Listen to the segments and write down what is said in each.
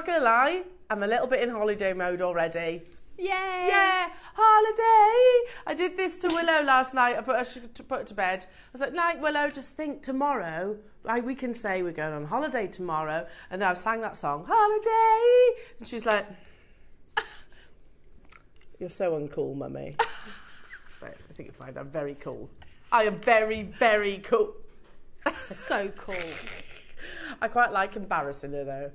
not going to lie, I'm a little bit in holiday mode already. Yay! Yeah, holiday. I did this to Willow last night. I put her to bed. I was like, night, Willow, just think tomorrow, like we can say we're going on holiday tomorrow. And I sang that song, holiday. And she's like, you're so uncool, mummy. So I think you'll find I'm very cool. I am very, very cool. So cool. I quite like embarrassing her though.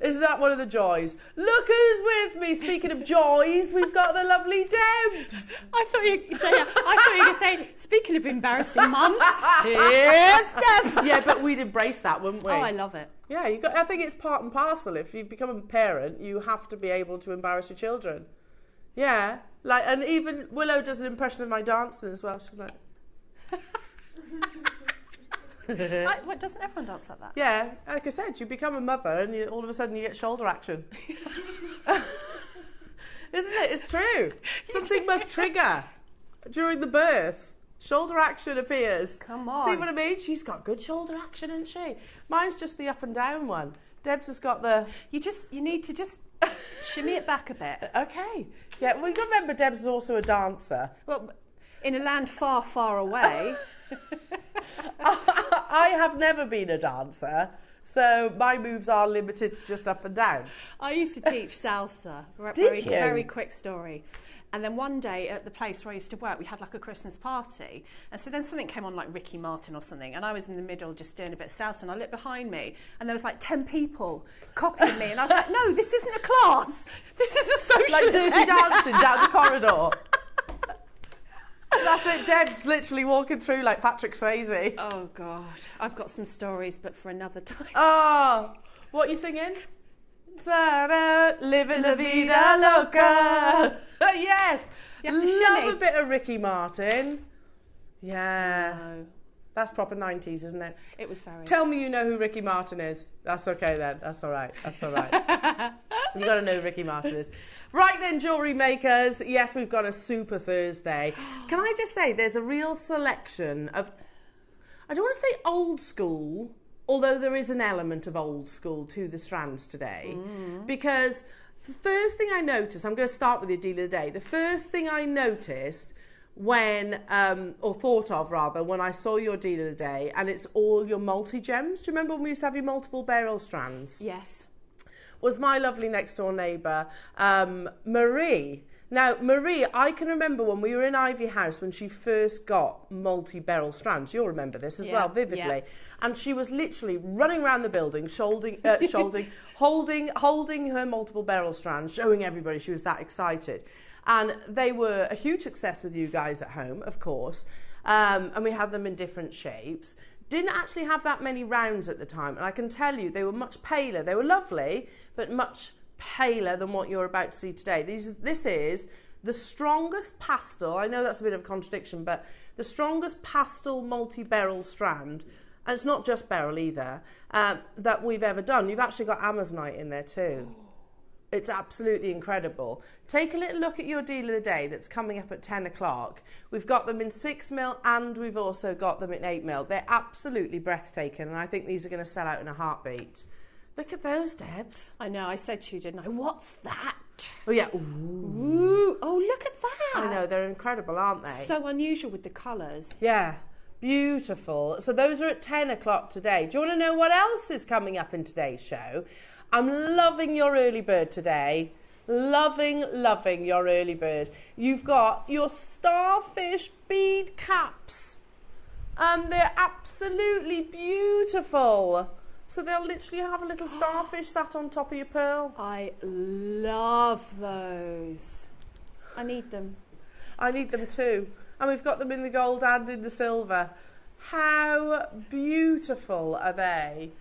Isn't that one of the joys? Look who's with me. Speaking of joys, we've got the lovely Debs. I thought you were going to say, speaking of embarrassing mums, here's Deb. Yeah, but we'd embrace that, wouldn't we? Oh, I love it. Yeah, I think it's part and parcel. If you become a parent, you have to be able to embarrass your children. Yeah, like, and even Willow does an impression of my dancing as well. She's like... What, doesn't everyone dance like that? Yeah, like I said, you become a mother and all of a sudden you get shoulder action. Isn't it? It's true. Something must trigger during the birth. Shoulder action appears. Come on. See what I mean? She's got good shoulder action, hasn't she? Mine's just the up and down one. Deb's has got the... You need to just shimmy it back a bit. Okay. Yeah, well, you got to remember Deb's is also a dancer. Well, in a land far, far away... I have never been a dancer, so my moves are limited to just up and down. I used to teach salsa. Did you? Very quick story. And then one day at the place where I used to work, we had like a Christmas party. And so then something came on, like Ricky Martin or something. And I was in the middle just doing a bit of salsa. And I looked behind me and there was like 10 people copying me. And I was like, no, this isn't a class. This is a social Like dirty event. dancing down the corridor. That's it, Deb's literally walking through like Patrick Swayze. Oh, God. I've got some stories, but for another time. Oh, what are you singing? Living la vida loca. Yes. You have to Love shimmy. a bit of Ricky Martin. Yeah. No, That's proper 90s, isn't it? it was very... Tell me you know who Ricky Martin is. That's okay then. That's all right. That's all right. You got to know who Ricky Martin is. Right then, jewellery makers. Yes, we've got a Super Thursday. Can I just say there's a real selection of, I don't want to say old school, although there is an element of old school to the strands today. Because the first thing I noticed, I'm going to start with your deal of the day. The first thing I noticed when, or thought of rather, when I saw your deal of the day, and it's all your multi-gems. Do you remember when we used to have your multiple beryl strands? Yes. Was my lovely next door neighbour, Marie. Now, Marie, I can remember when we were in Ivy House when she first got multi-beryl strands. You'll remember this as well, vividly. Yeah. And she was literally running around the building, holding her multiple beryl strands, showing everybody she was that excited. And they were a huge success with you guys at home, of course. And we had them in different shapes. Didn't actually have that many rounds at the time, and I can tell you they were much paler. They were lovely, but much paler than what you're about to see today. This is the strongest pastel, I know that's a bit of a contradiction, but the strongest pastel multi-beryl strand, and it's not just beryl either, that we've ever done. You've actually got Amazonite in there too. It's absolutely incredible. Take a little look at your deal of the day that's coming up at 10 o'clock. We've got them in 6mm and we've also got them in 8mm. They're absolutely breathtaking, and I think these are going to sell out in a heartbeat. Look at those, Debs. I know, I said to you, didn't I? What's that? Oh, yeah. Ooh. Oh, look at that. I know, they're incredible, aren't they? So unusual with the colours. Yeah, beautiful. So those are at 10 o'clock today. Do you want to know what else is coming up in today's show? I'm loving your early bird today. Loving your early bird. You've got your Starfish bead caps. And they're absolutely beautiful. So they'll literally have a little starfish sat on top of your pearl. I love those. I need them. I need them too. And we've got them in the gold and in the silver. How beautiful are they?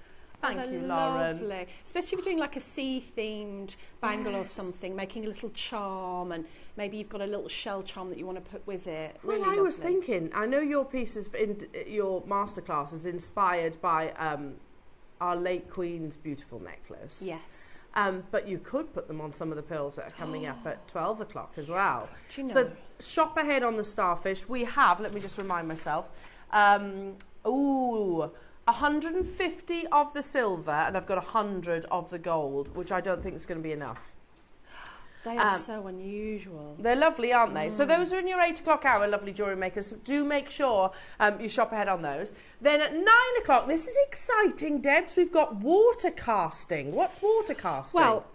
Thank you, Lauren. Lovely. Especially if you're doing like a sea-themed bangle or something, making a little charm, and maybe you've got a little shell charm that you want to put with it. Really well, I was lovely. thinking, I know your piece is in your masterclass is inspired by our late Queen's beautiful necklace. Yes. But you could put them on some of the pearls that are coming up at 12 o'clock as well. Do you know? So shop ahead on the Starfish. We have, let me just remind myself, 150 of the silver, and I've got 100 of the gold, which I don't think is going to be enough. They are so unusual. They're lovely, aren't they? So those are in your 8 o'clock hour, lovely jewellery makers. So do make sure you shop ahead on those. Then at 9 o'clock, this is exciting, Debs. We've got water casting. What's water casting? Well,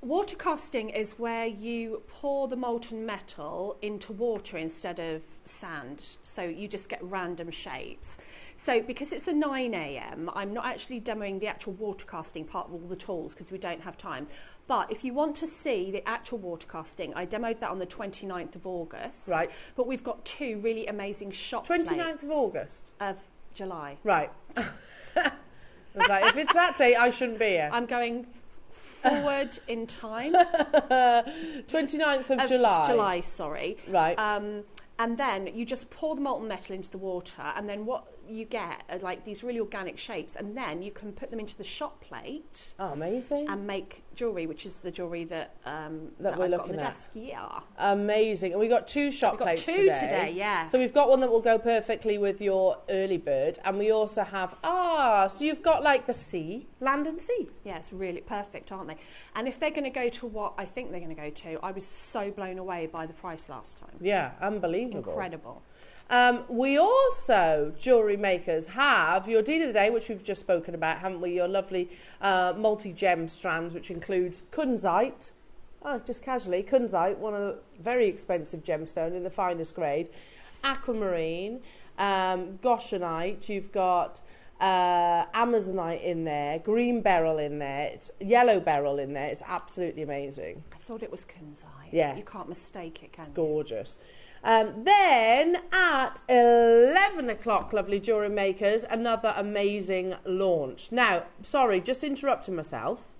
water casting is where you pour the molten metal into water instead of sand. So you just get random shapes. So because it's a 9 a.m, I'm not actually demoing the actual water casting part of all the tools because we don't have time. But if you want to see the actual water casting, I demoed that on the 29th of August. Right. But we've got 2 really amazing shop 29th plates of August? Of July. Right. I was like, if it's that date, I shouldn't be here. I'm going forward in time. 29th of July. July, sorry. Right. And then you just pour the molten metal into the water, and then what you get are like these really organic shapes, and then you can put them into the shot plate. Oh, amazing. And make jewellery, which is the jewellery that we're I've got looking on the at. desk. Yeah. Amazing. And we got 2 shot plates today. today. 2 today, yeah. So we've got one that will go perfectly with your early bird, and we also have, so you've got like the sea, land and sea. Yeah, it's really perfect, aren't they? And if they're going to go to what I think they're going to go to, I was so blown away by the price last time. Yeah, unbelievable. Incredible. We also, jewellery makers, have your deal of the day, which we've just spoken about, haven't we? Your lovely multi-gem strands, which includes kunzite. Just casually, kunzite, one of the very expensive gemstone in the finest grade. Aquamarine, goshenite, you've got amazonite in there, green beryl in there, it's yellow beryl in there. It's absolutely amazing. I thought it was kunzite. Yeah. You can't mistake it, can you? Gorgeous. Then at 11 o'clock, lovely jewellery makers, another amazing launch. Now, sorry, just interrupting myself.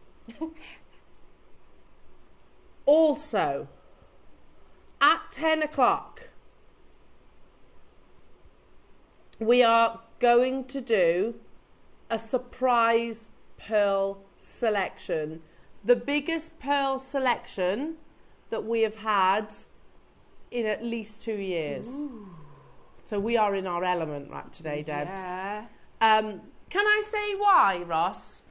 Also, at 10 o'clock, we are going to do a surprise pearl selection. The biggest pearl selection that we have had in at least 2 years. Ooh. So we are in our element right today, Debs. Yeah. Can I say why, Ross?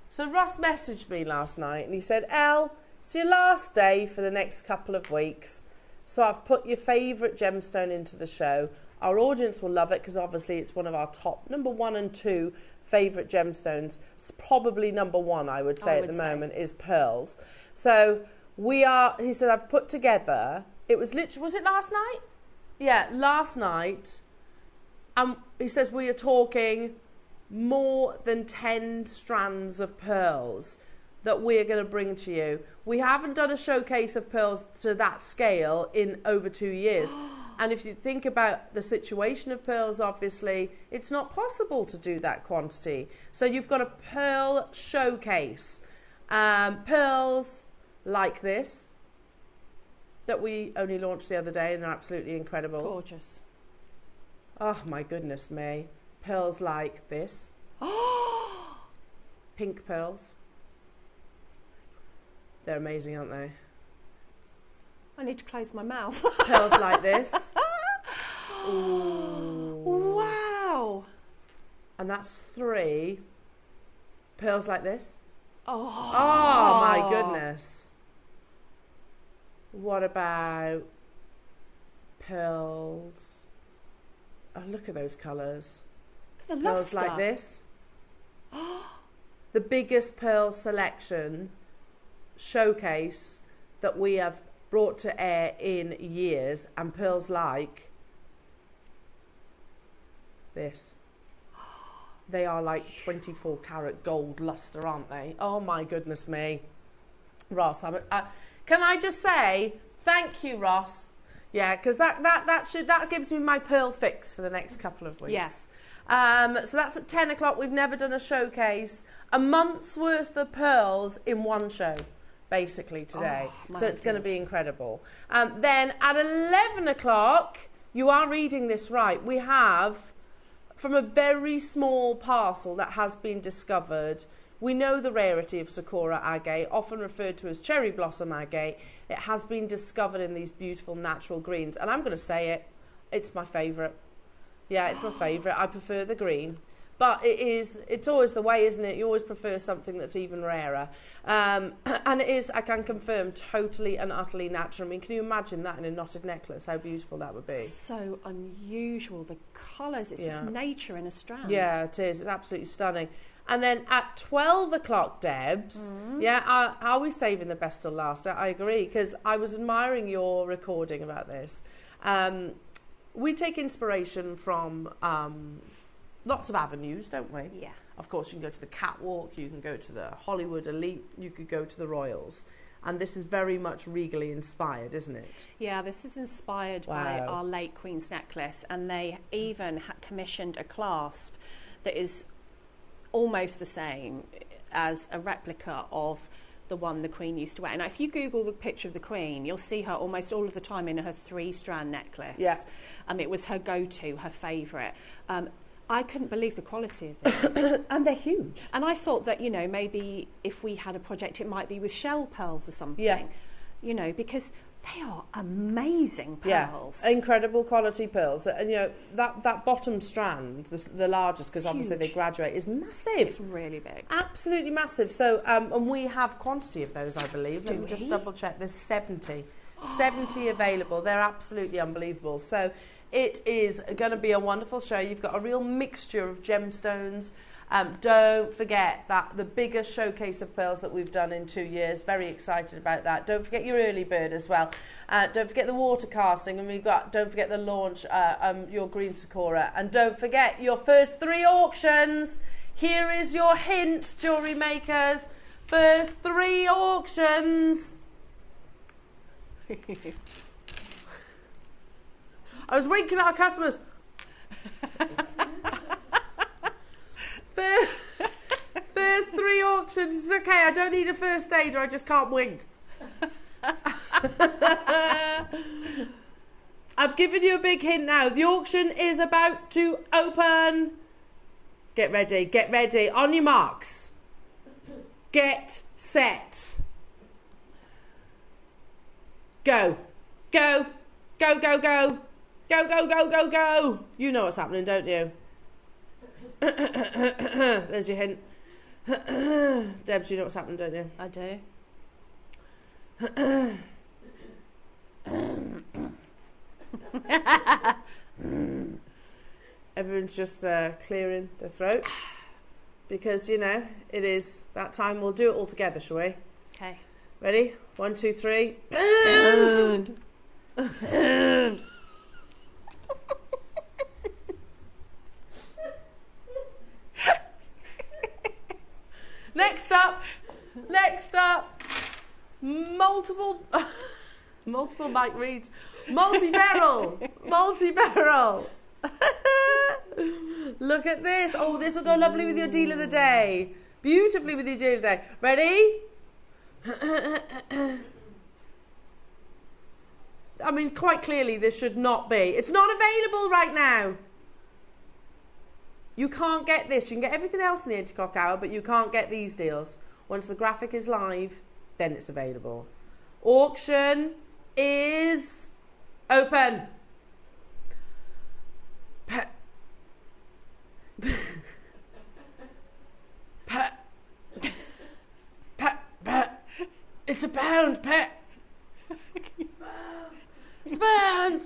So Ross messaged me last night and he said, Elle, it's your last day for the next couple of weeks. So I've put your favourite gemstone into the show. Our audience will love it because obviously it's one of our top number 1 and 2 favourite gemstones. It's probably number 1, I would say, at the moment, is pearls. So we are, he said, I've put together, it was literally, was it last night? Yeah, last night. He says we are talking more than 10 strands of pearls that we're going to bring to you. We haven't done a showcase of pearls to that scale in over 2 years. And if you think about the situation of pearls, obviously, it's not possible to do that quantity. So you've got a pearl showcase. Pearls like this, that we only launched the other day and are absolutely incredible. Gorgeous. Oh my goodness me. Pearls like this. Pink pearls. They're amazing, aren't they? I need to close my mouth. Pearls like this. Ooh. Wow. And that's 3 pearls like this. Oh my goodness. What about pearls? Oh, look at those colours. The pearls luster. like this. The biggest pearl selection showcase that we have brought to air in years, and pearls like this. They are like 24 karat gold luster, aren't they? Oh my goodness me. Ross, can I just say thank you, Ross? Yeah, because that gives me my pearl fix for the next couple of weeks. Yes. So that's at 10 o'clock. We've never done a showcase. A month's worth of pearls in one show, basically, today. So it's going to be incredible. Then at 11 o'clock, you are reading this right, we have, from a very small parcel that has been discovered, we know the rarity of Sakura agate, often referred to as cherry blossom agate. It has been discovered in these beautiful natural greens. And I'm going to say it, it's my favourite. Yeah, it's my favourite. I prefer the green. but it's always the way, isn't it? You always prefer something that's even rarer. And it is, I can confirm, totally and utterly natural. I mean, can you imagine that in a knotted necklace? How beautiful that would be. So unusual. The colours, it's just nature in a strand. Yeah, it is. It's absolutely stunning. And then at 12 o'clock, Debs, are we saving the best till last? I agree, because I was admiring your recording about this. We take inspiration from lots of avenues, don't we? Yeah. Of course, you can go to the catwalk, you can go to the Hollywood elite, you could go to the royals. And this is very much regally inspired, isn't it? Yeah, this is inspired by our late Queen's necklace, and they even commissioned a clasp that is almost the same as a replica of the one the Queen used to wear. Now, if you Google the picture of the Queen, you'll see her almost all of the time in her 3-strand necklace. Yeah. It was her go-to, her favourite. I couldn't believe the quality of these. And they're huge. And I thought that, you know, maybe if we had a project, it might be with shell pearls or something. Yeah. You know, because they are amazing pearls. Yeah, incredible quality pearls. And, you know, that bottom strand, the largest, because obviously they graduate, is massive. It's really big. Absolutely massive. So, and we have quantity of those, I believe. Let me just we? double check. There's 70. 70 available. They're absolutely unbelievable. So it is going to be a wonderful show. You've got a real mixture of gemstones. Don't forget that the biggest showcase of pearls that we've done in 2 years. Very excited about that. Don't forget your early bird as well. Don't forget the water casting, and don't forget the launch, your green Sakura, and don't forget your first 3 auctions. Here is your hint, jewellery makers. First 3 auctions. I was winking at our customers. First 3 auctions. It's okay. I don't need a first aid, or I just can't wink. I've given you a big hint now. The auction is about to open. Get ready. Get ready. On your marks. Get set. Go. Go. Go, go, go. Go, go, go, go, go. You know what's happening, don't you? There's your hint. Debs, you know what's happening, don't you? I do. Everyone's just clearing their throat. Because, you know, it is that time. We'll do it all together, shall we? Okay. Ready? 1, 2, 3. And. Next up, multiple mic reads, multi-barrel. Look at this. Oh, this will go lovely with your deal of the day. Beautifully with your deal of the day. Ready? I mean, quite clearly this should not be. It's not available right now. You can't get this. You can get everything else in the 8 o'clock hour, but you can't get these deals. Once the graphic is live, then it's available. Auction is open. Pet. Pet. Pet. Pet. It's a pound, pet. It's a pound.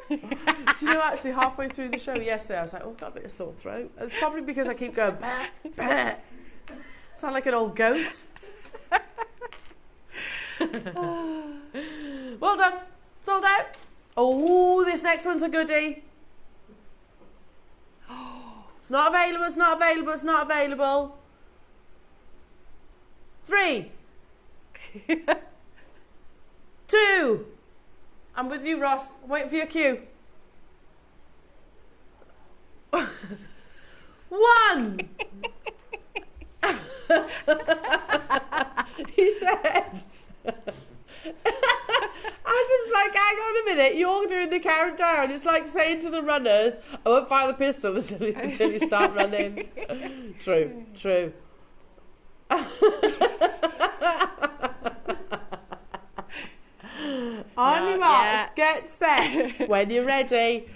Do you know, actually, halfway through the show yesterday, I was like, oh, I've got a bit of sore throat. It's probably because I keep going, bah, bah. Sound like an old goat. Well done. Sold out. Oh, this next one's a goodie. It's not available, it's not available, it's not available. 3. 2. I'm with you, Ross. I'm waiting for your cue. 1. He said. Adam's like, hang on a minute, you're doing the countdown. It's like saying to the runners, I won't fire the pistol until you start running. True, true. On your marks, get set. When you're ready.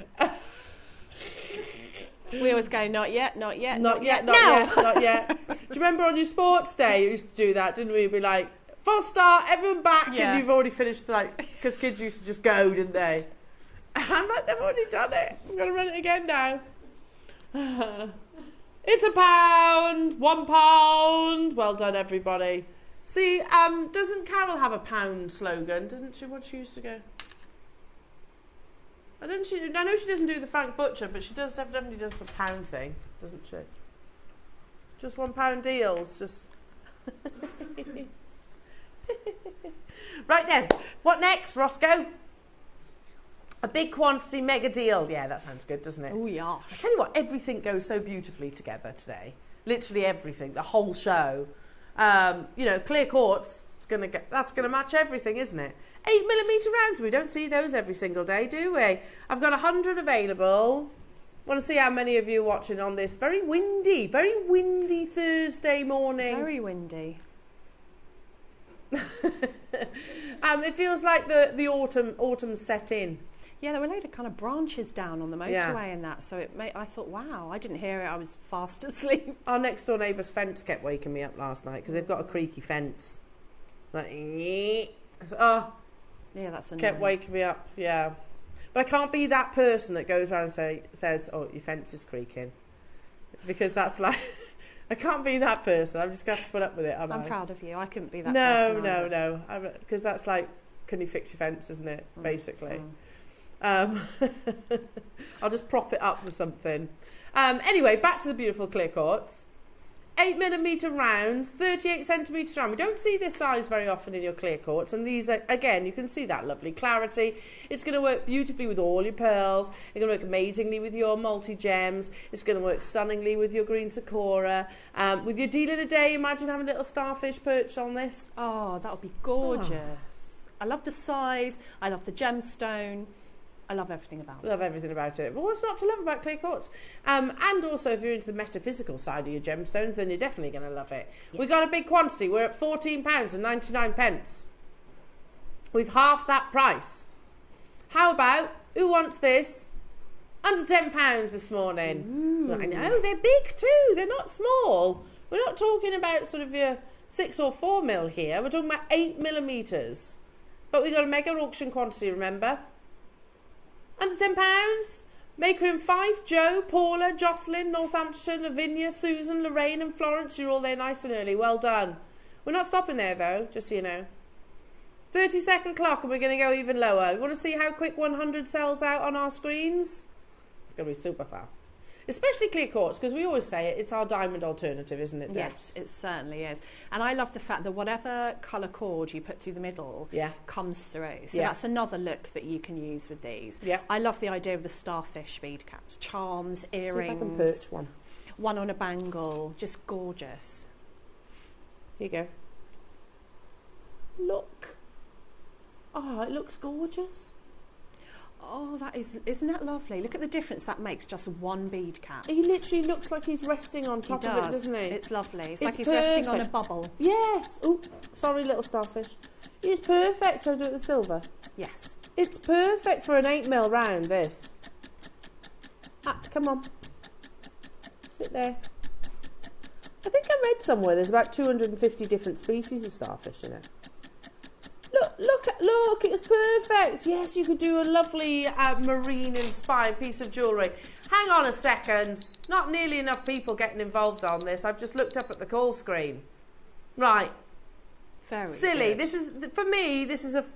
We always go, not yet, not yet, Not yet, not now. yet, not yet. Do you remember on your sports day you used to do that, didn't we? You'd be like, false start, everyone back, and you've already finished, like, because kids used to just go, didn't they? I'm like, they've already done it. I'm going to run it again now. It's £1, £1. Well done, everybody. See, doesn't Carol have a pound slogan? Didn't she? What she used to go? I know she doesn't do the Frank Butcher, but she definitely does the pound thing, doesn't she? Just £1 deals, just. Right then, what next, Roscoe? A big quantity mega deal. Yeah, that sounds good, doesn't it? Oh yeah. I tell you what, everything goes so beautifully together today. Literally everything, the whole show. You know, clear quartz. That's gonna match everything, isn't it? 8mm rounds. We don't see those every single day, do we? I've got 100 available. Want to see how many of you are watching on this very windy Thursday morning. Very windy. It feels like the autumn set in. Yeah, there were a load of kind of branches down on the motorway and that, so I thought, wow, I didn't hear it, I was fast asleep. Our next door neighbour's fence kept waking me up last night because they've got a creaky fence. Like, oh, yeah, that's annoying. Kept waking me up, yeah. But I can't be that person that goes around and says, oh, your fence is creaking. Because that's like, I can't be that person. I'm just going to have to put up with it, aren't I? I'm proud of you. I couldn't be that person. No. Because that's like, can you fix your fence, isn't it, basically? I'll just prop it up with something. Anyway, back to the beautiful clear quartz. 8mm rounds, 38cm round. We don't see this size very often in your clear quartz, and these are, again, you can see that lovely clarity. It's going to work beautifully with all your pearls. It's going to work amazingly with your multi-gems. It's going to work stunningly with your green Sakura. With your deal of the day, imagine having a little starfish perched on this. Oh, that would be gorgeous. I love the size. I love the gemstone. I love everything about it. Love everything about it. But what's not to love about clear quartz? And also, if you're into the metaphysical side of your gemstones, then you're definitely going to love it. Yep. We got a big quantity. We're at £14.99. We've halved that price. How about, who wants this? Under £10 this morning. Ooh. I know, they're big too. They're not small. We're not talking about sort of your 6 or 4 mil here. We're talking about 8mm. But we got a mega auction quantity, remember? Under £10. Maker in Fife, Joe, Paula, Jocelyn, Northampton, Lavinia, Susan, Lorraine and Florence. You're all there nice and early. Well done. We're not stopping there though, just so you know. 30-second clock and we're going to go even lower. You want to see how quick 100 sells out on our screens? It's going to be super fast. Especially clear quartz, because we always say it's our diamond alternative, isn't it? Yes, it certainly is. And I love the fact that whatever colour cord you put through the middle comes through. So that's another look that you can use with these. Yeah. I love the idea of the starfish bead caps, charms, earrings. See if I can perch one. One on a bangle, just gorgeous. Here you go. Look. Oh, it looks gorgeous. Oh, isn't that lovely? Look at the difference that makes, just one bead cap. He literally looks like he's resting on top of it, doesn't he? It's lovely. It's like he's resting on a bubble. Yes. Oh, sorry, little starfish. It's perfect. I'll do it with silver. Yes. It's perfect for an 8mm round, this. Ah, come on. Sit there. I think I read somewhere there's about 250 different species of starfish in it. Look, it was perfect. Yes, you could do a lovely marine-inspired piece of jewellery. Hang on a second. Not nearly enough people getting involved on this. I've just looked up at the call screen. Right. Very silly. Good. This is, for me, this is at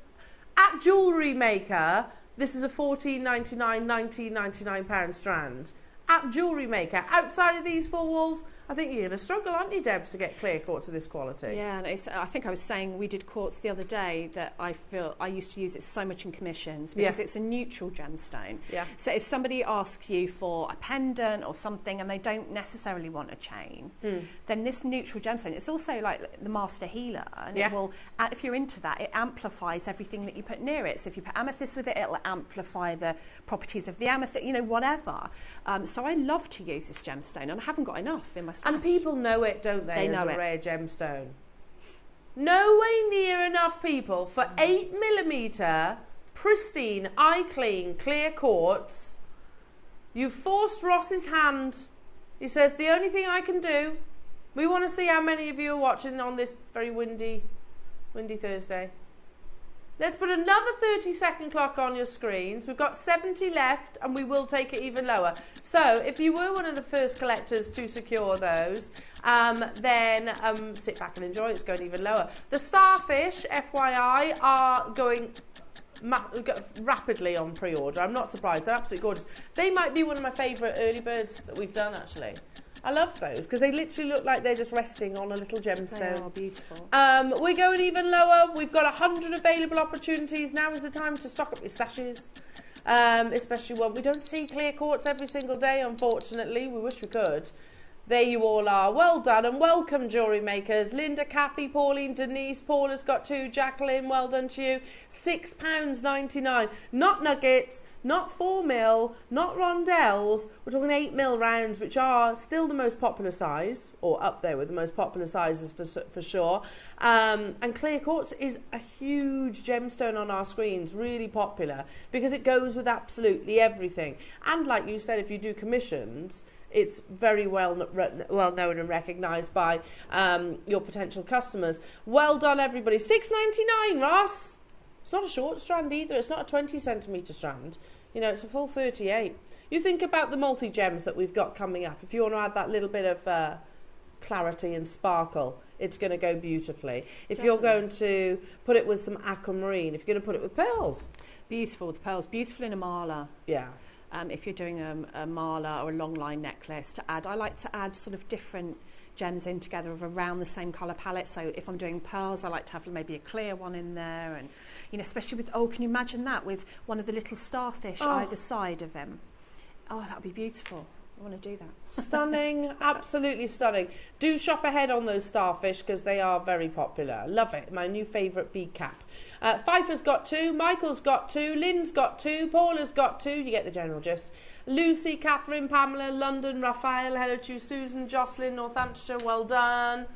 JewelleryMaker, this is a £14.99, £19.99 strand. At JewelleryMaker, outside of these four walls, I think you're going to struggle, aren't you, Debs, to get clear quartz of this quality? Yeah, and I think I was saying we did quartz the other day that I feel I used to use it so much in commissions because it's a neutral gemstone. Yeah. So if somebody asks you for a pendant or something and they don't necessarily want a chain, then this neutral gemstone, it's also like the master healer, and it will, if you're into that, it amplifies everything that you put near it. So if you put amethyst with it, it'll amplify the properties of the amethyst, you know, whatever. So I love to use this gemstone, and I haven't got enough in my stash. And people know it, don't they? They know as a rare gemstone. No way near enough people for 8mm pristine, eye clean, clear quartz You forced Ross's hand. He says, the only thing I can do, we want to see how many of you are watching on this very windy Thursday. Let's put another 30-second clock on your screens. We've got 70 left and we will take it even lower. So if you were one of the first collectors to secure those, then sit back and enjoy. It's going even lower. The Starfish, FYI, are going rapidly on pre-order. I'm not surprised. They're absolutely gorgeous. They might be one of my favourite early birds that we've done, actually. I love those because they literally look like they're just resting on a little gemstone. They are beautiful. We're going even lower. We've got 100 available opportunities. Now is the time to stock up your stashes, especially when we don't see clear quartz every single day, unfortunately. We wish we could. There you all are. Well done and welcome, jewellery makers. Linda, Kathy, Pauline, Denise, Paul has got 2. Jacqueline, well done to you. £6.99. Not nuggets, not 4mm, not rondelles. We're talking 8mm rounds, which are still the most popular size, or up there with the most popular sizes for sure. And clear quartz is a huge gemstone on our screens, really popular, because it goes with absolutely everything. And like you said, if you do commissions, it's very well known and recognised by your potential customers. Well done, everybody. £6.99, Ross. It's not a short strand either. It's not a 20 centimetre strand. You know, it's a full 38. You think about the multi-gems that we've got coming up. If you want to add that little bit of clarity and sparkle, it's going to go beautifully. If you're going to put it with some aquamarine, if you're going to put it with pearls. Beautiful with pearls. Beautiful in a mala. Yeah. If you're doing a mala or a long line necklace to add. I like to add sort of different gems in together of around the same colour palette. So if I'm doing pearls, I like to have maybe a clear one in there, and you know, especially with, oh, can you imagine that with one of the little starfish either side of them? Oh, that would be beautiful. I want to do that. Stunning, absolutely stunning. Do shop ahead on those starfish because they are very popular. Love it. My new favourite bead cap. Pfeiffer's got 2, Michael's got 2, Lynn's got 2, Paula's got 2. You get the general gist. Lucy, Catherine, Pamela, London, Raphael, hello to you, Susan, Jocelyn, Northamptonshire, well done.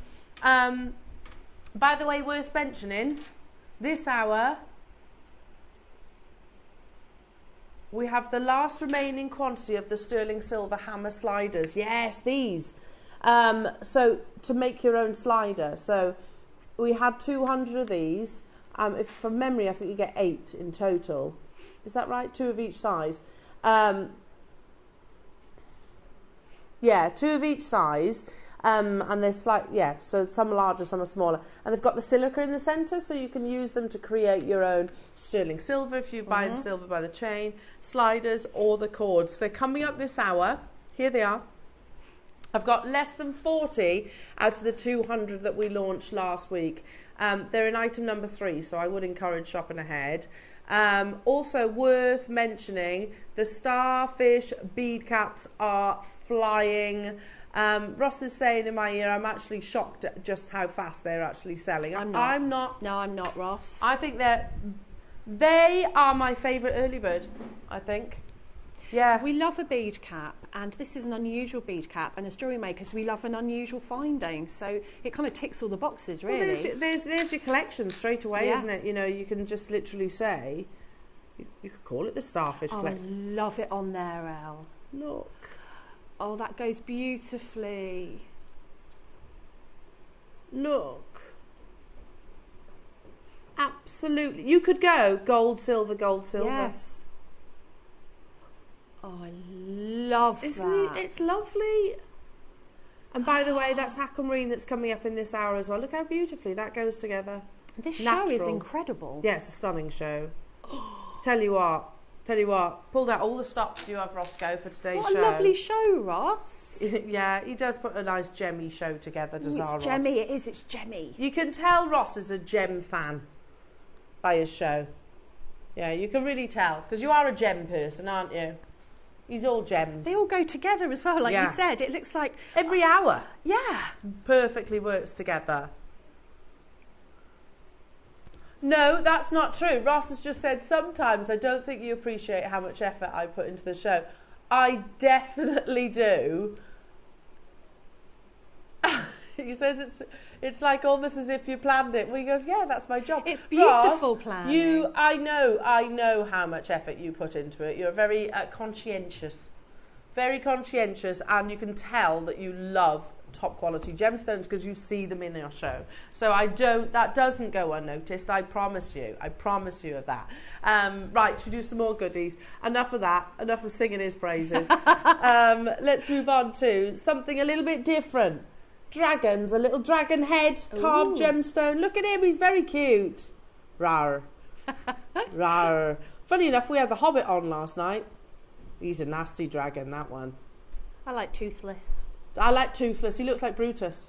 By the way, worth mentioning, this hour we have the last remaining quantity of the sterling silver hammer sliders. Yes, these. So to make your own slider. So we had 200 of these. If from memory, I think you get 8 in total. Is that right? 2 of each size. Yeah, 2 of each size. And they're so some are larger, some are smaller. And they've got the silica in the centre, so you can use them to create your own sterling silver if you buy the silver by the chain, sliders or the cords. They're coming up this hour. Here they are. I've got less than 40 out of the 200 that we launched last week. They're in item number 3, so I would encourage shopping ahead. Also worth mentioning, the Starfish bead caps are flying. Ross is saying in my ear, I'm actually shocked at just how fast they're actually selling. I'm not. No, I'm not, Ross. I think they are my favourite early bird, I think. Yeah. We love a bead cap, and this is an unusual bead cap, and as jewellery makers we love an unusual finding, so it kind of ticks all the boxes, really. Well, there's your collection straight away, isn't it? You know, you can just literally say, you could call it the Starfish collection. I love it on there, Elle. Look. Oh, that goes beautifully. Look. Absolutely. You could go gold, silver, gold, silver. Yes. Oh, I love that. It's lovely. And by the way, that's Aquamarine that's coming up in this hour as well. Look how beautifully that goes together. This show is incredible. Yeah, it's a stunning show. Tell you what, pulled out all the stops you have, Roscoe, for today's show. What a lovely show, Ross. Yeah, he does put a nice gemmy show together, does our Ross? It's gemmy, it is, it's gemmy. You can tell Ross is a gem fan by his show. Yeah, you can really tell, because you are a gem person, aren't you? He's all gems. They all go together as well, like you said. It looks like... Every hour. Yeah. Perfectly works together. No, that's not true. Ross has just said, sometimes I don't think you appreciate how much effort I put into the show. I definitely do. He says it's like almost as if you planned it. Well, he goes, yeah, that's my job. It's beautiful Ross, planning. I know how much effort you put into it. You're very conscientious very conscientious, and you can tell that you love top quality gemstones because you see them in your show. So that doesn't go unnoticed. I promise you of that. Right, should we do some more goodies? Enough of that, enough of singing his praises. Let's move on to something a little bit different. Dragons, a little dragon head, carved gemstone. Look at him, he's very cute. Rawr. Rawr. Funny enough, we had The Hobbit on last night. He's a nasty dragon, that one. I like Toothless. I like Toothless. He looks like Brutus.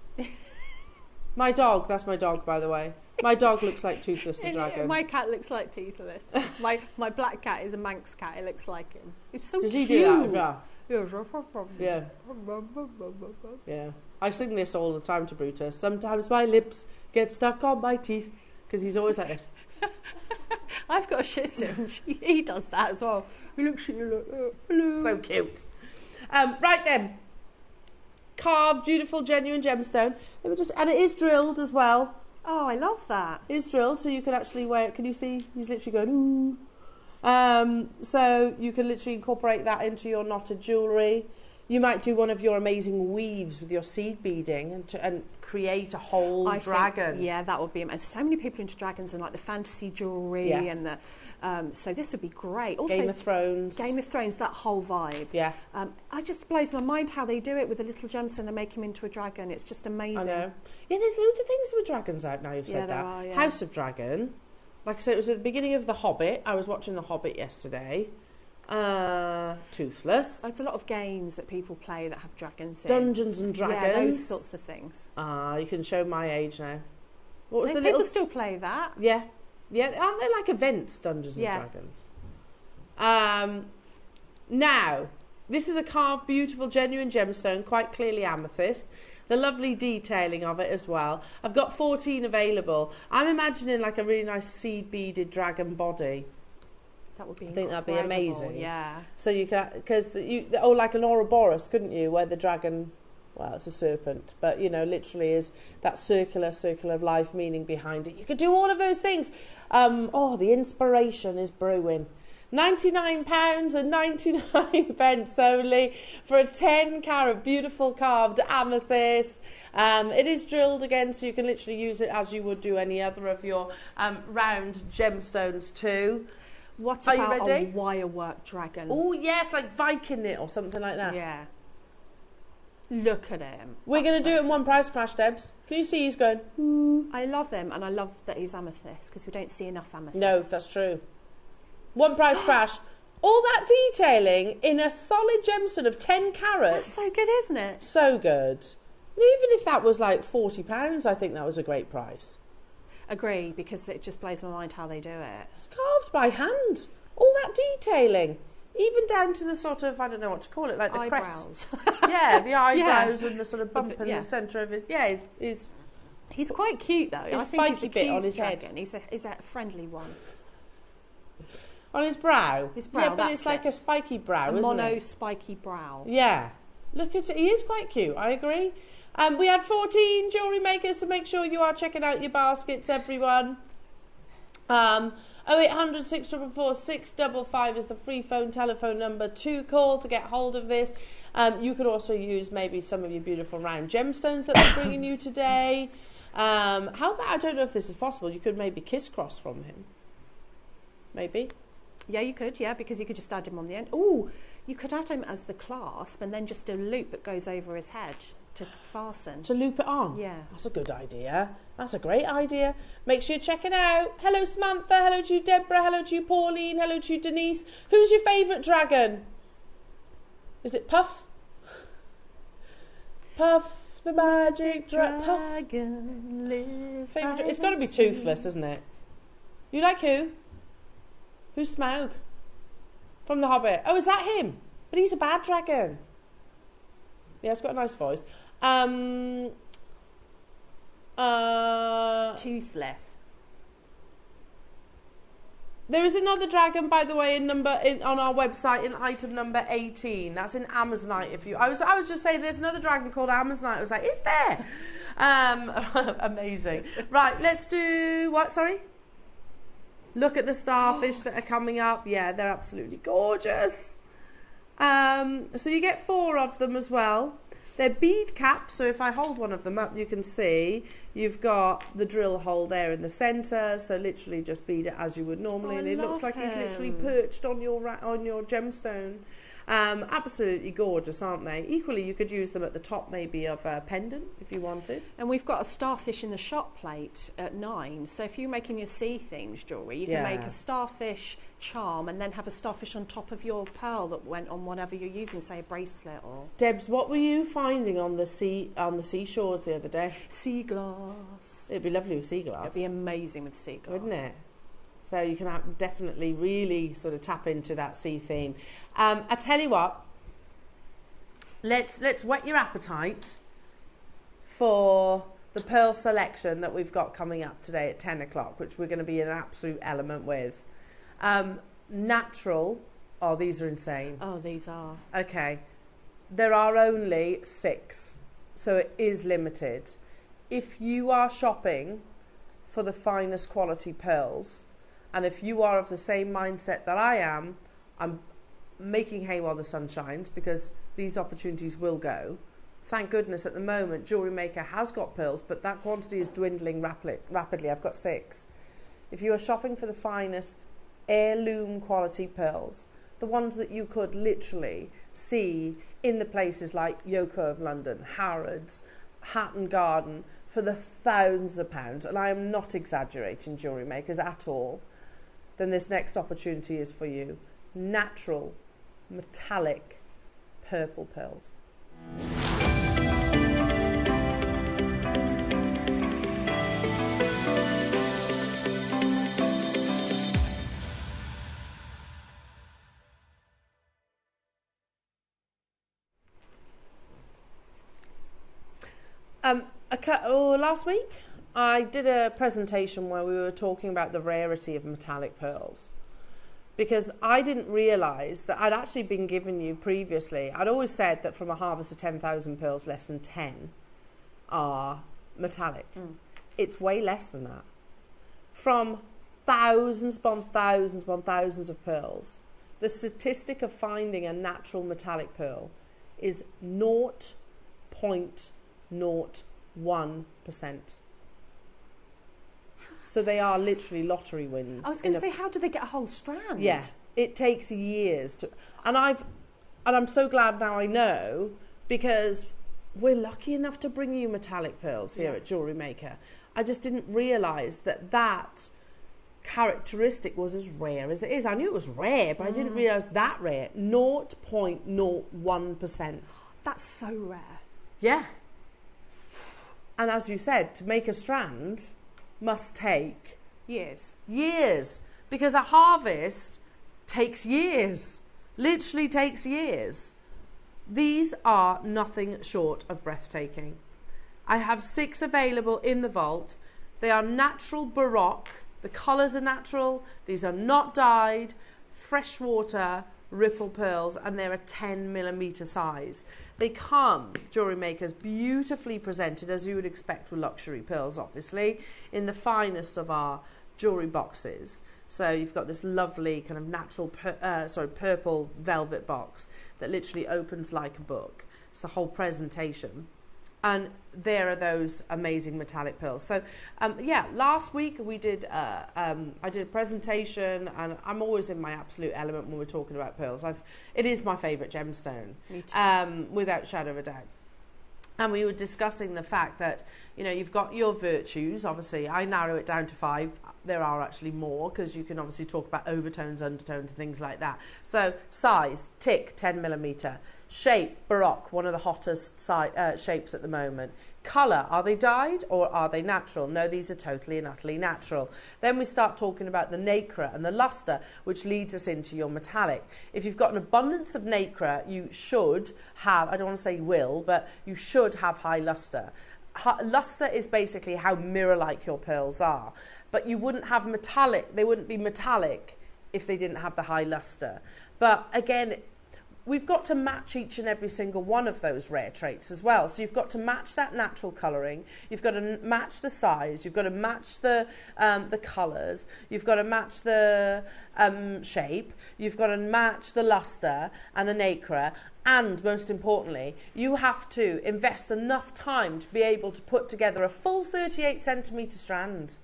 My dog, that's my dog, by the way. My dog looks like Toothless the dragon. My cat looks like Toothless. my black cat is a Manx cat. It looks like him. It's so cute. Does he do that? Yeah. Yeah. I sing this all the time to Brutus. Sometimes my lips get stuck on my teeth because he's always like this. I've got a Shih Tzu and he does that as well. He looks at you like, hello. So cute. Right then. Carved, beautiful, genuine gemstone. And it is drilled as well. Oh, I love that. It is drilled, so you can actually wear it. Can you see? He's literally going, ooh. So you can literally incorporate that into your knotted jewellery. You might do one of your amazing weaves with your seed beading and create a whole dragon. Yeah, that would be amazing. So many people into dragons and like the fantasy jewellery and the... so this would be great. Also, Game of Thrones. Game of Thrones, that whole vibe. Yeah. It just blows my mind how they do it with a little gemstone. They make him into a dragon. It's just amazing. I know. Yeah, there's loads of things with dragons out now, you've said that. Are, yeah. House of Dragon. Like I said, it was at the beginning of The Hobbit. I was watching The Hobbit yesterday. Toothless. Oh, it's a lot of games that people play that have dragons in. Dungeons and Dragons. Yeah, those sorts of things. You can show my age now. What was People still play that. Yeah. Yeah, aren't they like events, Dungeons and Dragons? Now, this is a carved, beautiful, genuine gemstone, quite clearly amethyst. The lovely detailing of it as well. I've got 14 available. I'm imagining like a really nice seed beaded dragon body. That would be I think that'd be amazing. Yeah. So you can, like an Ouroboros, couldn't you? Where the dragon, well, it's a serpent, but you know, literally is that circle of life meaning behind it. You could do all of those things. The inspiration is brewing. £99 and 99 pence only for a 10 carat beautiful carved amethyst. It is drilled again, so you can literally use it as you would do any other of your round gemstones too. What Are about you ready? A wire work dragon? Oh yes, like Viking knit or something like that. Yeah. Look at him. We're going to do it in one price crash, Debs. Can you see he's going? Ooh. I love him, and I love that he's amethyst because we don't see enough amethyst. No, that's true. One price crash. All that detailing in a solid gemstone of 10 carats. That's so good, isn't it? So good. Even if that was like £40, I think that was a great price. Agree, because it just blows my mind how they do it. It's carved by hand. All that detailing. Even down to the sort of, I don't know what to call it, like the eyebrows. crest. Yeah, the eyebrows and the sort of bump in the centre of it. Yeah, he's quite cute though. I think he's a bit cute on his dragon. He's a friendly one. On his brow? His brow, yeah, but it's like a spiky brow, isn't it? Mono spiky brow. Yeah. Look at it. He is quite cute, I agree. We had 14 jewellery makers, so make sure you are checking out your baskets, everyone. 0800 644 655 is the free telephone number to call to get hold of this. You could also use maybe some of your beautiful round gemstones that we're bringing you today. How about, I don't know if this is possible, you could maybe kiss cross from him. Maybe. Yeah, you could, because you could just add him on the end. Oh, you could add him as the clasp and then just a loop that goes over his head to fasten. To loop it on? Yeah. That's a good idea. That's a great idea. Make sure you check it out. Hello, Samantha. Hello to you, Deborah. Hello to you, Pauline. Hello to you, Denise. Who's your favourite dragon? Is it Puff? Puff, the magic dragon. Favourite it's got to be Toothless, isn't it? You like who? Who's Smaug? From The Hobbit. Oh, is that him? But he's a bad dragon. Yeah, it's got a nice voice. Toothless. There is another dragon, by the way, on our website in item number 18. That's in Amazonite. I was just saying there's another dragon called Amazonite. I was like, is there? Amazing. Right, let's do what? Sorry. Look at the starfish that are coming up. Yeah, they're absolutely gorgeous. So you get 4 of them as well. They're bead caps, so if I hold one of them up, you can see you've got the drill hole there in the centre, so literally just bead it as you would normally, and it looks like he's literally perched on your gemstone. Absolutely gorgeous, aren't they? Equally, you could use them at the top maybe of a pendant if you wanted. And we've got a starfish in the shop plate at 9, so if you're making your sea themes jewellery, you can make a starfish charm and then have a starfish on top of your pearl that went on whatever you're using, say a bracelet or... Debs, what were you finding on the seashores the other day? Sea glass. It'd be lovely with sea glass. It'd be amazing with sea glass. Wouldn't it? So you can definitely really sort of tap into that sea theme. I tell you what, let's whet your appetite for the pearl selection that we've got coming up today at 10 o'clock, which we're going to be in an absolute element with. Natural. Oh, these are insane. Oh, these are. Okay. There are only 6, so it is limited. If you are shopping for the finest quality pearls, and if you are of the same mindset that I am, I'm making hay while the sun shines, because these opportunities will go. Thank goodness at the moment JewelleryMaker has got pearls, but that quantity is dwindling rapidly. I've got 6. If you are shopping for the finest heirloom quality pearls, the ones that you could literally see in the places like Yoko of London, Harrods, Hatton Garden, for the thousands of pounds, and I am not exaggerating, jewellery makers, at all, then this next opportunity is for you. Natural, metallic, purple pearls. Last week I did a presentation where we were talking about the rarity of metallic pearls, because I didn't realise that I'd actually been giving you previously, I'd always said that from a harvest of 10,000 pearls, less than 10 are metallic. It's way less than that. From thousands upon thousands upon thousands of pearls, the statistic of finding a natural metallic pearl is 0.01%. So they are literally lottery wins. I was going to say, how do they get a whole strand? Yeah, it takes years to, and I'm so glad now I know, because we're lucky enough to bring you metallic pearls here at JewelleryMaker. I just didn't realise that characteristic was as rare as it is. I knew it was rare, but I didn't realise that rare. 0.01%. That's so rare. Yeah. And as you said, to make a strand must take years, because a harvest takes years, literally takes years. These are nothing short of breathtaking. I have 6 available in the vault. They are natural baroque, the colours are natural, these are not dyed, freshwater ripple pearls, and they're a 10mm size. They come, jewellery makers, beautifully presented, as you would expect with luxury pearls, obviously, in the finest of our jewellery boxes. So you've got this lovely kind of natural, purple velvet box that literally opens like a book. It's the whole presentation. And there are those amazing metallic pearls. So, last week we did, I did a presentation, and I'm always in my absolute element when we're talking about pearls. It is my favourite gemstone, without shadow of a doubt. And we were discussing the fact that, you know, you've got your virtues. Obviously, I narrow it down to 5. There are actually more, because you can obviously talk about overtones, undertones, and things like that. So, size, tick, 10mm. Shape, baroque, one of the hottest shapes at the moment. Colour, are they dyed or are they natural? No, these are totally and utterly natural. Then we start talking about the nacre and the lustre, which leads us into your metallic. If you've got an abundance of nacre, you should have, I don't want to say will, but you should have high lustre. Lustre is basically how mirror-like your pearls are. But you wouldn't have metallic, they wouldn't be metallic if they didn't have the high lustre. But again, we've got to match each and every single one of those rare traits as well. So you've got to match that natural colouring, you've got to match the size, you've got to match the colours, you've got to match the shape, you've got to match the lustre and the nacre, and most importantly, you have to invest enough time to be able to put together a full 38 centimetre strand.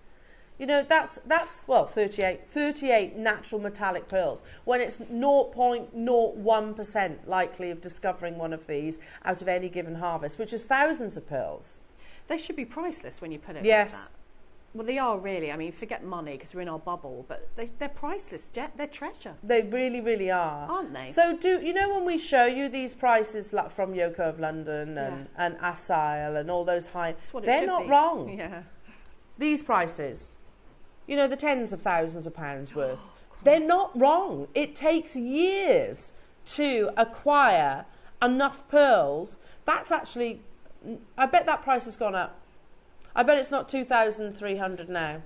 You know, that's well, 38 natural metallic pearls, when it's 0.01% likely of discovering one of these out of any given harvest, which is thousands of pearls. They should be priceless when you put it yes. like that. Well, they are really. I mean, forget money because we're in our bubble, but they're priceless. They're treasure. They really, really are. Aren't they? So do you know when we show you these prices like from Yoko of London and Asile and all those high, they're not wrong. Yeah. These prices, you know, the tens of thousands of pounds worth, they're not wrong. It takes years to acquire enough pearls. That's actually, I bet that price has gone up. I bet it's not 2,300 now.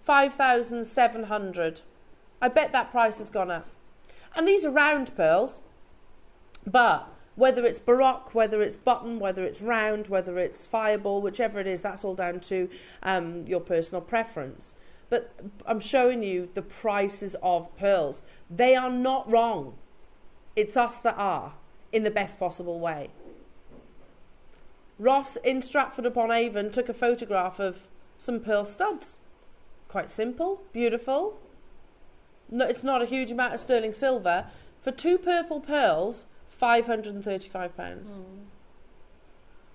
5,700. I bet that price has gone up. And these are round pearls, but whether it's baroque, whether it's button, whether it's round, whether it's fireball, whichever it is, that's all down to your personal preference. But I'm showing you the prices of pearls. They are not wrong. It's us that are, in the best possible way. Ross in Stratford-upon-Avon took a photograph of some pearl studs. Quite simple, beautiful. No, it's not a huge amount of sterling silver. For 2 purple pearls, £535.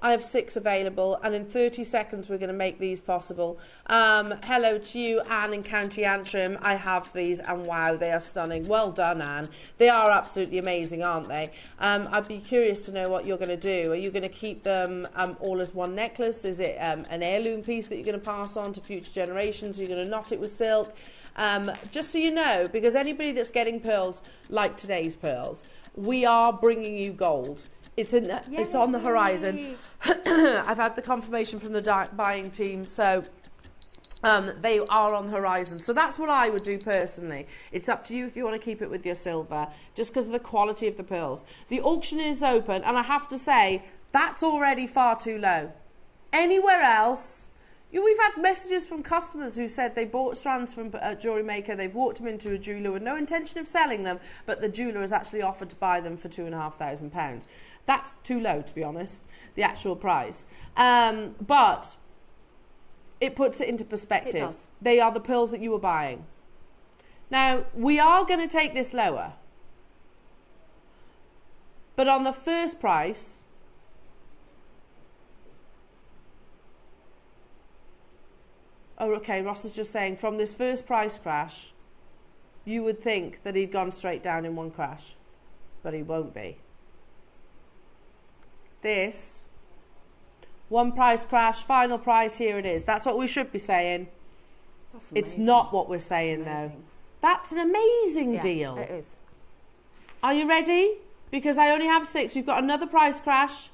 I have 6 available, and in 30 seconds we're going to make these possible. Hello to you, Anne in County Antrim. I have these, and wow, they are stunning. Well done, Anne. They are absolutely amazing, aren't they? I'd be curious to know what you're going to do. Are you going to keep them all as one necklace? Is it an heirloom piece that you're going to pass on to future generations? Are you going to knot it with silk? Just so you know, because anybody that's getting pearls like today's pearls, we are bringing you gold. It's on the horizon. I've had the confirmation from the buying team, so they are on the horizon. So that's what I would do personally. It's up to you if you want to keep it with your silver, just because of the quality of the pearls. The auction is open, and I have to say, that's already far too low. Anywhere else, we've had messages from customers who said they bought strands from JewelleryMaker, they've walked them into a jeweller with no intention of selling them, but the jeweller has actually offered to buy them for £2,500. That's too low, to be honest, the actual price. But it puts it into perspective. It does. They are the pearls that you were buying. Now, we are going to take this lower. But on the first price, oh, okay, Ross is just saying, from this first price crash, you would think that he'd gone straight down in one crash. But he won't be. This, one price crash, final price, here it is. That's what we should be saying. That's amazing. It's not what we're saying, though. That's an amazing deal. It is. Are you ready? Because I only have 6. You've got another price crash.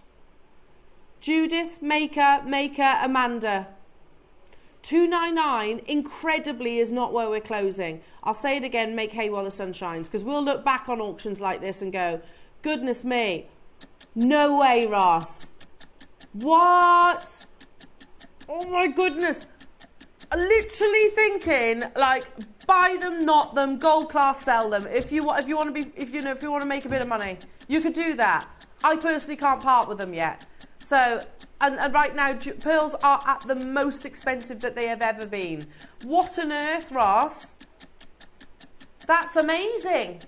Judith, Maker, Amanda. 299, incredibly, is not where we're closing. I'll say it again, make hay while the sun shines, because we'll look back on auctions like this and go, goodness me, no way, Ross. What? Oh my goodness. I'm literally thinking, like, buy them, knot them, gold class, sell them. If you want to make a bit of money, you could do that. I personally can't part with them yet. So, and right now, pearls are at the most expensive that they have ever been. What on earth, Ross? That's amazing.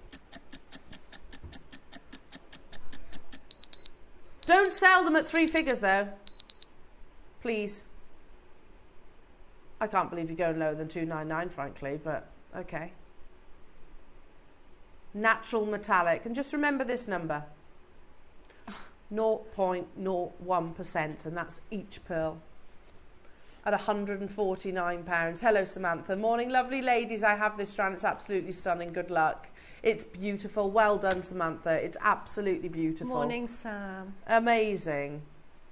Don't sell them at 3 figures, though. Please. I can't believe you're going lower than 299, frankly, but okay. Natural metallic. And just remember this number. 0.01%, and that's each pearl. At £149. Hello, Samantha. Morning, lovely ladies. I have this strand. It's absolutely stunning. Good luck. It's beautiful. Well done, Samantha. It's absolutely beautiful. Morning, Sam. Amazing.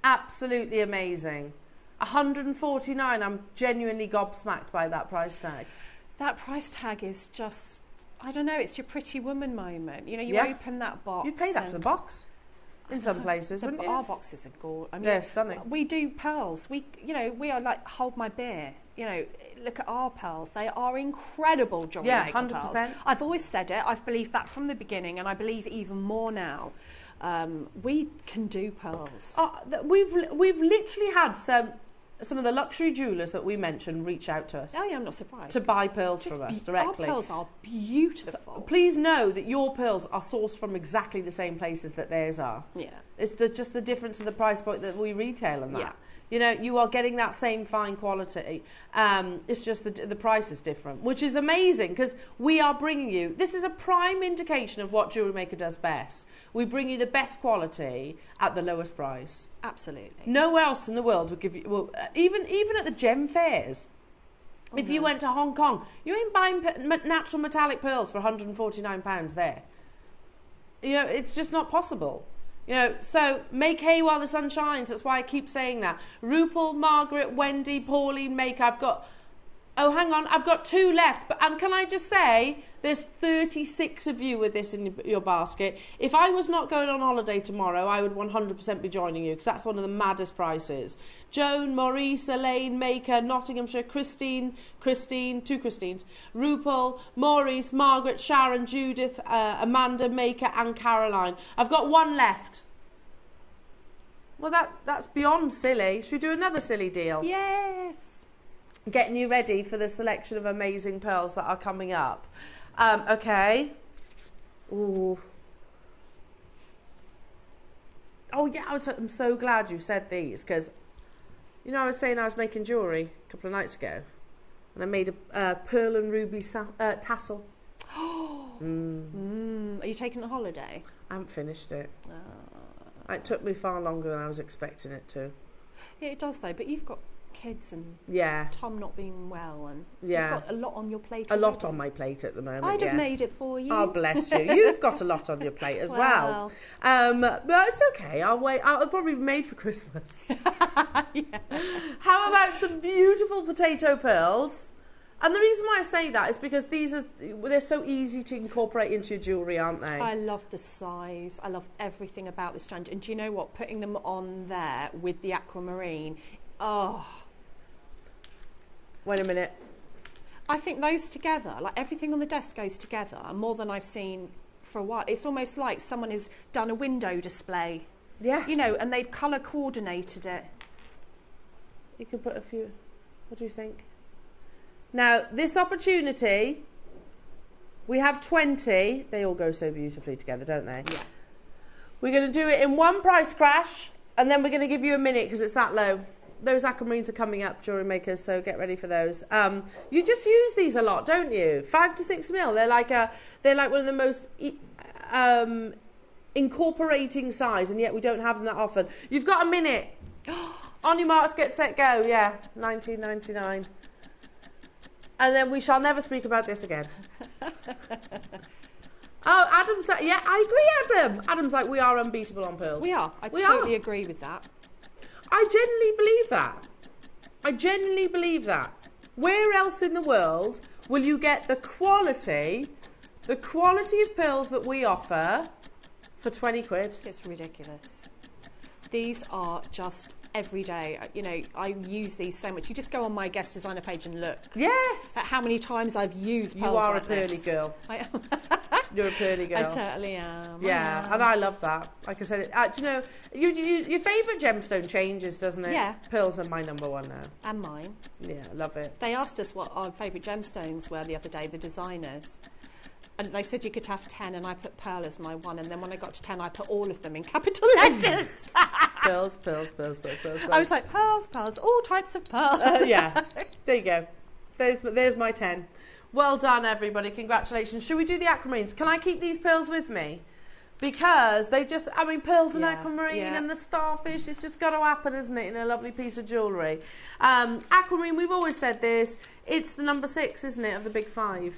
Absolutely amazing. 149. I'm genuinely gobsmacked by that price tag. That price tag is just I don't know, it's your pretty woman moment. You know, you open that box. You'd pay that for the box in some places, wouldn't you? Our boxes are gorgeous. I mean, they're stunning. We do pearls. We are like, hold my beer. You know, look at our pearls. They are incredible jewellery maker 100%. pearls. I've always said it. I've believed that from the beginning, and I believe even more now. We can do pearls. We've literally had some of the luxury jewellers that we mentioned reach out to us. Oh yeah, I'm not surprised. To buy pearls from us directly. Our pearls are beautiful. So please know that your pearls are sourced from exactly the same places that theirs are. Yeah. It's just the difference in the price point that we retail and that. Yeah. You know, you are getting that same fine quality. It's just the price is different, which is amazing because we are bringing you, this is a prime indication of what Jewellery Maker does best. We bring you the best quality at the lowest price. Absolutely. Nowhere else in the world would give you, well, even at the gem fairs, if you went to Hong Kong, you ain't buying natural metallic pearls for £149 there. You know, it's just not possible. You know, so make hay while the sun shines. That's why I keep saying that. Rupal, Margaret, Wendy, Pauline, make. I've got 2 left. And can I just say, there's 36 of you with this in your basket. If I was not going on holiday tomorrow, I would 100% be joining you because that's one of the maddest prices. Joan, Maurice, Elaine, Maker, Nottinghamshire, Christine, 2 Christines, Rupal, Maurice, Margaret, Sharon, Judith, Amanda, Maker and Caroline. I've got 1 left. Well, that's beyond silly. Should we do another silly deal? Yes. Getting you ready for the selection of amazing pearls that are coming up. Okay. Ooh. Oh yeah, I'm so glad you said these because, you know, I was saying I was making jewellery a couple of nights ago, and I made a pearl and ruby tassel. Are you taking a holiday? I haven't finished it. It took me far longer than I was expecting it to. Yeah, it does though. But you've got kids and Tom not being well, and you've got a lot on your plate. A lot on my plate at the moment. I'd have made it for you. Oh, bless you. You've got a lot on your plate as well. But it's okay. I'll wait. I'll probably be made for Christmas. How about some beautiful potato pearls? And the reason why I say that is because they're so easy to incorporate into your jewellery, aren't they? I love the size. I love everything about this strand. And do you know what? Putting them on there with the aquamarine. Oh. Wait a minute. I think those together, like everything on the desk goes together more than I've seen for a while. It's almost like someone has done a window display. Yeah. You know, and they've colour coordinated it. You could put a few. What do you think? Now, this opportunity, we have 20. They all go so beautifully together, don't they? Yeah. We're going to do it in one price crash, and then we're going to give you a minute because it's that low. Those aquamarines are coming up, jewellery makers, so get ready for those. You just use these a lot, don't you? 5 to 6 mil. They're like one of the most incorporating size, and yet we don't have them that often. You've got a minute. On your marks, get set, go. Yeah, 19.99. And then we shall never speak about this again. Oh, Adam's like, yeah, I agree, Adam. Adam's like, we are unbeatable on pearls. We are. I totally agree with that. I genuinely believe that. I genuinely believe that. Where else in the world will you get the quality of pearls that we offer for 20 quid? It's ridiculous. These are just every day. You know, I use these so much. You just go on my guest designer page and look. Yes. At how many times I've used pearls. You are like a pearly this. Girl. I am. You're a pearly girl. I totally am. Yeah, and I love that. Like I said, do you know, your favourite gemstone changes, doesn't it? Yeah. Pearls are my number one now. And mine. Yeah, love it. They asked us what our favourite gemstones were the other day, the designers. And they said you could have 10, and I put pearl as my one. And then when I got to 10, I put all of them in capital letters. Pearls, pearls, pearls, pearls, pearls. I was like, pearls, pearls, all types of pearls. Yeah, there you go. There's my 10. Well done, everybody. Congratulations. Should we do the aquamarines? Can I keep these pearls with me? Because they just, I mean, pearls and aquamarine and the starfish, it's just got to happen, isn't it, in a lovely piece of jewellery. Aquamarine, we've always said this, it's the number 6, isn't it, of the big 5.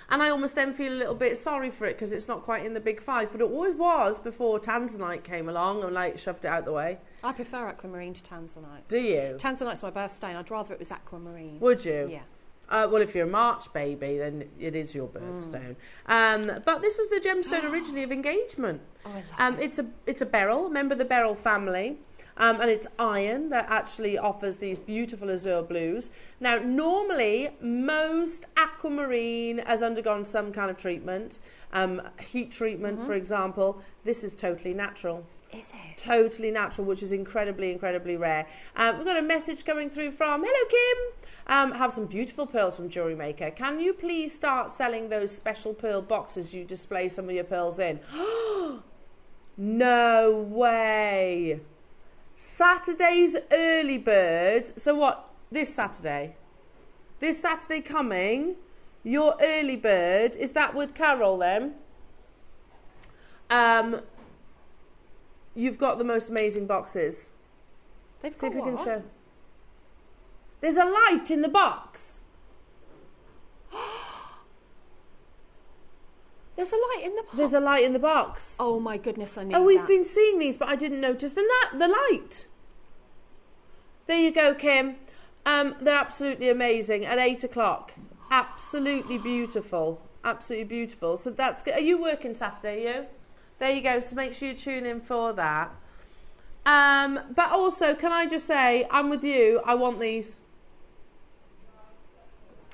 And I almost then feel a little bit sorry for it because it's not quite in the big 5, but it always was before tanzanite came along and like shoved it out the way. I prefer aquamarine to tanzanite. Do you? Tanzanite's my birthstone. I'd rather it was aquamarine. Would you? Yeah. Well, if you're a March baby, then it is your birthstone. But this was the gemstone originally of engagement. Oh, I love it. It's a beryl, member of the beryl family. And it's iron that actually offers these beautiful azure blues. Now, normally, most aquamarine has undergone some kind of treatment, heat treatment, for example. This is totally natural. Is it? Totally natural, which is incredibly, incredibly rare. We've got a message coming through from, hello, Kim. Have some beautiful pearls from JewelleryMaker. Can you please start selling those special pearl boxes you display some of your pearls in? No way. Saturday's early bird. So what? This Saturday? This Saturday coming, your early bird, is that with Carol then? You've got the most amazing boxes. They've See got if you can what? show. There's a light in the box. There's a light in the box. There's a light in the box. Oh my goodness, I need Oh, we've that. been seeing these, but I didn't notice the light. There you go, Kim. They're absolutely amazing at 8 o'clock. Absolutely beautiful. Absolutely beautiful. So that's good. Are you working Saturday, you? There you go. So make sure you tune in for that. But also, can I just say, I'm with you. I want these.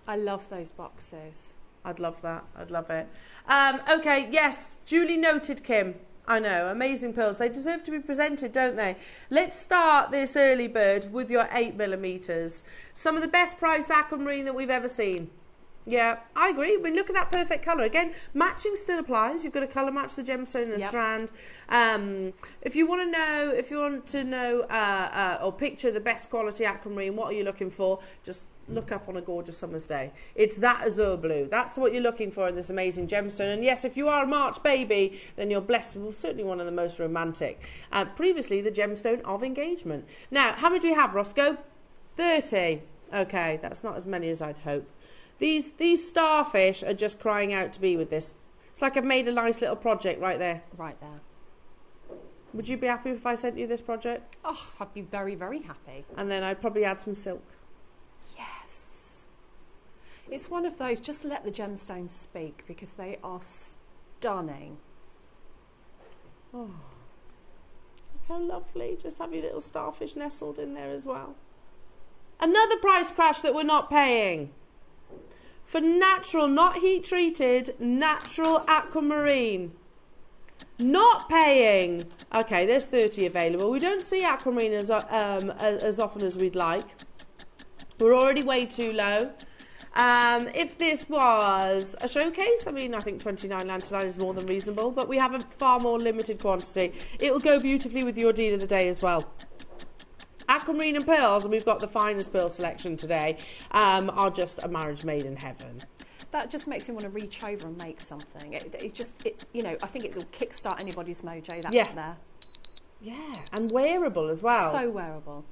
I love those boxes. I'd love that. I'd love it. Okay, yes, duly noted, Kim. I know, amazing pearls. They deserve to be presented, don't they? Let's start this early bird with your 8mm. Some of the best price aquamarine that we've ever seen. Yeah, I agree. I mean, look at that perfect colour. Again, matching still applies. You've got to colour match the gemstone and the strand. If you want to know or picture the best quality aquamarine, what are you looking for? Just look up on a gorgeous summer's day. It's that azure blue. That's what you're looking for in this amazing gemstone. And yes, if you are a March baby, then you're blessed with certainly one of the most romantic. Previously, the gemstone of engagement. Now, how many do we have, Roscoe? 30. Okay, that's not as many as I'd hope. These starfish are just crying out to be with this. It's like I've made a nice little project right there. Right there. Would you be happy if I sent you this project? Oh, I'd be very, very happy. And then I'd probably add some silk. Yes. It's one of those, just let the gemstones speak, because they are stunning. Oh, look how lovely. Just have your little starfish nestled in there as well. Another price crash that we're not paying. For natural, not heat treated, natural aquamarine. Not paying. Okay, there's 30 available. We don't see aquamarine as often as we'd like. We're already way too low. If this was a showcase, I mean, I think £29.99 is more than reasonable, but we have a far more limited quantity. It will go beautifully with your deal of the day as well. Aquamarine and pearls, and we've got the finest pearl selection today, are just a marriage made in heaven. That just makes me want to reach over and make something. You know, I think it'll kickstart anybody's mojo. That there. Yeah, and wearable as well. So wearable.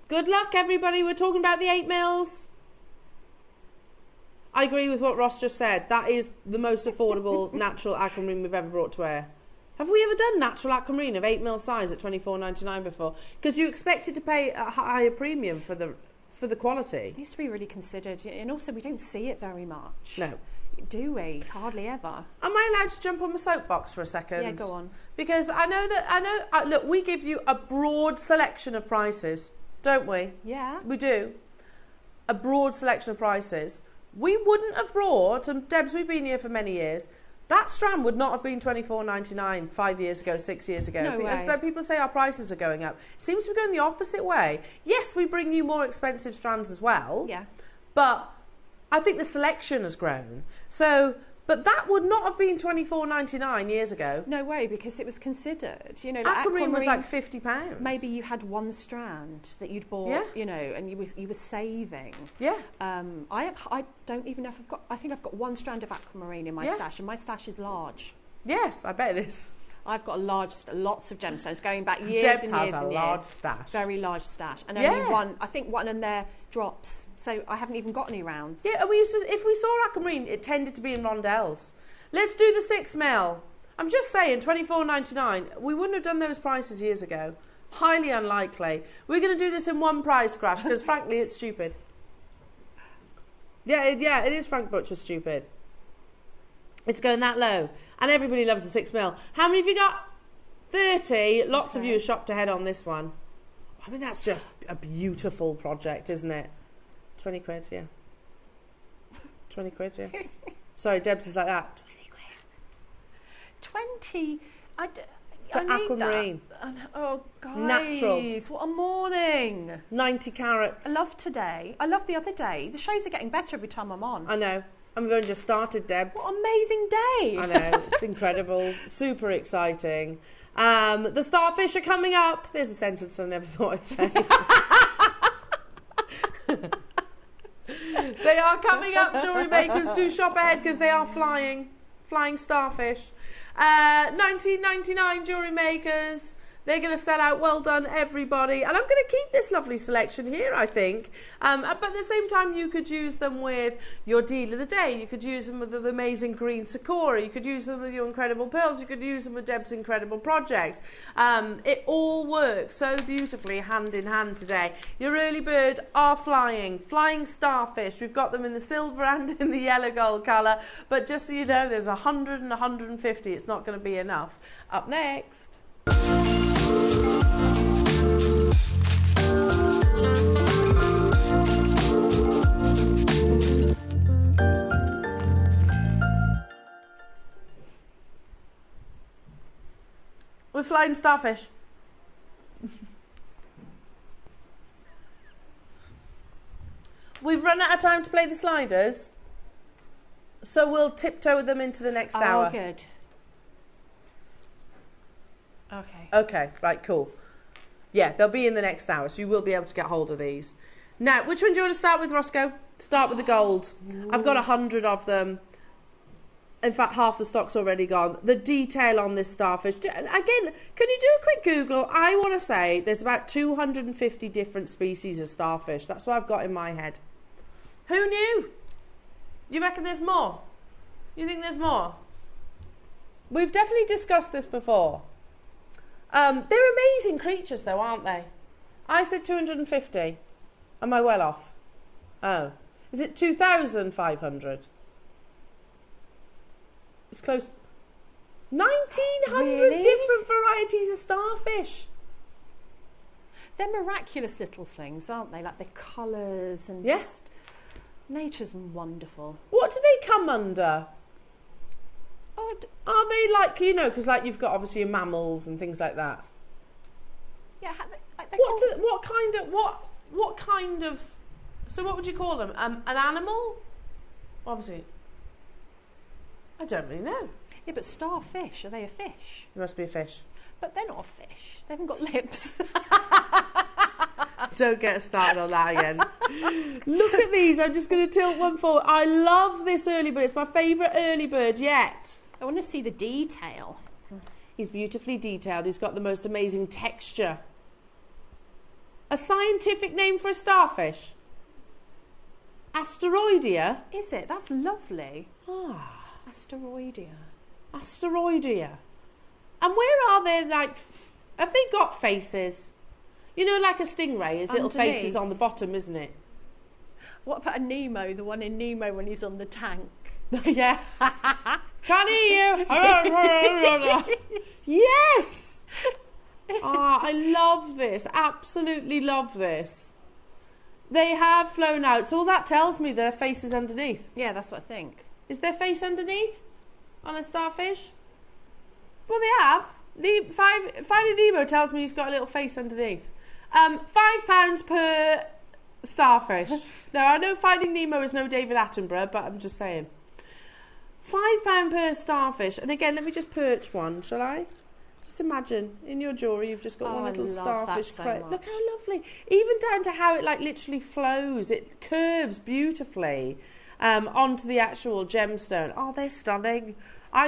Good luck, everybody. We're talking about the 8mm. I agree with what Ross just said. That is the most affordable natural aquamarine we've ever brought to air. Have we ever done natural aquamarine of 8mm size at £24.99 before? Because you expected to pay a higher premium for the quality. It needs to be really considered, and also we don't see it very much. No. Do we? Hardly ever. Am I allowed to jump on my soapbox for a second? Yeah, go on. Because look, we give you a broad selection of prices, don't we? Yeah. We do. A broad selection of prices. We wouldn't have brought, and Debs, we've been here for many years, that strand would not have been £24.99 5 years ago, 6 years ago. No way. So people say our prices are going up. It seems to be going the opposite way. Yes, we bring you more expensive strands as well. Yeah. But I think the selection has grown. So, but that would not have been £24.99 years ago. No way, because it was considered. You know, like Aquamarine was like £50. Maybe you had one strand that you'd bought, you know, and you were saving. Yeah. I don't even know if I've got. I think I've got one strand of aquamarine in my stash, and my stash is large. Yes, I bet it is. I've got lots of gemstones going back years Deb and has years a and large years. stash. Very large stash, and only one. I think one in there drops, so I haven't even got any rounds. Yeah, and we used to, if we saw aquamarine, it tended to be in rondelles. Let's do the 6mm. I'm just saying, £24.99. We wouldn't have done those prices years ago. Highly unlikely. We're going to do this in one price crash because, frankly, it's stupid. Yeah, it is Frank Butcher stupid. It's going that low. And everybody loves the 6mm. How many have you got? 30. Lots of you have shopped ahead on this one. I mean, that's just a beautiful project, isn't it? 20 quid, yeah. 20 quid, yeah. Sorry, Debs is like that. 20. I need Aquamarine. that. Oh, guys. Natural. What a morning. 90 carats. I love today. I love the other day. The shows are getting better every time I'm on. I know. And we've only just started, Debs. What an amazing day. I know. It's incredible. Super exciting. The Starfish are coming up. There's a sentence I never thought I'd say. They are coming up, jewellery makers. Do shop ahead because they are flying Starfish. 19.99 jewellery makers. They're going to sell out. Well done, everybody. And I'm going to keep this lovely selection here, I think. But at the same time, you could use them with your deal of the day. You could use them with the amazing green Sakura. You could use them with your incredible pearls. You could use them with Deb's incredible projects. It all works so beautifully hand in hand today. Your early bird are flying Starfish. We've got them in the silver and in the yellow gold colour. But just so you know, there's 100 and 150. It's not going to be enough. Up next. We're flying Starfish. We've run out of time to play the sliders, so we'll tiptoe them into the next hour. Oh, good. Okay. Okay, right, cool. Yeah, they'll be in the next hour, so you will be able to get hold of these. Now, which one do you want to start with, Roscoe? Start with the gold. Ooh. I've got 100 of them. In fact, half the stock's already gone. The detail on this Starfish. Again, can you do a quick Google? I want to say there's about 250 different species of starfish. That's what I've got in my head. Who knew? You reckon there's more? You think there's more? We've definitely discussed this before. They're amazing creatures though, aren't they? I said 250. Am I well off? Oh. Is it 2,500? It's close. 1,900 Really? different varieties of starfish. They're miraculous little things, aren't they? Like the colours and Yeah. just... Nature's wonderful. What do they come under? Oh, Are they like, you know, because like you've got obviously your mammals and things like that. yeah. What kind of? So what would you call them? An animal? Obviously. I don't really know. Yeah, but starfish, are they a fish? It must be a fish. But they're not a fish. They haven't got lips. Don't get us started on that again. Look at these. I'm just going to tilt one forward. I love this early bird. It's my favourite early bird yet. I want to see the detail. He's beautifully detailed. He's got the most amazing texture. A scientific name for a starfish? Asteroidea? Is it? That's lovely. Ah. Asteroidea. Asteroidea. And where are they, like, have they got faces? You know, like a stingray, his little Underneath. faces on the bottom, isn't it? What about a Nemo, the one in Nemo when he's on the tank? Yeah. Can't hear you. Yes. Ah, I love this. Absolutely love this. They have flown out. So all that tells me their face is underneath. Yeah, that's what I think. Is their face underneath on a starfish? Well, they have. Finding Nemo tells me he's got a little face underneath. £5 per starfish. Now, I know Finding Nemo is no David Attenborough, but I'm just saying. £5 per starfish. And again, let me just perch one, shall I? Just imagine, in your jewellery, you've just got one little starfish. So Look how lovely. Even down to how it like literally flows. It curves beautifully onto the actual gemstone. Oh, they're stunning.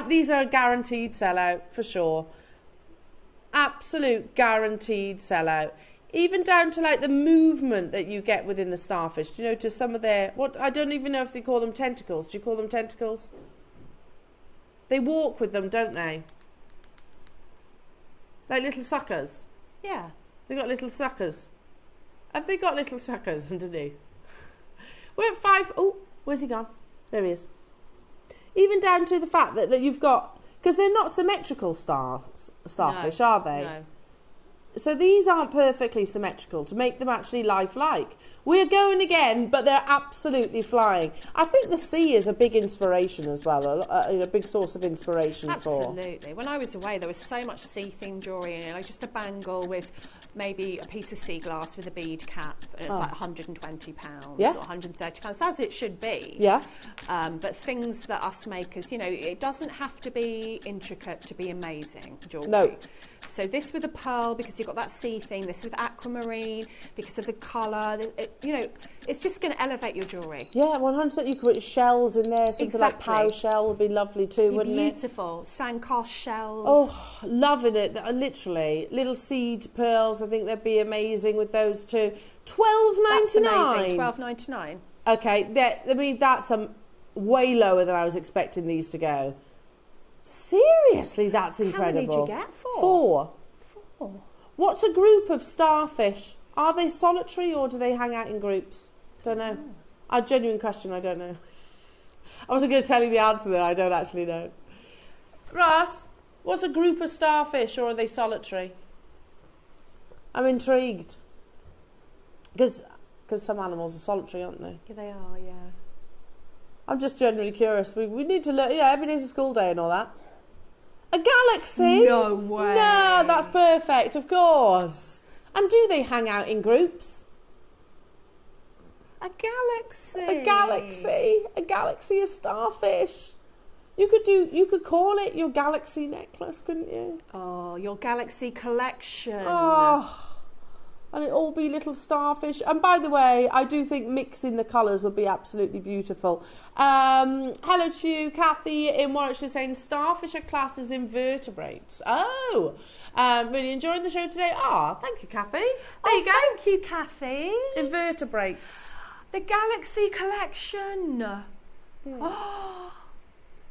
These are a guaranteed sellout, for sure. Absolute guaranteed sellout. Even down to like the movement that you get within the starfish. Do you know, to some of their, I don't even know if they call them tentacles. Do you call them tentacles? They walk with them, don't they? Like little suckers. Yeah. They got little suckers. Have they got little suckers underneath? We're at 5. Oh, Where's he gone? There he is. Even down to the fact that you've got, because they're not symmetrical starfish, are they? No. So these aren't perfectly symmetrical to make them actually lifelike. We're going again, but they're absolutely flying. I think the sea is a big inspiration as well, a big source of inspiration for. Absolutely. When I was away, there was so much sea-themed jewellery, like just a bangle with maybe a piece of sea glass with a bead cap, and it's like £120 or £130, as it should be. Yeah. But things that us makers, it doesn't have to be intricate to be amazing jewellery. No. So this with a pearl, because you've got that sea thing, this with aquamarine, because of the colour, it's just going to elevate your jewellery. Yeah, 100%. You could put shells in there, something like pow shell would be lovely too, wouldn't it? Beautiful. Sandcast shells. Oh, loving it. Literally. Little seed pearls, I think they'd be amazing with those too. $12.99. That's amazing. $12.99. Okay, that's way lower than I was expecting these to go. Seriously, that's incredible. How many did you get for? 4. What's a group of starfish? Are they solitary or do they hang out in groups? Don't know. A genuine question, I don't know. I wasn't going to tell you the answer there, I don't actually know. Ross, what's a group of starfish or are they solitary? I'm intrigued. Because some animals are solitary, aren't they? Yeah, they are, yeah. I'm just genuinely curious. We need to learn, every day's a school day and all that. A galaxy? No way. No, that's perfect, of course. And do they hang out in groups? A galaxy. A galaxy. A galaxy of starfish. You could call it your galaxy necklace, couldn't you? Oh, your galaxy collection. Oh. And it'd all be little starfish. And by the way, I do think mixing the colours would be absolutely beautiful. Hello to you, Kathy in Warwickshire, saying starfish are classed as invertebrates. Oh, really enjoying the show today. Thank you, Kathy. There you go. Thank you, Kathy. Invertebrates. The galaxy collection. Oh,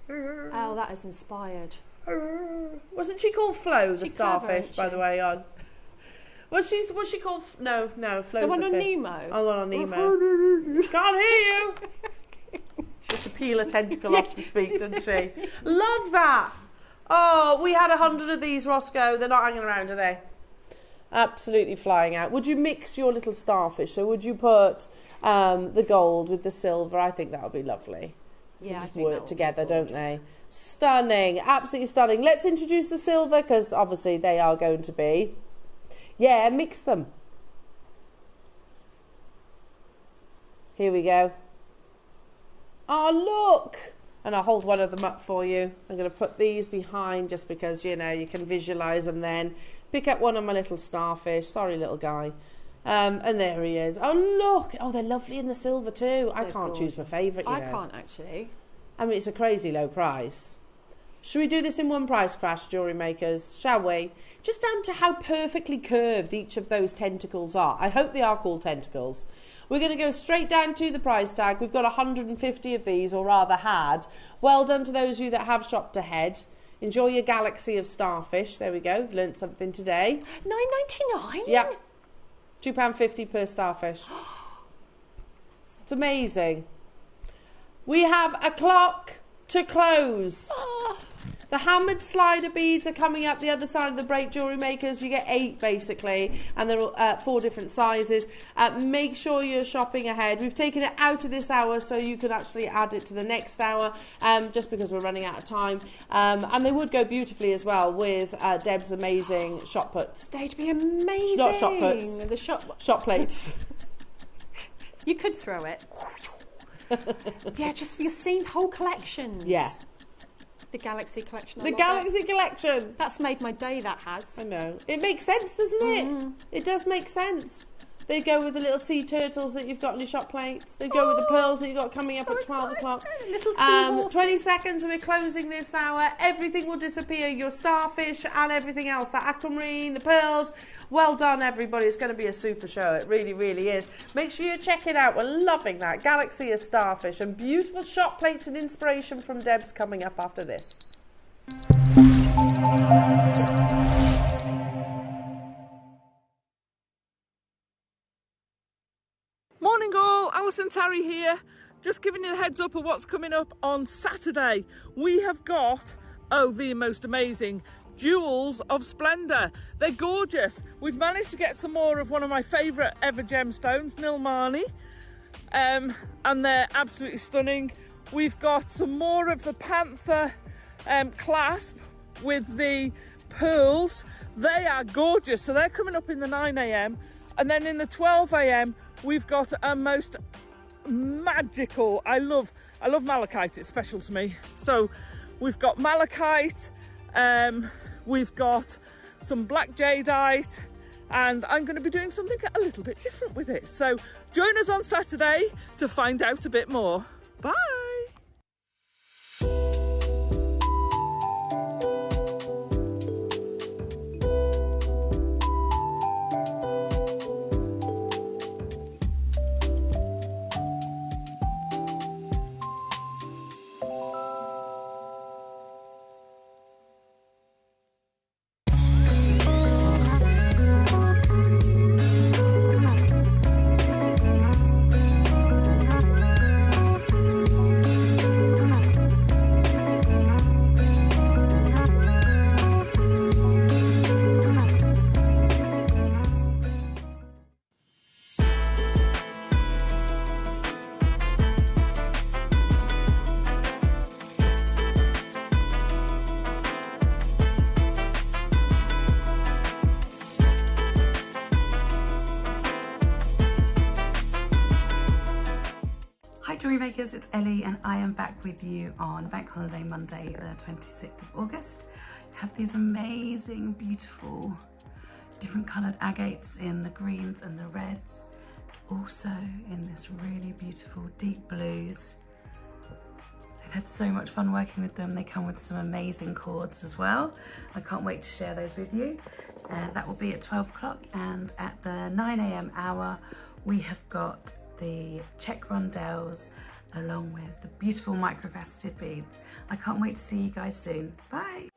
that is inspired. Wasn't she called Flo, the She's starfish, clever, by the way, on? Was she called? No, Flo's the one on fish. Nemo. Oh, the one on Nemo. Can't hear you. She has to peel a tentacle off to speak, doesn't she? Love that. Oh, we had 100 of these, Roscoe. They're not hanging around, are they? Absolutely flying out. Would you mix your little starfish? So would you put the gold with the silver? I think that would be lovely. Yeah, they I just think work together, don't they? Stunning, absolutely stunning. Let's introduce the silver because obviously they are going to be. Yeah, mix them. Here we go. Oh, look. And I'll hold one of them up for you. I'm going to put these behind just because, you can visualise them then. Pick up one of my little starfish. Sorry, little guy. And there he is. Oh, look. Oh, they're lovely in the silver too. I can't choose my favourite, I can't actually. I mean, it's a crazy low price. Should we do this in one price crash, jewellery makers? Shall we? Just down to how perfectly curved each of those tentacles are. I hope they are called tentacles. We're going to go straight down to the price tag. We've got 150 of these, or rather had. Well done to those of you that have shopped ahead. Enjoy your galaxy of starfish. There we go. We've learnt something today. $9.99? Yeah. £2.50 per starfish. It's amazing. We have a clock to close. The hammered slider beads are coming up the other side of the break, jewellery makers. You get 8 basically, and they're 4 different sizes. Make sure you're shopping ahead. We've taken it out of this hour so you can actually add it to the next hour, just because we're running out of time. And they would go beautifully as well with Deb's amazing shot puts. They'd be amazing. Not shot puts. The shot plates. You could throw it. Yeah, just you're seeing whole collections. Yeah. The Galaxy collection. The Galaxy collection. That's made my day, that has. I know. It makes sense, doesn't it? It does make sense. They go with the little sea turtles that you've got on your shot plates. They go with the pearls that you've got coming up at 12 o'clock. Little sea 20 seconds and we're closing this hour. Everything will disappear. Your starfish and everything else. The aquamarine, the pearls. Well done, everybody. It's going to be a super show. It really, really is. Make sure you check it out. We're loving that. Galaxy of starfish and beautiful shot plates and inspiration from Deb's coming up after this. Morning all, Alison Terry here. just giving you the heads up of what's coming up on Saturday. We have got, oh, the most amazing Jewels of Splendour. They're gorgeous. We've managed to get some more of one of my favourite ever gemstones, Nilmani, and they're absolutely stunning. We've got some more of the Panther clasp with the pearls. They are gorgeous, so they're coming up in the 9 a.m. and then in the 12 a.m. we've got a most magical, I love malachite, it's special to me. So we've got malachite, we've got some black jadeite, and I'm going to be doing something a little bit different with it. So join us on Saturday to find out a bit more. Bye. Jewellery Makers, it's Ellie and I am back with you on Bank Holiday Monday the 26th of August. I have these amazing, beautiful, different coloured agates in the greens and the reds. Also in this really beautiful deep blues. I've had so much fun working with them. They come with some amazing cords as well. I can't wait to share those with you. That will be at 12 o'clock, and at the 9 a.m. hour we have got the check rondelles along with the beautiful microfaceted beads. I can't wait to see you guys soon. Bye.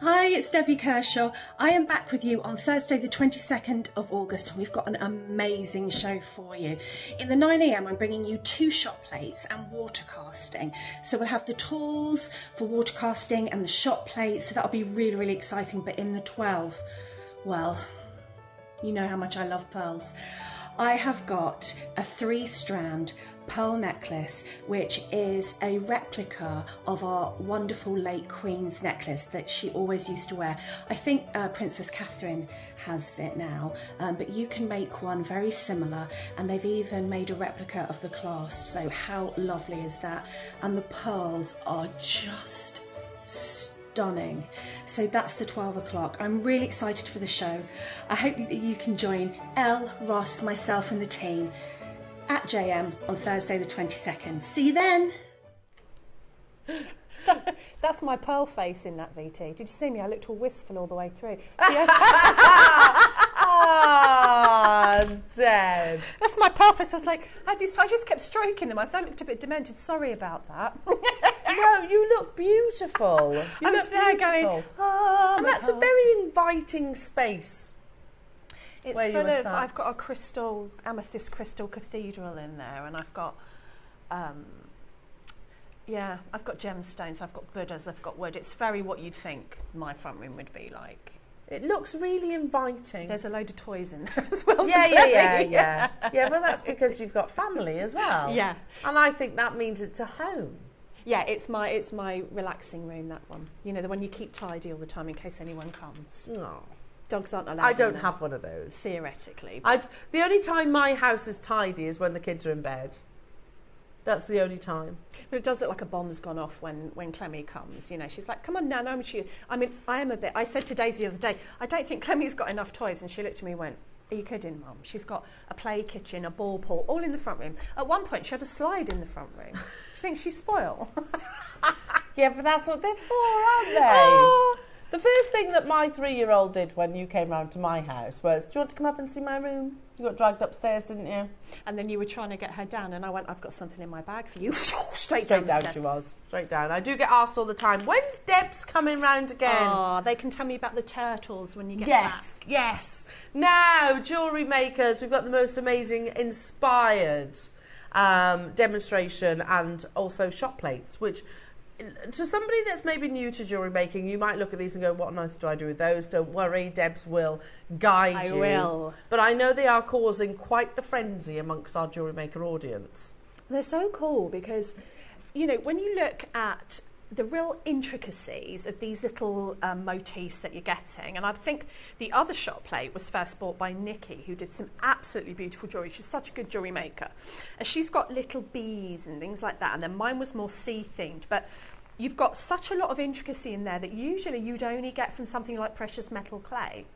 Hi, it's Debbie Kershaw. I am back with you on Thursday the 22nd of August, and we've got an amazing show for you. In the 9 a.m. I'm bringing you 2 shot plates and water casting. So we'll have the tools for water casting and the shot plates, so that'll be really, really exciting. But in the 12, well, you know how much I love pearls. I have got a 3-strand pearl necklace, which is a replica of our wonderful late Queen's necklace that she always used to wear. I think Princess Catherine has it now, but you can make one very similar, and they've even made a replica of the clasp. So how lovely is that? And the pearls are just stunning. So that's the 12 o'clock. I'm really excited for the show. I hope that you can join Elle, Ross, myself and the team at JM on Thursday the 22nd. See you then. That's my pearl face in that VT. Did you see me? I looked all wistful all the way through. See, Deb. That's my pearl face. I was like, I just kept stroking them. I looked a bit demented. Sorry about that. No, you look beautiful. You I was look there beautiful. going, oh, And that's a very inviting space. It's where you full were of, sat. I've got a crystal, amethyst crystal cathedral in there, and I've got, yeah, I've got gemstones, I've got Buddhas, I've got wood. It's very what you'd think my front room would be like. It looks really inviting. There's a load of toys in there as well. Yeah, but that's because you've got family as well. Yeah. And I think that means it's a home. Yeah, it's my relaxing room, that one. You know, the one you keep tidy all the time in case anyone comes. Oh. Dogs aren't allowed. I don't have one of those. Theoretically. The only time my house is tidy is when the kids are in bed. That's the only time. But it does look like a bomb's gone off when Clemmy comes. You know, she's like, come on, Nana. I said to Daisy the other day, I don't think Clemmy's got enough toys. And she looked at me and went, are you kidding, Mum? She's got a play kitchen, a ball pool, all in the front room. At one point, she had a slide in the front room. Do you think she's spoiled? Yeah, but that's what they're for, aren't they? Oh. The first thing that my 3-year-old did when you came round to my house was, do you want to come up and see my room? You got dragged upstairs, didn't you? And then you were trying to get her down, and I went, I've got something in my bag for you. Straight down the stairs. she was. Straight down. I do get asked all the time, when's Deb's coming round again? Oh, they can tell me about the turtles when you get back. Yes. Now, jewellery makers, we've got the most amazing inspired demonstration and also shop plates, which to somebody that's maybe new to jewellery making, you might look at these and go, what on earth do I do with those? Don't worry, Debs will guide you. I will. But I know they are causing quite the frenzy amongst our jewellery maker audience. They're so cool because, you know, when you look at the real intricacies of these little motifs that you're getting, and I think the other shop plate was first bought by Nikki, who did some absolutely beautiful jewellery. She's such a good jewellery maker. And she's got little bees and things like that, and then mine was more sea themed, but you've got such a lot of intricacy in there that usually you'd only get from something like precious metal clay.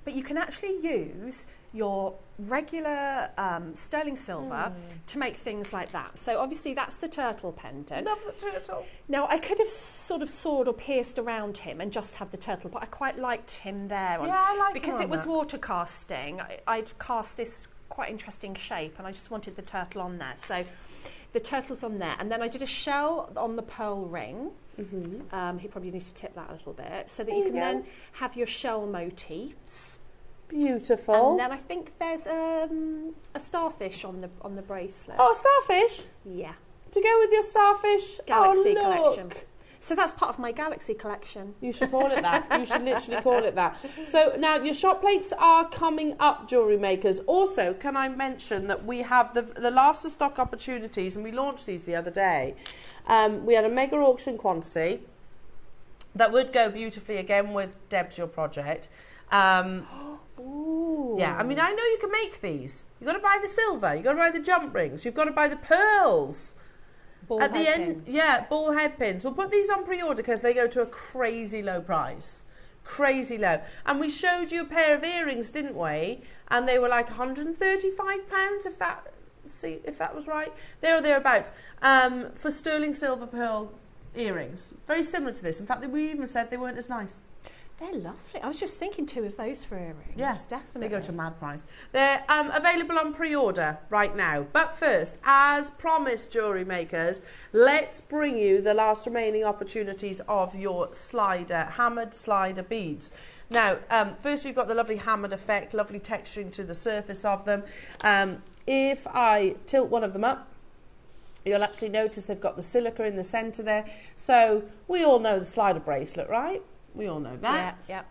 But you can actually use your regular sterling silver to make things like that. So obviously that's the turtle pendant. Love the turtle. Now I could have sort of sawed or pierced around him and just had the turtle, but I quite liked him there. I like because him it on was that. water casting. I'd cast this quite interesting shape and I just wanted the turtle on there. So the turtle's on there. And then I did a shell on the pearl ring. He probably needs to tip that a little bit so that you can then have your shell motifs. Beautiful. And then I think there's a starfish on the bracelet. Oh, a starfish? Yeah. To go with your starfish Galaxy look. collection. So that's part of my Galaxy collection. You should call it that. You should literally call it that. So now your shop plates are coming up, jewellery makers. Also, can I mention that we have the last of stock opportunities, and we launched these the other day. We had a mega auction quantity that would go beautifully again with Deb's Your Project. Ooh. Yeah, I mean, I know you can make these. You've got to buy the silver, you've got to buy the jump rings, you've got to buy the pearls. Ball At the head end, pins. yeah, ball head pins. We'll put these on pre-order because they go to a crazy low price. Crazy low. And we showed you a pair of earrings, didn't we? And they were like £135, if that was right. There or thereabouts. For sterling silver pearl earrings. Very similar to this. In fact, we even said they weren't as nice. They're lovely. I was just thinking 2 of those for earrings. Yeah, definitely. They go to a mad price. They're available on pre-order right now. But first, as promised, jewellery makers, let's bring you the last remaining opportunities of your hammered slider beads. Now, first you've got the lovely hammered effect, lovely texturing to the surface of them. If I tilt one of them up, you'll actually notice they've got the silica in the centre there. So we all know the slider bracelet, right? We all know that. Yeah.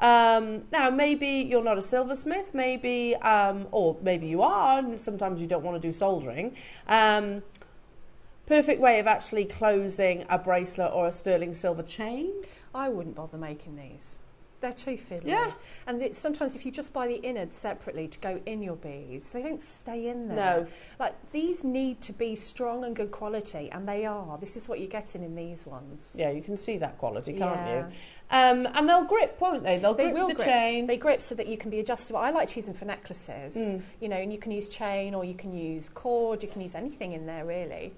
Now, maybe you're not a silversmith, maybe, or maybe you are, and sometimes you don't want to do soldering. Perfect way of actually closing a bracelet or a sterling silver chain. I wouldn't bother making these. They're too fiddly. Yeah. And sometimes if you just buy the innards separately to go in your beads, they don't stay in there. No. Like, these need to be strong and good quality, and they are. This is what you're getting in these ones. Yeah, you can see that quality, can't Yeah. you? And they'll grip, won't they? They'll grip the chain. They grip so that you can be adjustable. I like choosing for necklaces, you know, and you can use chain or you can use cord, you can use anything in there, really.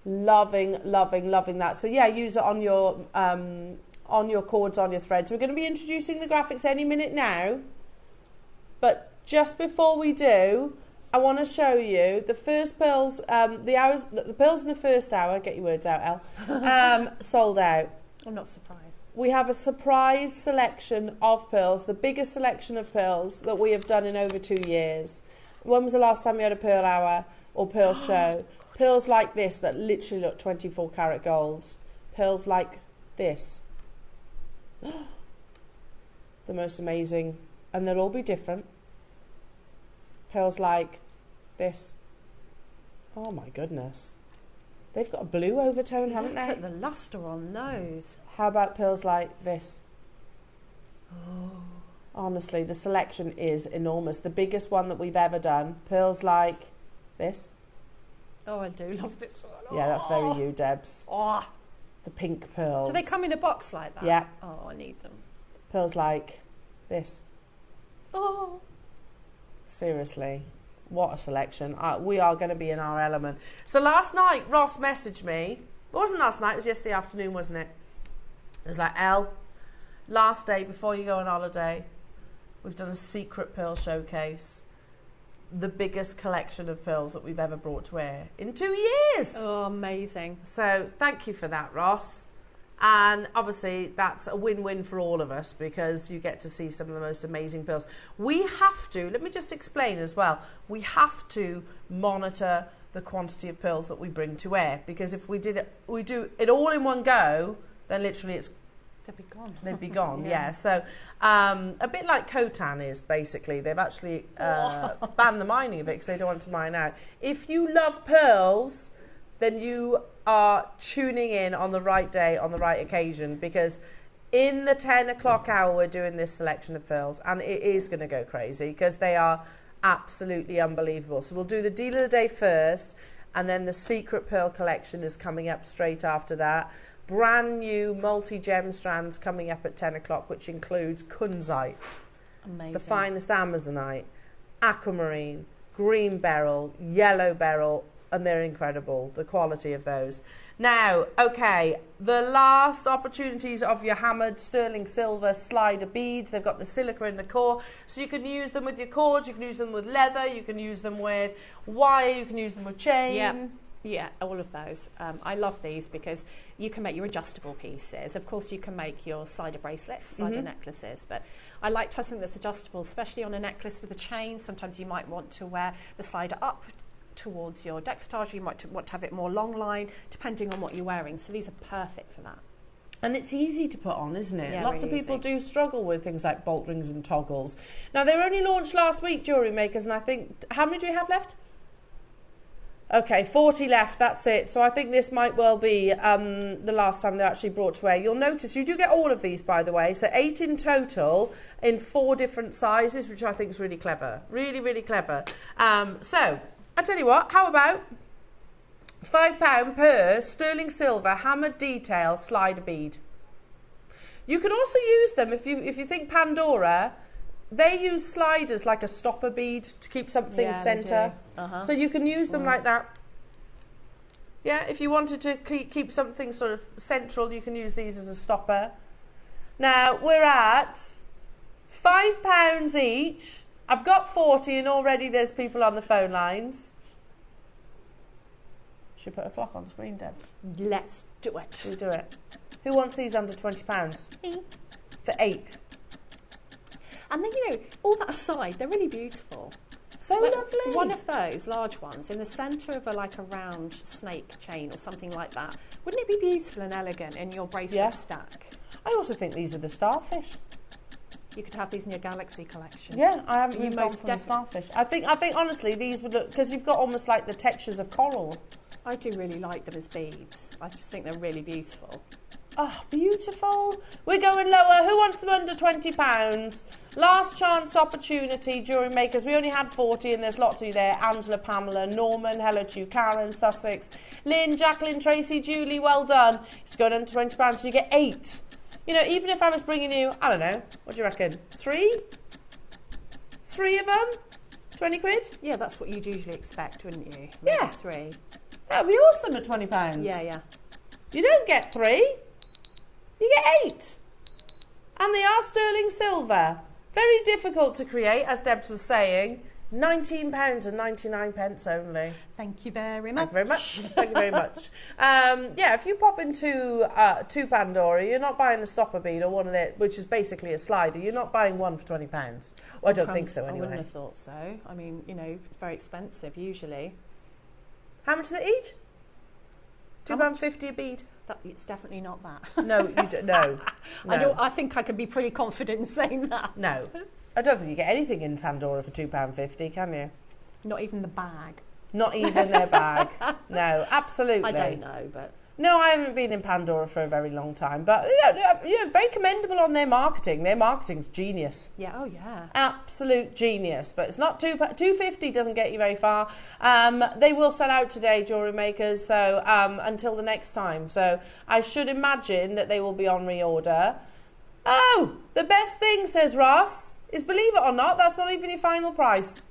Loving that. So yeah, use it on your cords, on your threads. We're going to be introducing the graphics any minute now. But just before we do, I want to show you the first pearls, the pearls in the first hour, get your words out, Elle, sold out. I'm not surprised. We have a surprise selection of pearls, the biggest selection of pearls that we have done in over 2 years. When was the last time we had a pearl hour or pearl show? Pearls like this that literally look 24 karat gold. Pearls like this. The most amazing, and they'll all be different. Pearls like this. Oh my goodness. They've got a blue overtone, haven't Look they? at the luster on those. How about pearls like this? Oh. Honestly, the selection is enormous. The biggest one that we've ever done. Pearls like this. Oh, I do love this one. Yeah, that's very you, Debs. Oh. The pink pearls. Do they come in a box like that? Yeah. Oh, I need them. Pearls like this. Oh. Seriously, what a selection. We are going to be in our element. So last night, Ross messaged me. It wasn't last night, it was yesterday afternoon, wasn't it? It was like, Elle, last day before you go on holiday, we've done a secret pearl showcase. The biggest collection of pearls that we've ever brought to air in 2 years. Oh, amazing. So thank you for that, Ross. And obviously that's a win-win for all of us because you get to see some of the most amazing pearls. We have to, let me just explain as well, we have to monitor the quantity of pearls that we bring to air, because if we do it all in one go, then literally they'd be gone. They'd be gone, yeah. So a bit like Khotan is, basically. They've actually banned the mining of it because they don't want to mine out. If you love pearls, then you are tuning in on the right day, on the right occasion, because in the 10 o'clock hour, we're doing this selection of pearls, and it is going to go crazy because they are absolutely unbelievable. So we'll do the deal of the day first, and then the secret pearl collection is coming up straight after that. Brand new multi-gem strands coming up at 10 o'clock, which includes kunzite, amazing, the finest amazonite, aquamarine, green beryl, yellow beryl, and they're incredible, the quality of those. Now, okay, the last opportunities of your hammered sterling silver slider beads. They've got the silica in the core, so you can use them with your cords, you can use them with leather, you can use them with wire, you can use them with chain. Yeah. Yeah, all of those. I love these because you can make your adjustable pieces. Of course, you can make your slider bracelets, slider necklaces, but I like to have something that's adjustable, especially on a necklace with a chain. Sometimes you might want to wear the slider up towards your décolletage, you might want to have it more long line, depending on what you're wearing. So these are perfect for that. And it's easy to put on, isn't it? Yeah, Lots really of people easy. do struggle with things like bolt rings and toggles. Now, they were only launched last week, Jewellery Makers, and I think, how many do we have left? Okay, 40 left, that's it. So I think this might well be the last time they're actually brought to air. You'll notice you do get all of these, by the way. So 8 in total in 4 different sizes, which I think is really clever. Really, really clever. So, I tell you what, how about £5 per sterling silver hammered detail slider bead? You can also use them, if you think Pandora, they use sliders like a stopper bead to keep something centre. So you can use them like that. Yeah, if you wanted to keep something sort of central, you can use these as a stopper. Now, we're at £5 each. I've got 40 and already there's people on the phone lines. Should we put a clock on screen, Debs? Let's do it. We do it. Who wants these under £20? Me. For 8. And then, you know, all that aside, they're really beautiful. So lovely. One of those large ones in the centre of a round snake chain or something like that. Wouldn't it be beautiful and elegant in your bracelet stack? I also think these are the Starfish. You could have these in your Galaxy collection. Yeah, I haven't moved on most from the Starfish. I think honestly these would look, because you've got almost like the textures of coral. I do really like them as beads. I just think they're really beautiful. Oh, beautiful. We're going lower. Who wants them under £20? Last chance opportunity, Jewellery Makers. We only had 40 and there's lots of you there. Angela, Pamela, Norman, hello to you, Karen, Sussex, Lynn, Jacqueline, Tracy, Julie, well done. It's going under £20 and you get 8. You know, even if I was bringing you, I don't know, what do you reckon? 3? 3 of them? 20 quid? Yeah, that's what you'd usually expect, wouldn't you? Maybe Yeah. 3. That would be awesome at £20. Yeah, yeah. You don't get 3. You get 8. And they are sterling silver. Very difficult to create, as Debs was saying. £19.99 only. Thank you very much. Thank you very much. Thank you very much. Yeah, if you pop into to Pandora, you're not buying a stopper bead or one of their, which is basically a slider. You're not buying one for £20. Well, I don't think so anyway. I wouldn't have thought so. I mean, you know, it's very expensive usually. How much is it each? £2.50 a bead. It's definitely not that. No, you don't. No. I think I can be pretty confident in saying that. No. I don't think you get anything in Pandora for £2.50, can you? Not even the bag. Not even their bag. No, absolutely. I don't know, but... No, I haven't been in Pandora for a very long time, but very commendable on their marketing. Their marketing's genius. Yeah, oh yeah. Absolute genius. But it's not $250 doesn't get you very far. They will sell out today, jewellery makers, so until the next time. So I should imagine that they will be on reorder. Oh, the best thing, says Ross, is, believe it or not, that's not even your final price.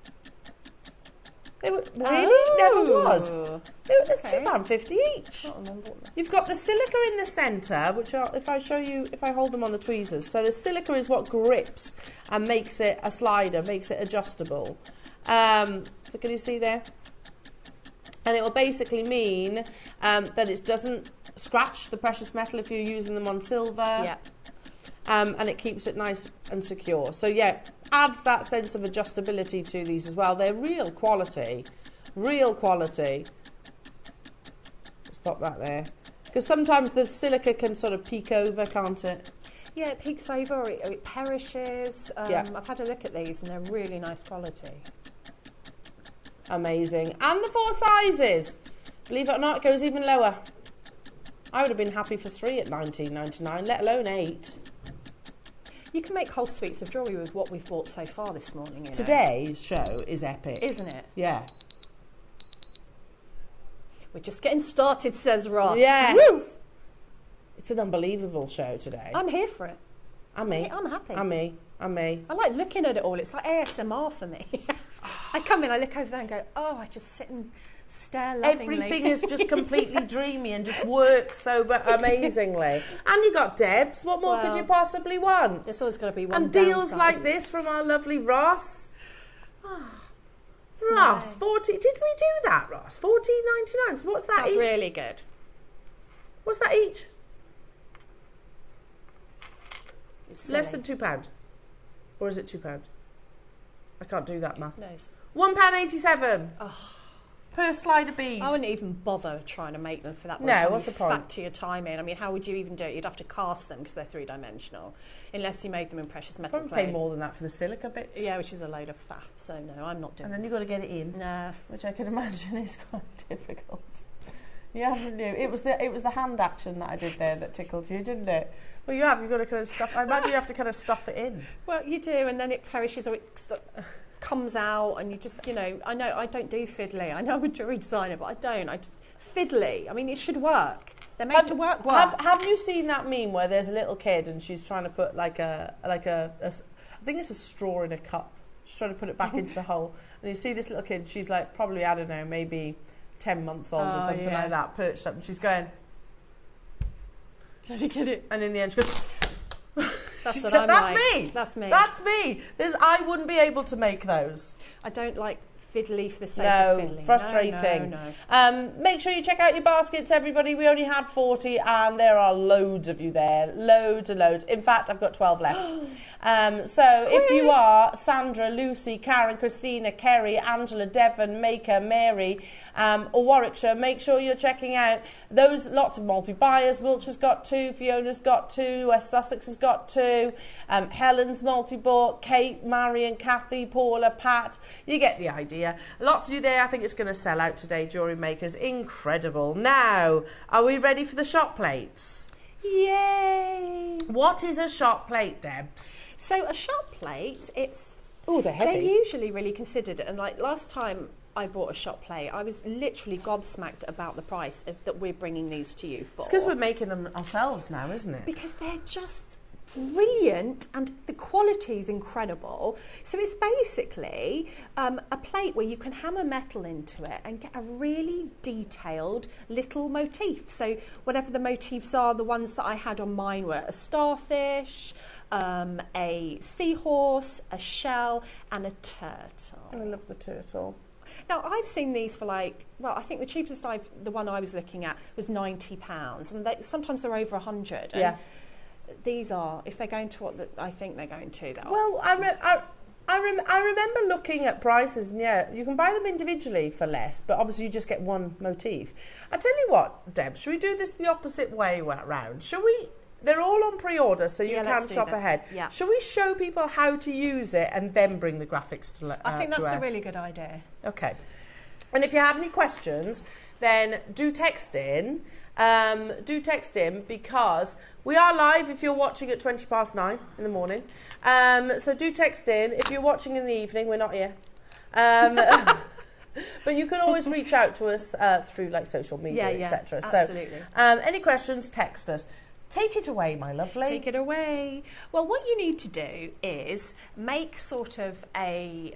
They were, really? Never was. It's £2.50 each. I can't remember. You've got the silica in the centre, which are, if I show you, if I hold them on the tweezers. So the silica is what grips and makes it a slider, makes it adjustable. So can you see there? And it will basically mean that it doesn't scratch the precious metal if you're using them on silver. Yeah. And it keeps it nice and secure. So yeah, adds that sense of adjustability to these as well. They're real quality, real quality. Let's pop that there. Because sometimes the silica can sort of peek over, can't it? Yeah, it peeks over or it perishes. Yeah. I've had a look at these and they're really nice quality. Amazing. And the 4 sizes. Believe it or not, it goes even lower. I would have been happy for 3 at $19.99, let alone 8. You can make whole suites of jewellery with what we've bought so far this morning. You know. Today's show is epic. Isn't it? Yeah. We're just getting started, says Ross. Yes. Woo! It's an unbelievable show today. I'm here for it. I'm me. I'm happy. I'm me. I'm me. I like looking at it all. It's like ASMR for me. I come in, I look over there and go, oh, I just sit and stare lovingly. Everything is just completely dreamy and just works so amazingly. And you got Debs. What more could you possibly want? There's always got to be one And deals downside. like this from our lovely Ross. Oh, Ross, 40. Did we do that, Ross? $14.99. So what's that That's each? really good. What's that each? It's Less silly. than £2. Or is it £2? I can't do that math. No, it's- £1.87. Per slide of bead. I wouldn't even bother trying to make them for that. No, what's the point? Factor your time in. I mean, how would you even do it? You'd have to cast them because they're 3-dimensional, unless you made them in precious metal Probably clay. pay more than that for the silica bits. Yeah, which is a load of faff. So no, I'm not doing. And then you've got to get it in, Nah. which I can imagine is quite difficult. Yeah, it was the hand action that I did there that tickled you, didn't it? Well, you've got to kind of stuff. I imagine you have to kind of stuff it in. Well, you do, and then it perishes or it comes out, and you just, I know I don't do fiddly. I know I'm a jewellery designer, but I don't. Fiddly. I mean, it should work. They're made to work. Have you seen that meme where there's a little kid and she's trying to put I think it's a straw in a cup. She's trying to put it back into the hole, and you see this little kid. She's like probably, I don't know, maybe 10 months old or something like that, perched up, and she's going, Can you get it? and in the end she goes. That's what I'm That's like. me. That's me. That's me. I wouldn't be able to make those. I don't like fiddly for the sake of fiddly. Frustrating. No. Make sure you check out your baskets, everybody. We only had 40 and there are loads of you there. Loads and loads. In fact, I've got 12 left. So if you are Sandra, Lucy, Karen, Christina, Kerry, Angela, Devon, Maker, Mary, or Warwickshire, make sure you're checking out those. Lots of multi-buyers. Wiltshire's got 2, Fiona's got 2, West Sussex has got 2, Helen's multi-bought, Kate, Marion, Kathy, Paula, Pat. You get the idea. Lots of you there. I think it's going to sell out today, jewellery makers. Incredible. Now, are we ready for the shot plates? Yay! What is a shot plate, Debs? So a shot plate, Oh, they're heavy. they're usually really considered, and like last time I bought a shot plate, I was literally gobsmacked about the price that we're bringing these to you for. It's because we're making them ourselves now, isn't it? Because they're just brilliant and the quality is incredible. So it's basically a plate where you can hammer metal into it and get a really detailed little motif. So whatever the motifs are, the ones that I had on mine were a starfish, a seahorse, a shell and a turtle. I love the turtle. Now, I've seen these for I think the cheapest the one I was looking at was £90, and sometimes they're over 100. Yeah. These are, if they're going to what I think they're going to, Well, I remember looking at prices, and yeah, you can buy them individually for less, but obviously you just get one motif. I tell you what, Deb, should we do this the opposite way round? Shall we? They're all on pre-order, so you can shop ahead. Yeah. Shall we show people how to use it and then bring the graphics to I think that's to a really good idea. Okay. And if you have any questions, then do text in. Because we are live if you're watching at 9:20 in the morning. So do text in. If you're watching in the evening, we're not here. But you can always reach out to us through like social media, etc. Absolutely. So any questions, text us. Take it away, my lovely. Take it away. Well, what you need to do is make sort of a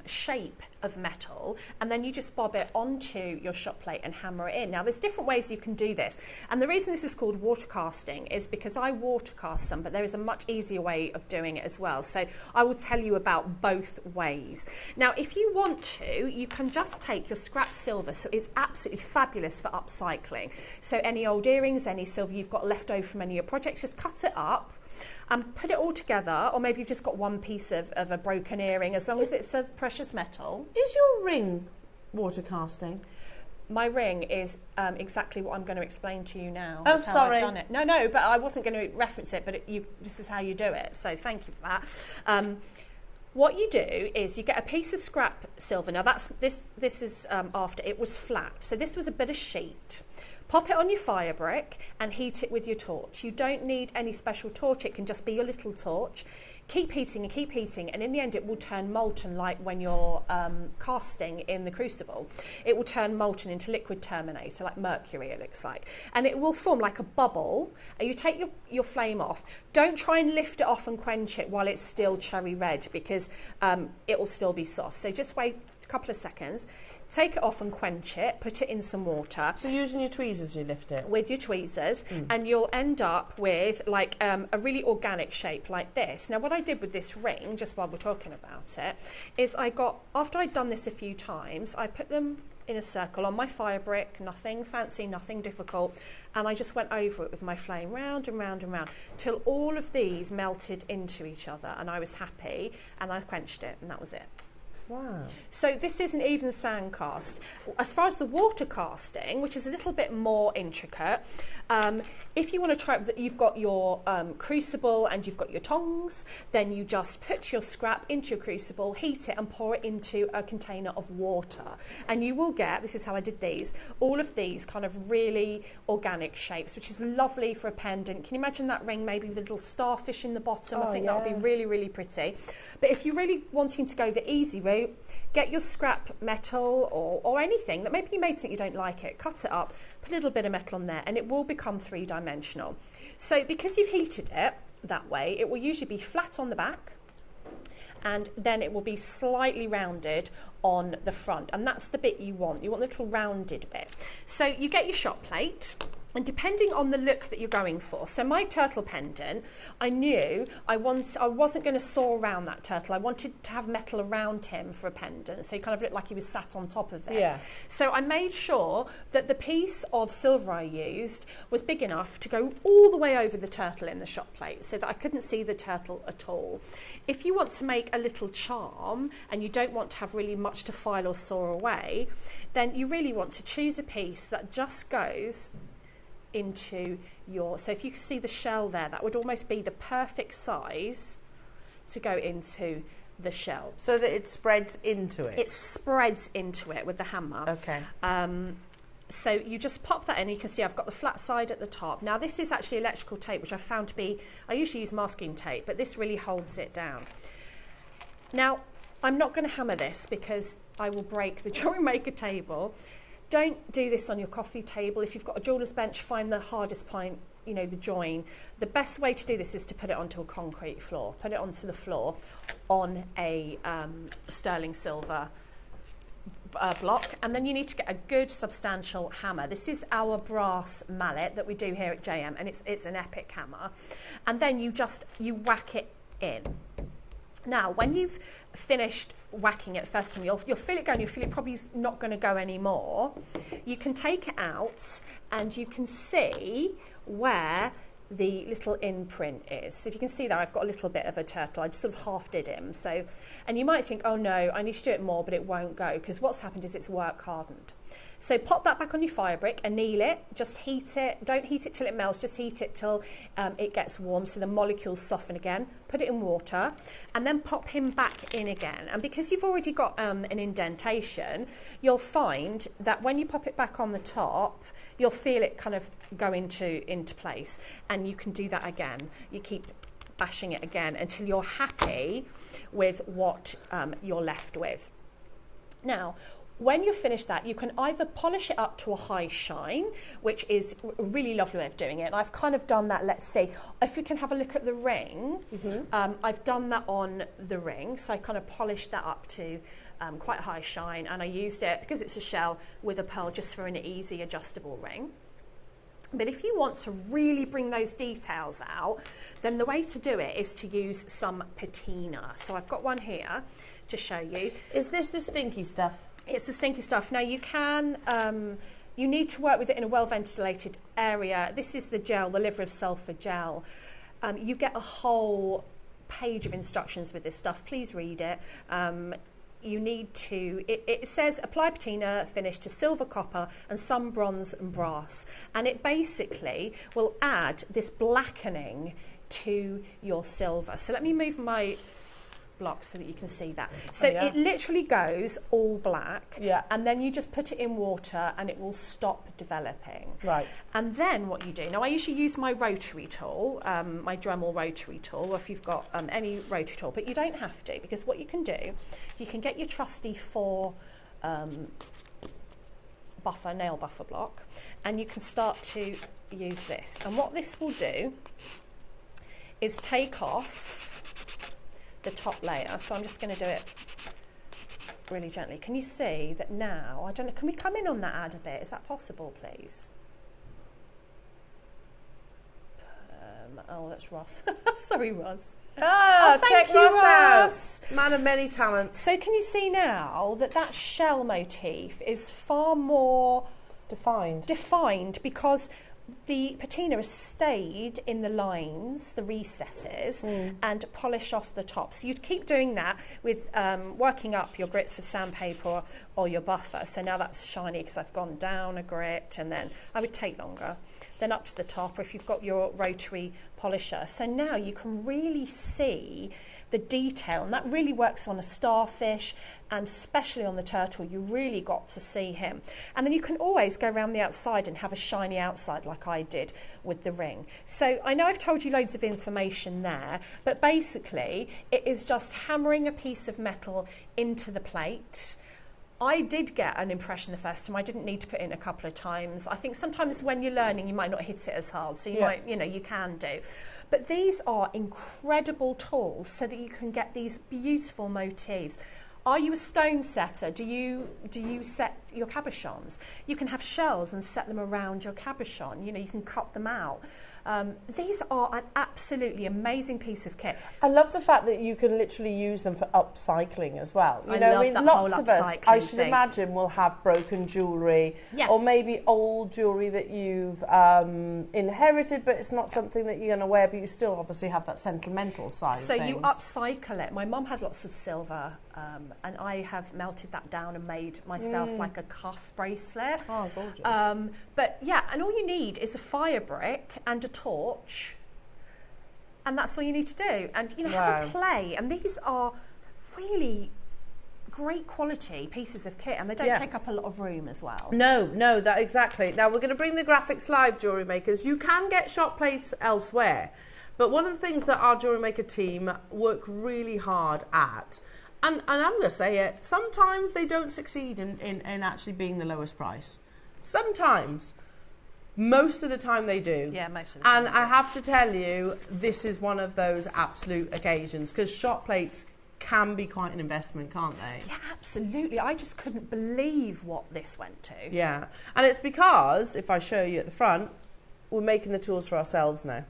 shape of metal, and then you just bob it onto your shot plate and hammer it in. Now, there's different ways you can do this, and the reason this is called water casting is because I water cast some, but there is a much easier way of doing it as well. So I will tell you about both ways. Now, if you want to, you can just take your scrap silver, so it's absolutely fabulous for upcycling. So any old earrings, any silver you've got left over from any of your projects, just cut it up and put it all together, or maybe you've just got one piece of a broken earring, as long as it's a precious metal. Is your ring water casting? My ring is exactly what I'm going to explain to you now. Oh, That's how sorry. I've done it. No, but I wasn't going to reference it, but this is how you do it, so thank you for that. What you do is you get a piece of scrap silver. Now, this is after it was flat, so this was a bit of sheet. Pop it on your fire brick and heat it with your torch. You don't need any special torch, it can just be your little torch. Keep heating, and in the end it will turn molten, like when you're casting in the Crucible. It will turn molten into liquid terminator, like mercury it looks like. And it will form like a bubble, and you take your flame off. Don't try and lift it off and quench it while it's still cherry red, because it will still be soft. So just wait a couple of seconds. Take it off and quench it, put it in some water. So using your tweezers you lift it? With your tweezers, and you'll end up with like a really organic shape like this. Now, what I did with this ring, just while we're talking about it, is after I'd done this a few times, I put them in a circle on my fire brick, nothing fancy, nothing difficult, and I just went over it with my flame, round and round and round, till all of these melted into each other, and I was happy, and I quenched it, and that was it. Wow. So this is an even sand cast. As far as the water casting, which is a little bit more intricate, if you want to try that, you've got your crucible and you've got your tongs, then you just put your scrap into your crucible, heat it and pour it into a container of water. And you will get, this is how I did these, all of these kind of really organic shapes, which is lovely for a pendant. Can you imagine that ring maybe with a little starfish in the bottom? I think that would be really, really pretty. But if you're really wanting to go the easy route, get your scrap metal or anything that maybe you made something you don't like it, cut it up, put a little bit of metal on there, and it will become three-dimensional. So because you've heated it that way, it will usually be flat on the back, and then it will be slightly rounded on the front, and that's the bit you want. You want the little rounded bit. So you get your shot plate, and depending on the look that you're going for, so my turtle pendant, I knew I wasn't going to saw around that turtle. I wanted to have metal around him for a pendant, so he kind of looked like he was sat on top of it. Yeah. So I made sure that the piece of silver I used was big enough to go all the way over the turtle in the shot plate, so that I couldn't see the turtle at all. If you want to make a little charm and you don't want to have really much to file or saw away, then you really want to choose a piece that just goes into so if you can see the shell there, that would almost be the perfect size to go into the shell. So that it spreads into it? It spreads into it with the hammer. Okay. So you just pop that in. You can see I've got the flat side at the top. Now this is actually electrical tape, which I found to be, I usually use masking tape, but this really holds it down. Now, I'm not going to hammer this because I will break the JewelleryMaker table. Don't do this on your coffee table. If you've got a jeweller's bench, find the hardest point, you know, the join. The best way to do this is to put it onto a concrete floor. Put it onto the floor on a sterling silver block, and then you need to get a good substantial hammer. This is our brass mallet that we do here at JM, and it's an epic hammer. And then you whack it in. Now, when you've finished whacking it the first time, you'll feel it going, you'll feel it probably not going to go anymore. You can take it out and you can see where the little imprint is. So if you can see there, I've got a little bit of a turtle. I just sort of half did him. So, and you might think, oh no, I need to do it more, but it won't go, because what's happened is it's work hardened. So pop that back on your fire brick, anneal it, just heat it. Don't heat it till it melts, just heat it till it gets warm so the molecules soften again. Put it in water and then pop him back in again. And because you've already got an indentation, you'll find that when you pop it back on the top, you'll feel it kind of go into place, and you can do that again. You keep bashing it again until you're happy with what you're left with. Now, when you've finished that, you can either polish it up to a high shine, which is a really lovely way of doing it. And I've kind of done that. Let's see if you can have a look at the ring. I've done that on the ring. So I kind of polished that up to quite a high shine. And I used it, because it's a shell, with a pearl just for an easy adjustable ring. But if you want to really bring those details out, then the way to do it is to use some patina. So I've got one here to show you. Is this the stinky stuff? It's the stinky stuff. Now you can, you need to work with it in a well-ventilated area. This is the gel, the liver of sulphur gel. You get a whole page of instructions with this stuff. Please read it. You need to, it says apply patina finish to silver, copper and some bronze and brass. And it basically will add this blackening to your silver. So let me move my block so that you can see that. So it literally goes all black, and then you just put it in water and it will stop developing. Right. And then what you do, now I usually use my rotary tool, my Dremel rotary tool, or if you've got any rotary tool, but you don't have to, because what you can do, you can get your trusty 4 nail buffer block, and you can start to use this. And what this will do is take off the top layer. So I'm just going to do it really gently. Can you see that now? I don't know, can we come in on that ad a bit? Is that possible, please? Oh, that's Ross. Sorry, Ross. Thank you, Ross. Man of many talents. So can you see now that that shell motif is far more defined because the patina has stayed in the lines, the recesses, and polish off the top. So you'd keep doing that with working up your grits of sandpaper or your buffer. So now that's shiny because I've gone down a grit, and then I would take longer. Then up to the top, or if you've got your rotary polisher. So now you can really see the detail, and that really works on a starfish, and especially on the turtle. You really got to see him. And then you can always go around the outside and have a shiny outside like I did with the ring. So I know I've told you loads of information there, but basically it is just hammering a piece of metal into the plate. I did get an impression the first time. I didn't need to put it in a couple of times. I think sometimes when you're learning, you might not hit it as hard. So you might, you can do. But these are incredible tools so that you can get these beautiful motifs. Are you a stone setter? Do you set your cabochons? You can have shells and set them around your cabochon. You can cut them out. These are an absolutely amazing piece of kit. I love the fact that you can literally use them for upcycling as well. I love that lots whole of us, upcycling I should thing. imagine, will have broken jewellery, or maybe old jewellery that you've inherited, but it's not something that you're going to wear, but you still obviously have that sentimental side of things. So you upcycle it. My mum had lots of silver, and I have melted that down and made myself like a cuff bracelet. Oh, gorgeous. But yeah, and all you need is a fire brick and a torch, and that's all you need to do. And have a play. And these are really great quality pieces of kit, and they don't take up a lot of room as well. No, that exactly. Now we're going to bring the graphics live, jewellery makers. You can get shop plates elsewhere, but one of the things that our jewellery maker team work really hard at, and I'm going to say it, sometimes they don't succeed in actually being the lowest price. Sometimes. Most of the time they do. Yeah, most of the time. And I have to tell you, this is one of those absolute occasions, because shop plates can be quite an investment, can't they? Yeah, absolutely. I just couldn't believe what this went to. Yeah. And it's because, if I show you at the front, we're making the tools for ourselves now.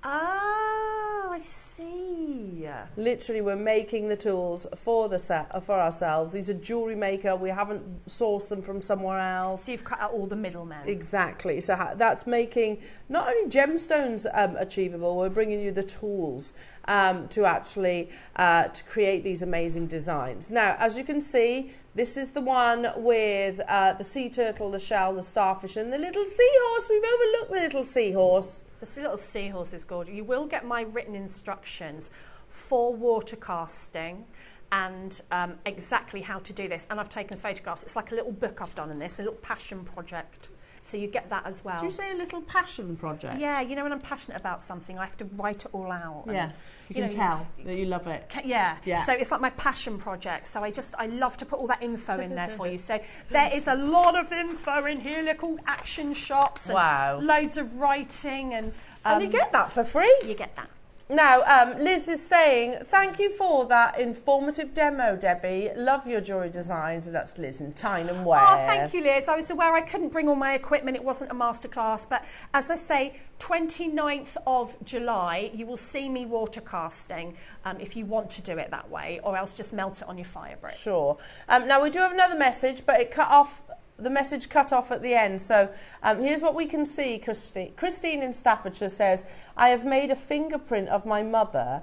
Oh, I see. Literally, we're making the tools for for ourselves. These are Jewellery Maker. We haven't sourced them from somewhere else. So you've cut out all the middlemen. Exactly. So that's making not only gemstones achievable, we're bringing you the tools to actually to create these amazing designs. Now, as you can see, this is the one with the sea turtle, the shell, the starfish, and the little seahorse. We've overlooked the little seahorse. The little seahorse is gorgeous. You will get my written instructions for water casting and exactly how to do this. And I've taken photographs. It's like a little book I've done on this, a little passion project. So you get that as well. Did you say a little passion project? Yeah, you know, when I'm passionate about something, I have to write it all out. Yeah, you can tell that you love it. Yeah. So it's like my passion project. So I love to put all that info in there for you. So there is a lot of info in here. Look, all action shots and loads of writing. And you get that for free. You get that. Now, Liz is saying, thank you for that informative demo, Debbie. Love your jewellery designs. And that's Liz in Tyne & Wear. Oh, thank you, Liz. I was aware I couldn't bring all my equipment. It wasn't a masterclass. But as I say, 29th of July, you will see me water casting if you want to do it that way, or else just melt it on your fire brick. Sure. Now, we do have another message, but it cut off. The message cut off at the end. So here's what we can see. Christine in Staffordshire says, I have made a fingerprint of my mother.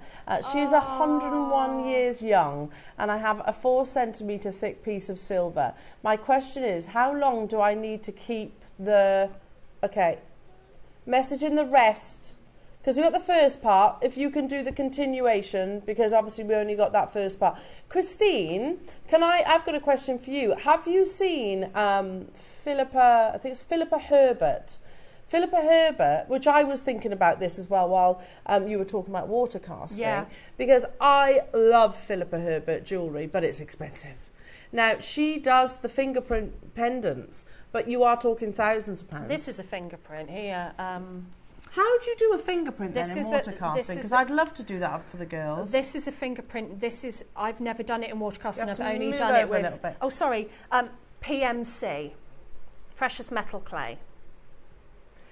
She is 101 years young and I have a 4 centimetre thick piece of silver. My question is, how long do I need to keep the... Okay, message in the rest. Because we got the first part, if you can do the continuation, because obviously we only got that first part. Christine, I've got a question for you. Have you seen Philippa, I think it's Philippa Herbert. Philippa Herbert, which I was thinking about this as well while you were talking about water casting. Yeah. Because I love Philippa Herbert jewellery, but it's expensive. Now, she does the fingerprint pendants, but you are talking thousands of pounds. This is a fingerprint here. How do you do a fingerprint then in water casting? Because I'd love to do that for the girls. This is a fingerprint. I've never done it in water casting. I've only done it with, PMC, precious metal clay.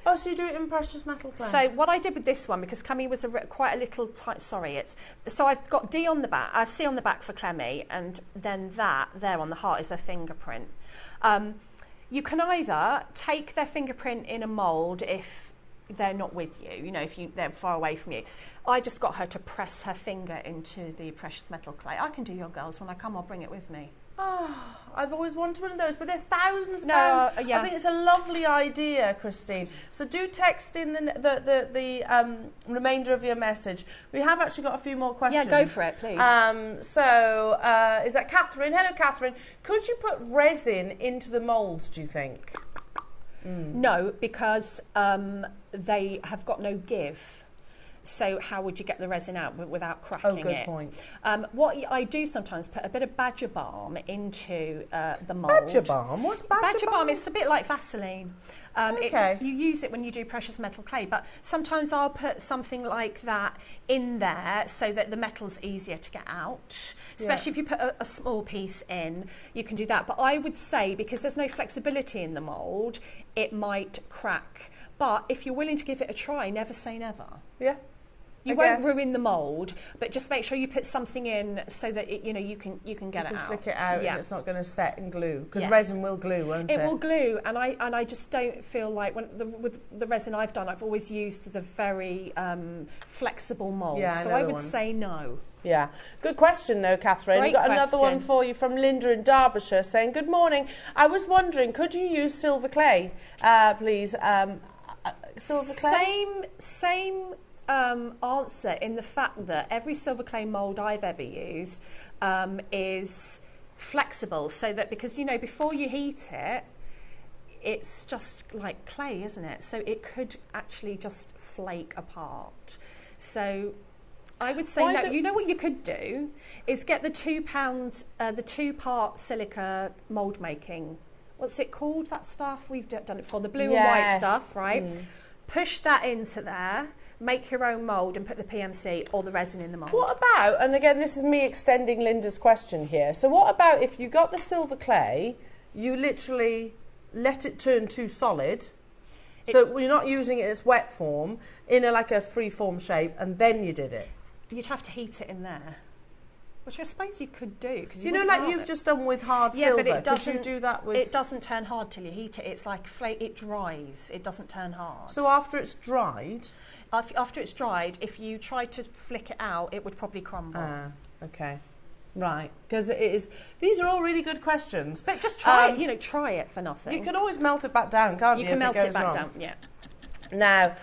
Oh, so you do it in precious metal clay? So what I did with this one, because Clemmy was quite a little tight, so I've got D on the back, C on the back for Clemmy, and then that there on the heart is a fingerprint. You can either take their fingerprint in a mould if they're not with you, if they're far away from you. I just got her to press her finger into the precious metal clay. I can do your girls. When I come, I'll bring it with me. Oh, I've always wanted one of those, but they're thousands of pounds. Yeah. I think it's a lovely idea, Christine. So do text in the remainder of your message. We have actually got a few more questions. Yeah, go for it, please. Is that Catherine? Hello, Catherine. Could you put resin into the moulds, do you think? No, because they have got no give. So how would you get the resin out without cracking it? Oh, good point. What I do sometimes put a bit of badger balm into the mould. Badger balm? What's badger balm? Badger balm is a bit like Vaseline. Okay. You use it when you do precious metal clay, but sometimes I'll put something like that in there so that the metal's easier to get out. Especially if you put a small piece in, you can do that. But I would say, because there's no flexibility in the mould, it might crack. But if you're willing to give it a try, never say never. Yeah. You won't ruin the mould, but just make sure you put something in so that it, you can get it out. Flick it out, and it's not going to set and glue, because resin will glue, won't it? It will glue, and I just don't feel like with the resin I've done, I've always used the very flexible mould. Yeah, so I would say no. Yeah, good question though, Catherine. We've got another one for you from Linda in Derbyshire saying, good morning. I was wondering, could you use silver clay, please? Silver clay? Same answer, in the fact that every silver clay mould I've ever used is flexible, so that, because before you heat it, it's just like clay, isn't it? So it could actually just flake apart. So I would say no. You know what you could do is get the the 2-part silica mould making. What's it called? That stuff we've done it for, the blue and white stuff, right? Push that into there. Make your own mould and put the PMC or the resin in the mould. What about, and again, this is me extending Linda's question here, so what about if you got the silver clay, you literally let it turn too solid, so you're not using it as wet form, in like a free form shape, and then you did it? You'd have to heat it in there, which I suppose you could do. Cause you know, like you've just done with hard silver. But it doesn't. You do that with... It doesn't turn hard till you heat it. It's like it dries. It doesn't turn hard. So after it's dried... After it's dried, if you try to flick it out, it would probably crumble. Okay. Right, because it is. These are all really good questions. But just try it. You know, try it for nothing. You can always melt it back down, can't you? You can melt it back down. Yeah. Now,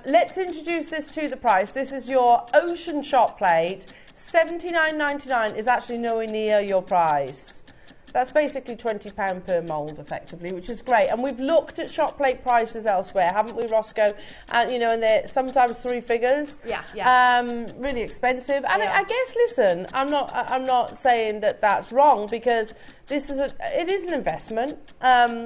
let's introduce this to the price. This is your ocean shot plate. $79.99 is actually nowhere near your price. That's basically £20 per mould, effectively, which is great. And we've looked at shot plate prices elsewhere, haven't we, Roscoe? And you know, and they're sometimes 3 figures. Yeah. Really expensive. And I guess, listen, I'm not saying that that's wrong, because this is it is an investment,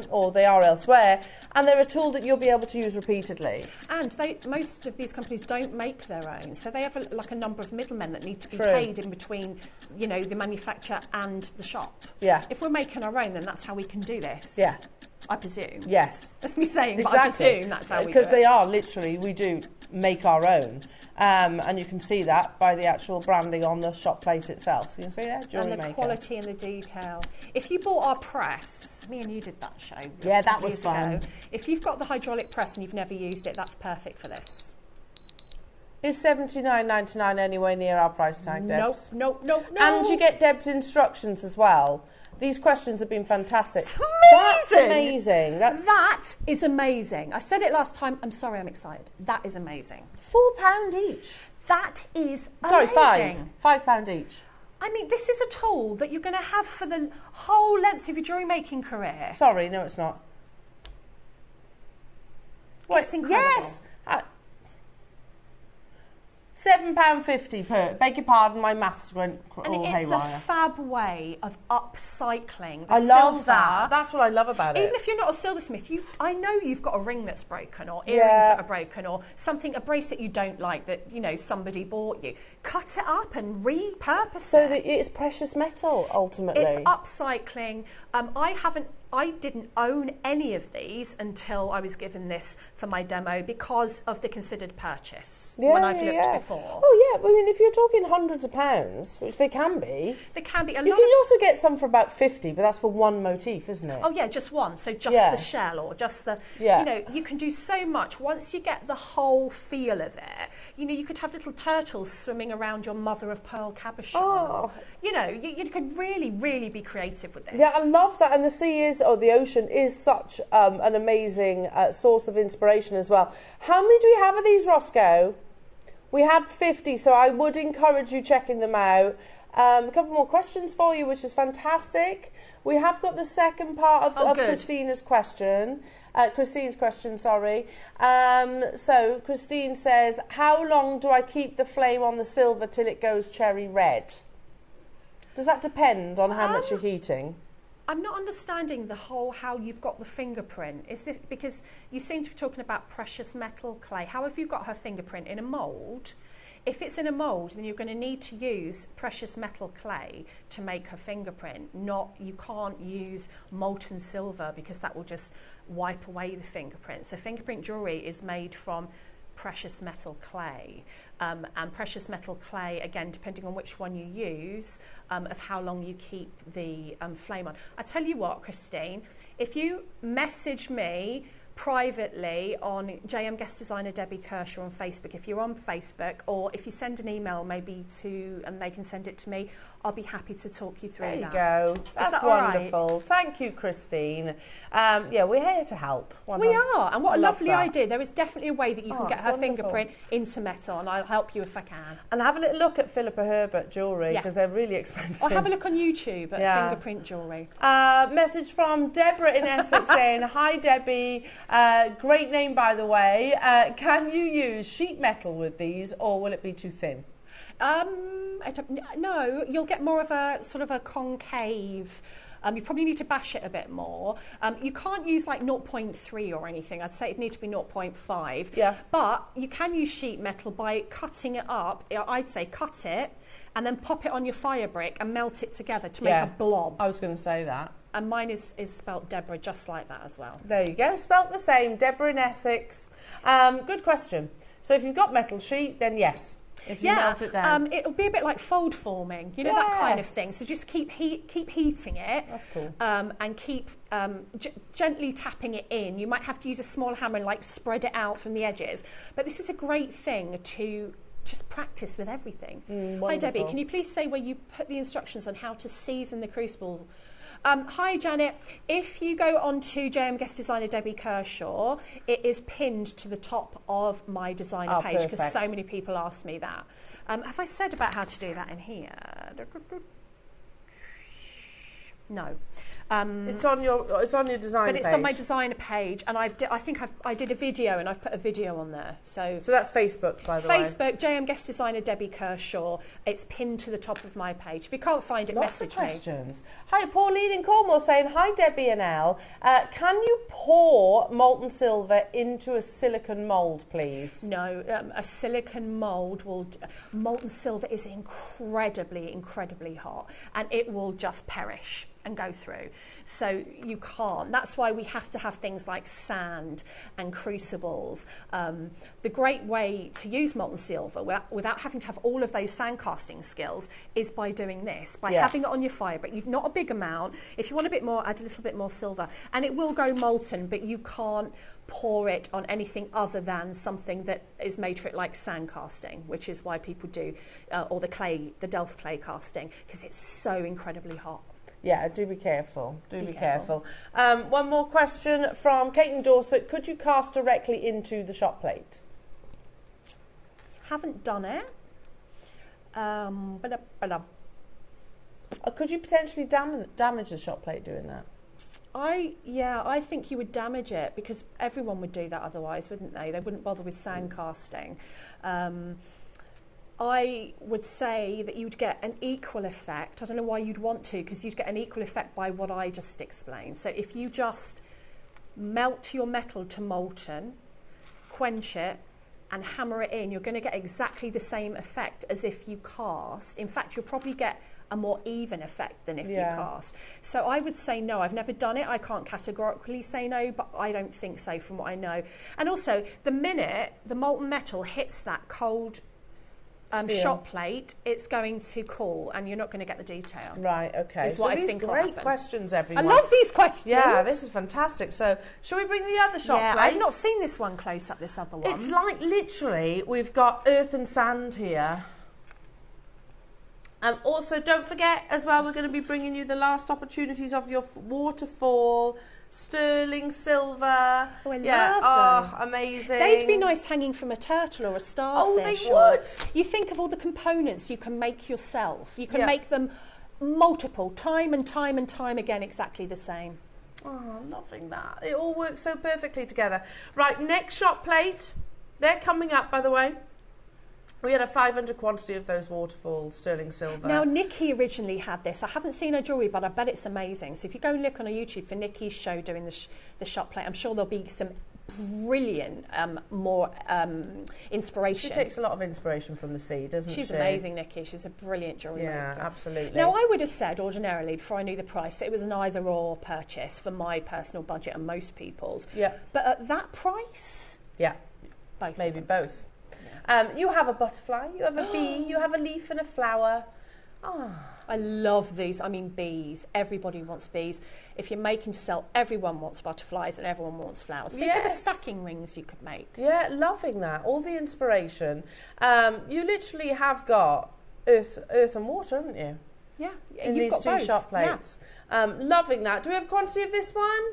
or they are elsewhere, and they're a tool that you'll be able to use repeatedly. And most of these companies don't make their own, so they have a number of middlemen that need to be paid in between, you know, the manufacturer and the shop. Yeah. If we're making our own, then that's how we can do this. Yeah. I presume. Yes. That's me saying, exactly. but I presume that's how we do it. Because they are literally, we do make our own. And you can see that by the actual branding on the shop plate itself. So you can see there, JewelleryMaker. And the quality and the detail. If you bought our press, me and you did that show. Yeah, that was fun. If you've got the hydraulic press and you've never used it, that's perfect for this. Is $79.99 anywhere near our price tag, Debs? Nope. And you get Deb's instructions as well. These questions have been fantastic. That's amazing. That is amazing. I said it last time. I'm sorry, I'm excited. That is amazing. £4 each. That is sorry, amazing. £5 each. I mean, this is a tool that you're going to have for the whole length of your jewellery making career. Sorry, no, it's not. It's incredible. Yes. £7.50 per. Beg your pardon, my maths went all haywire. And it's a fab way of upcycling. I love that. That's what I love about it. Even if you're not a silversmith, I know you've got a ring that's broken, or earrings that are broken, or something, a bracelet you don't like that, you know, somebody bought you. Cut it up and repurpose it. So that it's precious metal, ultimately. It's upcycling. I didn't own any of these until I was given this for my demo because of the considered purchase when I've looked before. Oh yeah, I mean, if you're talking hundreds of pounds, which they can be. They can be. You can also get some for about 50, but that's for one motif, isn't it? Oh yeah, just one. So just the shell, or just the, you know, you can do so much once you get the whole feel of it. You know, you could have little turtles swimming around your mother of pearl cabochon. Oh. You know, you could really, really be creative with this. Yeah, I love that. And the sea is, or the ocean is such an amazing source of inspiration as well. How many do we have of these, Roscoe? We had 50, so I would encourage you checking them out. A couple more questions for you, which is fantastic. We have got the second part of Christine's question. Christine's question, sorry. So Christine says, how long do I keep the flame on the silver till it goes cherry red? Does that depend on how much you're heating? I'm not understanding the whole how you've got the fingerprint. Is this because you seem to be talking about precious metal clay? How have you got her fingerprint in a mould? If it's in a mould, then you're going to need to use precious metal clay to make her fingerprint. You can't use molten silver because that will just wipe away the fingerprint. So fingerprint jewellery is made from precious metal clay. And precious metal clay, again, depending on which one you use, of how long you keep the flame on. I tell you what, Christine, if you message me privately on JM Guest Designer Debbie Kershaw on Facebook, if you're on Facebook, or if you send an email maybe to, and they can send it to me, I'll be happy to talk you through that. There you go. That's wonderful. Right? Thank you, Christine. Yeah, we're here to help. We are, and what a lovely idea. There is definitely a way that you can get her fingerprint into metal, and I'll help you if I can. And have a little look at Philippa Herbert jewellery, because they're really expensive. Or have a look on YouTube at fingerprint jewellery. Message from Deborah in Essex saying, hi Debbie, great name by the way. Can you use sheet metal with these, or will it be too thin? No, you'll get more of a sort of a concave. You probably need to bash it a bit more. You can't use like 0.3 or anything. I'd say it'd need to be 0.5. Yeah. But you can use sheet metal by cutting it up. I'd say cut it and then pop it on your fire brick and melt it together to make a blob. I was going to say that. And mine is spelt Deborah just like that as well. There you go, spelt the same, Deborah in Essex. Good question. So if you've got metal sheet, then yes. if you melt it down? It'll be a bit like fold forming, you know, that kind of thing. So just keep heating it. That's cool. And keep gently tapping it in. You might have to use a small hammer and like spread it out from the edges. But this is a great thing to just practice with everything. Hi Debbie, can you please say where you put the instructions on how to season the crucible? Hi Janet, if you go on to JM Guest Designer Debbie Kershaw, it is pinned to the top of my designer page because so many people ask me that. Have I said about how to do that in here? No. It's on your designer page. But it's on my designer page, and I think I did a video, and I've put a video on there. So that's Facebook, by the way. Facebook, JM Guest Designer Debbie Kershaw. It's pinned to the top of my page. If you can't find it, message me. Lots of questions. Hi, Pauline in Cornwall saying, hi Debbie and Elle. Can you pour molten silver into a silicone mould, please? No, a silicone mould will... Molten silver is incredibly hot, and it will just perish and go through. So you can't. That's why we have to have things like sand and crucibles. The great way to use molten silver without having to have all of those sand casting skills is by doing this, by having it on your fire, but not a big amount. If you want a bit more, add a little bit more silver. And it will go molten, but you can't pour it on anything other than something that is made for it, like sand casting, which is why people do, or the Delft clay casting, because it's so incredibly hot. Yeah, do be careful. Do be careful. One more question from Kate in Dorset. Could you cast directly into the shot plate? Haven't done it. Could you potentially damage the shot plate doing that? I think you would damage it, because everyone would do that otherwise, wouldn't they? They wouldn't bother with sand casting. I would say that you'd get an equal effect. I don't know why you'd want to, because you'd get an equal effect by what I just explained. So if you just melt your metal to molten, quench it, and hammer it in, you're going to get exactly the same effect as if you cast. In fact, you'll probably get a more even effect than if you cast. So I would say no. I've never done it. I can't categorically say no, but I don't think so from what I know. And also, the minute the molten metal hits that cold shot plate, it's going to cool, and you're not going to get the detail. Right, okay. Is what I think will happen. Great questions, everyone. I love these questions. Yeah, this is fantastic. So, shall we bring the other shot plate? I've not seen this one close up, this other one. It's like literally, we've got earth and sand here. Also, don't forget as well, we're going to be bringing you the last opportunities of your Waterfall sterling silver. Oh, I love them. Amazing. They'd be nice hanging from a turtle or a starfish. Oh, they would. You think of all the components you can make yourself. You can make them multiple, time and time and time again, exactly the same. Oh, I'm loving that. It all works so perfectly together. Right, next shot plate. They're coming up, by the way. We had a 500 quantity of those Waterfall sterling silver. Now, Nikki originally had this. I haven't seen her jewellery, but I bet it's amazing. So if you go and look on YouTube for Nikki's show doing the shot plate, I'm sure there'll be some brilliant, more inspiration. She takes a lot of inspiration from the sea, doesn't she? She's amazing, Nikki. She's a brilliant jewellery maker. Yeah, absolutely. Now, I would have said ordinarily, before I knew the price, that it was an either-or purchase for my personal budget and most people's. Yeah. But at that price... Yeah. Both. Maybe both. You have a butterfly, you have a bee, you have a leaf and a flower. Oh. I love these. I mean, bees. Everybody wants bees. If you're making to sell, everyone wants butterflies and everyone wants flowers. Think of the stacking rings you could make. Yeah, loving that. All the inspiration. You literally have got earth and water, haven't you? Yeah. In these two shot plates. Yeah. Loving that. Do we have quantity of this one?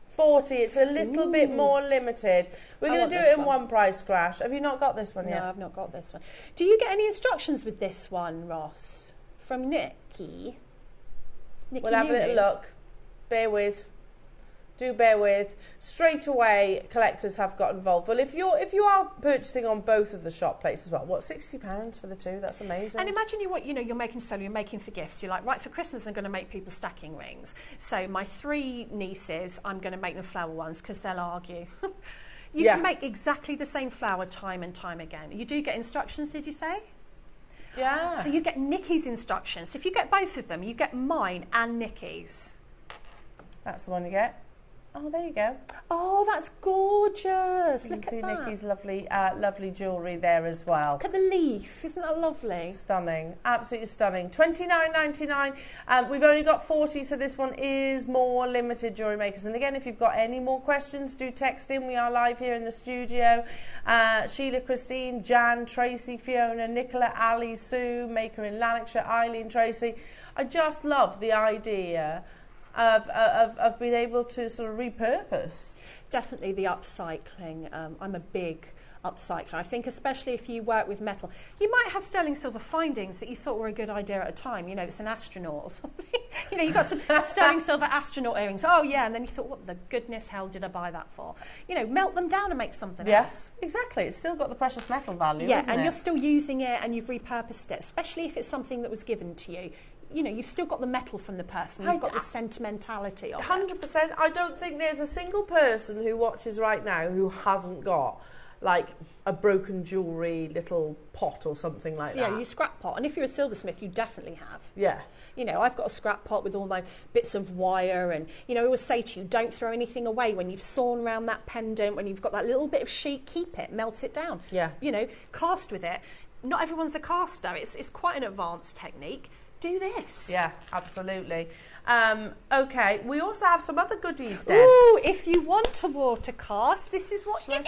40. It's a little bit more limited. We're going to do it in one price crash. Have you not got this one yet? No, I've not got this one. Do you get any instructions with this one, Ross? From Nikki? We'll have a little look. Bear with. Do bear with. Straight away, collectors have got involved. Well, if you are purchasing on both of the shot plates as well, what, £60 for the two? That's amazing. And imagine you're making solo, you're making for gifts. You're like, right, for Christmas I'm going to make people stacking rings. So my 3 nieces, I'm going to make them flower ones because they'll argue. You can make exactly the same flower time and time again. You do get instructions, did you say? Yeah. So you get Nikki's instructions. So if you get both of them, you get mine and Nikki's. That's the one you get. Oh, there you go. Oh, that's gorgeous. You Look can see at that. Nikki's lovely jewellery there as well. Look at the leaf. Isn't that lovely? Stunning, absolutely stunning. $29.99. We've only got 40, so this one is more limited, Jewellery Makers. And again, if you've got any more questions, do text in. We are live here in the studio. Sheila, Christine, Jan, Tracy, Fiona, Nicola, Ali, Sue, Maker in Lanarkshire, Eileen, Tracy. I just love the idea of being able to sort of repurpose. Definitely the upcycling. I'm a big upcycler. I think especially if you work with metal, you might have sterling silver findings that you thought were a good idea at a time. You know, it's an astronaut or something. You know, you got some sterling silver astronaut earrings. Oh yeah, and then you thought, what the goodness hell did I buy that for? You know, melt them down and make something else. Exactly. It's still got the precious metal value, yeah, isn't and it? you're still using it and you've repurposed it, especially if it's something that was given to you. You know, you've still got the metal from the person. You've got the sentimentality of it. 100%. I don't think there's a single person who watches right now who hasn't got like a broken jewellery little pot or something like that. Yeah, you scrap pot. And if you're a silversmith, you definitely have. Yeah. You know, I've got a scrap pot with all my bits of wire and, you know, I always say to you, don't throw anything away. When you've sawn around that pendant, when you've got that little bit of sheet, keep it, melt it down. Yeah. You know, cast with it. Not everyone's a caster. It's quite an advanced technique. Do this. Yeah, absolutely. Okay, we also have some other goodies, Debs. Ooh, if you want to water cast, this is what you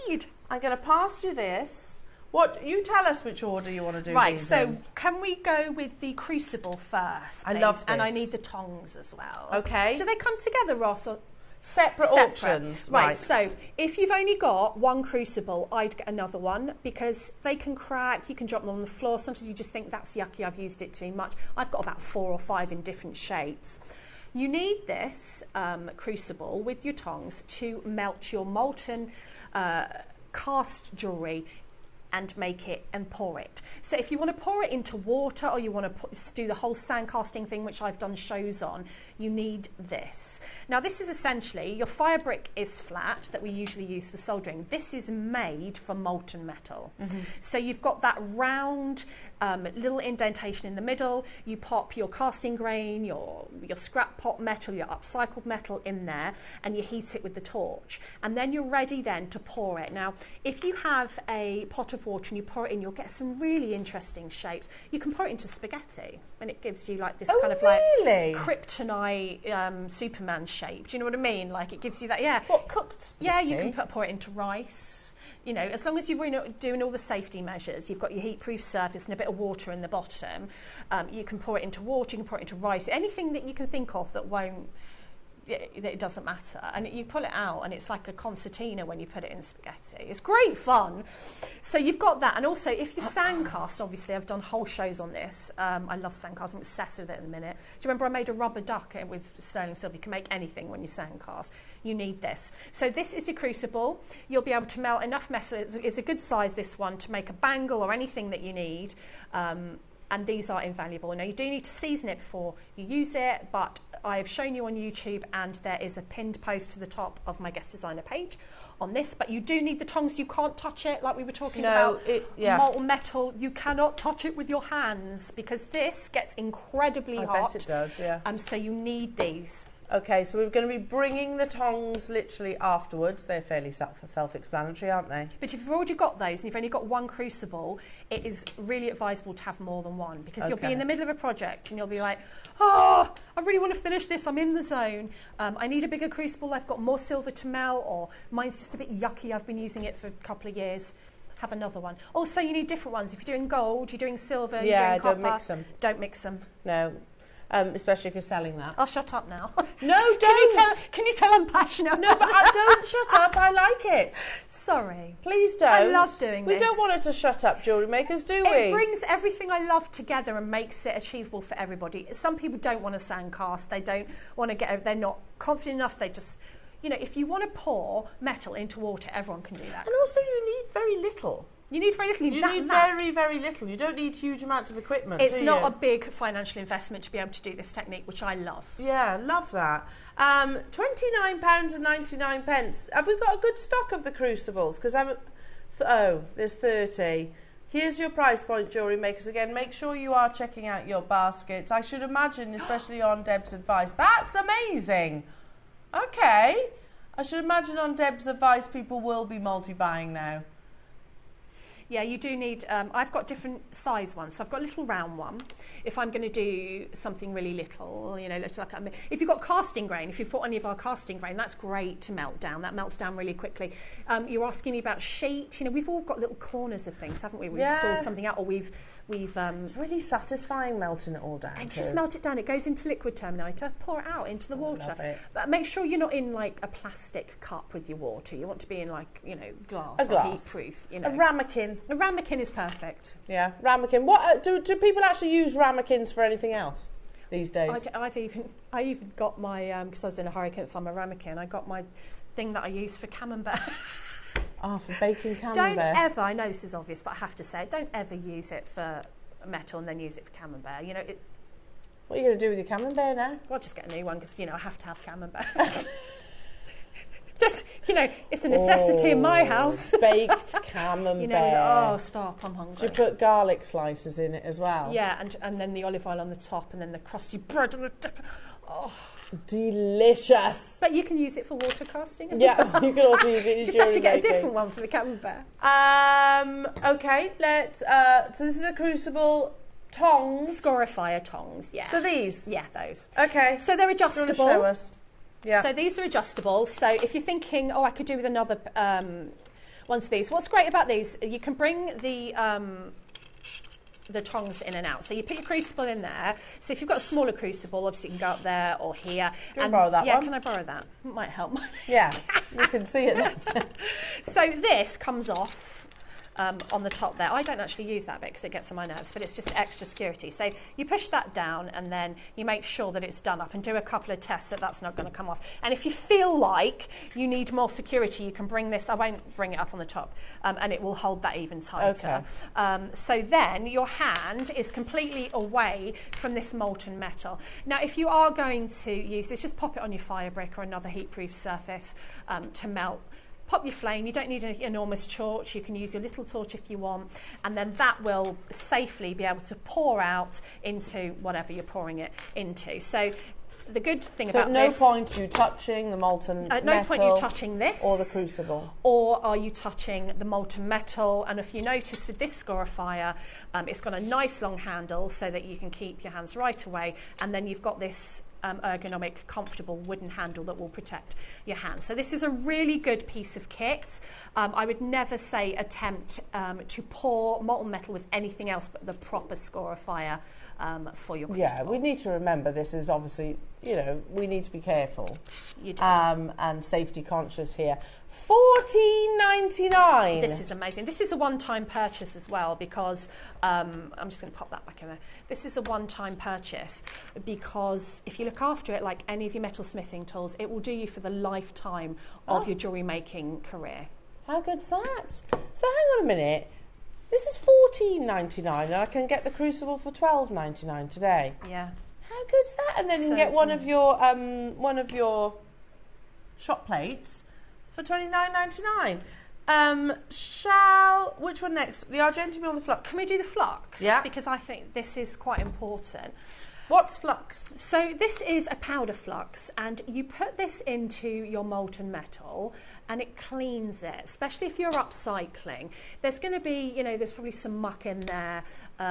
need. I'm going to pass you this. What, you tell us which order you want to do. Right, these so in. can we go with the Crucible first, I please? love this. And I need the tongs as well. Okay. Do they come together, Ross? Or Separate auctions. Right, so if you've only got one Crucible, I'd get another one because they can crack, you can drop them on the floor. Sometimes you just think that's yucky, I've used it too much. I've got about 4 or 5 in different shapes. You need this Crucible with your tongs to melt your molten cast jewellery and make it and pour it. So if you want to pour it into water or you want to do the whole sand casting thing, which I've done shows on, you need this. Now this is essentially, your fire brick is flat that we usually use for soldering. This is made for molten metal. So you've got that round little indentation in the middle. You pop your casting grain, your scrap pot metal, your upcycled metal in there, and you heat it with the torch. And then you're ready then to pour it. Now, if you have a pot of water and you pour it in, you'll get some really interesting shapes. You can pour it into spaghetti, and it gives you like this kind of like kryptonite Superman shape. Do you know what I mean? Like it gives you that, yeah. What, cooked spaghetti? Yeah, you can pour it into rice. You know, as long as you're doing all the safety measures, you've got your heat-proof surface and a bit of water in the bottom, you can pour it into water, you can pour it into rice, anything that you can think of that won't, it doesn't matter. And you pull it out and it's like a concertina when you put it in spaghetti. It's great fun. So you've got that. And also if you sandcast, obviously I've done whole shows on this. I love sandcasting. I'm obsessed with it at the minute. Do you remember I made a rubber duck with sterling silver? You can make anything when you sandcast. You need this. So this is your Crucible. You'll be able to melt enough metal. It's a good size, this one, to make a bangle or anything that you need. And these are invaluable. Now you do need to season it before you use it, but I have shown you on YouTube and there is a pinned post to the top of my guest designer page on this, but you do need the tongs. You can't touch it like we were talking about. Molten metal, you cannot touch it with your hands because this gets incredibly hot. I bet it does, yeah. And so you need these. Okay, so we're going to be bringing the tongs literally afterwards. They're fairly self-explanatory, aren't they? But if you've already got those and you've only got one Crucible, it is really advisable to have more than one because you'll be in the middle of a project and you'll be like, oh, I really want to finish this, I'm in the zone. I need a bigger Crucible, I've got more silver to melt, or mine's just a bit yucky, I've been using it for a couple of years. Have another one. Also, you need different ones. If you're doing gold, you're doing silver, you're doing copper. Don't mix them. Don't mix them. No. Especially if you're selling that. I'll shut up now. No, don't. Can you tell I'm passionate? No, but don't shut up. I like it. Sorry. Please don't. I love doing this. We don't want her to shut up, Jewellery Makers, do we? It brings everything I love together and makes it achievable for everybody. Some people don't want to sandcast. They don't want to they're not confident enough. They just, you know, if you want to pour metal into water, everyone can do that. And also you need very little. You need very little. You need very, very little. You don't need huge amounts of equipment. It's not a big financial investment to be able to do this technique, which I love. Yeah, love that. £29.99. Have we got a good stock of the Crucibles? Because there's 30. Here's your price point, Jewellery Makers. Again, make sure you are checking out your baskets. I should imagine, especially on Deb's advice, that's amazing. Okay. I should imagine on Deb's advice people will be multi-buying now. Yeah, you do need, I've got different size ones. So I've got a little round one. If I'm going to do something really little, you know, if you've got casting grain, if you've put any of our casting grain, that's great to melt down. That melts down really quickly. You're asking me about sheet. You know, we've all got little corners of things, haven't we? We've sawed something out, or we've it's really satisfying melting it all down. And just melt it down. It goes into liquid terminator, pour it out into the water. Love it. But make sure you're not in like a plastic cup with your water. You want to be in like, you know, glass. A or glass. heat-proof. You know. A ramekin. A ramekin is perfect. Yeah, ramekin. What do people actually use ramekins for anything else these days? I even got my because I was in a hurry, couldn't find my ramekin. I got my thing that I use for camembert. Oh, for baking camembert. Don't ever, I know this is obvious, but I have to say it, don't ever use it for metal and then use it for camembert. You know, what are you going to do with your camembert now? Well, I'll just get a new one because, you know, I have to have camembert. Just, you know, it's a necessity in my house. Baked camembert. You know, oh, stop, I'm hungry. Do you put garlic slices in it as well? Yeah, and then the olive oil on the top and then the crusty bread on the dip. Oh. Delicious. But you can use it for water casting. Yeah, you can also use it in just have to get a different one for the camembert. Okay, let's. So this is a Crucible tongs. Scorifier tongs, yeah. So these? Yeah, those. Okay. So they're adjustable. Do you want to show us? Yeah. So these are adjustable. So if you're thinking, oh, I could do with another ones of these. What's great about these, you can bring the tongs in and out. So you put your crucible in there. So if you've got a smaller crucible, obviously you can go up there or here. Can I borrow that one? Yeah, can I borrow that? It might help. Yeah, you can see it then. So this comes off on the top there. I don't actually use that bit because it gets on my nerves, but it's just extra security. So you push that down and then you make sure that it's done up and do a couple of tests that that's not going to come off. And if you feel like you need more security, you can bring this, I won't bring it up on the top, and it will hold that even tighter. Okay. So then your hand is completely away from this molten metal. Now, if you are going to use this, just pop it on your fire brick or another heat-proof surface to melt. Pop your flame, you don't need an enormous torch, you can use your little torch if you want, and then that will safely be able to pour out into whatever you're pouring it into. So the good thing about this... So no point you touching the molten metal... no point you touching this. Or the crucible. Or are you touching the molten metal? And if you notice with this scorifier, it's got a nice long handle so that you can keep your hands right away, and then you've got this ergonomic, comfortable wooden handle that will protect your hands. So this is a really good piece of kit. I would never say attempt to pour molten metal with anything else but the proper scorifier for your crucible. Yeah, we need to remember this is obviously, you know, we need to be careful. You do. And safety conscious here. $14.99. This is amazing. This is a one-time purchase as well because I'm just going to pop that back in there. This is a one-time purchase because if you look after it like any of your metal smithing tools, it will do you for the lifetime of your jewellery making career. How good's that? So hang on a minute. This is $14.99 and I can get the Crucible for $12.99 today. Yeah. How good's that? And then you can get one of your shot plates for $29.99. Which one next? The Argentium or the Flux? Can we do the Flux? Yeah. Because I think this is quite important. What's Flux? So this is a powder flux, and you put this into your molten metal and it cleans it, especially if you're upcycling. There's going to be, you know, there's probably some muck in there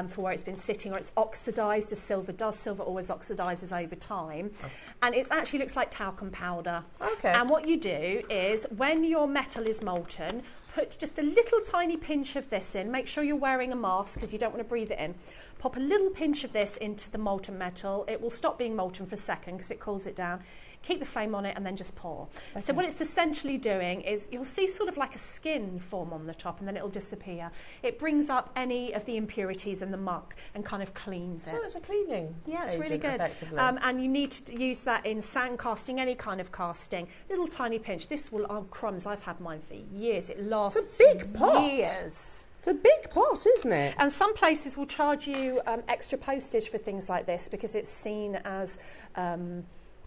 for where it's been sitting, or it's oxidised as silver does. Silver always oxidises over time. Oh. And it actually looks like talcum powder. Okay. And what you do is, when your metal is molten, put just a little tiny pinch of this in. Make sure you're wearing a mask because you don't want to breathe it in. Pop a little pinch of this into the molten metal. It will stop being molten for a second because it cools it down. Keep the flame on it and then just pour. Okay. So what it's essentially doing is you'll see sort of like a skin form on the top and then it'll disappear. It brings up any of the impurities and the muck and kind of cleans it. So it's a cleaning Yeah, it's agent, really good. Effectively. And you need to use that in sand casting, any kind of casting. Little tiny pinch. This will, oh crumbs, I've had mine for years. It lasts it's a big pot. years. It's a big pot, isn't it? And some places will charge you extra postage for things like this because it's seen as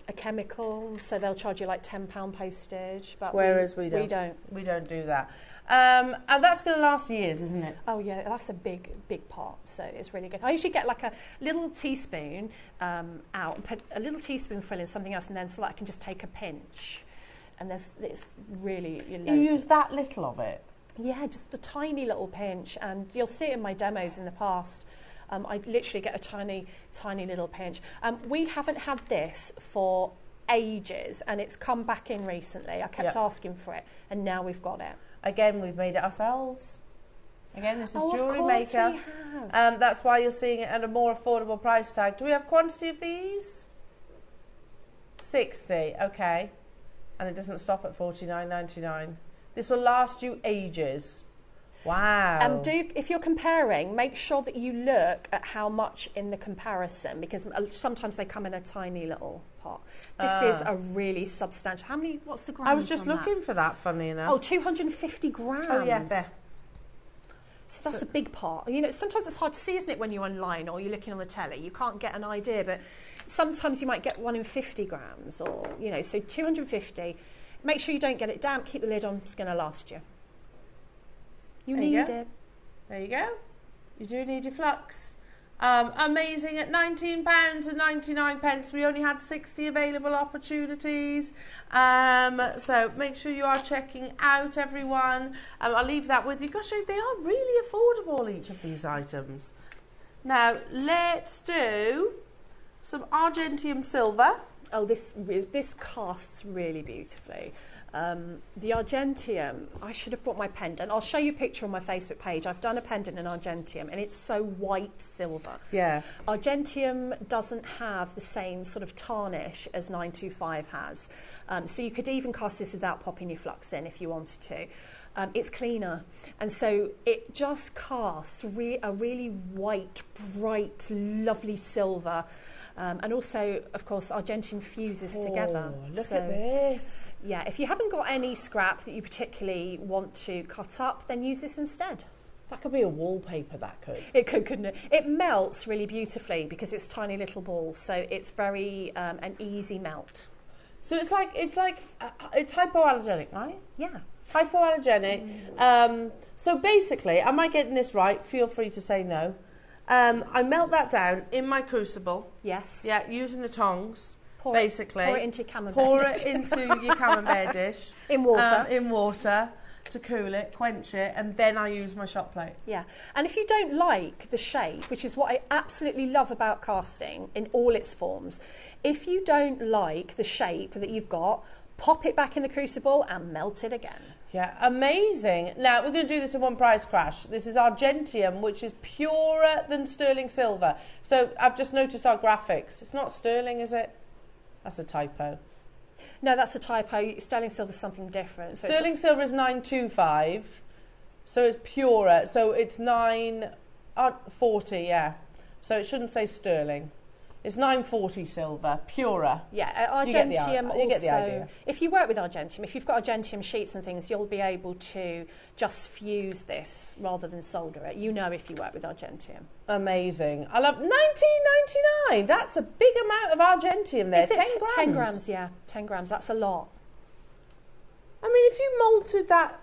a chemical, so they'll charge you like £10 postage. But whereas we don't. We don't do that. And that's going to last years, isn't it? Oh yeah, that's a big pot, so it's really good. I usually get like a little teaspoon out and put a little teaspoonful in something else, and then so that I can just take a pinch. And it's really you use that little of it? Yeah, just a tiny little pinch, and you'll see it in my demos in the past. I literally get a tiny little pinch. We haven't had this for ages, and it's come back in recently. I kept asking for it, and now we've got it. Again, we've made it ourselves. Again, this is JewelleryMaker. That's why you're seeing it at a more affordable price tag. Do we have quantity of these? 60, okay. And it doesn't stop at $49.99. This will last you ages. Wow. If you're comparing, make sure that you look at how much in the comparison, because sometimes they come in a tiny little pot. This is a really substantial. What's the grams? I was just looking for that, funny enough. Oh, 250 grams. Oh, yeah, there. So that's a big pot. You know, sometimes it's hard to see, isn't it, when you're online or you're looking on the telly? You can't get an idea, but sometimes you might get one in 50 grams or, you know, so 250. Make sure you don't get it damp. Keep the lid on. It's going to last you. You need it. There you go. You do need your Flux. Amazing at £19.99. We only had 60 available opportunities. So make sure you are checking out, everyone. I'll leave that with you. Gosh, they are really affordable, each of these items. Now, let's do some Argentium silver. Oh, this casts really beautifully. The Argentium, I should have brought my pendant. I'll show you a picture on my Facebook page. I've done a pendant in Argentium, and it's so white silver. Yeah. Argentium doesn't have the same sort of tarnish as 925 has. So you could even cast this without popping your Flux in if you wanted to. It's cleaner, and so it just casts a really white, bright, lovely silver. And also, of course, Argentium fuses together. Look at this. Yeah, if you haven't got any scrap that you particularly want to cut up, then use this instead. That could be a wallpaper, that could. It could, couldn't it? It melts really beautifully because it's tiny little balls, so it's very an easy melt. So it's hypoallergenic, right? Yeah. Hypoallergenic. So basically, am I getting this right? Feel free to say no. I melt that down in my crucible. Yes. Yeah, using the tongs. Pour it into your camembert dish. Into your camembert dish. In water. In water to cool it, quench it, and then I use my shot plate. Yeah. And if you don't like the shape, which is what I absolutely love about casting in all its forms, if you don't like the shape that you've got, pop it back in the crucible and melt it again. Yeah, amazing. Now, we're going to do this in one price crash. This is Argentium, which is purer than sterling silver. So I've just noticed our graphics. It's not sterling, is it? That's a typo. No, that's a typo. Sterling silver is something different. So sterling silver is 925, so it's purer. So it's 940, yeah. So it shouldn't say sterling. It's 940 silver, purer. Yeah, Argentium you get the idea. If you work with Argentium, if you've got Argentium sheets and things, you'll be able to just fuse this rather than solder it. You know if you work with Argentium. Amazing. I love $19.99. That's a big amount of Argentium there. 10 grams. 10 grams, yeah. 10 grams, that's a lot. I mean, if you melted that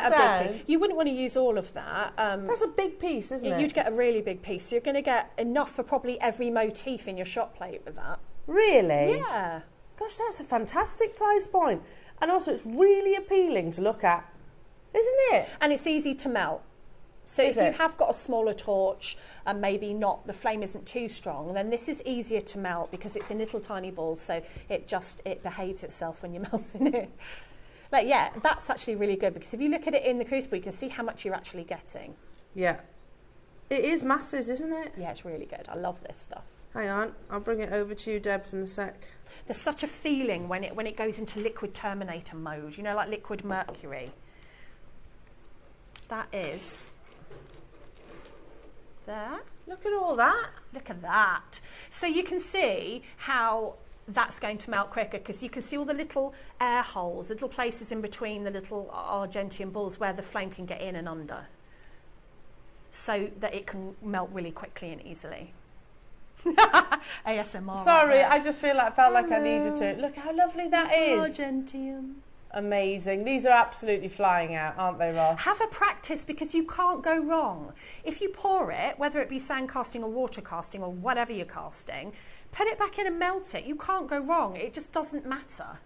down. You wouldn't want to use all of that. That's a big piece, isn't it? You'd get a really big piece. So you're going to get enough for probably every motif in your shot plate with that. Really? Yeah. Gosh, that's a fantastic price point. And also, it's really appealing to look at, isn't it? And it's easy to melt. So if you have got a smaller torch and maybe the flame isn't too strong, then this is easier to melt because it's in little tiny balls. So it behaves itself when you're melting it. Like, yeah, that's actually really good because if you look at it in the crucible, you can see how much you're actually getting. Yeah. It is masses, isn't it? Yeah, it's really good. I love this stuff. Hang on, I'll bring it over to you, Debs, in a sec. There's such a feeling when it goes into liquid terminator mode, you know, like liquid mercury. That is there. Look at all that. Look at that. So you can see how that's going to melt quicker because you can see all the little air holes, little places in between the little Argentium balls where the flame can get in and under, so that it can melt really quickly and easily. ASMR. Sorry, right I just felt like I needed to. Look how lovely that is. Argentium. Amazing. These are absolutely flying out, aren't they, Ross? Have a practice, because you can't go wrong. If you pour it, whether it be sand casting or water casting or whatever you're casting, put it back in and melt it. You can't go wrong. It just doesn't matter.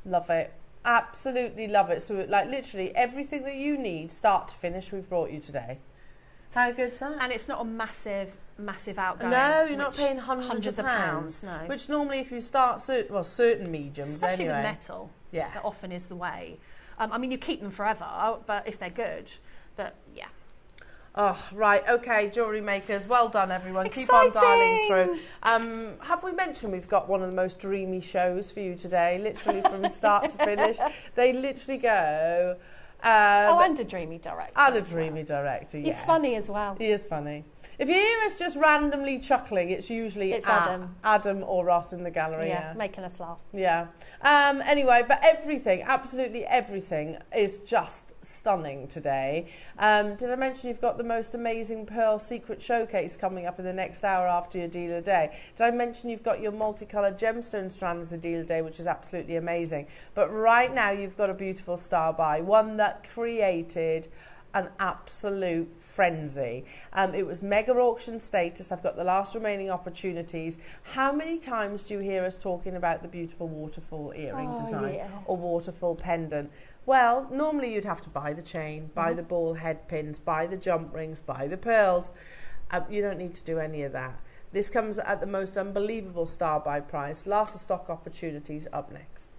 Love it. Absolutely love it. So, like, literally everything that you need, start to finish, we've brought you today. How good's that? And it's not a massive outgoing. No, you're not paying hundreds of pounds. No. Which normally, if you start certain mediums, especially anyway. with metal, yeah, that often is the way. I mean, you keep them forever, but if they're good, but yeah. Oh, right, okay, jewellery makers, well done everyone. Exciting. Keep on dialing through. Have we mentioned we've got one of the most dreamy shows for you today, literally from start to finish. They literally go... and a dreamy director. And a dreamy director, yes. He's funny as well. He is funny. If you hear us just randomly chuckling, it's usually Adam or Ross in the gallery. Yeah, making us laugh. Yeah. Anyway, but everything, absolutely everything is just stunning today. Did I mention you've got the most amazing pearl secret showcase coming up in the next hour after your deal of the day? Did I mention you've got your multicoloured gemstone strand as a deal of the day, which is absolutely amazing. But right now you've got a beautiful star buy, one that created an absolute frenzy. It was mega auction status. I've got the last remaining opportunities. How many times do you hear us talking about the beautiful waterfall earring design, yes, or waterfall pendant? Well, normally you'd have to buy the chain, buy the ball head pins, buy the jump rings, buy the pearls. You don't need to do any of that. This comes at the most unbelievable star buy price. Last of stock opportunities up next.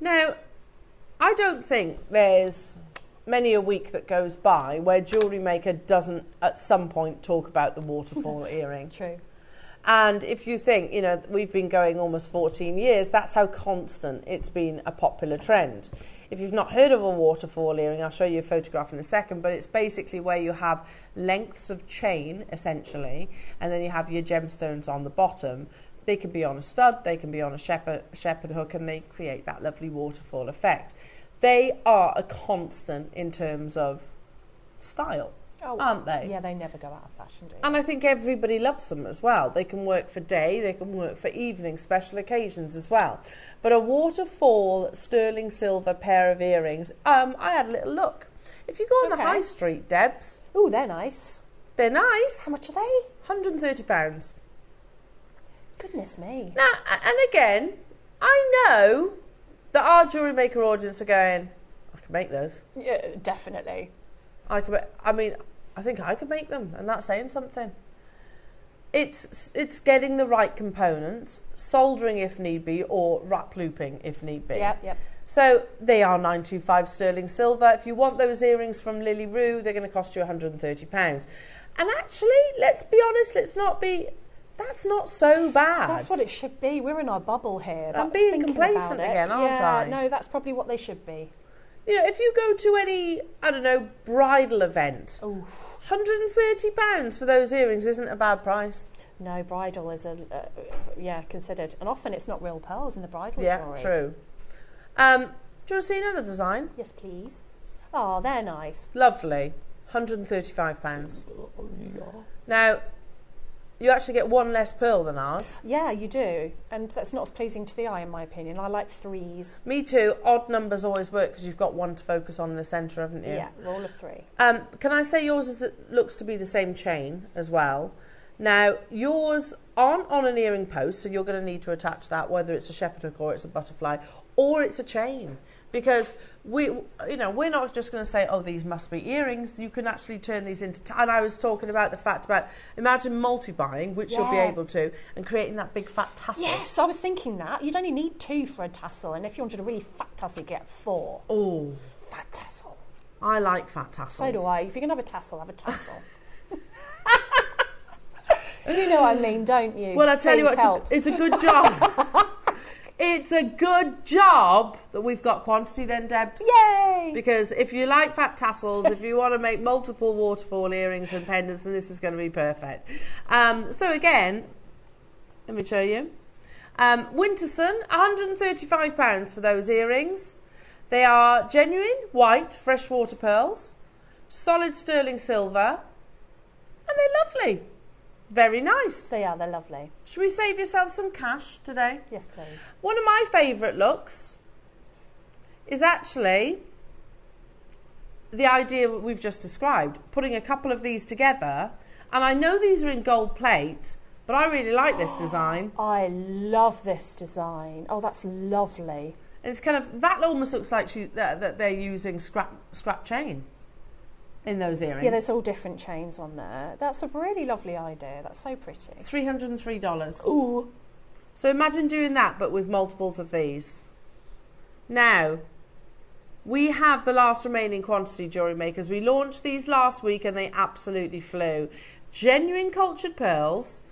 Now, I don't think there's many a week that goes by where Jewellery Maker doesn't at some point talk about the waterfall earring. True. And if you think, you know, we've been going almost 14 years, that's how constant it's been a popular trend. If you've not heard of a waterfall earring, I'll show you a photograph in a second, but it's basically where you have lengths of chain, essentially, and then you have your gemstones on the bottom. They can be on a stud, they can be on a shepherd hook, and they create that lovely waterfall effect. They are a constant in terms of style, aren't they? Yeah, they never go out of fashion, do they? And I think everybody loves them as well. They can work for day, they can work for evening, special occasions as well. But a waterfall sterling silver pair of earrings, I had a little look. If you go on the high street, Debs. Oh, they're nice. They're nice. How much are they? £130. Goodness me. Now, and again, I know that our Jewellery Maker audience are going, I could make those. Yeah, definitely. I think I could make them, and that's saying something. It's getting the right components, soldering if need be, or wrap looping if need be. Yep. So they are £925 sterling silver. If you want those earrings from Lily Rue, they're going to cost you £130. And actually, let's be honest, that's not so bad. That's what it should be. We're in our bubble here. I'm being complacent again, aren't I? No, that's probably what they should be. You know, if you go to any, I don't know, bridal event, £130 for those earrings isn't a bad price. No, bridal is considered. And often it's not real pearls in the bridal jewellery. Yeah, true. Do you want to see another design? Yes, please. Oh, they're nice. Lovely. £135. Now, you actually get one less pearl than ours. Yeah, you do. And that's not as pleasing to the eye, in my opinion. I like threes. Me too. Odd numbers always work because you've got one to focus on in the centre, haven't you? Yeah, roll of three. Can I say yours looks to be the same chain as well? Now, yours aren't on an earring post, so you're going to need to attach that, whether it's a shepherd hook or it's a butterfly or it's a chain. Because we're not just going to say, oh, these must be earrings. You can actually turn these into... and I was talking about the fact about, imagine multi-buying, which you'll be able to, and creating that big fat tassel. Yes, I was thinking that. You'd only need 2 for a tassel, and if you wanted a really fat tassel, you get 4. Oh. Fat tassel. I like fat tassels. So do I. If you're going to have a tassel, have a tassel. You know what I mean, don't you? Well, I tell you what, it's a good job. It's a good job that we've got quantity then, Debs. Yay! Because if you like fat tassels, if you want to make multiple waterfall earrings and pendants, then this is going to be perfect. So again, Let me show you. Winterson, £135 for those earrings. They are genuine white freshwater pearls, solid sterling silver, and they're lovely. Very nice. They are, they're lovely. Should we save yourself some cash today? Yes, please. One of my favourite looks is actually the idea that we've just described, putting a couple of these together. And I know these are in gold plate, but I really like this design. I love this design. Oh, that's lovely. And it's kind of, that almost looks like that they're using scrap chain in those earrings. Yeah, there's all different chains on there. That's a really lovely idea. That's so pretty. $303. Ooh. So imagine doing that, but with multiples of these. Now, we have the last remaining quantity, Jewellery Makers. We launched these last week and they absolutely flew. Genuine cultured pearls,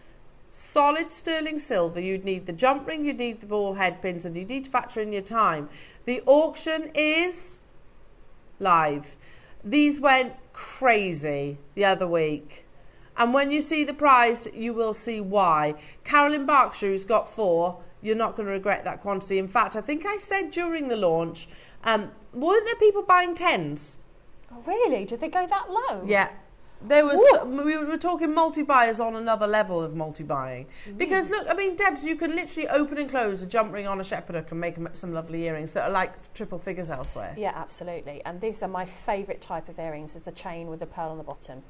solid sterling silver. You'd need the jump ring, you'd need the ball head pins, and you need to factor in your time. The auction is live. These went crazy the other week. And when you see the price, you will see why. Carolyn Berkshire's got 4. You're not going to regret that quantity. In fact, I think I said during the launch, weren't there people buying 10s? Oh, really? Did they go that low? Yeah. There was. We were talking multi-buyers on another level of multi-buying. Because look, I mean, Debs, you can literally open and close a jump ring on a shepherd hook and make some lovely earrings that are like triple figures elsewhere. Yeah, absolutely. And these are my favourite type of earrings, is the chain with the pearl on the bottom.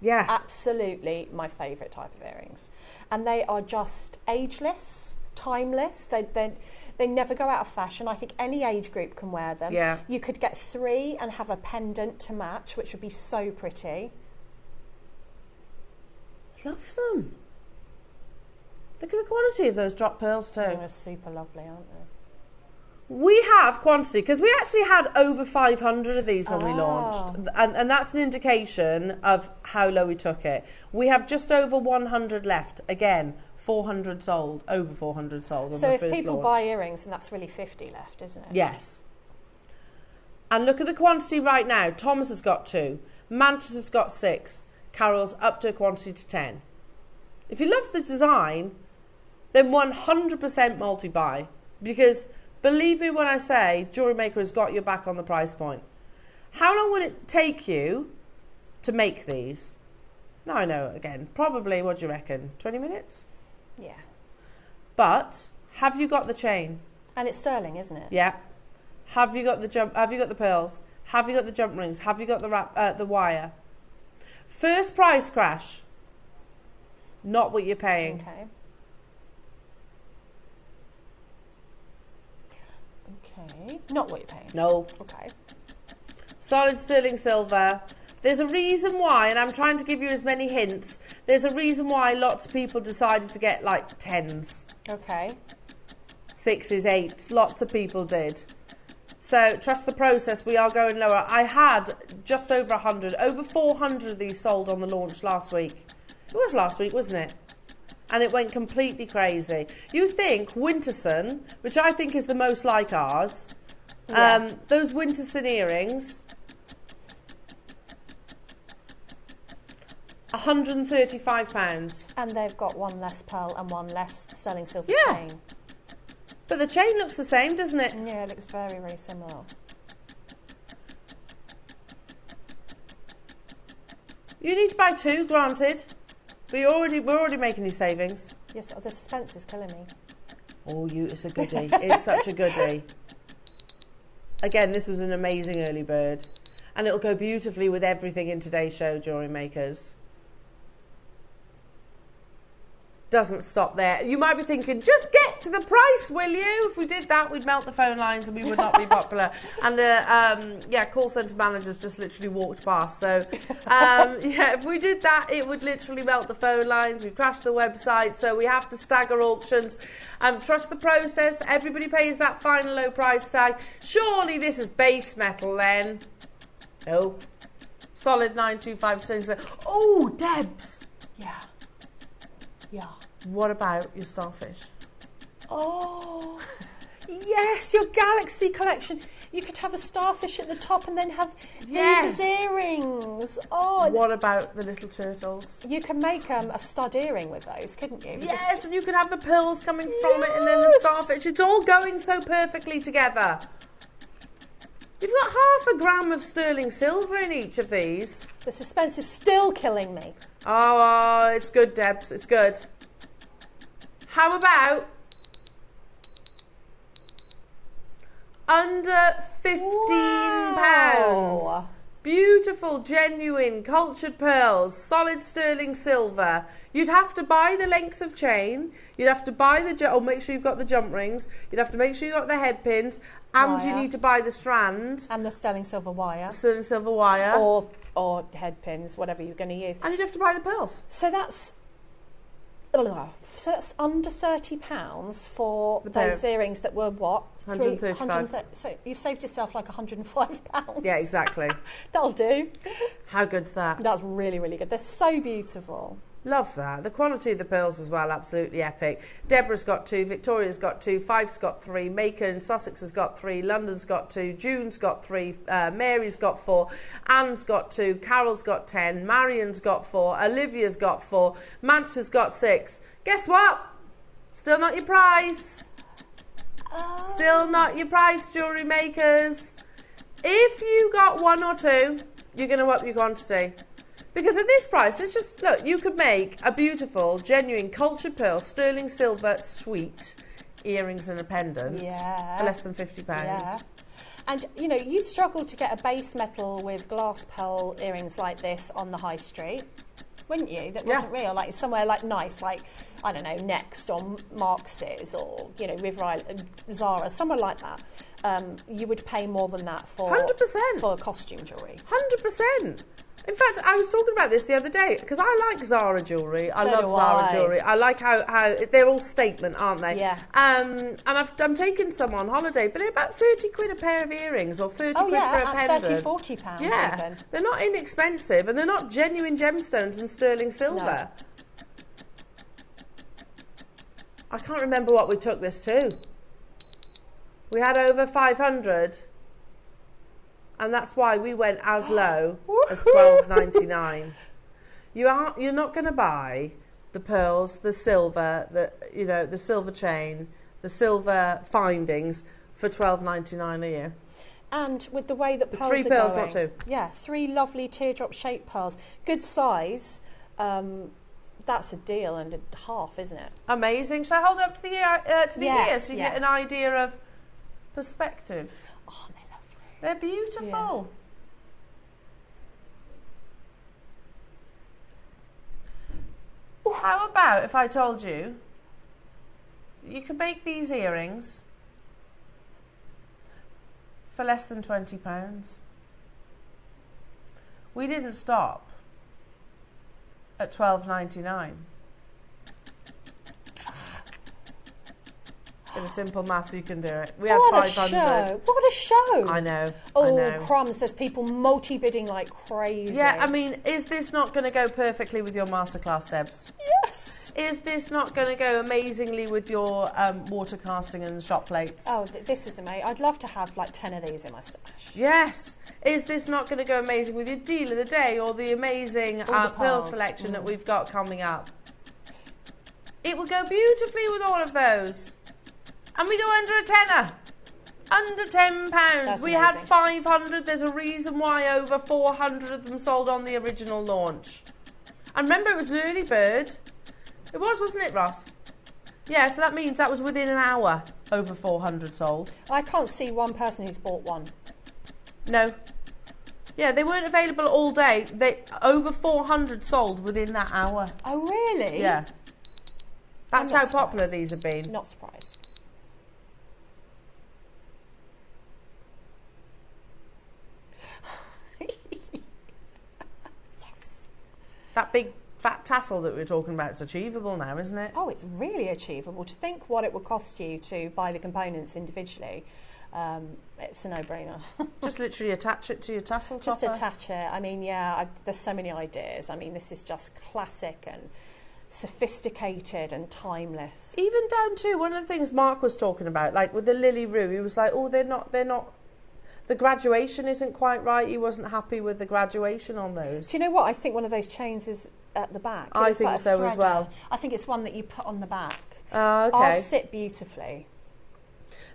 Yeah. Absolutely my favourite type of earrings. And they are just ageless, timeless. They never go out of fashion. I think any age group can wear them. Yeah. You could get 3 and have a pendant to match, which would be so pretty. Love them. Look at the quantity of those drop pearls too. They're super lovely, aren't they? We have quantity because we actually had over 500 of these when we launched, and that's an indication of how low we took it. We have just over 100 left. Again, 400 sold, over 400 sold on so the if first people launch. buy earrings, then that's really 50 left, isn't it? Yes. And look at the quantity right now. Thomas has got 2. Mantis has got 6. Carol's up to a quantity to 10. If you love the design, then 100% multi-buy. Because believe me when I say Jewellery Maker has got your back on the price point. How long would it take you to make these? Now I know, again, probably, what do you reckon, 20 minutes? Yeah. But have you got the chain? And it's sterling, isn't it? Yeah. Have you got the have you got the pearls? Have you got the jump rings? Have you got the wire? First price crash. Not what you're paying. Okay. Okay. Not what you're paying. No. Okay. Solid sterling silver. There's a reason why, and I'm trying to give you as many hints. There's a reason why lots of people decided to get like 10s. Okay. 6s, 8s. Lots of people did. So trust the process. We are going lower. I had just over 100, over 400 of these sold on the launch last week. It was last week, wasn't it? And it went completely crazy. You think Winterson, which I think is the most like ours, Yeah. those Winterson earrings, £135. And they've got 1 less pearl and 1 less sterling silver Yeah. chain. But the chain looks the same, doesn't it? Yeah, it looks very, very similar. You need to buy 2, granted. But we're already making you savings. Yes, the suspense is killing me. Oh, it's a goodie. It's such a goodie. Again, this was an amazing early bird. And it'll go beautifully with everything in today's show, Jewellery Makers. Doesn't stop there. You might be thinking, just get to the price, will you? If we did that, we'd melt the phone lines and we would not be popular. And the call centre managers just literally walked past. So yeah, if we did that, it would literally melt the phone lines. We've crashed the website, so we have to stagger auctions. Trust the process. Everybody pays that final low price tag. Surely this is base metal then. No. Solid 925. Oh, Debs. Yeah. Yeah. What about your Starfish? Oh, yes, your Galaxy collection. You could have a Starfish at the top and then have Yes. These as earrings. Oh, What about the little turtles? you can make a stud earring with those, couldn't you? Yes, and you can have the pearls coming from it and then the starfish. It's all going so perfectly together. You've got 0.5 gram of sterling silver in each of these. The suspense is still killing me. Oh, it's good, Debs. It's good. How about under £15? Beautiful, genuine, cultured pearls, solid sterling silver. You'd have to buy the length of chain. You'd have to buy the make sure you've got the jump rings. You'd have to make sure you've got the head pins, and you need to buy the strand and the sterling silver wire, or head pins, whatever you're going to use. And you'd have to buy the pearls. So that's under £30 for those earrings that were what? 135. So you've saved yourself like £105. Yeah, exactly. That'll do. How good's that? That's really, really good. They're so beautiful. Love that. The quality of the pearls as well, absolutely epic. Deborah's got 2, Victoria's got 2, Fife's got 3, Maker in Sussex has got 3, London's got 2, June's got 3, Mary's got 4, Anne's got 2, Carol's got 10, Marion's got 4, Olivia's got 4, Manchester's got 6. Guess what? Still not your price. Still not your price, jewellery makers. If you got 1 or 2, you're going to up your quantity. Because at this price, it's just, look, you could make a beautiful, genuine, cultured pearl, sterling silver, sweet earrings and a pendant for less than £50. Yeah. And, you know, you'd struggle to get a base metal with glass pearl earrings like this on the high street, wouldn't you? That wasn't real, like somewhere like nice, like, I don't know, Next or Marx's or, you know, River Island, Zara, somewhere like that. You would pay more than that for 100%. For costume jewellery. 100%. In fact, I was talking about this the other day because I like Zara jewellery. I love Zara jewellery. I like how they're all statement, aren't they? Yeah. And I'm taking some on holiday, but they're about 30 quid a pair of earrings or 30 quid for a pendant. £30, £40 yeah. even. They're not inexpensive and they're not genuine gemstones and sterling silver. No. I can't remember what we took this to. We had over 500. And that's why we went as low as $12.99. You're not going to buy the pearls, the silver, the silver chain, the silver findings for $12.99 a year. And with the way that pearls 3 are pearls, going, not 2. Yeah, 3 lovely teardrop shaped pearls, good size. That's a deal and a half, isn't it? Amazing. Shall I hold up to the ear so you get an idea of perspective? Oh, they're lovely. They're beautiful. Yeah. How about if I told you you could make these earrings for less than £20? We didn't stop at $12.99. In a simple math, you can do it. We had 500. What a show! I know. Oh, I know. crumbs! There's people multi-bidding like crazy. Yeah, I mean, is this not going to go perfectly with your masterclass, Debs? Yes. Is this not going to go amazingly with your water casting and shop plates? Oh, this is amazing. I'd love to have like 10 of these in my stash. Yes. Is this not going to go amazing with your deal of the day or the amazing pearl selection that we've got coming up? It will go beautifully with all of those. And we go under a tenner. Under £10. That's we amazing. had 500. There's a reason why over 400 of them sold on the original launch. And remember, it was an early bird. It was, wasn't it, Ross? Yeah, so that means that was within an hour over 400 sold. I can't see one person who's bought one. No. Yeah, they weren't available all day. Over 400 sold within that hour. Oh, really? Yeah. That's how popular these have been. Not surprised. Yes. That big fat tassel that we were talking about is achievable now, isn't it? Oh, it's really achievable. To think what it would cost you to buy the components individually, it's a no-brainer. Just literally attach it to your tassel Just topper. attach it. I mean, yeah, there's so many ideas. I mean, this is just classic and sophisticated and timeless. Even down to one of the things Mark was talking about, like with the Lily Rue, he was like, oh, they're not The graduation isn't quite right. He wasn't happy with the graduation on those. Do you know what? I think one of those chains is at the back. I think so as well. I think it's one that you put on the back. Okay. Ours sit beautifully.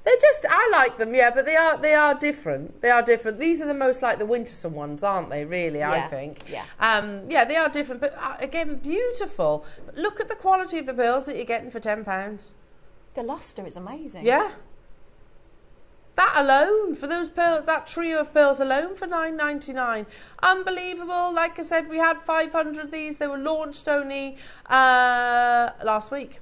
They're just, I like them, yeah, but they are different. They are different. These are the most like the Winterson ones, aren't they, really, I think? Yeah. Yeah, they are different, but again, beautiful. Look at the quality of the pearls that you're getting for £10. The lustre is amazing. Yeah. That alone, for those pearls, that trio of pearls alone for £9.99. Unbelievable. Like I said, we had 500 of these. They were launched only last week.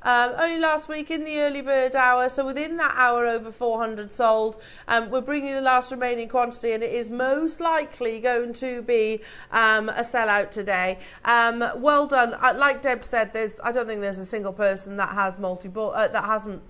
Only last week in the early bird hour, so within that hour over 400 sold. We're bringing the last remaining quantity, and it is most likely going to be a sellout today. Well done. Like Deb said, I don't think there's a single person that has that hasn't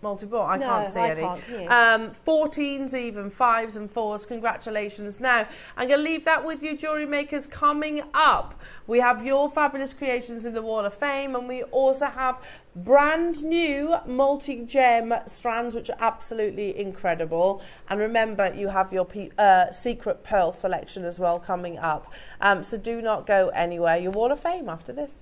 multi-bought. I can't see any. Can't, 14s even, 5s and 4s. Congratulations. Now, I'm going to leave that with you, jewellery makers. Coming up, we have your fabulous creations in the Wall of Fame, and we also have brand new multi-gem strands, which are absolutely incredible. And remember, you have your secret pearl selection as well coming up. So do not go anywhere. Your Wall of Fame after this.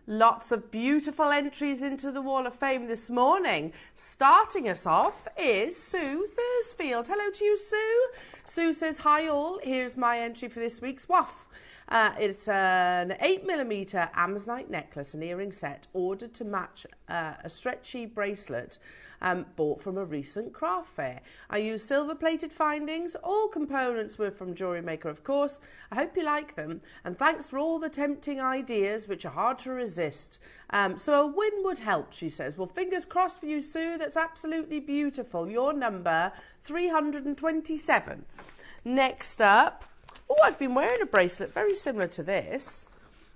Lots of beautiful entries into the Wall of Fame this morning. Starting us off is Sue Thursfield. Hello to you, Sue. Sue says, hi all, here's my entry for this week's WAF. It's an 8mm Amazonite necklace and earring set ordered to match a stretchy bracelet bought from a recent craft fair. I used silver-plated findings. All components were from JewelleryMaker, of course. I hope you like them, and thanks for all the tempting ideas, which are hard to resist. So a win would help, she says. Well, fingers crossed for you, Sue. That's absolutely beautiful. Your number 327. Next up, oh, I've been wearing a bracelet very similar to this.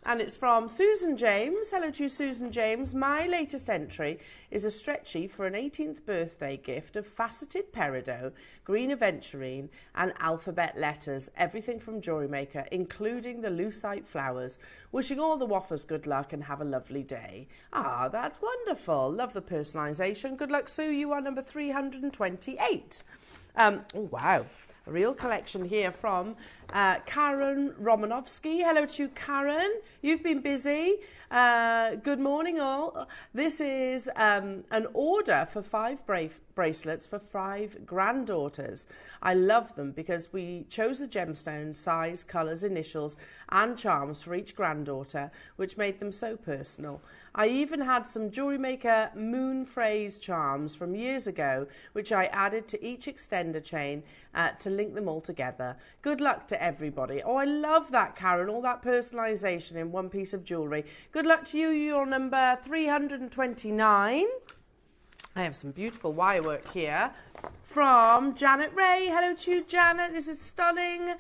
And it's from Susan James. Hello to you, Susan James. My latest entry is a stretchy for an 18th birthday gift of faceted peridot, green aventurine and alphabet letters, everything from JewelleryMaker, including the lucite flowers. Wishing all the waffers good luck and have a lovely day. Ah, that's wonderful. Love the personalisation. Good luck, Sue. You are number 328. Oh, wow. A real collection here from Karen Romanovsky. Hello to you, Karen. You've been busy. Good morning, all. This is an order for 5 bracelets for 5 granddaughters. I love them because we chose the gemstones, size, colours, initials and charms for each granddaughter, which made them so personal. I even had some JewelleryMaker moon phrase charms from years ago, which I added to each extender chain to link them all together. Good luck to everybody. Oh, I love that, Karen, all that personalisation in one piece of jewellery. Good luck to you. You're number 329. I have some beautiful wire work here from Janet Ray. Hello to you, Janet. This is stunning.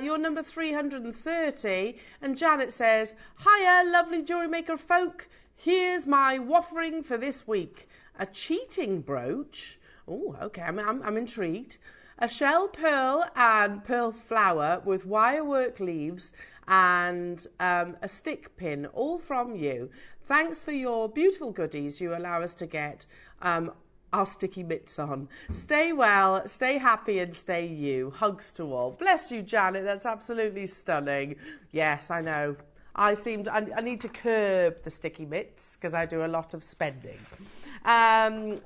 You're number 330. And Janet says, hiya, lovely JewelleryMaker folk. Here's my waffering for this week. A cheating brooch. Oh, okay, I'm intrigued. A shell pearl and pearl flower with wire work leaves and a stick pin, all from you. Thanks for your beautiful goodies you allow us to get our sticky mitts on. Stay well, stay happy and stay you. Hugs to all. Bless you, Janet. That's absolutely stunning. Yes, I know. I need to curb the sticky mitts because I do a lot of spending. Number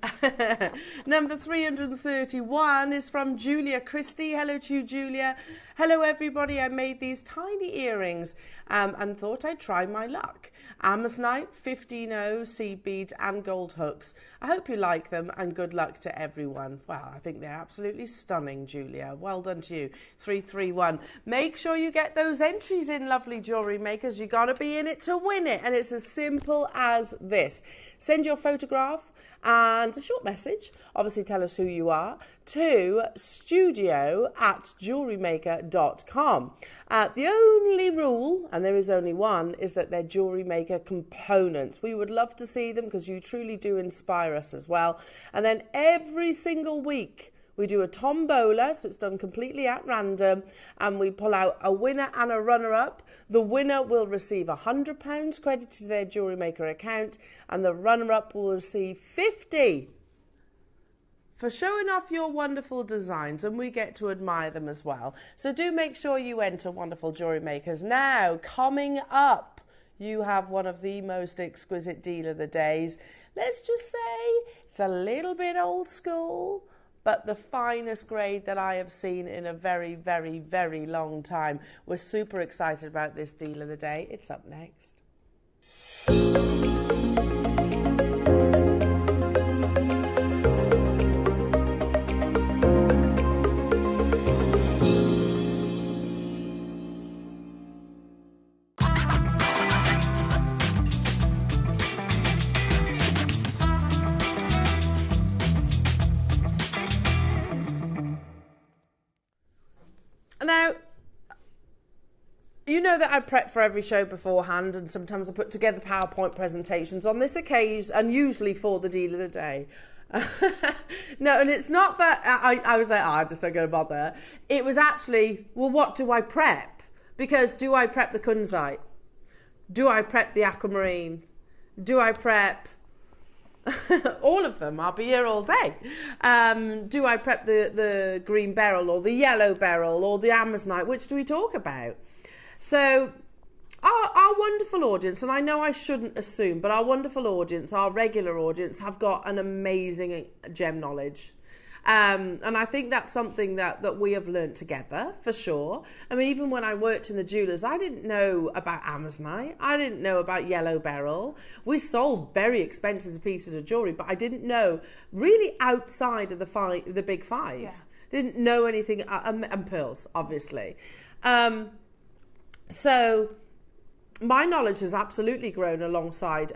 331 is from Julia Christie. Hello to you, Julia. Hello, everybody. I made these tiny earrings and thought I'd try my luck. Amazonite, 15O, seed beads and gold hooks. I hope you like them and good luck to everyone. Wow, I think they're absolutely stunning, Julia. Well done to you. 331. Make sure you get those entries in, lovely jewellery makers. You got to be in it to win it. And it's as simple as this. Send your photograph and a short message, obviously tell us who you are, to studio@jewellerymaker.com. The only rule, and there is only one, is that they're JewelleryMaker components. We would love to see them because you truly do inspire us as well. And then every single week, We do a tombola, so it's done completely at random, and we pull out a winner and a runner-up. The winner will receive £100 credited to their JewelleryMaker account, and the runner-up will receive 50 for showing off your wonderful designs, and we get to admire them as well. So do make sure you enter, wonderful jewellery makers. Now, coming up, you have one of the most exquisite deal of the days. Let's just say it's a little bit old school, but the finest grade that I have seen in a very, very, very long time. We're super excited about this deal of the day. It's up next. Now, you know that I prep for every show beforehand, and sometimes I put together PowerPoint presentations on this occasion, and usually for the deal of the day. No, and it's not that I was like, I'm just not going to bother. It was actually, well, what do I prep? Because do I prep the kunzite? Do I prep the aquamarine? Do I prep all of them? I'll be here all day. Do I prep the green beryl or the yellow beryl or the amazonite? Which do we talk about? So our wonderful audience, and I know I shouldn't assume, but our wonderful audience, our regular audience, have got an amazing gem knowledge. And I think that's something that we have learned together, for sure. I mean, even when I worked in the jewellers, I didn't know about amazonite. I didn't know about yellow beryl. We sold very expensive pieces of jewellery, but I didn't know really outside of the big five. Yeah. Didn't know anything, and pearls, obviously. So my knowledge has absolutely grown alongside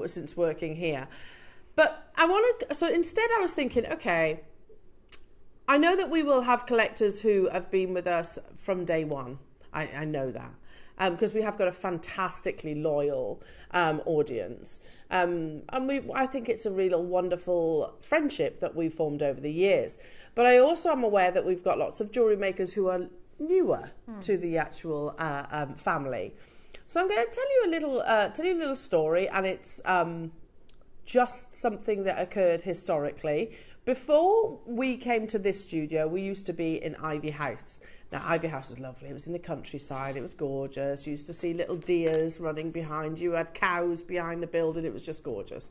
since working here. But so instead I was thinking, okay, I know that we will have collectors who have been with us from day one. I know that because we have got a fantastically loyal audience. And I think it's a real wonderful friendship that we've formed over the years. But I also am aware that we've got lots of jewellery makers who are newer to the actual family. So I'm going to tell you a little story, and it's just something that occurred historically. Before we came to this studio, we used to be in Ivy House. Now, Ivy House was lovely. It was in the countryside. It was gorgeous. You used to see little deers running behind you. You had cows behind the building. It was just gorgeous.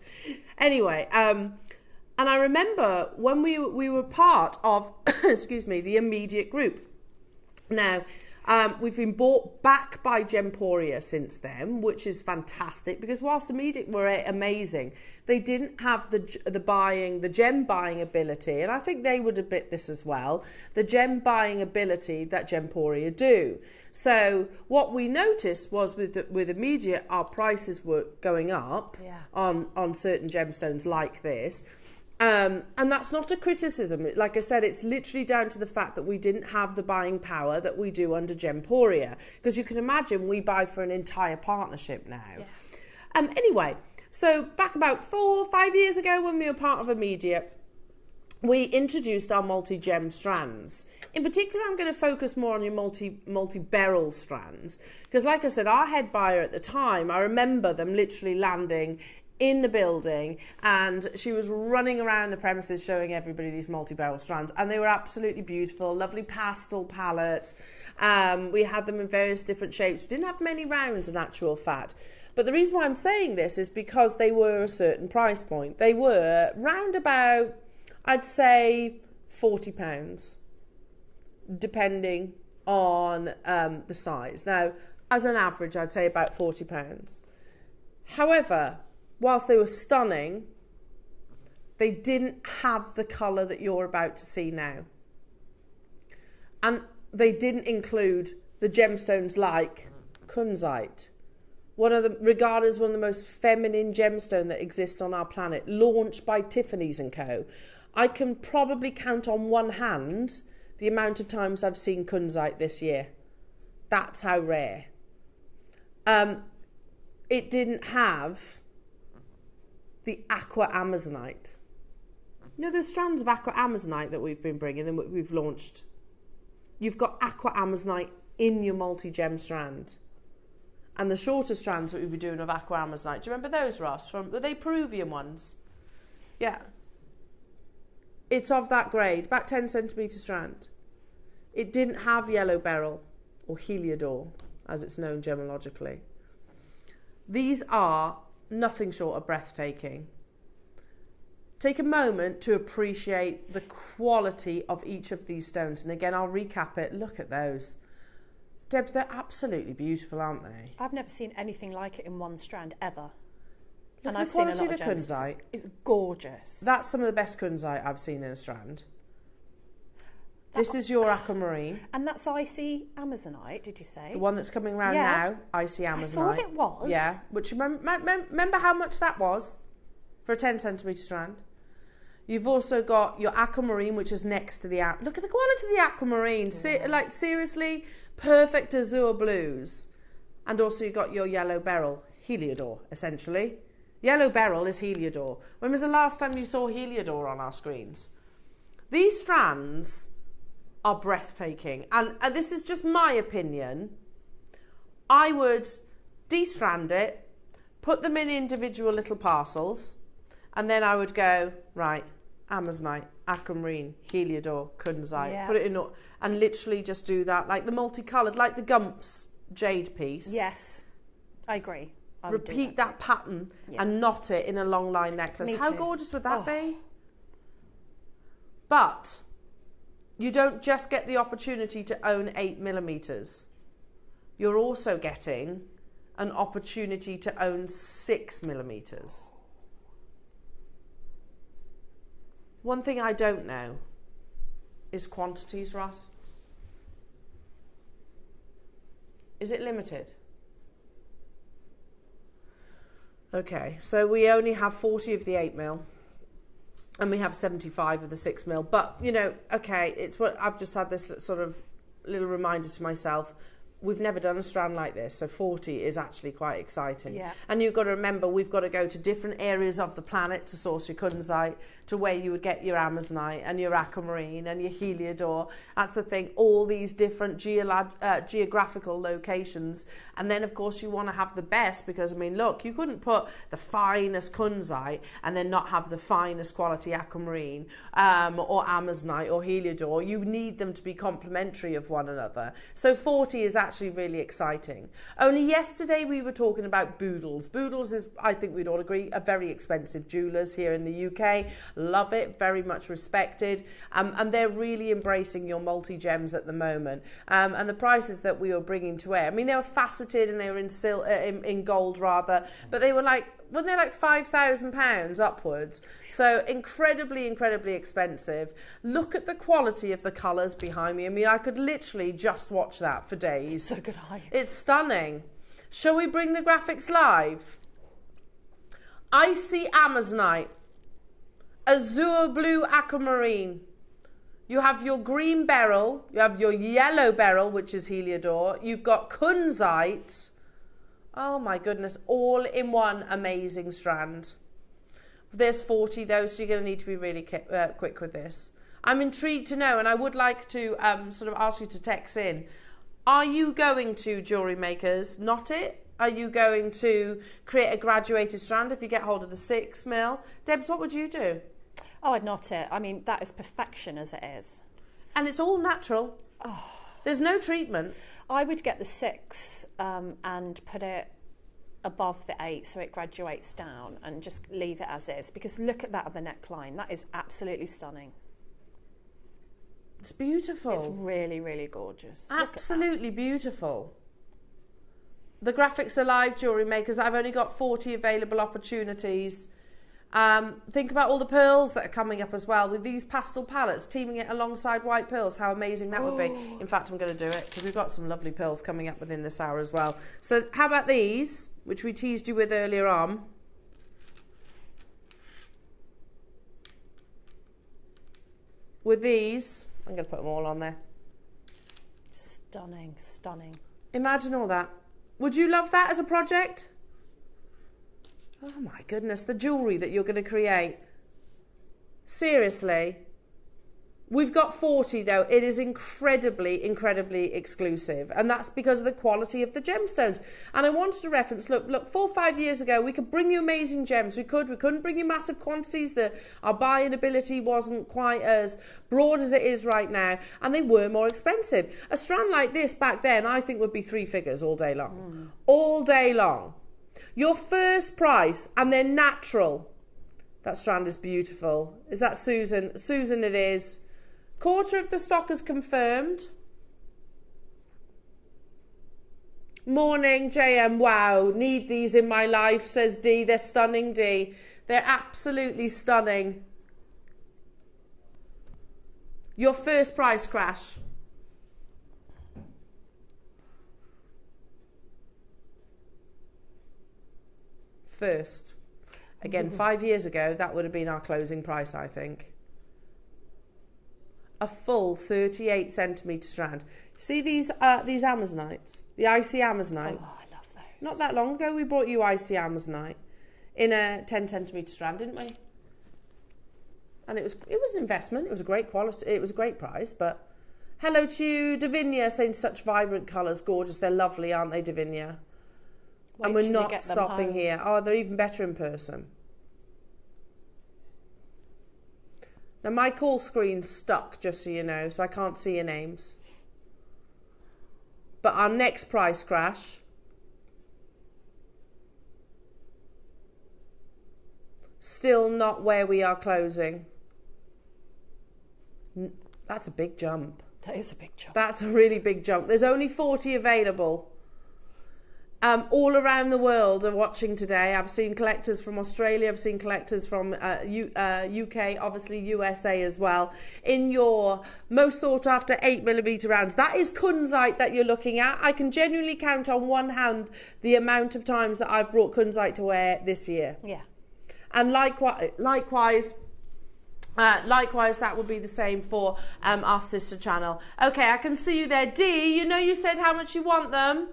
Anyway, and I remember when we were part of, excuse me, the immediate group. Now, we've been bought back by Gemporia since then, which is fantastic, because whilst immediate were amazing, they didn't have the gem buying ability, and I think they would admit this as well, the gem buying ability that Gemporia do. So what we noticed was with immediate, our prices were going up on certain gemstones like this. And that's not a criticism. Like I said, it's literally down to the fact that we didn't have the buying power that we do under Gemporia. Because you can imagine we buy for an entire partnership now. Yeah. Anyway, so back about 4 or 5 years ago when we were part of Immediate, we introduced our multi-gem strands. In particular, I'm going to focus more on your multi-beryl strands. Because like I said, our head buyer at the time, I remember them literally landing in the building, and she was running around the premises showing everybody these multi-beryl strands, and they were absolutely beautiful, lovely pastel palette. We had them in various different shapes. We didn't have many rounds in actual fact, but the reason why I'm saying this is because they were a certain price point. They were round about, I'd say, £40, depending on the size. Now, as an average, I'd say about £40. However, whilst they were stunning, they didn't have the colour that you're about to see now. And they didn't include the gemstones like kunzite, regarded as one of the most feminine gemstone that exists on our planet, launched by Tiffany's & Co. I can probably count on one hand the amount of times I've seen kunzite this year. That's how rare. It didn't have the aqua amazonite. You know those strands of aqua amazonite that we've been bringing and we've launched? You've got aqua amazonite in your multi-gem strand. And the shorter strands that we'll be doing of aqua amazonite. Do you remember those, Ross? Were they Peruvian ones? Yeah. It's of that grade, about 10 centimetre strand. It didn't have yellow beryl, or heliodor, as it's known gemologically. These are nothing short of breathtaking. Take a moment to appreciate the quality of each of these stones. And again, I'll recap it. Look at those. Debs, they're absolutely beautiful, aren't they? I've never seen anything like it in one strand, ever. Look And at I've the seen a quality lot of of the gemstones. kunzite. It's gorgeous. That's some of the best kunzite I've seen in a strand. This is your aquamarine. And that's icy amazonite, did you say? The one that's coming round now, icy amazonite. I thought it was. Yeah, which remember how much that was for a 10 centimetre strand? You've also got your aquamarine, which is next to the... Look at the quality of the aquamarine. Like, seriously, perfect azure blues. And also you've got your yellow beryl, heliodor, essentially. Yellow beryl is heliodor. When was the last time you saw heliodor on our screens? These strands are breathtaking. And this is just my opinion. I would de-strand it, put them in individual little parcels, and then I would go, right, amazonite, aquamarine, heliodor, kunzite, put it in, and literally just do that, like the multicoloured, like the Gumps jade piece. Yes, I agree. Repeat that pattern and knot it in a long line necklace. Me How too. gorgeous would that be? But you don't just get the opportunity to own 8mm. You're also getting an opportunity to own 6mm. One thing I don't know is quantities, Ross. Is it limited? Okay, so we only have 40 of the 8mm and we have 75 of the 6mm. But, you know, okay, it's what I've just had this sort of little reminder to myself. We've never done a strand like this, so 40 is actually quite exciting. Yeah. And you've got to remember, we've got to go to different areas of the planet to source your kunzite, to where you would get your amazonite and your aquamarine and your heliodor. That's the thing, all these different geographical locations. And then, of course, you want to have the best, because, I mean, look, you couldn't put the finest kunzite and then not have the finest quality aquamarine or amazonite or heliodor. You need them to be complementary of one another. So 40 is actually really exciting. Only yesterday we were talking about Boodles. Boodles is, I think we'd all agree, a very expensive jewellers here in the UK. Love it, very much respected, and they're really embracing your multi-gems at the moment. And the prices that we were bringing to air, I mean, they were faceted and they were in gold rather, but they were like, weren't they like £5,000 upwards? So incredibly, incredibly expensive. Look at the quality of the colours behind me. I mean, I could literally just watch that for days. So could I. It's stunning. Shall we bring the graphics live? Icy amazonite, azure blue aquamarine. You have your green beryl, you have your yellow beryl, which is heliodor. You've got kunzite. Oh my goodness, all in one amazing strand. There's 40 though, so you're going to need to be really quick with this. I'm intrigued to know, and I would like to sort of ask you to text in. Are you going to, jewellery makers, knot it? Are you going to create a graduated strand if you get hold of the 6mm? Debs, what would you do? Oh, I'd knot it. I mean, that is perfection as it is. And it's all natural. Oh. There's no treatment. I would get the 6 and put it above the 8 so it graduates down, and just leave it as is, because look at that other neckline. That is absolutely stunning. It's beautiful. It's really, really gorgeous. Absolutely beautiful. The graphics are live, jewellery makers. I've only got 40 available opportunities. Think about all the pearls that are coming up as well with these pastel palettes, teaming it alongside white pearls. How amazing that would be. In fact, I'm going to do it because we've got some lovely pearls coming up within this hour as well. So how about these, which we teased you with earlier on? With these, I'm going to put them all on there. Stunning, stunning. Imagine all that. Would you love that as a project? Oh my goodness, the jewellery that you're going to create. Seriously. We've got 40 though. It is incredibly, incredibly exclusive. And that's because of the quality of the gemstones. And I wanted to reference, look, 4 or 5 years ago, we could bring you amazing gems. We couldn't bring you massive quantities. Our buying ability wasn't quite as broad as it is right now. And they were more expensive. A strand like this back then, I think would be 3 figures all day long. All day long. Your first price, and they're natural. That strand is beautiful. Is that Susan? Susan it is. Quarter of the stock is confirmed. Morning, JM. Wow, need these in my life, says Dee. They're stunning, Dee. They're absolutely stunning. Your first price crash. First. Again, 5 years ago, that would have been our closing price, I think. A full 38 centimetre strand. See these Amazonites? The icy Amazonite? Oh, I love those. Not that long ago we brought you icy Amazonite in a 10 centimetre strand, didn't we? And it was an investment. It was a great quality. It was a great price. But hello to you, Davinia, saying such vibrant colours, gorgeous. They're lovely, aren't they, Davinia? Wait and we're till not you get them stopping home. here. Oh, they're even better in person. Now my call screen's stuck, just so you know, so I can't see your names. But our next price crash, still not where we are closing. That's a big jump. That is a big jump. That's a really big jump. There's only 40 available. All around the world are watching today. I've seen collectors from Australia. I've seen collectors from UK, obviously USA as well. In your most sought after 8mm rounds. That is kunzite that you're looking at. I can genuinely count on one hand the amount of times that I've brought kunzite to wear this year. Yeah. And likewise, that would be the same for our sister channel. Okay, I can see you there. Dee, you know you said how much you want them.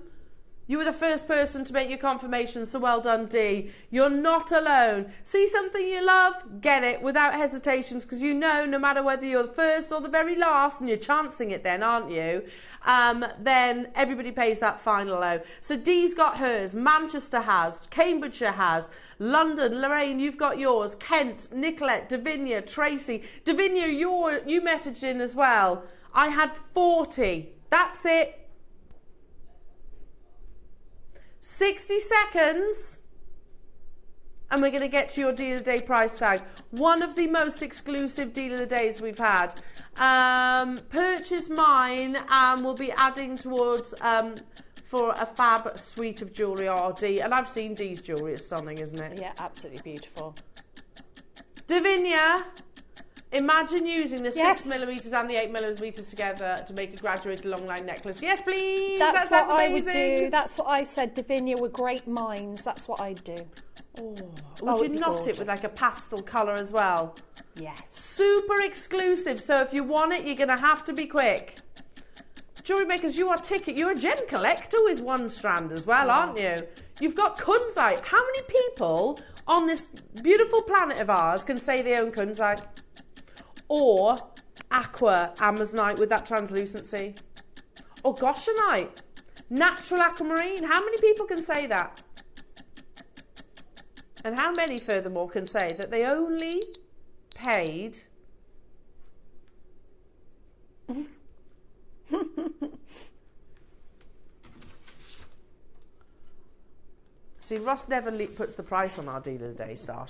You were the first person to make your confirmation, so well done, Dee. You're not alone. See something you love? Get it without hesitations, because you know no matter whether you're the first or the very last, and you're chancing it then, aren't you? Then everybody pays that final low. So Dee's got hers, Manchester has, Cambridgeshire has, London, Lorraine, you've got yours, Kent, Nicolette, Davinia, Tracy. Davinia, you messaged in as well. I had 40. That's it. 60 seconds and we're going to get to your deal of the day price tag. One of the most exclusive deal of the days we've had. Purchase mine and we'll be adding towards for a fab suite of jewellery. Oh, Dee, and I've seen Dee's jewellery. It's stunning, isn't it? Yeah, absolutely beautiful. Davinia, imagine using the Yes. 6mm and the 8mm together to make a graduated long line necklace. Yes, please. That's That what sounds I would amazing. do. That's what I said. Davinia were great minds. That's what I'd do. Would you it'd be knot it gorgeous. with like a pastel colour as well? Yes. Super exclusive. So if you want it, you're going to have to be quick. Jewellery makers, you're a gem collector with one strand as well, aren't you? You've got kunzite. How many people on this beautiful planet of ours can say they own kunzite? Or aqua amazonite with that translucency? Or goshenite? Natural aquamarine? How many people can say that? And how many, furthermore, can say that they only paid... See, Ross never puts the price on our deal of the day star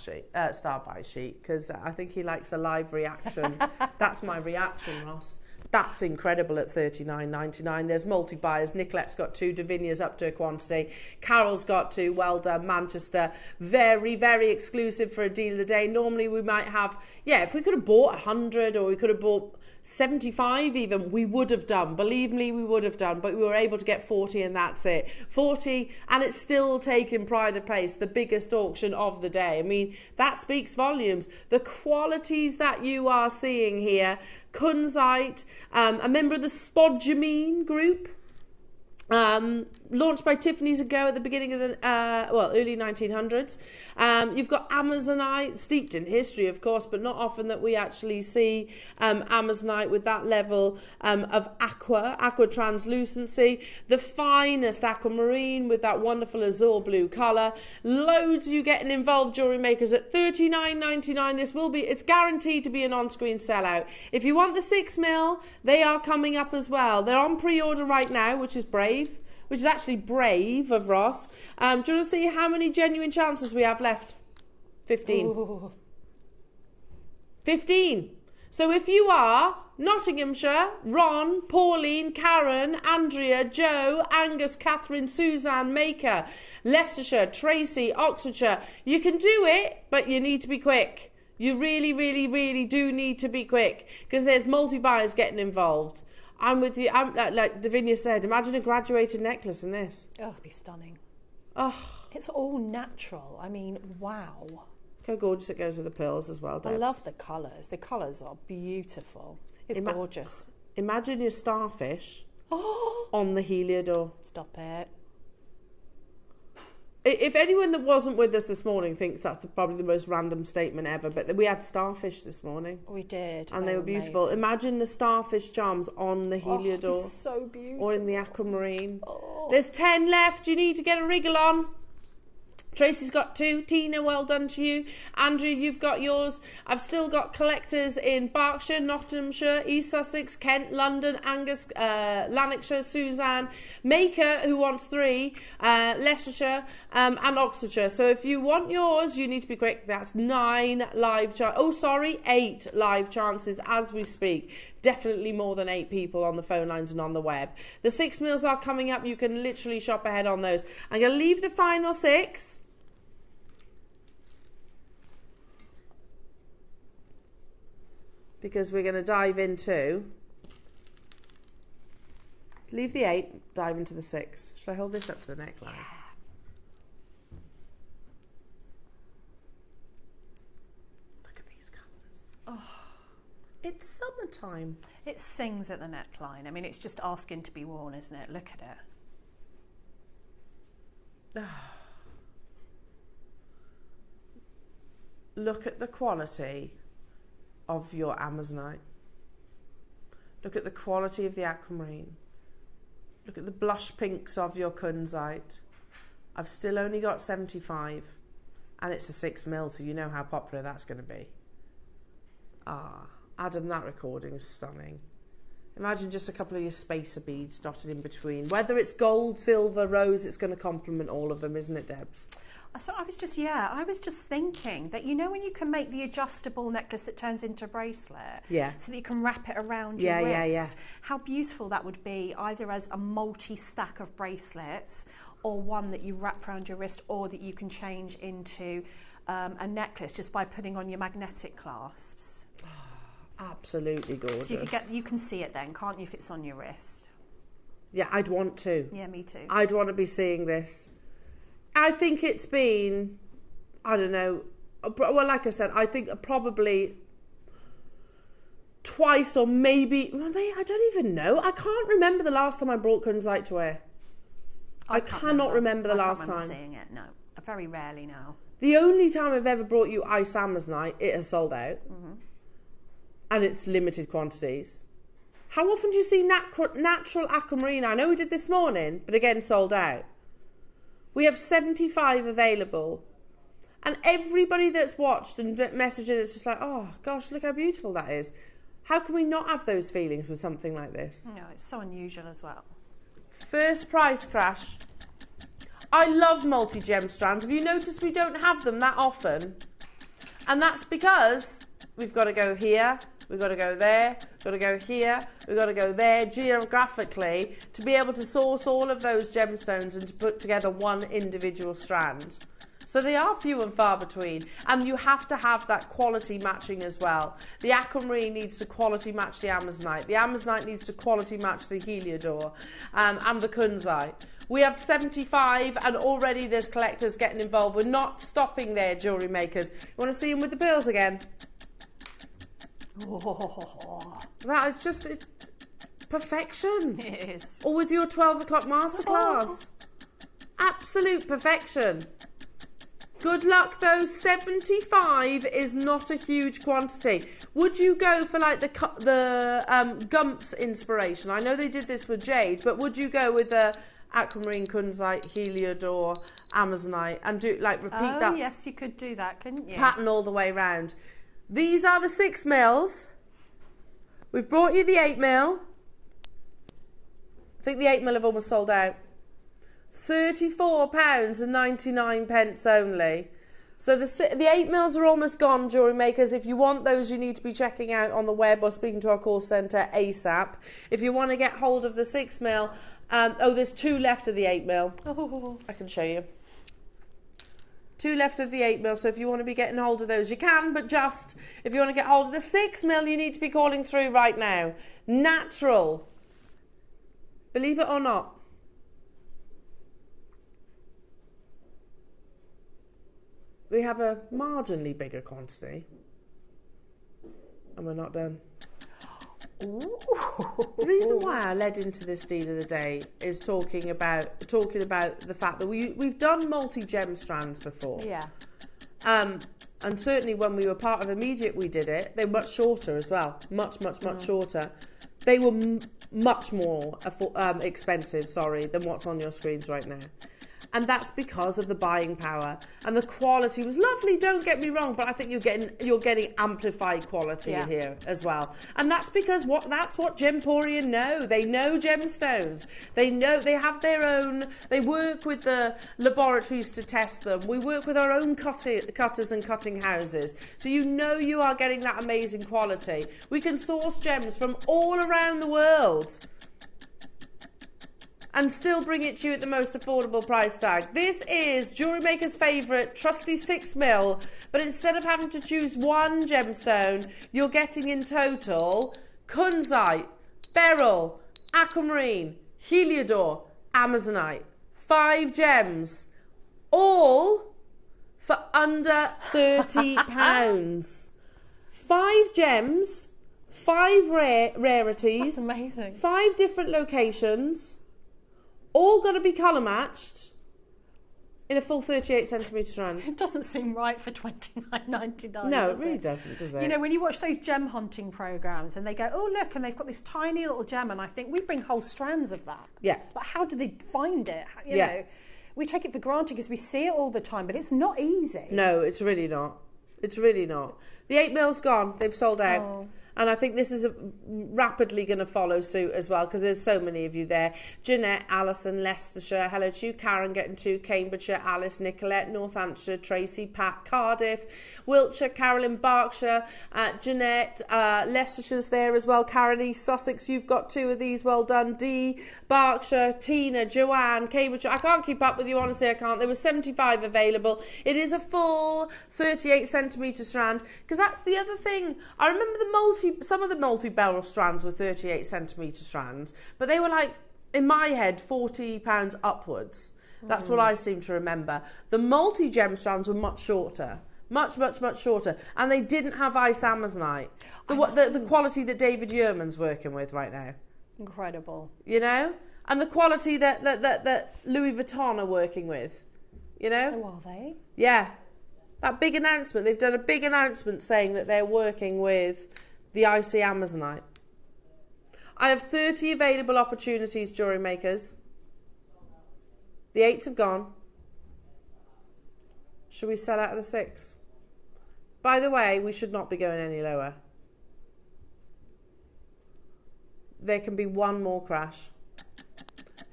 buy sheet, because I think he likes a live reaction. That's my reaction, Ross. That's incredible at $39.99. There's multi-buyers. Nicolette's got 2. Davinia's up to a quantity. Carol's got 2. Well done, Manchester. Very, very exclusive for a deal of the day. Normally we might have, if we could have bought 100 or we could have bought 75 even, we would have done. Believe me, we would have done. But we were able to get 40 and that's it. 40 and it's still taking pride of place. The biggest auction of the day. I mean, that speaks volumes. The qualities that you are seeing here. Kunzite, a member of the spodumene group. Launched by Tiffany's ago at the beginning of the, early 1900s. You've got Amazonite, steeped in history, of course, but not often that we actually see Amazonite with that level of aqua translucency. The finest aquamarine with that wonderful azure blue colour. Loads of you getting involved, jewellery makers, at $39.99. It's guaranteed to be an on-screen sellout. If you want the 6mm, they are coming up as well. They're on pre-order right now, which is brave. Which is actually brave of Ross. Do you want to see how many genuine chances we have left? 15. Ooh. 15. So if you are Nottinghamshire, Ron, Pauline, Karen, Andrea, Joe, Angus, Catherine, Suzanne, Maker, Leicestershire, Tracy, Oxfordshire, you can do it, but you need to be quick. You really, really, really do need to be quick because there's multi-buyers getting involved. I'm with you. Like Davinia said, imagine a graduated necklace in this. Oh, it'd be stunning. Oh, it's all natural. I mean, wow. Look how gorgeous it goes with the pearls as well, Debs. I love the colours. The colours are beautiful. It's gorgeous. Imagine your starfish on the Heliodor. Stop it. If anyone that wasn't with us this morning thinks that's probably the most random statement ever, but we had starfish this morning. We did. And they were beautiful. Amazing. Imagine the starfish charms on the Heliodor. Oh, it's so beautiful. Or in the Aquamarine. Oh. There's 10 left. You need to get a Regal on. Tracy's got 2. Tina, well done to you. Andrew, you've got yours. I've still got collectors in Berkshire, Nottinghamshire, East Sussex, Kent, London, Angus, Lanarkshire, Suzanne, Maker, who wants 3, Leicestershire, and Oxfordshire. So if you want yours, you need to be quick. That's 9 live chances. 8 live chances as we speak. Definitely more than 8 people on the phone lines and on the web. The 6mm are coming up. You can literally shop ahead on those. I'm going to leave the final 6. Because we're going to dive into... Leave the 8, dive into the 6. Should I hold this up to the neckline? Yeah. Look at these colours. Oh. It's summertime. It sings at the neckline. I mean, it's just asking to be worn, isn't it? Look at it. Look at the quality of your Amazonite. Look at the quality of the aquamarine. Look at the blush pinks of your kunzite. I've still only got 75 and it's a 6mm, so you know how popular that's going to be. Adam, that recording is stunning. Imagine just a couple of your spacer beads dotted in between. Whether it's gold, silver, rose, it's going to complement all of them, isn't it, Debs? So I was just thinking that, you know, when you can make the adjustable necklace that turns into a bracelet, so that you can wrap it around your wrist, how beautiful that would be, either as a multi-stack of bracelets or one that you wrap around your wrist, or that you can change into a necklace just by putting on your magnetic clasps. Absolutely gorgeous. So you can see it then, can't you, if it's on your wrist? Yeah, I'd want to. Yeah, me too. I'd want to be seeing this. I think it's been, I don't know, well, like I said, I think probably twice or maybe, I don't even know. I can't remember the last time I brought kunzite to wear. I cannot remember the last time. Seeing it, no. Very rarely now. The only time I've ever brought you ice Amazonite, it has sold out. Mm-hmm. And it's limited quantities. How often do you see natural aquamarine? I know we did this morning, but again, sold out. We have 75 available. And everybody that's watched and messaged it, it's just like, oh gosh, look how beautiful that is. How can we not have those feelings with something like this? No, it's so unusual as well. First price crash. I love multi-gem strands. Have you noticed we don't have them that often? And that's because we've got to go here, we've got to go there, we've got to go here, we've got to go there geographically to be able to source all of those gemstones and to put together one individual strand. So they are few and far between, and you have to have that quality matching as well. The aquamarine needs to quality match the Amazonite. The Amazonite needs to quality match the Heliodor and the kunzite. We have 75 and already there's collectors getting involved. We're not stopping there, jewellery makers. You want to see them with the pearls again? Oh. That is just, it's perfection. It is. Or with your 12 o'clock masterclass. Absolute perfection. Good luck though. 75 is not a huge quantity. Would you go for like the Gumps inspiration? I know they did this with jade, but would you go with the Aquamarine, Kunzite, Heliodor, Amazonite, and do like repeat that? Oh yes, you could do that, couldn't you? Pattern all the way round. These are the 6 mils. We've brought you the 8 mil. I think the 8 mil have almost sold out. £34.99 only. So the 8 mils are almost gone, jewellery makers. If you want those, you need to be checking out on the web or speaking to our call centre ASAP. If you want to get hold of the 6 mil, there's 2 left of the 8 mil. Oh. I can show you. 2 left of the 8 mil, so if you want to be getting hold of those, you can, but just if you want to get hold of the 6 mil, you need to be calling through right now. Natural. Believe it or not. We have a marginally bigger quantity, and we're not done. Ooh. The reason why I led into this deal of the day is talking about the fact that we've done multi-gem strands before. Yeah. And certainly when we were part of Immediate, we did it. They were much shorter as well, much shorter. They were much more expensive, than what's on your screens right now. And that's because of the buying power, and the quality was lovely. Don't get me wrong, but I think you're getting amplified quality here as well. And that's because that's what Gemporian know. They know gemstones. They know they have their own. They work with the laboratories to test them. We work with our own cutters and cutting houses, so you are getting that amazing quality. We can source gems from all around the world and still bring it to you at the most affordable price tag. This is Jewellery Maker's favourite trusty 6 mil, but instead of having to choose one gemstone, you're getting in total Kunzite, Beryl, Aquamarine, Heliodor, Amazonite. 5 gems, all for under £30. 5 gems, 5 rarities. That's amazing. 5 different locations. All got to be colour matched in a full 38 centimetre strand. It doesn't seem right for $29.99. No, it really doesn't, does it? You know, when you watch those gem hunting programs and they go, oh look, and they've got this tiny little gem, and I think we bring whole strands of that. Yeah. Like, how do they find it? You know, we take it for granted because we see it all the time, but it's not easy. No, it's really not. It's really not. The 8 mil's gone. They've sold out. Oh. And I think this is rapidly going to follow suit as well, because there's so many of you there. Jeanette, Alison, Leicestershire, hello to you. Karen getting 2, Cambridgeshire, Alice, Nicolette, Northamptonshire, Tracy, Pat, Cardiff, Wiltshire, Carolyn, Berkshire, Jeanette, Leicestershire's there as well. Karen, East Sussex, you've got 2 of these, well done. Dee, Berkshire, Tina, Joanne, Cambridgeshire. I can't keep up with you, honestly, I can't. There were 75 available. It is a full 38 centimetre strand, because that's the other thing. I remember some of the multi-beryl strands were 38 centimetre strands, but they were like, in my head, £40 upwards. That's what I seem to remember. The multi-gem strands were much shorter. Much shorter. And they didn't have ice Amazonite. The quality that David Yearman's working with right now. Incredible. You know? And the quality that Louis Vuitton are working with. You know? Oh, are they? Yeah. That big announcement. They've done a big announcement saying that they're working with the icy Amazonite. I have 30 available opportunities, jewellery makers. The 8s have gone. Should we sell out of the 6? By the way, we should not be going any lower. There can be one more crash.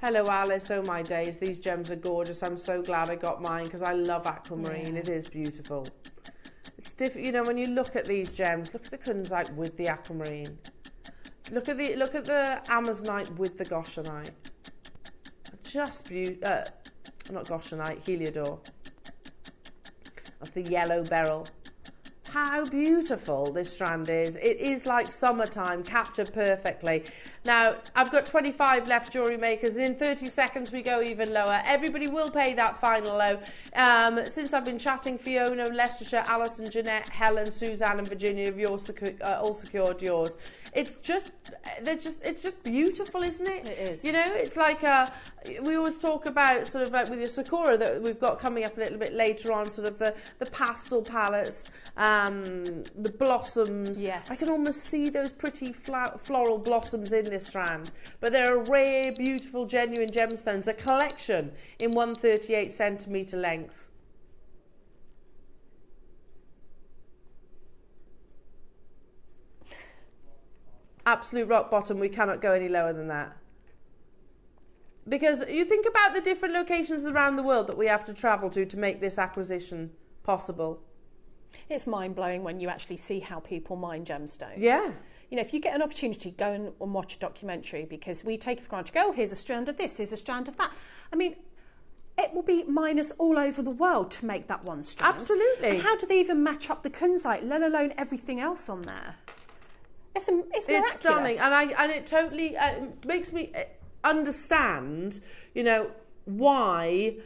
Hello Alice, oh my days, these gems are gorgeous. I'm so glad I got mine because I love aquamarine. It is beautiful. It's different, you know, when you look at these gems, look at the kunzite with the aquamarine. Look at the amazonite with the goshenite. Just beautiful. Not goshenite, heliodor. That's the yellow beryl. How beautiful this strand is. It is like summertime, captured perfectly. Now, I've got 25 left, jewellery makers, and in 30 seconds we go even lower. Everybody will pay that final low. Since I've been chatting, Fiona, Leicestershire, Alison, Jeanette, Helen, Suzanne and Virginia have all secured yours. it's just beautiful, isn't it? It is. You know, it's like we always talk about sort of like with your Sakura that we've got coming up a little bit later on, sort of the pastel palettes, the blossoms. Yes. I can almost see those pretty floral blossoms in this strand. But they're a rare, beautiful, genuine gemstones, a collection in 138 centimetre length. Absolute rock bottom, we cannot go any lower than that. Because you think about the different locations around the world that we have to travel to make this acquisition possible. It's mind-blowing when you actually see how people mine gemstones. Yeah. You know, if you get an opportunity, go and watch a documentary, because we take it for granted, oh, here's a strand of this, here's a strand of that. I mean, it will be miners all over the world to make that one strand. Absolutely. And how do they even match up the kunzite, let alone everything else on there? It's miraculous. It's stunning, and it totally makes me understand, you know, why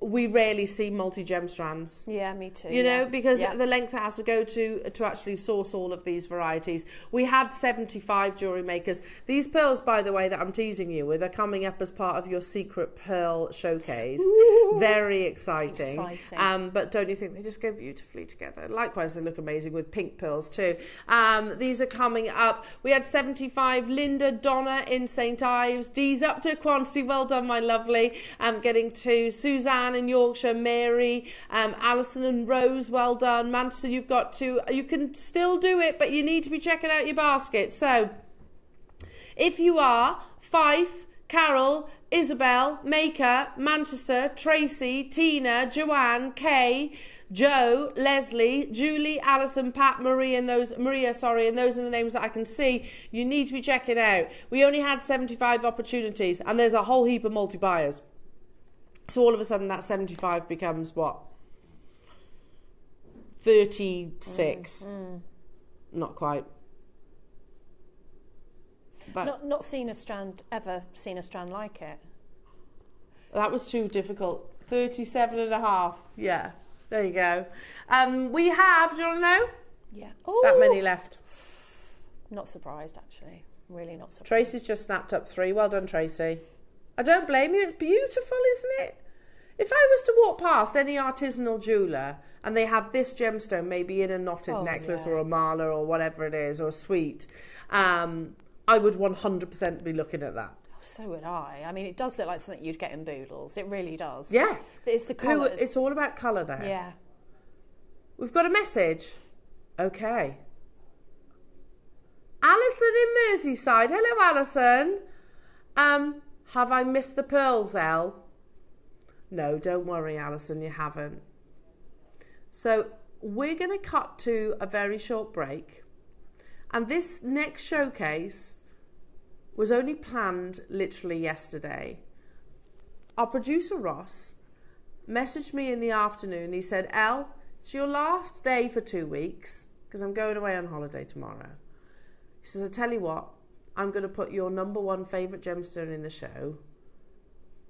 we rarely see multi-gem strands. Yeah, me too. You know, because the length it has to go to actually source all of these varieties. We had 75 jewellery makers. These pearls, by the way, that I'm teasing you with are coming up as part of your secret pearl showcase. Ooh, very exciting. But don't you think they just go beautifully together? Likewise, they look amazing with pink pearls too. These are coming up. We had 75 Linda, Donna in St. Ives. D's up to quantity. Well done, my lovely. Getting to Suzanne in Yorkshire, Mary, Alison and Rose, well done. Manchester, you've got to, you can still do it, but you need to be checking out your basket. So if you are Fife, Carol, Isabel, Maker, Manchester, Tracy, Tina, Joanne, Kay, Joe, Leslie, Julie, Alison, Pat, Maria, and those are the names that I can see. You need to be checking out. We only had 75 opportunities, and there's a whole heap of multi-buyers. So all of a sudden that 75 becomes what? 36. Not quite. But not seen a strand, ever seen a strand like it. That was too difficult. 37 and a half. Yeah, there you go. We have, do you want to know? Yeah. That many left. Not surprised, actually. Really not surprised. Tracy's just snapped up 3. Well done, Tracy. I don't blame you. It's beautiful, isn't it? If I was to walk past any artisanal jeweller and they had this gemstone maybe in a knotted necklace or a mala or whatever it is, or a suite, I would 100% be looking at that. Oh, so would I. I mean, it does look like something you'd get in Boodles. It really does. Yeah. But it's the colours. It's all about colour there. Yeah. We've got a message. Okay. Alison in Merseyside. Hello, Alison. Have I missed the pearls, Elle? No, don't worry, Alison, you haven't. So we're going to cut to a very short break. And this next showcase was only planned literally yesterday. Our producer, Ross, messaged me in the afternoon. He said, Elle, it's your last day for 2 weeks because I'm going away on holiday tomorrow. He says, I tell you what, I'm going to put your #1 favourite gemstone in the show,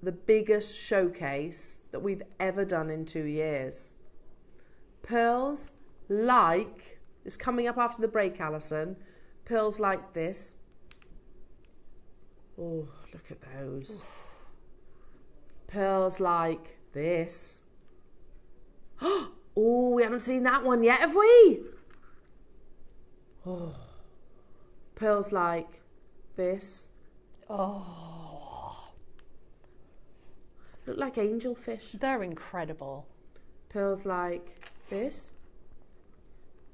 the biggest showcase that we've ever done in 2 years. Pearls like, it's coming up after the break, Alison, pearls like this. Oh, look at those. Oof. Pearls like this. Oh, we haven't seen that one yet, have we? Oh, pearls like this. Oh, look like angelfish. They're incredible. Pearls like this.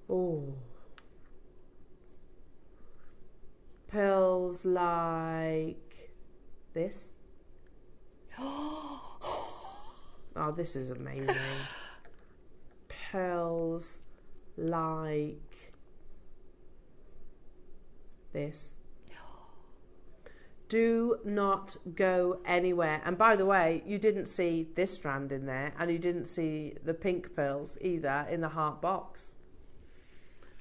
Oh. Pearls like this. Oh, this is amazing. Pearls like this. Do not go anywhere. And by the way, you didn't see this strand in there, and you didn't see the pink pearls either in the heart box.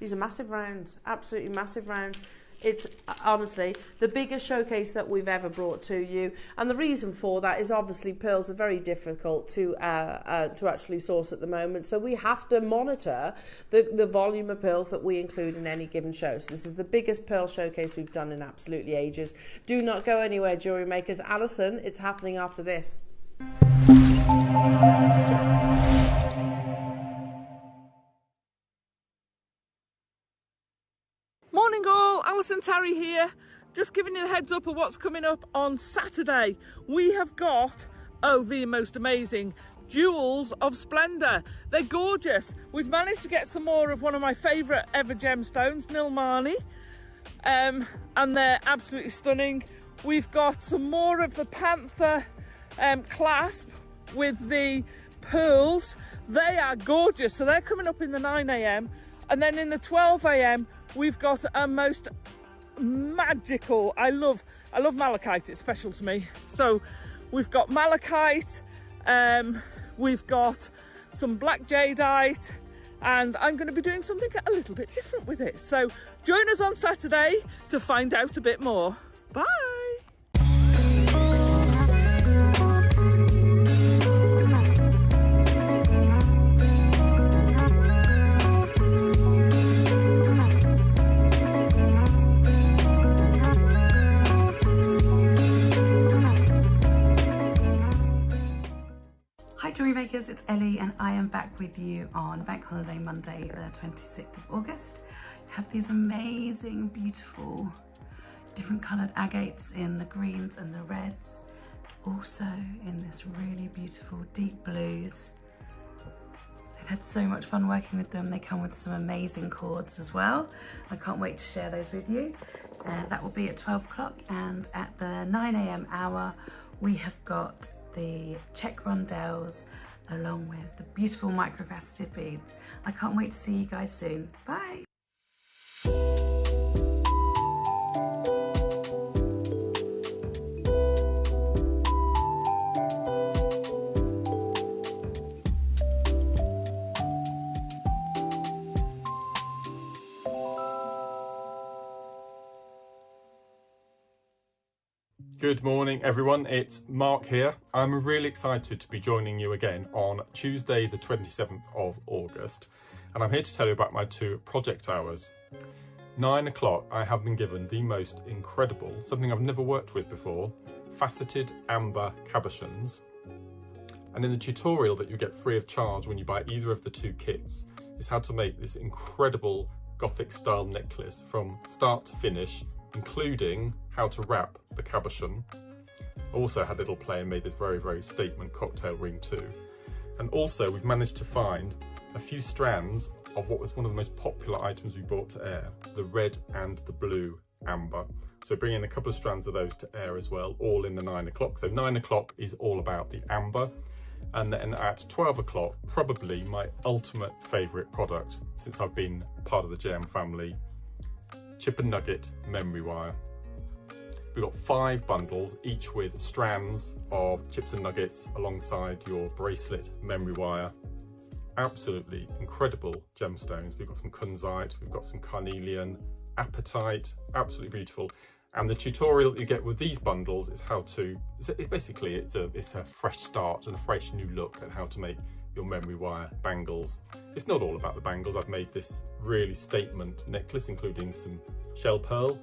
These are massive rounds, absolutely massive rounds. It's honestly the biggest showcase that we've ever brought to you, and the reason for that is obviously pearls are very difficult to actually source at the moment, so we have to monitor the volume of pearls that we include in any given show. So this is the biggest pearl showcase we've done in absolutely ages. Do not go anywhere, jewellery makers. Alison, it's happening after this. Morning all, Alison Terry here. Just giving you the heads up of what's coming up on Saturday. We have got, oh, the most amazing Jewels of Splendor. They're gorgeous. We've managed to get some more of one of my favourite ever gemstones, Nilmani, and they're absolutely stunning. We've got some more of the Panther clasp with the pearls. They are gorgeous, so they're coming up in the 9 AM, and then in the 12 AM we've got a most magical, I love malachite, it's special to me. So we've got malachite, we've got some black jadeite, and I'm going to be doing something a little bit different with it. So join us on Saturday to find out a bit more. Bye. Jewellery Makers, it's Ellie and I am back with you on Bank Holiday Monday the 26th of August. We have these amazing, beautiful, different coloured agates in the greens and the reds. Also in this really beautiful deep blues. I've had so much fun working with them. They come with some amazing cords as well. I can't wait to share those with you. That will be at 12 o'clock, and at the 9 AM hour we have got the check rondelles along with the beautiful microfaceted beads. I can't wait to see you guys soon. Bye. Good morning everyone, it's Mark here. I'm really excited to be joining you again on Tuesday the 27th of August, and I'm here to tell you about my 2 project hours. 9 o'clock I have been given the most incredible, something I've never worked with before, faceted amber cabochons. And in the tutorial that you get free of charge when you buy either of the 2 kits is how to make this incredible Gothic style necklace from start to finish, including how to wrap the cabochon. Also had a little play and made this very statement cocktail ring too. And also we've managed to find a few strands of what was one of the most popular items we brought to air, the red and the blue amber. So bringing a couple of strands of those to air as well, all in the 9 o'clock. So 9 o'clock is all about the amber. And then at 12 o'clock, probably my ultimate favourite product since I've been part of the JM family, chip and nugget memory wire. We've got 5 bundles, each with strands of chips and nuggets alongside your bracelet memory wire. Absolutely incredible gemstones. We've got some kunzite, we've got some carnelian, apatite, absolutely beautiful. And the tutorial that you get with these bundles is how to, it's a fresh start and a fresh new look at how to make your memory wire bangles. It's not all about the bangles. I've made this really statement necklace, including some shell pearl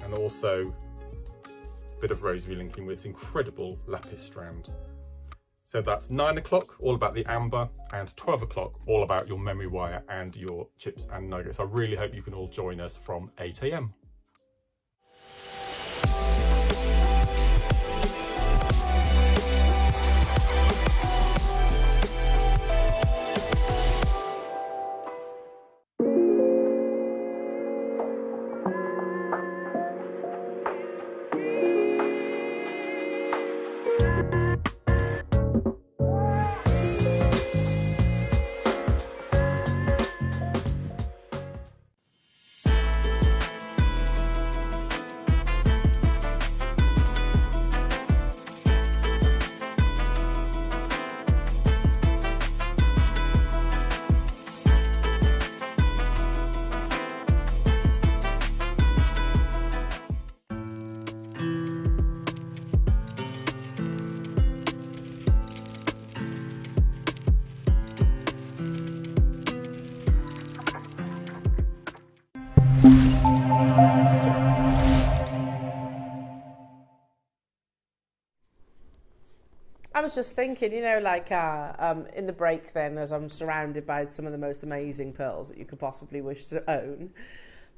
and also a bit of rosary linking with this incredible lapis strand. So that's 9 o'clock, all about the amber, and 12 o'clock, all about your memory wire and your chips and nuggets. I really hope you can all join us from 8 AM. I was just thinking, you know, like in the break then, as I'm surrounded by some of the most amazing pearls that you could possibly wish to own,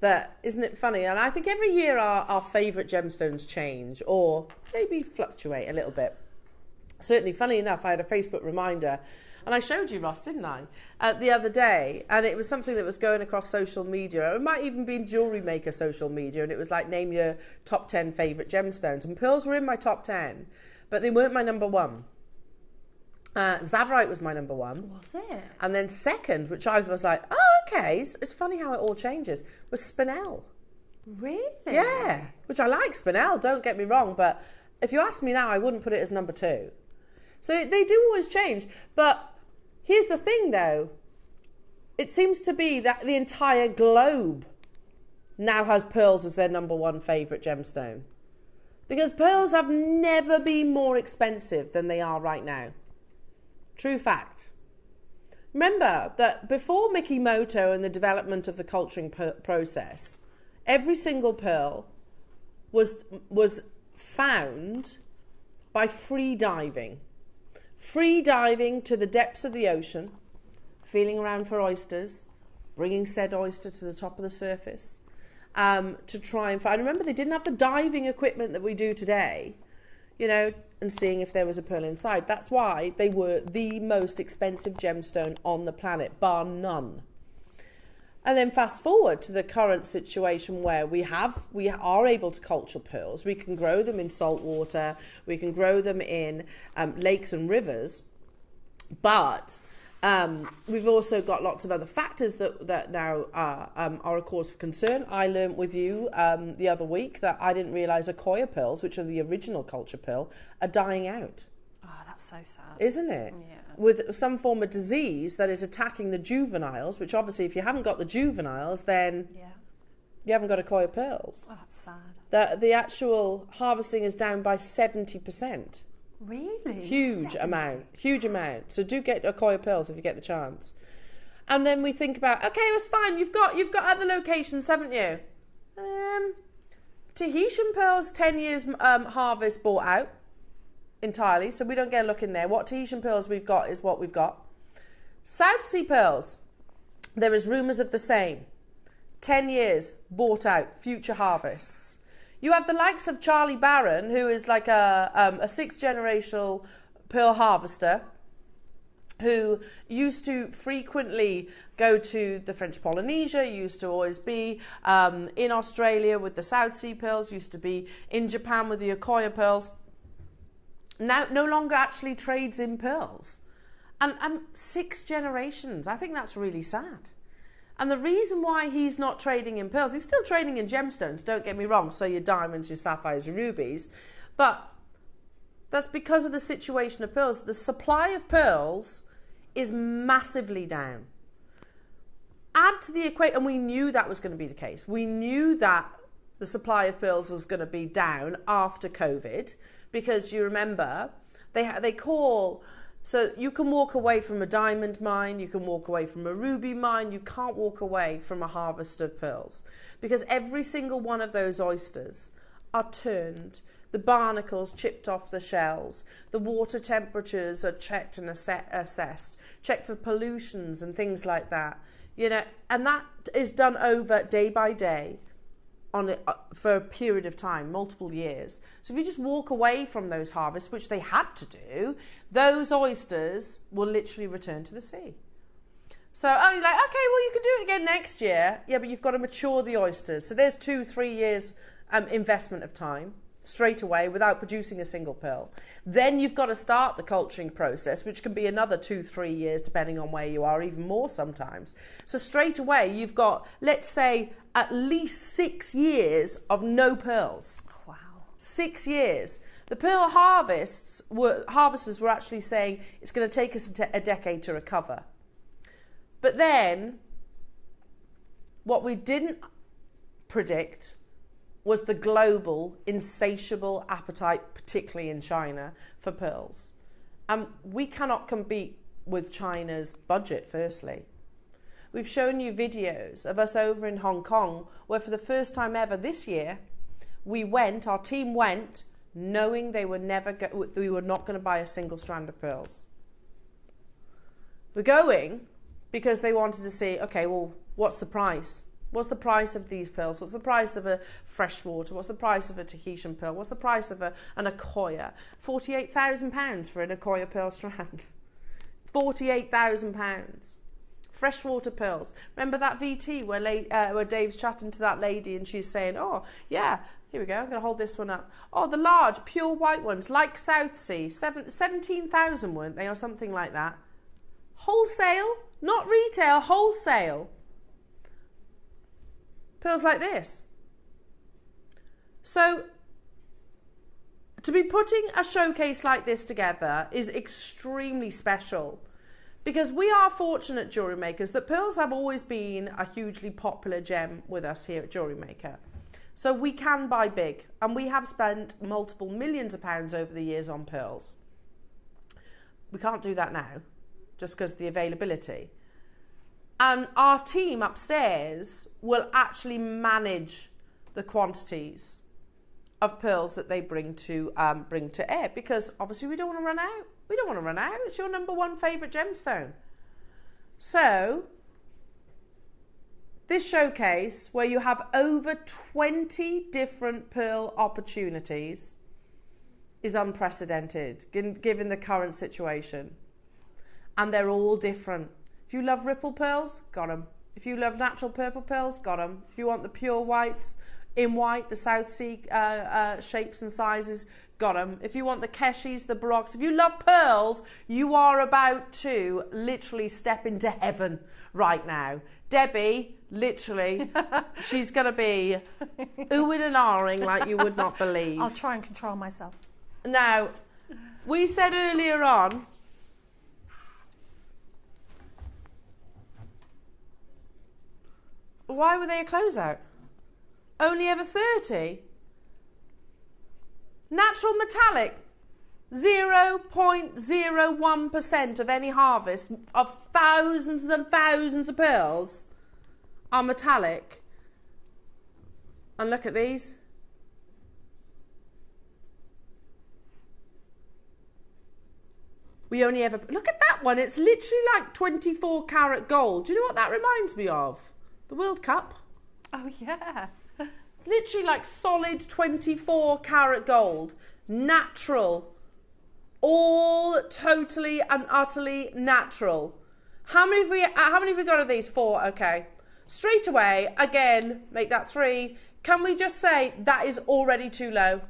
that, isn't it funny? And I think every year our favourite gemstones change or maybe fluctuate a little bit. Certainly, funny enough, I had a Facebook reminder, and I showed you, Ross, didn't I, the other day, and it was something that was going across social media. It might even be JewelleryMaker social media, and it was like, name your top 10 favourite gemstones. And pearls were in my top 10. But they weren't my number one. Zavarite was my number one. Was it? And then second, which I was like, oh, okay, it's funny how it all changes, was spinel. Really? Yeah, which I like spinel, don't get me wrong, but if you ask me now, I wouldn't put it as number 2. So they do always change. But here's the thing, though. It seems to be that the entire globe now has pearls as their number 1 favourite gemstone. Because pearls have never been more expensive than they are right now. True fact. Remember that before Mikimoto and the development of the culturing process, every single pearl was found by free diving. Free diving to the depths of the ocean, feeling around for oysters, bringing said oyster to the top of the surface. To try and find. Remember, they didn't have the diving equipment that we do today, you know, and seeing if there was a pearl inside. That's why they were the most expensive gemstone on the planet, bar none. And then fast forward to the current situation where we are able to culture pearls. We can grow them in salt water. We can grow them in lakes and rivers, but we've also got lots of other factors that now are a cause for concern. I learned with you the other week that I didn't realise Akoya pearls, which are the original culture pearl, are dying out. Oh, that's so sad. Isn't it? Yeah. With some form of disease that is attacking the juveniles, which obviously if you haven't got the juveniles, then you haven't got Akoya pearls. Oh, that's sad. The actual harvesting is down by 70%. Really? Huge amount. So do get Akoya pearls if you get the chance. And then we think about, okay, it was fine. You've got other locations, haven't you? Tahitian pearls, 10 years harvest bought out entirely, so we don't get a look in there. What Tahitian pearls we've got is what we've got. South Sea pearls, there is rumours of the same. 10 years bought out, future harvests. You have the likes of Charlie Barron, who is like a 6th generational pearl harvester, who used to frequently go to the French Polynesia, used to always be in Australia with the South Sea pearls, used to be in Japan with the Akoya pearls. Now no longer actually trades in pearls. And 6 generations, I think that's really sad. And the reason why he's not trading in pearls, he's still trading in gemstones, don't get me wrong, so your diamonds, your sapphires, your rubies, but that's because of the situation of pearls. The supply of pearls is massively down. Add to the equation, and we knew that was going to be the case. We knew that the supply of pearls was going to be down after COVID, because you remember, they call... So you can walk away from a diamond mine, you can walk away from a ruby mine, you can't walk away from a harvest of pearls. Because every single one of those oysters are turned, the barnacles chipped off the shells, the water temperatures are checked and assessed, checked for pollutions and things like that. You know, and that is done over day by day for a period of time, multiple years. So if you just walk away from those harvests, which they had to do, those oysters will literally return to the sea. So, you're like, okay, well, you can do it again next year. Yeah, but you've got to mature the oysters. So there's 2-3 years investment of time straight away without producing a single pearl. Then you've got to start the culturing process, which can be another 2-3 years, depending on where you are, even more sometimes. So straight away, you've got, let's say, at least 6 years of no pearls. Wow. 6 years. The pearl harvesters were actually saying it's going to take us a decade to recover. But then, what we didn't predict was the global, insatiable appetite, particularly in China, for pearls. And we cannot compete with China's budget, firstly. We've shown you videos of us over in Hong Kong, where for the first time ever this year, our team went knowing we were not going to buy a single strand of pearls. We're going because they wanted to see, okay, well, what's the price? What's the price of these pearls? What's the price of a freshwater? What's the price of a Tahitian pearl? What's the price of an Akoya? £48,000 for an Akoya pearl strand. £48,000. Freshwater pearls. Remember that VT where Dave's chatting to that lady and she's saying, oh, yeah, here we go, I'm going to hold this one up. Oh, the large, pure white ones, like South Sea, 17,000 weren't they, or something like that? Wholesale, not retail, wholesale. Pearls like this. So, to be putting a showcase like this together is extremely special. Because we are fortunate jewellery makers that pearls have always been a hugely popular gem with us here at Jewellery Maker. So we can buy big, and we have spent multiple millions of pounds over the years on pearls. We can't do that now, just because of the availability. And our team upstairs will actually manage the quantities of pearls that they bring to air, because obviously we don't want to run out. We don't want to run out. It's your #1 favourite gemstone. So, this showcase, where you have over 20 different pearl opportunities, is unprecedented, given the current situation. And they're all different. If you love ripple pearls, got them. If you love natural purple pearls, got them. If you want the pure whites, in white, the South Sea shapes and sizes, got them. If you want the keshis, the baroques, if you love pearls, you are about to literally step into heaven right now. Debbie, literally, she's going to be oohing and ahhing like you would not believe. I'll try and control myself. Now, we said earlier on, why were they a closeout? Only ever 30? Natural metallic, 0.01% of any harvest of thousands and thousands of pearls are metallic. And look at these. We only ever, look at that one, it's literally like 24 karat gold. Do you know what that reminds me of? The World Cup. Oh yeah. Literally like solid 24 karat gold, natural, all totally and utterly natural. How many have we got of these? 4, okay. Straight away, again, make that 3. Can we just say that is already too low?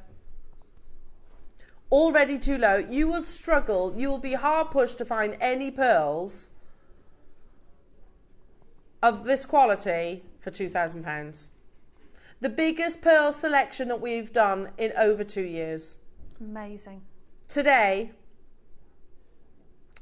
Already too low. You will struggle, you will be hard pushed to find any pearls of this quality for £2,000. The biggest pearl selection that we've done in over 2 years. Amazing. Today,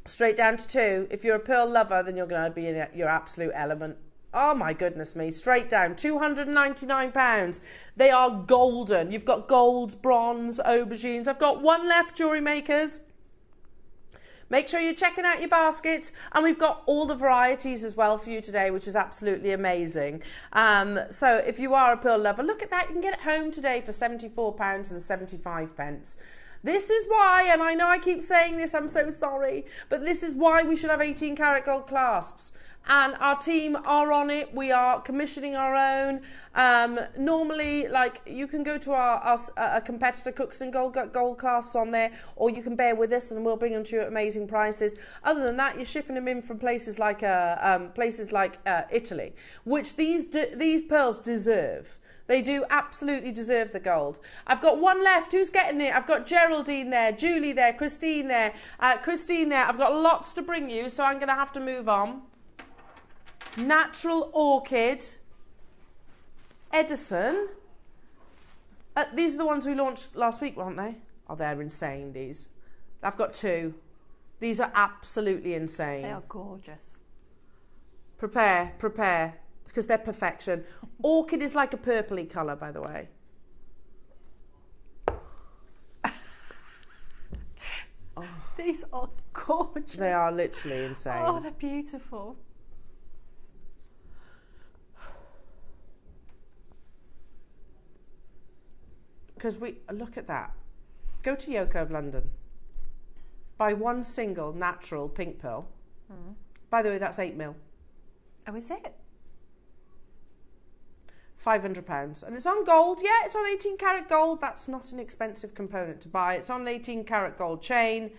straight down to 2. If you're a pearl lover, then you're going to be in your absolute element. Oh my goodness me, straight down, £299. They are golden. You've got golds, bronze, aubergines. I've got one left, jewellery makers. Make sure you're checking out your baskets, and we've got all the varieties as well for you today, which is absolutely amazing. So if you are a pearl lover, look at that. You can get it home today for £74.75. This is why, and I know I keep saying this, I'm so sorry, but this is why we should have 18 karat gold clasps. And our team are on it. We are commissioning our own. Normally, like, you can go to our competitor Cookston gold clasps on there, or you can bear with us and we'll bring them to you at amazing prices. Other than that, you're shipping them in from places like Italy, which these pearls deserve. They do absolutely deserve the gold. I've got one left. Who's getting it? I've got Geraldine there, Julie there, Christine there, Christine there. I've got lots to bring you, so I'm going to have to move on. Natural orchid, Edison. These are the ones we launched last week, weren't they? Oh, they're insane, these. I've got 2. These are absolutely insane. They are gorgeous. Prepare, because they're perfection. Orchid is like a purpley colour, by the way. Oh. These are gorgeous. They are literally insane. Oh, they're beautiful. Because we look at that. Go to Yoko of London. Buy one single natural pink pearl. By the way, that's 8 mil. Oh, is it? £500. And it's on gold. Yeah, it's on 18 karat gold. That's not an expensive component to buy. It's on an 18 karat gold chain.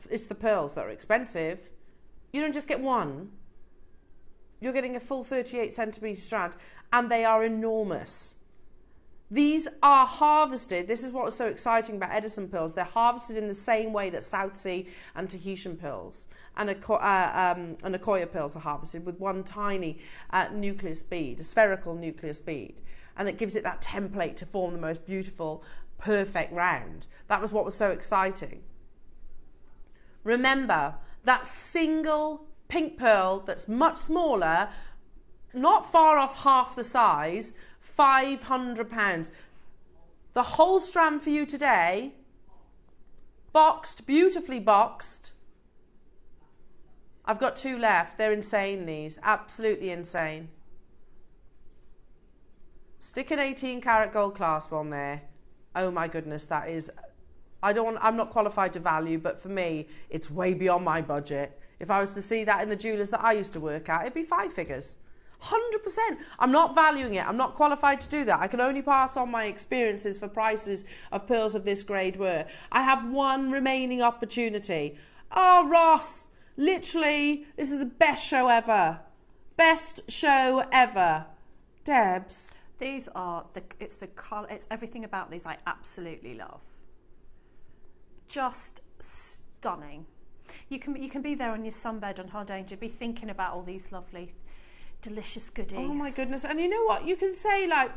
It's the pearls that are expensive. You don't just get one. You're getting a full 38 centimetre strand, and they are enormous. These are harvested. This is what was so exciting about Edison pearls. They're harvested in the same way that South Sea and Tahitian pearls and Akoya pearls are harvested, with one tiny nucleus bead, a spherical nucleus bead, and it gives it that template to form the most beautiful, perfect round. That was what was so exciting. Remember, that single pink pearl that's much smaller, not far off half the size, £500. The whole strand for you today, boxed, beautifully boxed. I've got 2 left. They're insane, these. Absolutely insane. Stick an 18 karat gold clasp on there. Oh my goodness, that is... I'm not qualified to value, but for me, it's way beyond my budget. If I was to see that in the jewellers that I used to work at, it'd be 5 figures. 100%. I'm not valuing it. I'm not qualified to do that. I can only pass on my experiences for prices of pearls of this grade were. I have one remaining opportunity. Oh, Ross, literally, this is the best show ever. Best show ever. Debs. These are, it's the colour, it's everything about these I absolutely love. Just stunning. You can be there on your sunbed on holiday and you'll be thinking about all these lovely, delicious goodies. Oh my goodness. And you know what? You can say like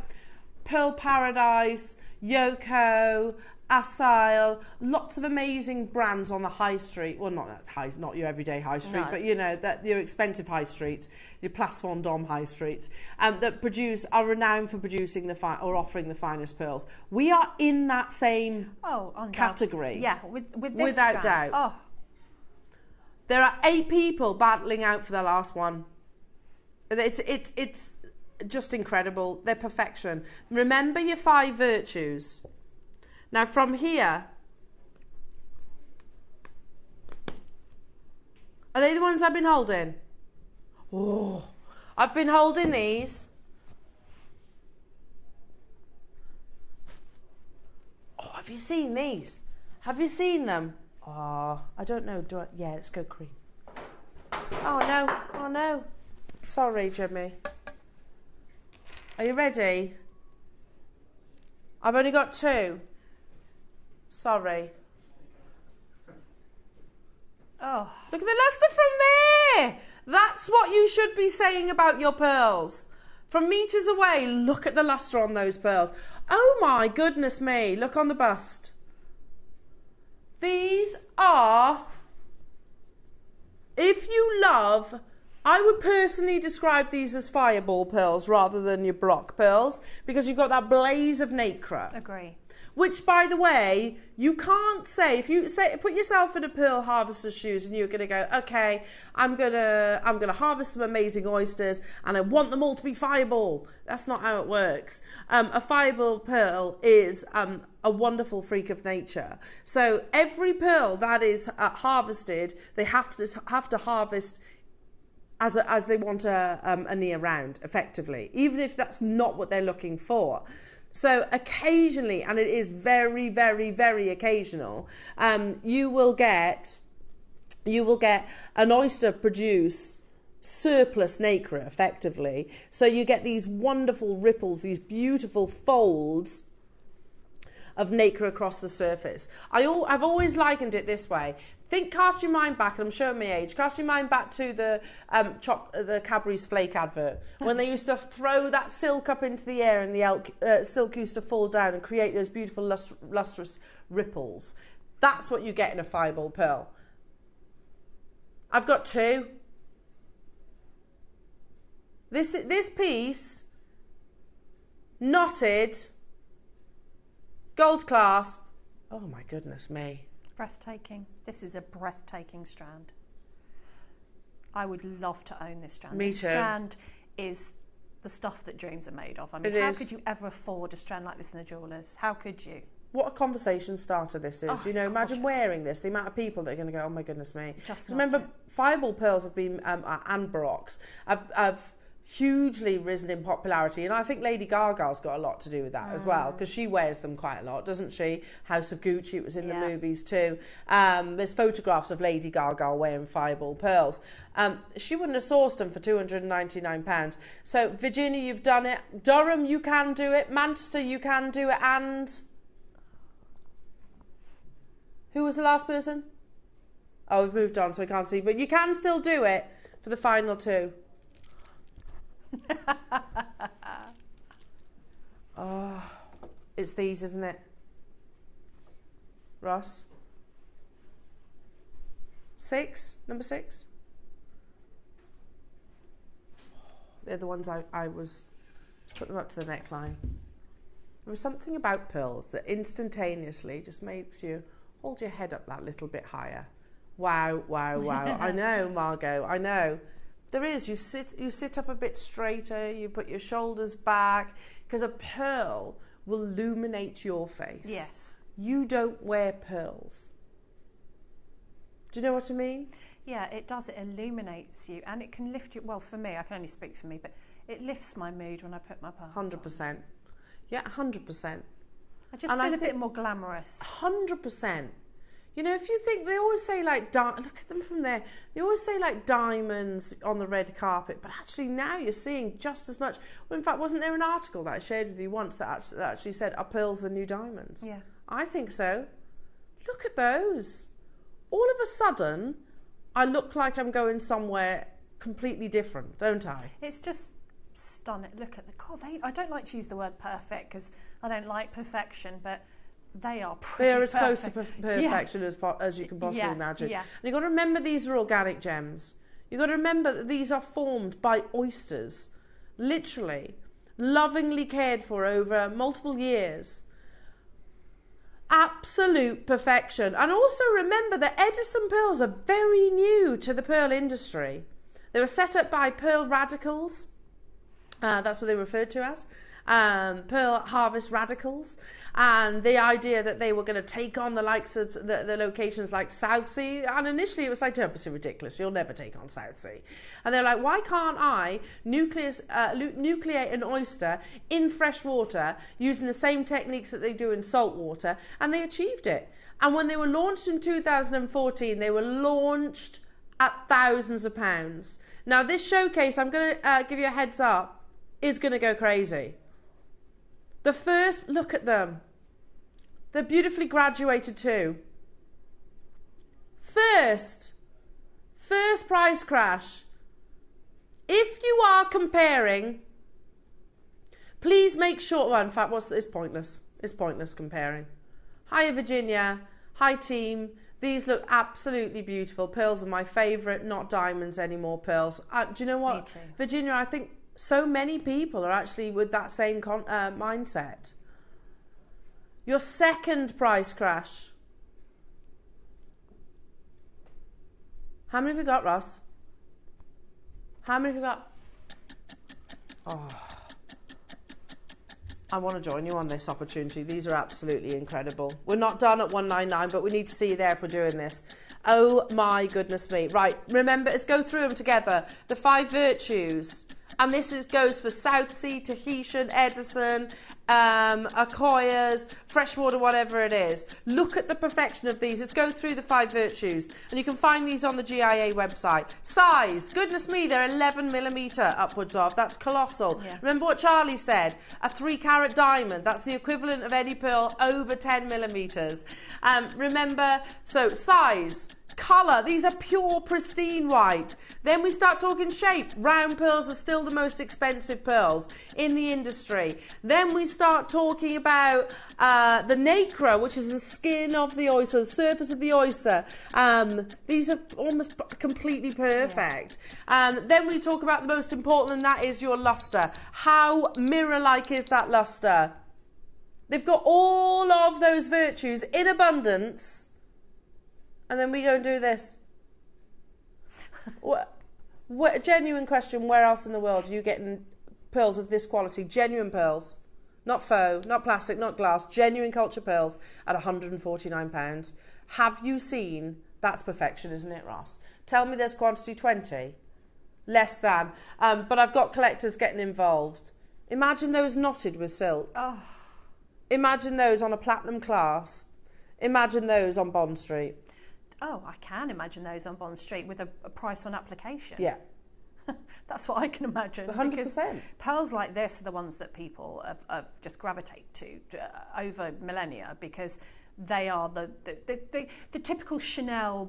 Pearl Paradise, Yoko, Asyl, lots of amazing brands on the high street. Well, not your everyday high street, No. but you know, that your expensive high streets, your Place Vendôme high streets, that are renowned for producing or offering the finest pearls. We are in that same category. Yeah, with this without strand. doubt. Oh. There are 8 people battling out for the last one. It's just incredible. They're perfection. Remember your 5 virtues. Now from here, are they the ones I've been holding? Oh, I've been holding these. Oh, have you seen these? Have you seen them? Oh, I don't know. Yeah, let's go cream. Oh no, oh no. Sorry, Jimmy. Are you ready? I've only got 2. Sorry. Oh. Look at the luster from there. That's what you should be saying about your pearls. From meters away, look at the luster on those pearls. Oh my goodness me. Look on the bust. These are, if you love, I would personally describe these as fireball pearls rather than your block pearls, because you've got that blaze of nacre. Agree. Which, by the way, you can't say, if you say, put yourself in a pearl harvester's shoes and you're going to go, okay, I'm gonna harvest some amazing oysters and I want them all to be fireball. That's not how it works. A fireball pearl is a wonderful freak of nature. So every pearl that is harvested, they have to harvest as they want a near round, effectively, even if that's not what they're looking for. So occasionally, and it is very, very, very occasional, you will get an oyster produce surplus nacre, effectively. So you get these wonderful ripples, these beautiful folds of nacre across the surface. I've always likened it this way. Cast your mind back, and I'm showing my age, cast your mind back to the Cadbury's Flake advert, when they used to throw that silk up into the air and the silk used to fall down and create those beautiful lustrous ripples. That's what you get in a fireball pearl. I've got 2. This piece, knotted, gold clasp. Oh my goodness me. Breathtaking. This is a breathtaking strand. I would love to own this strand. Me This too. strand is the stuff that dreams are made of. I mean, It how is. could you ever afford a strand like this in the jewellers? How could you? What a conversation starter this is. Oh, You know, it's imagine gorgeous. wearing this, the amount of people that are going to go, oh my goodness me. Just Remember, not it. fireball pearls have been, and baroques, have hugely risen in popularity. And I think Lady Gaga's got a lot to do with that as well, because she wears them quite a lot, doesn't she? House of Gucci, it was in the movies too. There's photographs of Lady Gaga wearing fireball pearls. She wouldn't have sourced them for £299. So, Virginia, you've done it. Durham, you can do it. Manchester, you can do it. And who was the last person? Oh, we've moved on, so I can't see. But you can still do it for the final two. Oh, it's these, isn't it? Ross? 6? Number 6? They're the ones I was... Let's put them up to the neckline. There was something about pearls that instantaneously just makes you hold your head up that little bit higher. Wow, wow, wow. I know, Margot, I know. There is. You sit up a bit straighter, you put your shoulders back, because a pearl will illuminate your face. Yes. You don't wear pearls. Do you know what I mean? Yeah, it does. It illuminates you, and it can lift you. Well, for me, I can only speak for me, but it lifts my mood when I put my pearls 100%. on. Yeah, 100%. I just And feel I a bit more glamorous. 100%. You know, if you think, they always say like, look at them from there. They always say like diamonds on the red carpet, but actually now you're seeing just as much. Well, in fact, wasn't there an article that I shared with you once that actually said, are pearls the new diamonds? Yeah. I think so. Look at those. All of a sudden, I look like I'm going somewhere completely different, don't I? It's just stunning. Look at the God. I don't like to use the word perfect because I don't like perfection, but they are pretty They're as close perfect. to perfection as you can possibly imagine. Yeah. And you've got to remember these are organic gems. You've got to remember that these are formed by oysters, literally, lovingly cared for over multiple years. Absolute perfection. And also remember that Edison pearls are very new to the pearl industry. They were set up by pearl radicals. That's what they were referred to as. Pearl harvest radicals. And the idea that they were going to take on the likes of the locations like Southsea. And initially it was like, oh, it's ridiculous. You'll never take on Southsea. And they're like, why can't I nucleate an oyster in fresh water using the same techniques that they do in salt water? And they achieved it. And when they were launched in 2014, they were launched at thousands of pounds. Now this showcase, I'm going to give you a heads up, is going to go crazy. The first, look at them. They're beautifully graduated too. First price crash. If you are comparing, please make sure, well, in fact, it's pointless. It's pointless comparing. Hi, Virginia. Hi, team. These look absolutely beautiful. Pearls are my favourite, not diamonds anymore, pearls. Do you know what? Me too. Virginia, I think so many people are actually with that same mindset. Your second price crash. How many have we got, Ross? How many have we got? Oh, I want to join you on this opportunity. These are absolutely incredible. We're not done at 199, but we need to see you there if we're doing this. Oh my goodness me. Right, remember, let's go through them together. The 5 virtues. And this goes for Southsea, Tahitian, Edison, Akoyas, freshwater, whatever it is. Look at the perfection of these. Let's go through the 5 virtues. And you can find these on the GIA website. Size, goodness me, they're 11mm upwards of. That's colossal. Yeah. Remember what Charlie said? A 3-carat diamond. That's the equivalent of any pearl over 10mm. Remember, so size. Colour, these are pure pristine white. Then we start talking shape. Round pearls are still the most expensive pearls in the industry. Then we start talking about the nacre, which is the skin of the oyster, the surface of the oyster. These are almost completely perfect. Yeah. Then we talk about the most important, and that is your lustre. How mirror-like is that lustre? They've got all of those virtues in abundance. And then we go and do this. What, genuine question, where else in the world are you getting pearls of this quality? Genuine pearls. not faux, not plastic, not glass, genuine culture pearls at £149. Have you seen? That's perfection, isn't it, Ross? Tell me there's quantity 20. Less than. But I've got collectors getting involved. Imagine those knotted with silk. Oh. Imagine those on a platinum clasp. Imagine those on Bond Street. Oh, I can imagine those on Bond Street with a price on application. Yeah. That's what I can imagine. 100%. Because pearls like this are the ones that people have just gravitate to over millennia, because they are the typical Chanel,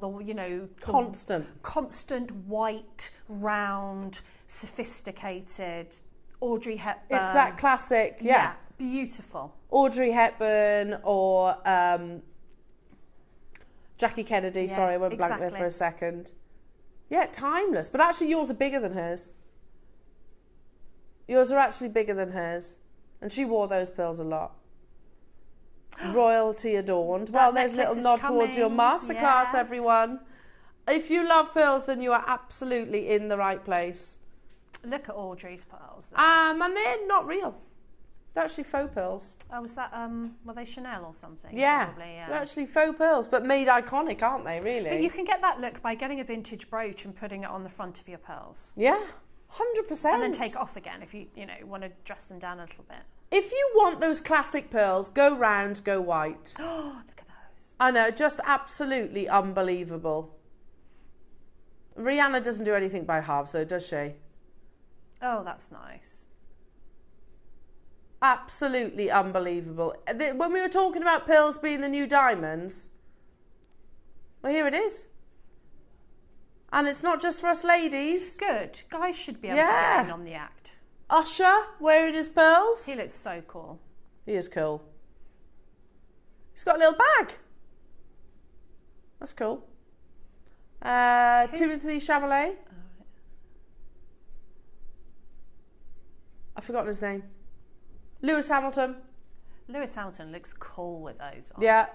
constant white, round, sophisticated Audrey Hepburn. It's that classic, yeah. Beautiful. Audrey Hepburn or Jackie Kennedy. Yeah, sorry, I went blank there for a second. Yeah, timeless. But actually yours are bigger than hers. Yours are actually bigger than hers. And she wore those pearls a lot. Royalty adorned. Well, there's a little nod towards your masterclass, everyone. If you love pearls, then you are absolutely in the right place. Look at Audrey's pearls. And they're not real. They're actually faux pearls. Oh, was that, were they Chanel or something? Yeah, probably, yeah. They're actually faux pearls, but made iconic, aren't they, really? But you can get that look by getting a vintage brooch and putting it on the front of your pearls. Yeah, 100%. And then take it off again if you want to dress them down a little bit. If you want those classic pearls, go round, go white. Oh, look at those. I know, just absolutely unbelievable. Rihanna doesn't do anything by halves, though, does she? Oh, that's nice. Absolutely unbelievable. When we were talking about pearls being the new diamonds, well, here it is. And it's not just for us ladies. Good. Guys should be able to get in on the act. Usher wearing his pearls. He looks so cool. He is cool. He's got a little bag. That's cool. Timothy Chalamet. I've forgotten his name. Lewis Hamilton. Lewis Hamilton looks cool with those on. Yeah.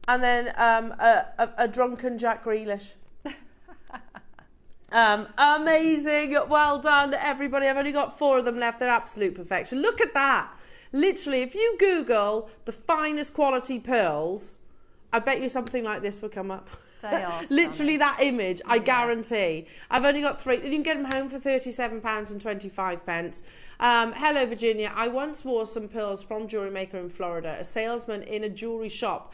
And then a drunken Jack Grealish. Amazing. Well done, everybody. I've only got 4 of them left. They're absolute perfection. Look at that. Literally, if you Google the finest quality pearls, I bet you something like this will come up. They are literally that image, I guarantee. I've only got 3. You can get them home for £37.25. Hello, Virginia. I once wore some pearls from JewelleryMaker in Florida. A salesman in a jewellery shop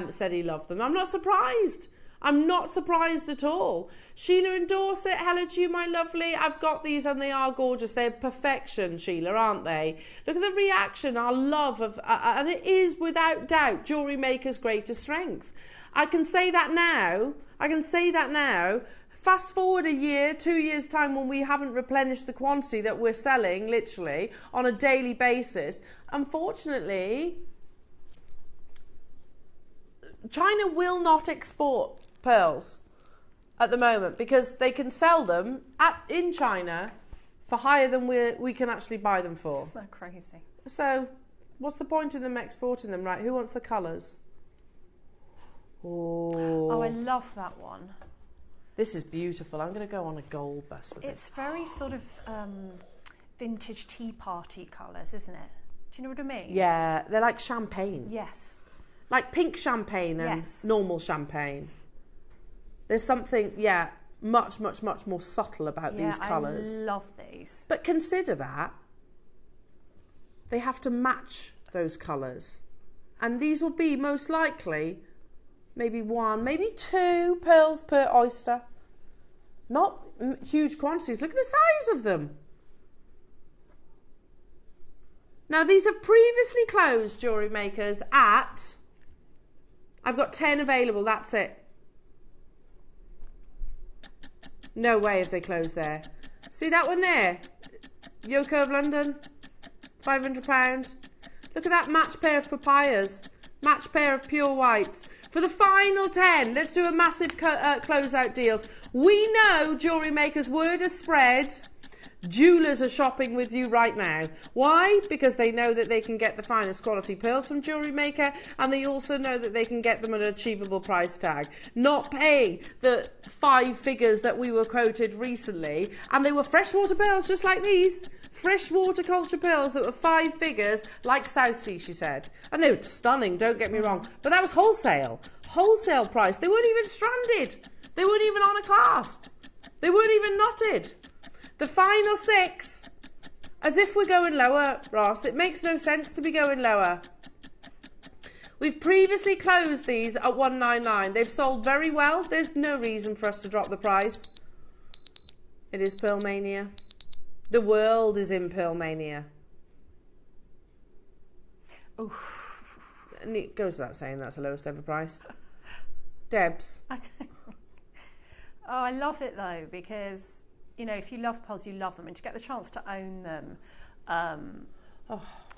said he loved them. I'm not surprised. I'm not surprised at all. Sheila in Dorset, hello to you, my lovely. I've got these and they are gorgeous. They're perfection, Sheila, aren't they? Look at the reaction, our love of, and it is without doubt JewelleryMaker's greatest strength. I can say that now. Fast forward a year, 2 years' time, when we haven't replenished the quantity that we're selling, literally, on a daily basis. Unfortunately, China will not export pearls at the moment because they can sell them in China for higher than we can actually buy them for. Isn't that crazy? So what's the point in them exporting them, right? Who wants the colours? Oh, I love that one. This is beautiful. I'm going to go on a gold bus with It's very sort of vintage tea party colours, isn't it? Do you know what I mean? Yeah, they're like champagne. Yes. Like pink champagne and normal champagne. There's something, much, much, much more subtle about these colours. I love these. But consider that. They have to match those colours. And these will be most likely maybe 1, maybe 2 pearls per oyster. Not huge quantities. Look at the size of them. Now, these have previously closed, JewelleryMakers, at... I've got 10 available, that's it. No way have they closed there. See that one there? Yoko of London, £500. Look at that match pair of papayas. Match pair of pure whites. For the final 10, let's do a massive closeout deals. We know JewelleryMaker's word has spread. Jewelers are shopping with you right now. Why? Because they know that they can get the finest quality pearls from JewelleryMaker, and they also know that they can get them at an achievable price tag. Not paying the 5 figures that we were quoted recently, and they were freshwater pearls just like these. fresh water-culture pearls that were 5 figures, like Southsea, she said. And they were stunning, don't get me wrong. But that was wholesale. Wholesale price. They weren't even stranded. They weren't even on a clasp. They weren't even knotted. The final 6, as if we're going lower, Ross. It makes no sense to be going lower. We've previously closed these at $199. They've sold very well. There's no reason for us to drop the price. It is Pearl Mania. The world is in Pearl Mania. Oof. And it goes without saying that's the lowest ever price. Debs. Oh, I love it though, because, you know, if you love pearls, you love them, and to get the chance to own them,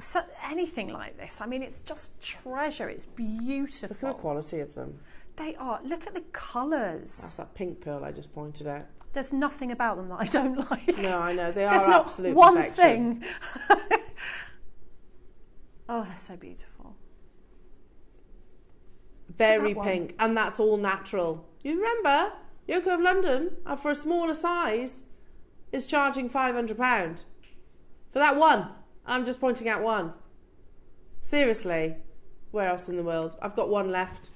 so anything like this, I mean, it's just treasure. It's beautiful. Look at the quality of them. They are. Look at the colours. That's that pink pearl I just pointed out. There's nothing about them that I don't like. No, I know. They are There's not absolute one perfection. thing. Oh, they're so beautiful. Very pink. And that's all natural. You remember, Yoko of London, for a smaller size, is charging £500. For that one. I'm just pointing out one. Seriously. Where else in the world? I've got one left.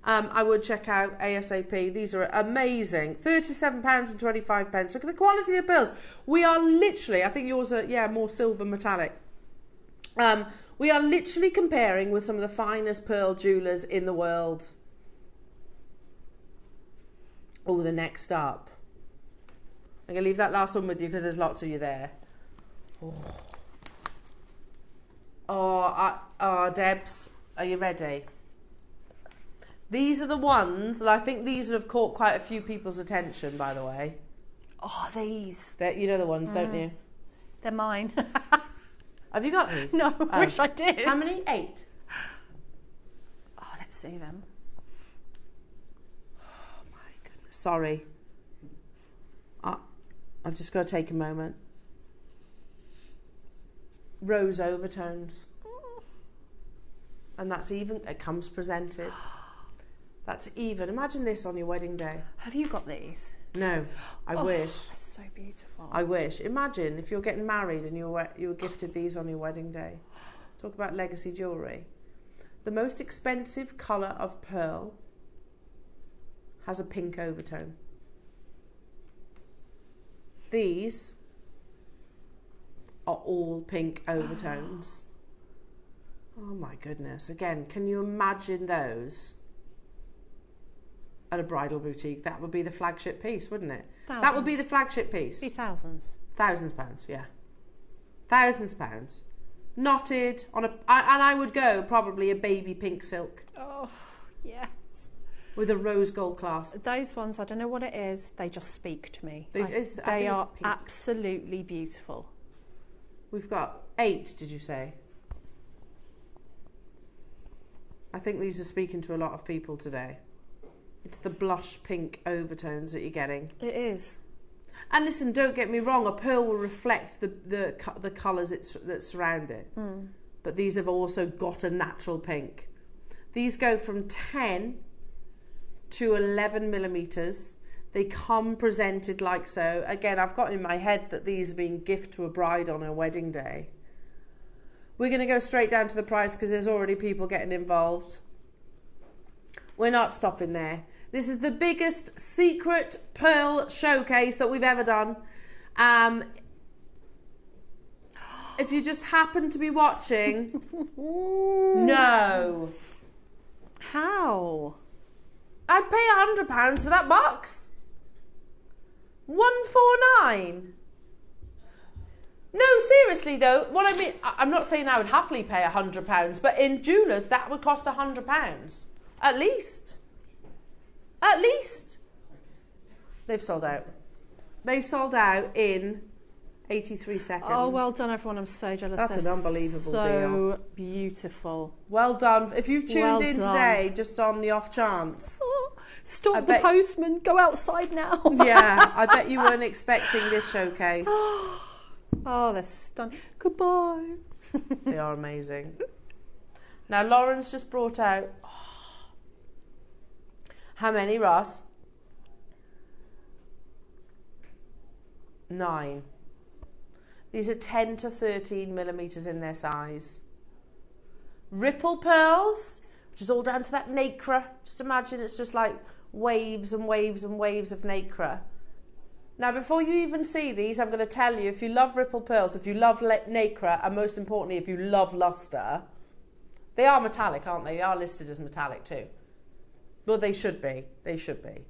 I would check out ASAP. These are amazing. £37.25. Look at the quality of the pearls. We are literally, I think yours are, yeah, more silver metallic. We are literally comparing with some of the finest pearl jewellers in the world. Oh, the next up. I'm going to leave that last one with you because there's lots of you there. Oh, Debs, are you ready? These are the ones that I think these would have caught quite a few people's attention, by the way. Oh, these. You know the ones, don't you? They're mine. Have you got these? No, I wish I did. How many? 8? Oh, let's see them. Oh, my goodness. Sorry. I've just got to take a moment. Rose overtones. And that's even, it comes presented. That's even. Imagine this on your wedding day. Have you got these? No, I wish. They're so beautiful. I wish. Imagine if you're getting married and you were gifted these on your wedding day. Talk about legacy jewellery. The most expensive colour of pearl has a pink overtone. These are all pink overtones. Oh my goodness. Again, can you imagine those at a bridal boutique? That would be the flagship piece, wouldn't it? Thousands. That would be the flagship piece. Be thousands. £1,000, yeah. £1,000. Knotted on and I would go probably a baby pink silk. Oh, yes. With a rose gold clasp. Those ones, I don't know what it is, they just speak to me. They are absolutely beautiful. We've got 8, did you say? I think these are speaking to a lot of people today. It's the blush pink overtones that you're getting. It is. And listen, don't get me wrong, a pearl will reflect the colours that surround it. But these have also got a natural pink. These go from 10 to 11 millimetres. They come presented like so. Again, I've got in my head that these are being gift to a bride on her wedding day. We're going to go straight down to the price because there's already people getting involved. We're not stopping there. This is the biggest secret pearl showcase that we've ever done. If you just happen to be watching, no. How? I'd pay £100 for that box. £149. No, seriously though, what I mean, I'm not saying I would happily pay £100, but in jewellers that would cost £100, at least. At least. They've sold out. They sold out in 83 seconds. Oh, well done everyone, I'm so jealous. That's an unbelievable deal. So beautiful. Well done. If you've tuned Well in done. today, just on the off chance. Stop the postman, go outside now. Yeah, I bet you weren't expecting this showcase. Oh, they're stunning. Goodbye. They are amazing. Now, Lauren's just brought out... How many, Ross? 9. These are 10 to 13 millimeters in their size. Ripple pearls, which is all down to that nacre. Just imagine it's just like waves and waves and waves of nacre. Now, before you even see these, I'm going to tell you, if you love ripple pearls, if you love nacre, and most importantly, if you love luster, they are metallic, aren't they? They are listed as metallic too. Well, they should be. They should be.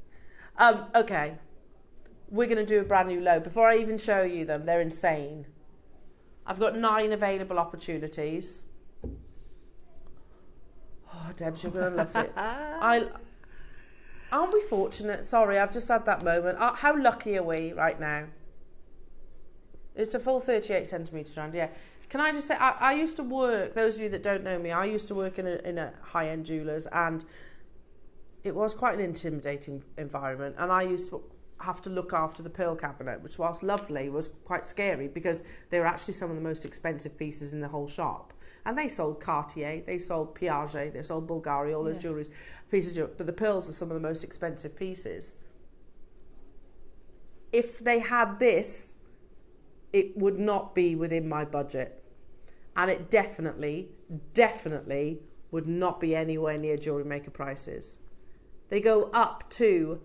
Okay. We're going to do a brand new load. Before I even show you them, they're insane. I've got 9 available opportunities. Oh, Debs, you're going to love it. Aren't we fortunate? Sorry, I've just had that moment. How lucky are we right now? It's a full 38 centimetre strand, yeah. Can I just say, I used to work, those of you that don't know me, I used to work in a high-end jeweller's, and it was quite an intimidating environment, and I used to have to look after the pearl cabinet, which, whilst lovely, was quite scary because they were actually some of the most expensive pieces in the whole shop. And they sold Cartier, they sold Piaget, they sold Bulgari, all those pieces of jewellery, but the pearls were some of the most expensive pieces. If they had this, it would not be within my budget. And it definitely would not be anywhere near JewelleryMaker prices. They go up to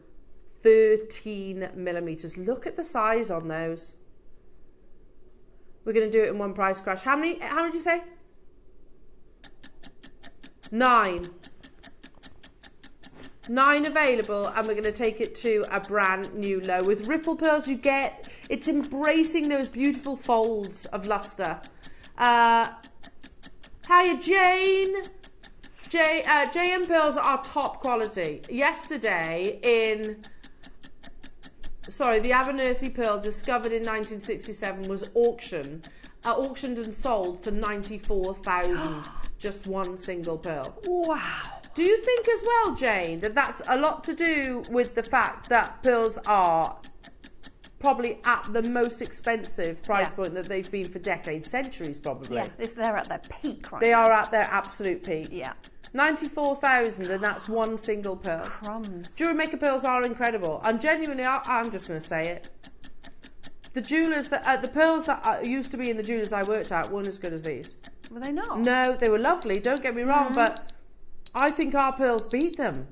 13 millimeters. Look at the size on those. We're going to do it in one price crash. How many did you say? 9. 9 available, and we're going to take it to a brand new low. With ripple pearls, you get, it's embracing those beautiful folds of luster. Hiya, Jane. JM pearls are top quality. Yesterday the Abernethy pearl, discovered in 1967, was auctioned and sold for 94,000. Just one single pearl. Wow. Do you think as well, Jane, that that's a lot to do with the fact that pearls are probably at the most expensive price point that they've been for decades, centuries probably? Yeah, they're at their peak right now. They are at their absolute peak. Yeah. 94,000, and that's one single pearl. Crumbs. JewelleryMaker pearls are incredible, and genuinely, I'm just going to say it. The jewellers the pearls that used to be in the jewellers I worked at weren't as good as these. Were they not? No, they were lovely. Don't get me wrong, but I think our pearls beat them.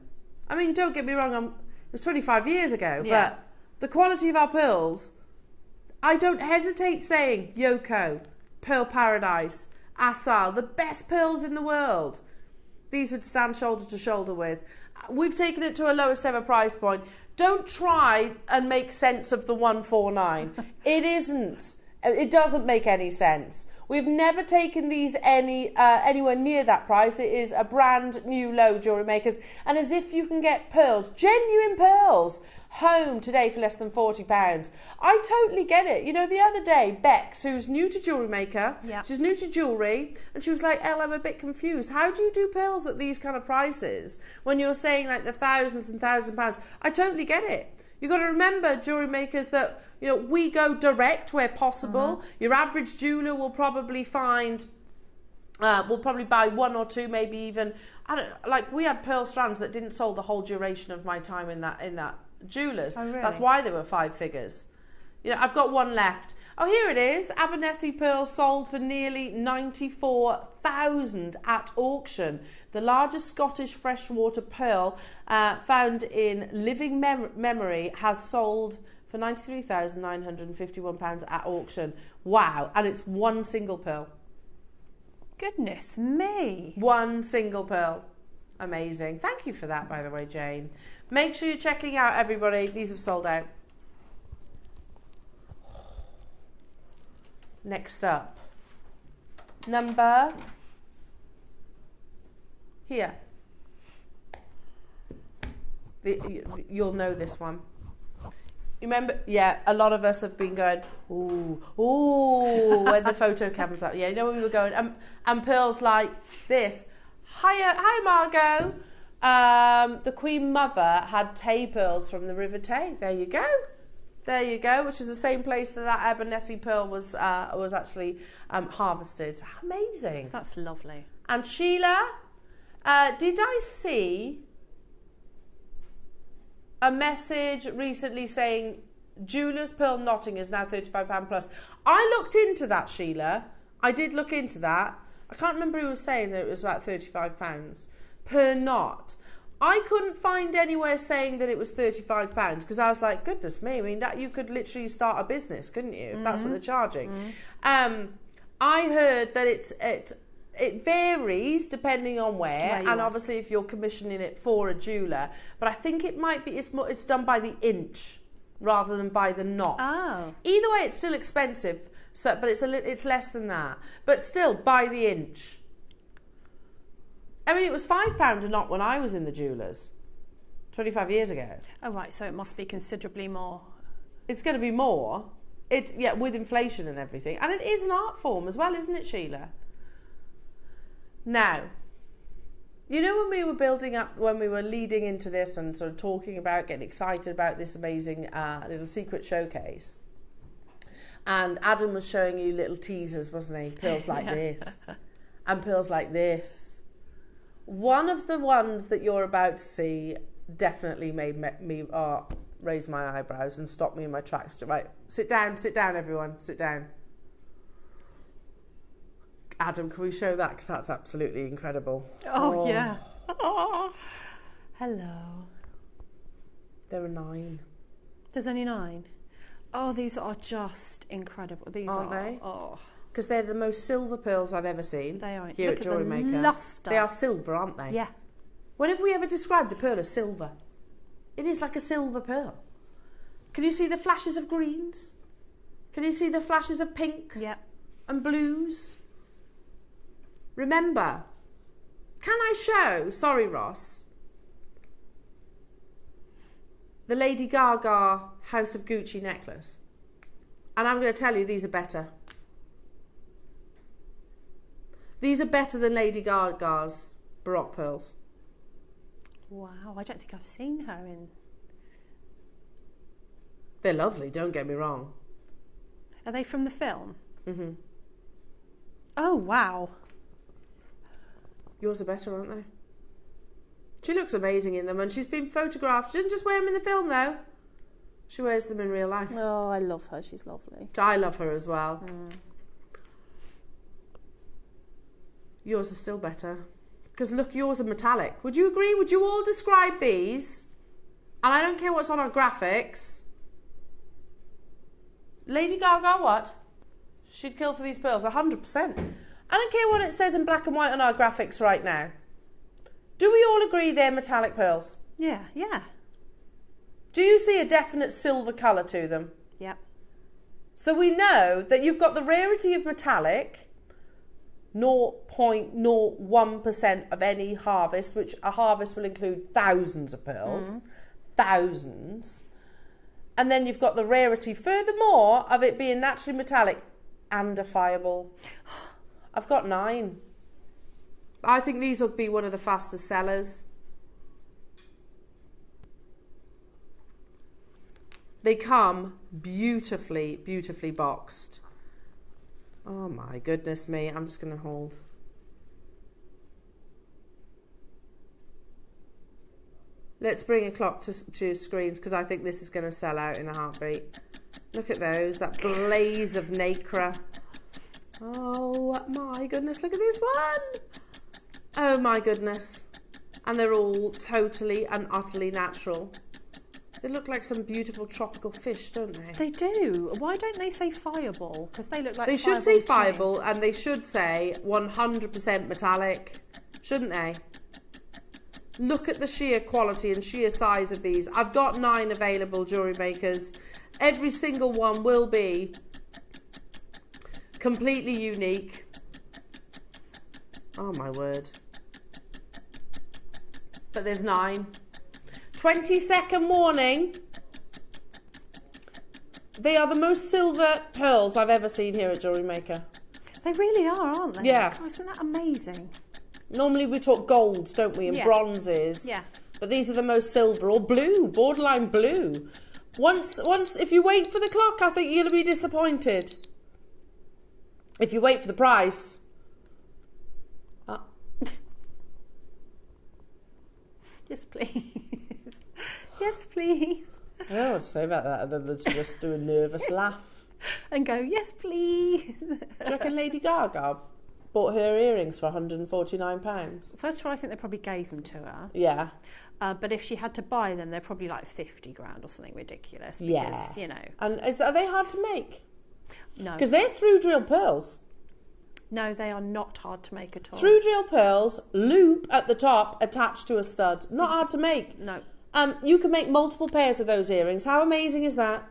I mean, don't get me wrong. It was 25 years ago, but the quality of our pearls, I don't hesitate saying Yoko, Pearl Paradise, Assal, the best pearls in the world. These would stand shoulder to shoulder with. We've taken it to a lowest ever price point. Don't try and make sense of the 149. It isn't. It doesn't make any sense. We've never taken these anywhere near that price. It is a brand new low, JewelleryMakers. And as if you can get pearls, genuine pearls, home today for less than £40. I totally get it. You know, the other day, Bex, who's new to JewelleryMaker, she's new to jewellery, and she was like, Elle, I'm a bit confused. How do you do pearls at these kind of prices when you're saying like the thousands and £1,000s? I totally get it. You've got to remember, JewelleryMakers, that, you know, we go direct where possible. Your average jeweller will probably find, will probably buy 1 or 2, maybe even, I don't like, we had pearl strands that didn't sold the whole duration of my time in that jewellers. Oh, really? That's why they were 5 figures. You know, I've got one left. Oh, here it is. Abernethy pearl sold for nearly 94,000 at auction. The largest Scottish freshwater pearl found in living memory has sold for £93,951 at auction. Wow. And it's one single pearl. Goodness me. One single pearl. Amazing. Thank you for that, by the way, Jane. Make sure you're checking out, everybody. These have sold out. Next up. Number... Here. You'll know this one. You remember? Yeah, a lot of us have been going, ooh, when the photo comes up. Yeah, you know when we were going, and pearls like this. Hi, Margot. The Queen Mother had Tay pearls from the River Tay. There you go. There you go, which is the same place that Abernethy pearl was actually harvested. Amazing. That's lovely. And Sheila, did I see a message recently saying Jeweller's pearl knotting is now £35 plus. I looked into that, Sheila. I did look into that. I can't remember who was saying that it was about £35 per knot. I couldn't find anywhere saying that it was £35 because I was like, goodness me, I mean, that you could literally start a business, couldn't you, if that's what they're charging. I heard that it varies depending on where and obviously if you're commissioning it for a jeweller, but I think it might be, it's done by the inch rather than by the knot. Oh. Either way, it's still expensive, so, but it's less than that, but still by the inch. I mean, it was £5 a knot when I was in the jewellers 25 years ago. Oh, right, so it must be considerably more. It's going to be more. Yeah, with inflation and everything. And it is an art form as well, isn't it, Sheila? Now, you know when we were building up, when we were leading into this and sort of talking about, getting excited about this amazing little secret showcase, and Adam was showing you little teasers, wasn't he? Pearls like this and pearls like this. One of the ones that you're about to see definitely made me raise my eyebrows and stop me in my tracks. Right, sit down, everyone, sit down. Adam, can we show that? Because that's absolutely incredible. Oh. Yeah. Oh. Hello. There are 9. There's only 9. Oh, these are just incredible. These aren't they? Oh. Because they're the most silver pearls I've ever seen. They are. Here Look at at the JewelleryMaker. lustre. They are silver, aren't they? Yeah. When have we ever described a pearl as silver? It is like a silver pearl. Can you see the flashes of greens? Can you see the flashes of pinks? Yeah. And blues? Remember, can I show, sorry Ross, the Lady Gaga House of Gucci necklace? And I'm going to tell you, these are better. These are better than Lady Gaga's baroque pearls. Wow, I don't think I've seen her in... They're lovely, don't get me wrong. Are they from the film? Mm-hmm. Oh, wow. Yours are better, aren't they? She looks amazing in them, and she's been photographed. She didn't just wear them in the film, though. She wears them in real life. Oh, I love her. She's lovely. I love her as well. Yours are still better. Because look, yours are metallic. Would you agree? Would you all describe these? And I don't care what's on our graphics. Lady Gaga, what? She'd kill for these pearls, 100%. I don't care what it says in black and white on our graphics right now. Do we all agree they're metallic pearls? Yeah, yeah. Do you see a definite silver colour to them? Yep. So we know that you've got the rarity of metallic, 0.01% of any harvest, which a harvest will include thousands of pearls. Thousands. And then you've got the rarity, furthermore, of it being naturally metallic and defiable. I've got 9. I think these would be one of the fastest sellers. They come beautifully, beautifully boxed. Oh my goodness me, I'm just going to hold. Let's bring a clock to screens because I think this is going to sell out in a heartbeat. Look at those, that blaze of nacre. Oh my goodness, look at this one. Oh my goodness. And they're all totally and utterly natural. They look like some beautiful tropical fish, don't they? They do. Why don't they say fireball? Because they look like they should say fireball, and they should say 100% metallic, shouldn't they? Look at the sheer quality and sheer size of these. I've got 9 available, jewellery makers. Every single one will be completely unique. Oh my word. But there's 9. 20-second warning. They are the most silver pearls I've ever seen here at JewelleryMaker. They really are, aren't they? Yeah. God, isn't that amazing? Normally we talk golds, don't we, and bronzes. Yeah. But these are the most silver, or blue, borderline blue. Once, if you wait for the clock, I think you'll be disappointed. If you wait for the price. Yes, please. Yes, please. I don't know what to say about that other than to just do a nervous laugh. And go, yes, please. Do you reckon Lady Gaga bought her earrings for £149? First of all, I think they probably gave them to her. Yeah. But if she had to buy them, they're probably like 50 grand or something ridiculous. Because, you know. And are they hard to make? No. Because they're through drill pearls. No, they are not hard to make at all. Through drill pearls, loop at the top, attached to a stud. Not hard to make. No. You can make multiple pairs of those earrings. How amazing is that?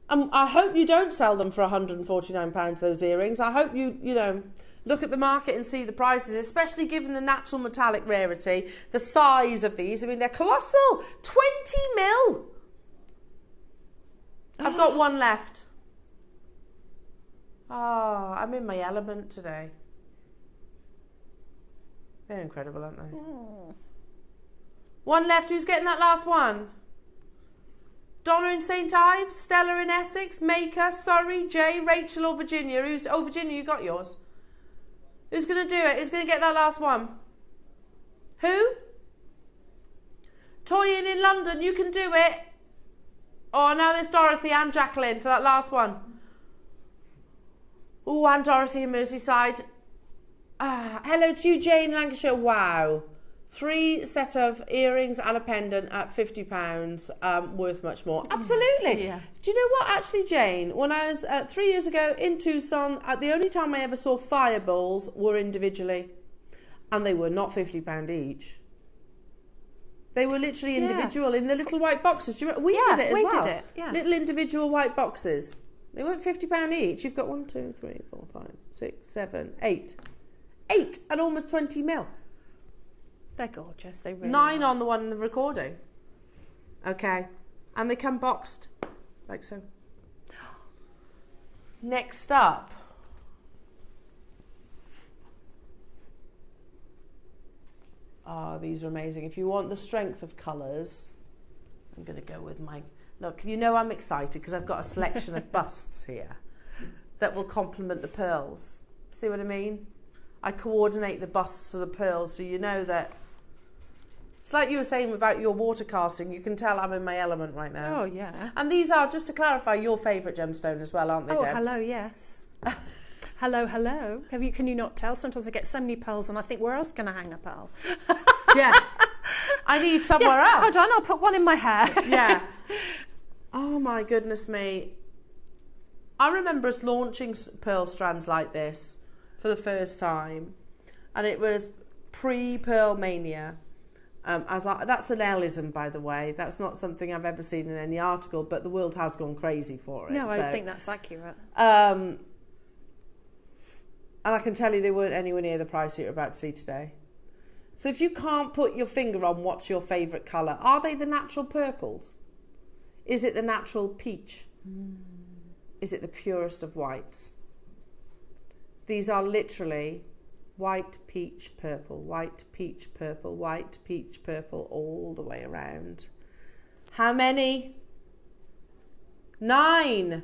I hope you don't sell them for £149, those earrings. I hope you know, look at the market and see the prices, especially given the natural metallic rarity, the size of these. I mean, they're colossal. 20 mil. I've got one left. Oh, I'm in my element today. They're incredible, aren't they? Mm. One left. Who's getting that last one? Donna in St Ives, Stella in Essex, Maker, Surrey, Jay, Rachel or Virginia. Virginia, you got yours. Who's going to do it? Who's going to get that last one? Who? Toyin in London, you can do it. Oh, now there's Dorothy and Jacqueline for that last one. Oh, and Dorothy in Merseyside. Hello to you, Jane in Lancashire. Wow. 3 set of earrings and a pendant at £50, worth much more. Absolutely. Yeah. Do you know what, actually, Jane? When I was 3 years ago in Tucson, the only time I ever saw fireballs were individually, and they were not £50 each. They were literally individual in the little white boxes. Do you remember? We did it as well. We did it. Yeah. Little individual white boxes. They weren't £50 each. You've got 1, 2, 3, 4, 5, 6, 7, 8. 8 and almost 20 mil. They're gorgeous. They really 9 are. on the one in the recording. Okay. And they come boxed. Like so. Next up. Oh, these are amazing. If you want the strength of colours, I'm going to go with my... Look, you know I'm excited because I've got a selection of busts here that will complement the pearls. See what I mean? I coordinate the busts of the pearls so you know that... It's like you were saying about your water casting. You can tell I'm in my element right now. Oh, yeah. And these are, just to clarify, your favourite gemstone as well, aren't they, Oh, Debs? hello, yes. Hello, hello. Can you not tell? Sometimes I get so many pearls and I think, where else can I hang a pearl? Yeah. I need somewhere else. Hold on, I'll put one in my hair. Yeah. Oh, my goodness me. I remember us launching pearl strands like this for the first time. And it was pre-Pearl Mania. That's an Ellism, by the way. That's not something I've ever seen in any article, but the world has gone crazy for it. No, I don't think that's accurate. And I can tell you they weren't anywhere near the price you're about to see today. So if you can't put your finger on what's your favourite colour, are they the natural purples? Is it the natural peach? Is it the purest of whites? These are literally white, peach, purple, white, peach, purple, white, peach, purple, all the way around. How many? 9.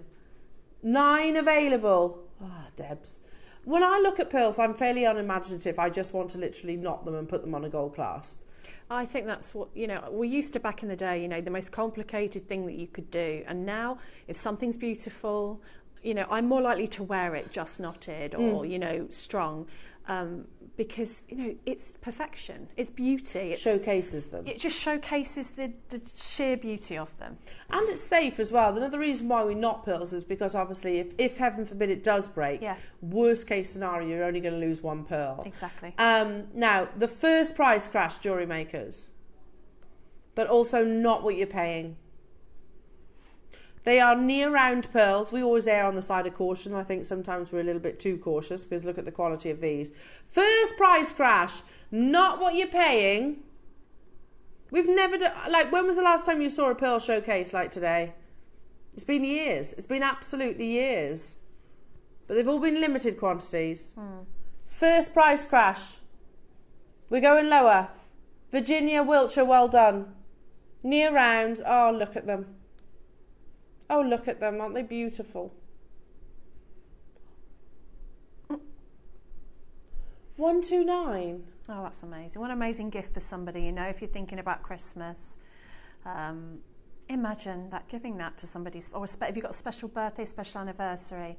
9 available. Ah, Debs. When I look at pearls, I'm fairly unimaginative. I just want to literally knot them and put them on a gold clasp. I think that's what, we used to back in the day, the most complicated thing that you could do. And now, if something's beautiful, I'm more likely to wear it just knotted or, strong. Because, it's perfection, it's beauty. It showcases them. It just showcases the sheer beauty of them. And it's safe as well. Another reason why we knot pearls is because obviously if heaven forbid it does break, worst case scenario, you're only going to lose 1 pearl. Exactly. Now, the first price crash, jewellery makers, but also not what you're paying. They are near round pearls. We always err on the side of caution. I think sometimes we're a little bit too cautious because look at the quality of these. First price crash, not what you're paying. We've never done, when was the last time you saw a pearl showcase like today? It's been years. It's been absolutely years. But they've all been limited quantities. First price crash. We're going lower. Virginia, Wiltshire, well done. Near round. Oh, look at them. Oh, look at them. Aren't they beautiful? 129. Oh, that's amazing. What an amazing gift for somebody, if you're thinking about Christmas. Imagine that, giving that to somebody, or if you've got a special birthday, special anniversary,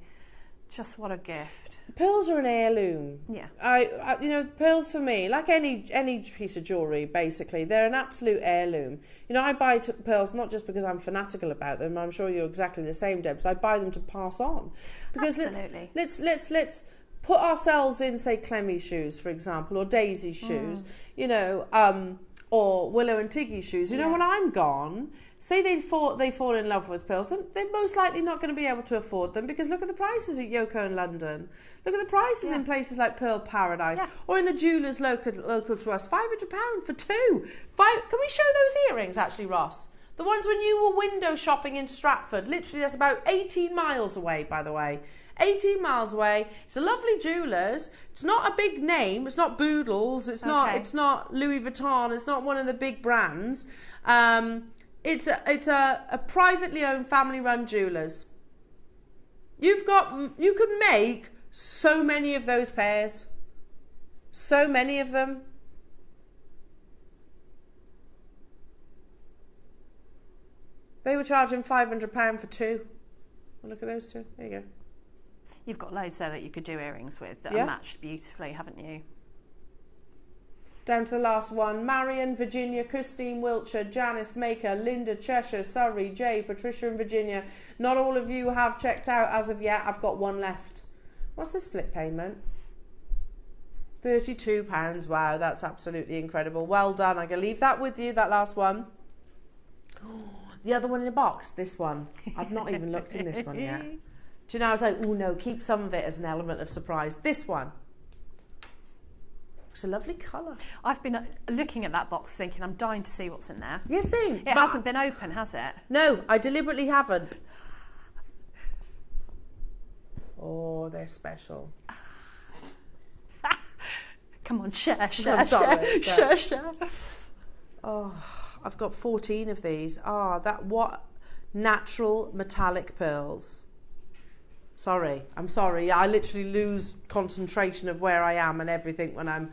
just what a gift. Pearls are an heirloom. Yeah. I you know, pearls for me, like any piece of jewellery, basically, they're an absolute heirloom. You know, I buy pearls not just because I'm fanatical about them. I'm sure you're exactly the same, Debs. I buy them to pass on. Because Absolutely. let's put ourselves in, say, Clemmie's shoes, for example, or Daisy's shoes, you know, or Willow and Tiggy's shoes. You know, when I'm gone, say they fall in love with pearls, then they're most likely not going to be able to afford them, because look at the prices at Yoko in London. Look at the prices in places like Pearl Paradise, or in the jewellers local to us, £500 for two. Can we show those earrings, actually, Ross? The ones when you were window shopping in Stratford. Literally, that's about 18 miles away, by the way. 18 miles away. It's a lovely jewellers. It's not a big name. It's not Boodles. It's not Louis Vuitton. It's not one of the big brands. It's a privately owned, family-run jewellers. You could make so many of those pairs. So many of them. They were charging £500 for two. Well, look at those two. There you go. You've got loads there that you could do earrings with that are matched beautifully, haven't you? Down to the last one. Marion, Virginia, Christine, Wiltshire, Janice, Maker, Linda, Cheshire, Surrey, Jay, Patricia and Virginia. Not all of you have checked out as of yet. I've got one left. What's the split payment? £32. Wow, that's absolutely incredible. Well done. I'm going to leave that with you, that last one. The other one in the box, this one. I've not even looked in this one yet. Do you know, I was like, oh no, keep some of it as an element of surprise. This one. It's a lovely colour. I've been looking at that box thinking, I'm dying to see what's in there. Yes, see. It hasn't been open, has it? No, I deliberately haven't. Oh, they're special. Come on, share. Oh, I've got 14 of these. What natural metallic pearls. I'm sorry. I literally lose concentration of where I am and everything when I'm...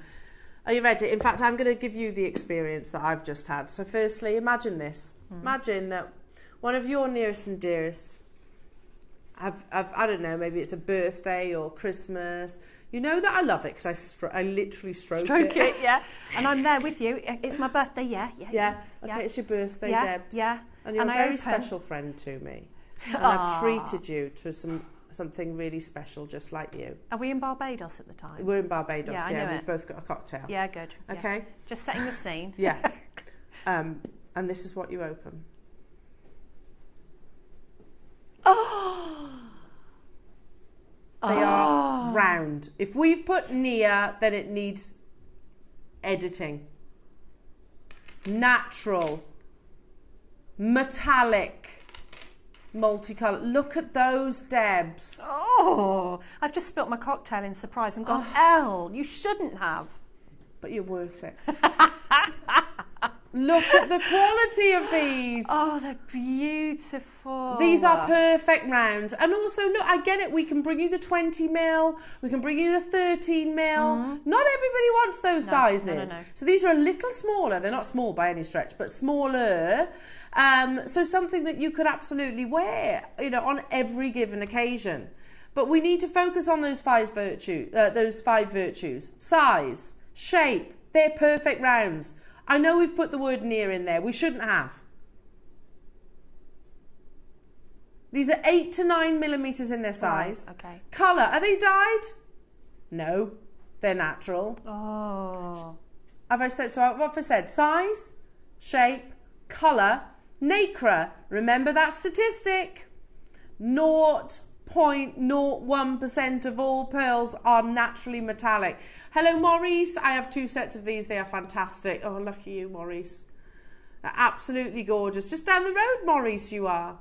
Are you ready? In fact, I'm going to give you the experience that I've just had. So firstly, imagine this. Imagine that one of your nearest and dearest, I don't know, maybe it's a birthday or Christmas. You know that I love it because I literally stroke it. Yeah. And I'm there with you. It's my birthday, yeah. Okay, it's your birthday, Debs. Yeah. And you're a very special friend to me. And I've treated you to something really special, just like you. Are we in Barbados at the time? We're in Barbados, yeah. We've both got a cocktail. Yeah, good. Okay. Yeah. Just setting the scene. Yeah. And this is what you open. They are round. If we've put near, then it needs editing. Natural. Metallic. Multicolour. Look at those, Debs. Oh, I've just spilt my cocktail in surprise and gone, Elle, you shouldn't have. But you're worth it. Look at the quality of these. Oh, they're beautiful. These are perfect rounds. And also, look, I get it. We can bring you the 20 mil. We can bring you the 13 mil. Not everybody wants those sizes. No. So these are a little smaller. They're not small by any stretch, but smaller. So something that you could absolutely wear, you know, on every given occasion. But we need to focus on those five virtues. Size, shape. They're perfect rounds. I know we've put the word near in there. We shouldn't have. These are 8 to 9 millimetres in their size. Right, okay. Colour. Are they dyed? No. They're natural. Oh. Have I said, so what have I said? Size, shape, colour, nacre. Remember that statistic. 0.01% of all pearls are naturally metallic. Hello, Maurice. I have 2 sets of these. They are fantastic. Oh, lucky you, Maurice. They're absolutely gorgeous. Just down the road, Maurice, you are.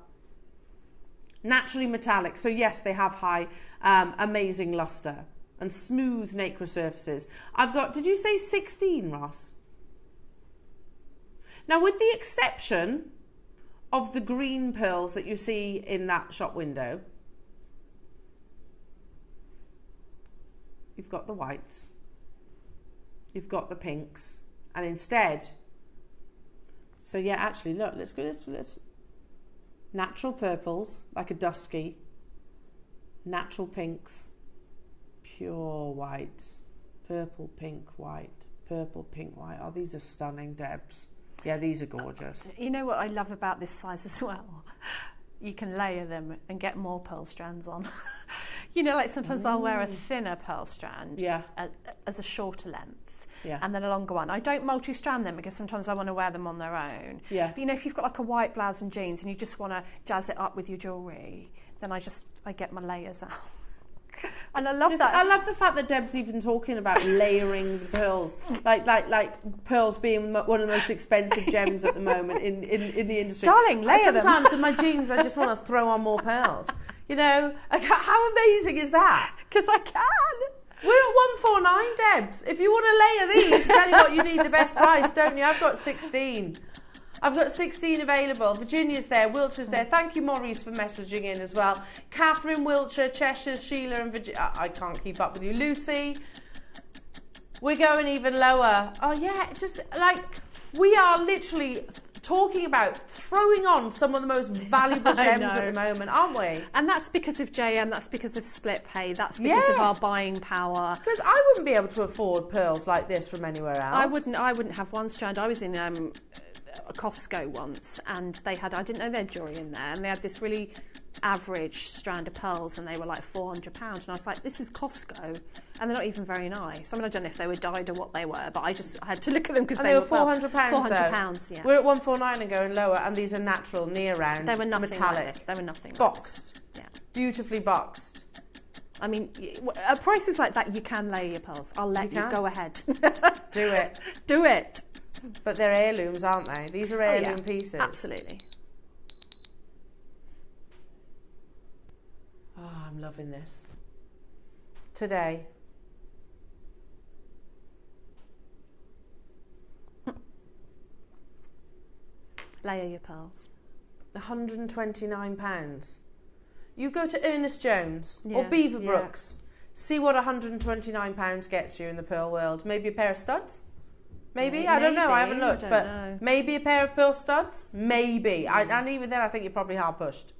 Naturally metallic. So, yes, they have high, amazing lustre and smooth nacre surfaces. I've got, did you say 16, Ross? Now, with the exception of the green pearls that you see in that shop window, you've got the whites, you've got the pinks, and instead, so yeah, actually, look, let's natural purples, like a dusky, natural pinks, pure whites, purple, pink, white, purple, pink, white. Oh, these are stunning, Debs. Yeah, these are gorgeous. You know what I love about this size as well? You can layer them and get more pearl strands on. You know, like sometimes I'll wear a thinner pearl strand as a shorter length and then a longer one. I don't multi-strand them because sometimes I want to wear them on their own. Yeah. But, you know, if you've got like a white blouse and jeans and you just want to jazz it up with your jewellery, then I get my layers out. And I love that. I love the fact that Deb's even talking about layering the pearls, like pearls being one of the most expensive gems at the moment in the industry. Darling, layer them. Sometimes in my jeans, I just want to throw on more pearls. You know, how amazing is that? Because I can. We're at 149, Debs. If you want to layer these, tell you what, you need the best price, don't you? I've got 16. I've got 16 available. Virginia's there, Wiltshire's there. Thank you, Maurice, for messaging in as well. Catherine, Wiltshire, Cheshire, Sheila and Virginia. I can't keep up with you. Lucy. We're going even lower. Oh, yeah, just like we are literally talking about throwing on some of the most valuable gems at the moment, aren't we? And that's because of JM, that's because of split pay, that's because of our buying power. Because I wouldn't be able to afford pearls like this from anywhere else. I wouldn't have one strand. I was in a Costco once and they had, I didn't know they had jewellery in there, and they had this really average strand of pearls and they were like £400, and I was like, this is Costco and they're not even very nice. I mean, I don't know if they were dyed or what they were, but I had to look at them because they were £400. £400, yeah. We're at 149 and going lower, and these are natural, near round, they were nothing metallic. like this. They were nothing boxed. Like this. Yeah. Beautifully boxed. I mean, at prices like that, you can layer your pearls. I'll let you go ahead. Do it. Do it. But they're heirlooms, aren't they? These are heirloom pieces. Absolutely. Oh, I'm loving this. Today. Layer your pearls. £129. You go to Ernest Jones or Beaverbrooks. See what £129 gets you in the pearl world. Maybe a pair of studs? Maybe. I don't know. I haven't looked. But maybe a pair of pearl studs? Maybe. And even then, I think you're probably hard pushed.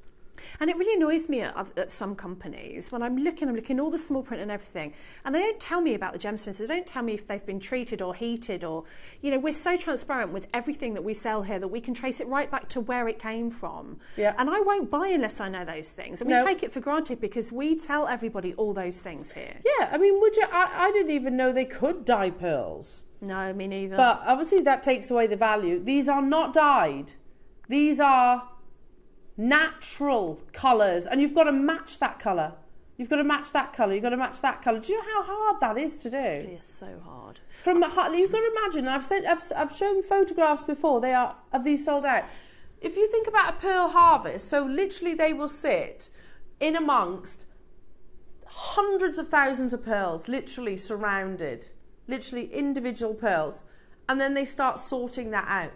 And it really annoys me at some companies when I'm looking all the small print and everything, and they don't tell me about the gemstones. They don't tell me if they've been treated or heated, or, you know, we're so transparent with everything that we sell here that we can trace it right back to where it came from. Yeah. And I won't buy unless I know those things. And we take it for granted because we tell everybody all those things here. Yeah, I mean, would you? I didn't even know they could dye pearls. No, me neither. But obviously that takes away the value. These are not dyed. These are natural colours, and you've got to match that colour. You've got to match that colour. You've got to match that colour. Do you know how hard that is to do? It is so hard. You've got to imagine. I've shown photographs before. They are of these sold out. If you think about a pearl harvest, so literally they will sit in amongst hundreds of thousands of pearls, literally surrounded, literally individual pearls, and then they start sorting that out.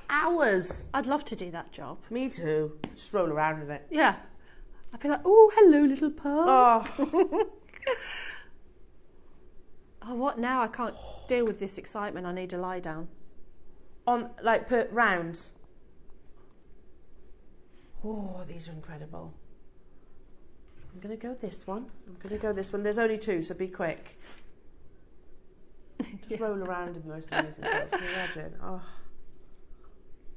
Hours. I'd love to do that job. Me too. Just roll around with it. Yeah. I'd be like, oh, hello, little pearl. Oh. Oh, what now? I can't deal with this excitement. I need to lie down. On, like, per rounds. Oh, these are incredible. I'm going to go this one. There's only two, so be quick. Just roll around in the most amazing pearls. Can you imagine?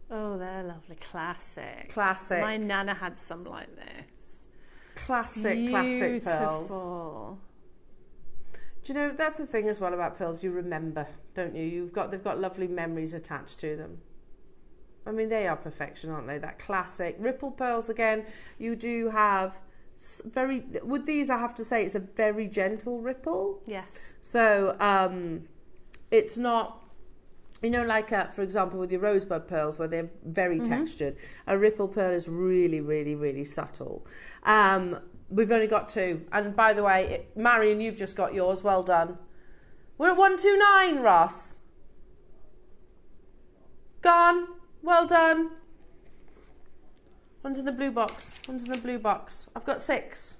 Oh, they're lovely. Classic. Classic. My nana had some like this. Classic pearls. Do you know, that's the thing as well about pearls, you remember, don't you? They've got lovely memories attached to them. I mean, they are perfection, aren't they? That classic. Ripple pearls, again, you do have with these, I have to say, it's a very gentle ripple. Yes. So, it's not, you know, like, for example, with your rosebud pearls, where they're very textured, a ripple pearl is really, really, really subtle. We've only got two. And by the way, Marion, you've just got yours. Well done. We're at 129, Ross. Gone. Well done. One's in the blue box. I've got 6.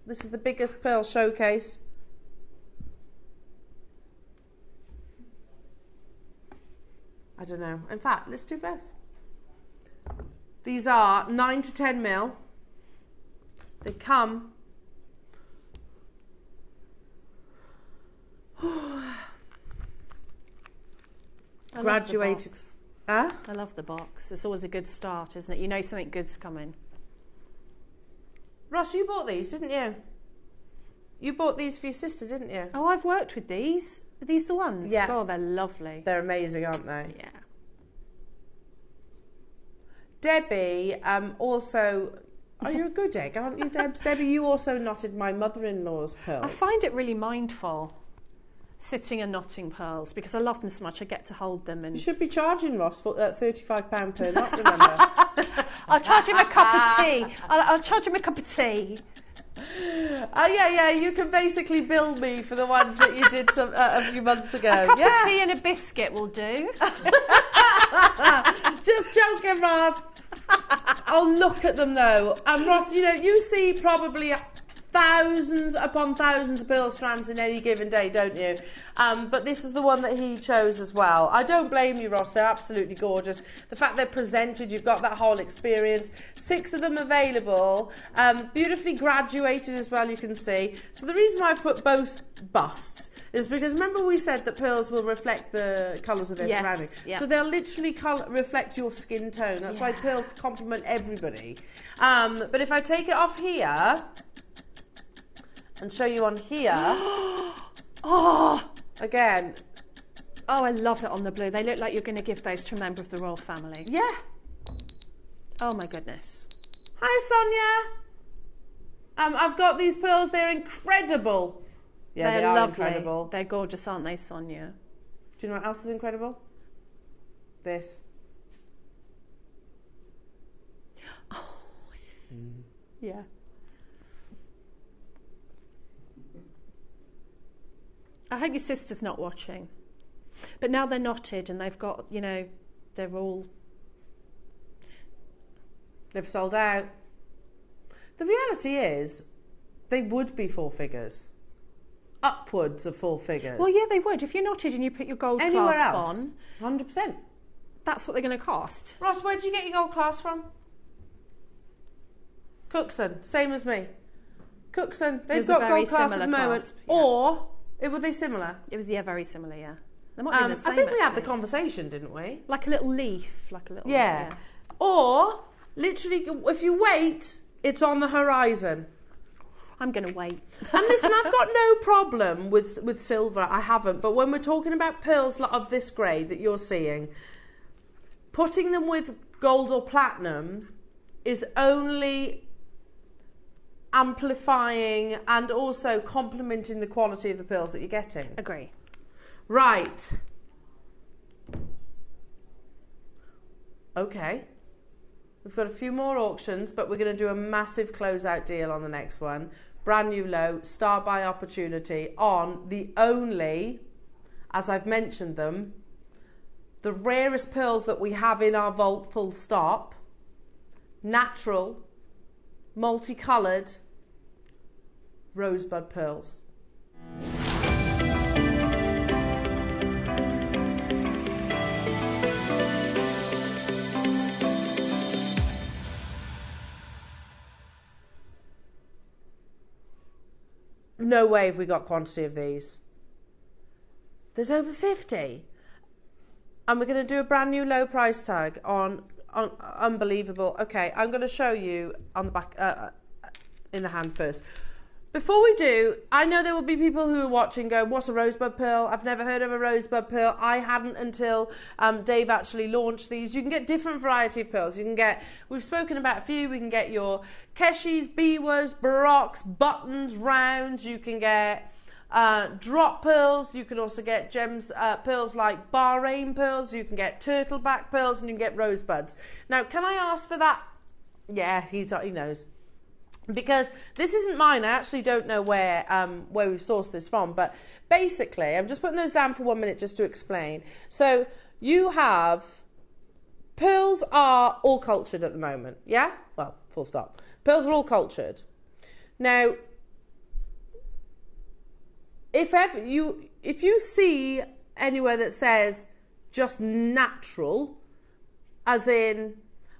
This is the biggest pearl showcase. I don't know. In fact, let's do both. These are 9 to 10 mil. They come. Graduated. I love the box. It's always a good start, isn't it? You know something good's coming. Ross, you bought these, didn't you? You bought these for your sister, didn't you? Oh, I've worked with these. Are these the ones? Yeah. Oh, they're lovely. They're amazing, aren't they? Yeah. Debbie, also... Oh, you're a good egg, aren't you, Debs? Debbie, you also knotted my mother-in-law's pearls. I find it really mindful, sitting and knotting pearls, because I love them so much. I get to hold them. And you should be charging Ross for £35 per knot, remember? I'll charge him a cup of tea. I'll charge him a cup of tea. Yeah, you can basically bill me for the ones that you did a few months ago. A cup of tea and a biscuit will do. Just joking, Ross. Oh, look at them though. And Ross, you know, you see probably thousands upon thousands of pearl strands in any given day, don't you? But this is the one that he chose as well. I don't blame you, Ross. They're absolutely gorgeous. The fact they're presented, you've got that whole experience. 6 of them available, beautifully graduated as well, you can see. So the reason why I've put both busts is because remember we said that pearls will reflect the colours of their surrounding. Yeah. So they'll literally reflect your skin tone. That's why pearls complement everybody. But if I take it off here and show you on here, again. Oh, I love it on the blue. They look like you're going to give those to a member of the royal family. Yeah. Oh my goodness. Hi, Sonia. I've got these pearls. They're incredible. Yeah, They're they are lovely. incredible. They're gorgeous, aren't they, Sonia? Do you know what else is incredible? This. Oh, yeah. I hope your sister's not watching. But now they're knotted and they've got, you know, they're all... They've sold out. The reality is, they would be 4 figures. Upwards of 4 figures. Well, yeah, they would. If you're knotted and you put your gold Anywhere clasp else, on... 100%. That's what they're going to cost. Ross, where did you get your gold clasp from? Cookson, same as me. Cookson, they've got gold clasp at the moment. Yeah. Or, were they similar? It was, yeah, very similar, yeah. They might be the same, I think we had the actually. conversation, didn't we? Like a little leaf, like a little... Yeah. Or, literally, if you wait, it's on the horizon. I'm going to wait. And listen, I've got no problem with silver. I haven't. But when we're talking about pearls of this grade that you're seeing, putting them with gold or platinum is only amplifying and also complementing the quality of the pearls that you're getting. Agree. Right. Okay. We've got a few more auctions, but we're going to do a massive closeout deal on the next one. Brand new low, start by opportunity on the only, as I've mentioned them, the rarest pearls that we have in our vault, full stop. Natural, multicoloured, rosebud pearls. No way have we got quantity of these. There's over 50. And we're going to do a brand new low price tag on unbelievable. Okay, I'm going to show you on the back, in the hand first. Before we do, I know there will be people who are watching going, what's a rosebud pearl? I've never heard of a rosebud pearl. I hadn't until Dave actually launched these. You can get different variety of pearls. You can get, we've spoken about a few, we can get your keshis, biwas, baroques, buttons, rounds. You can get drop pearls. You can also get pearls like Bahrain pearls. You can get turtleback pearls, and you can get rosebuds. Now, can I ask for that? Yeah, he knows. Because this isn't mine. I actually don't know where we've sourced this from. But basically, I'm just putting those down for 1 minute just to explain. So you have, pearls are all cultured at the moment. Yeah? Well, full stop. Pearls are all cultured. Now, if you see anywhere that says just natural, as in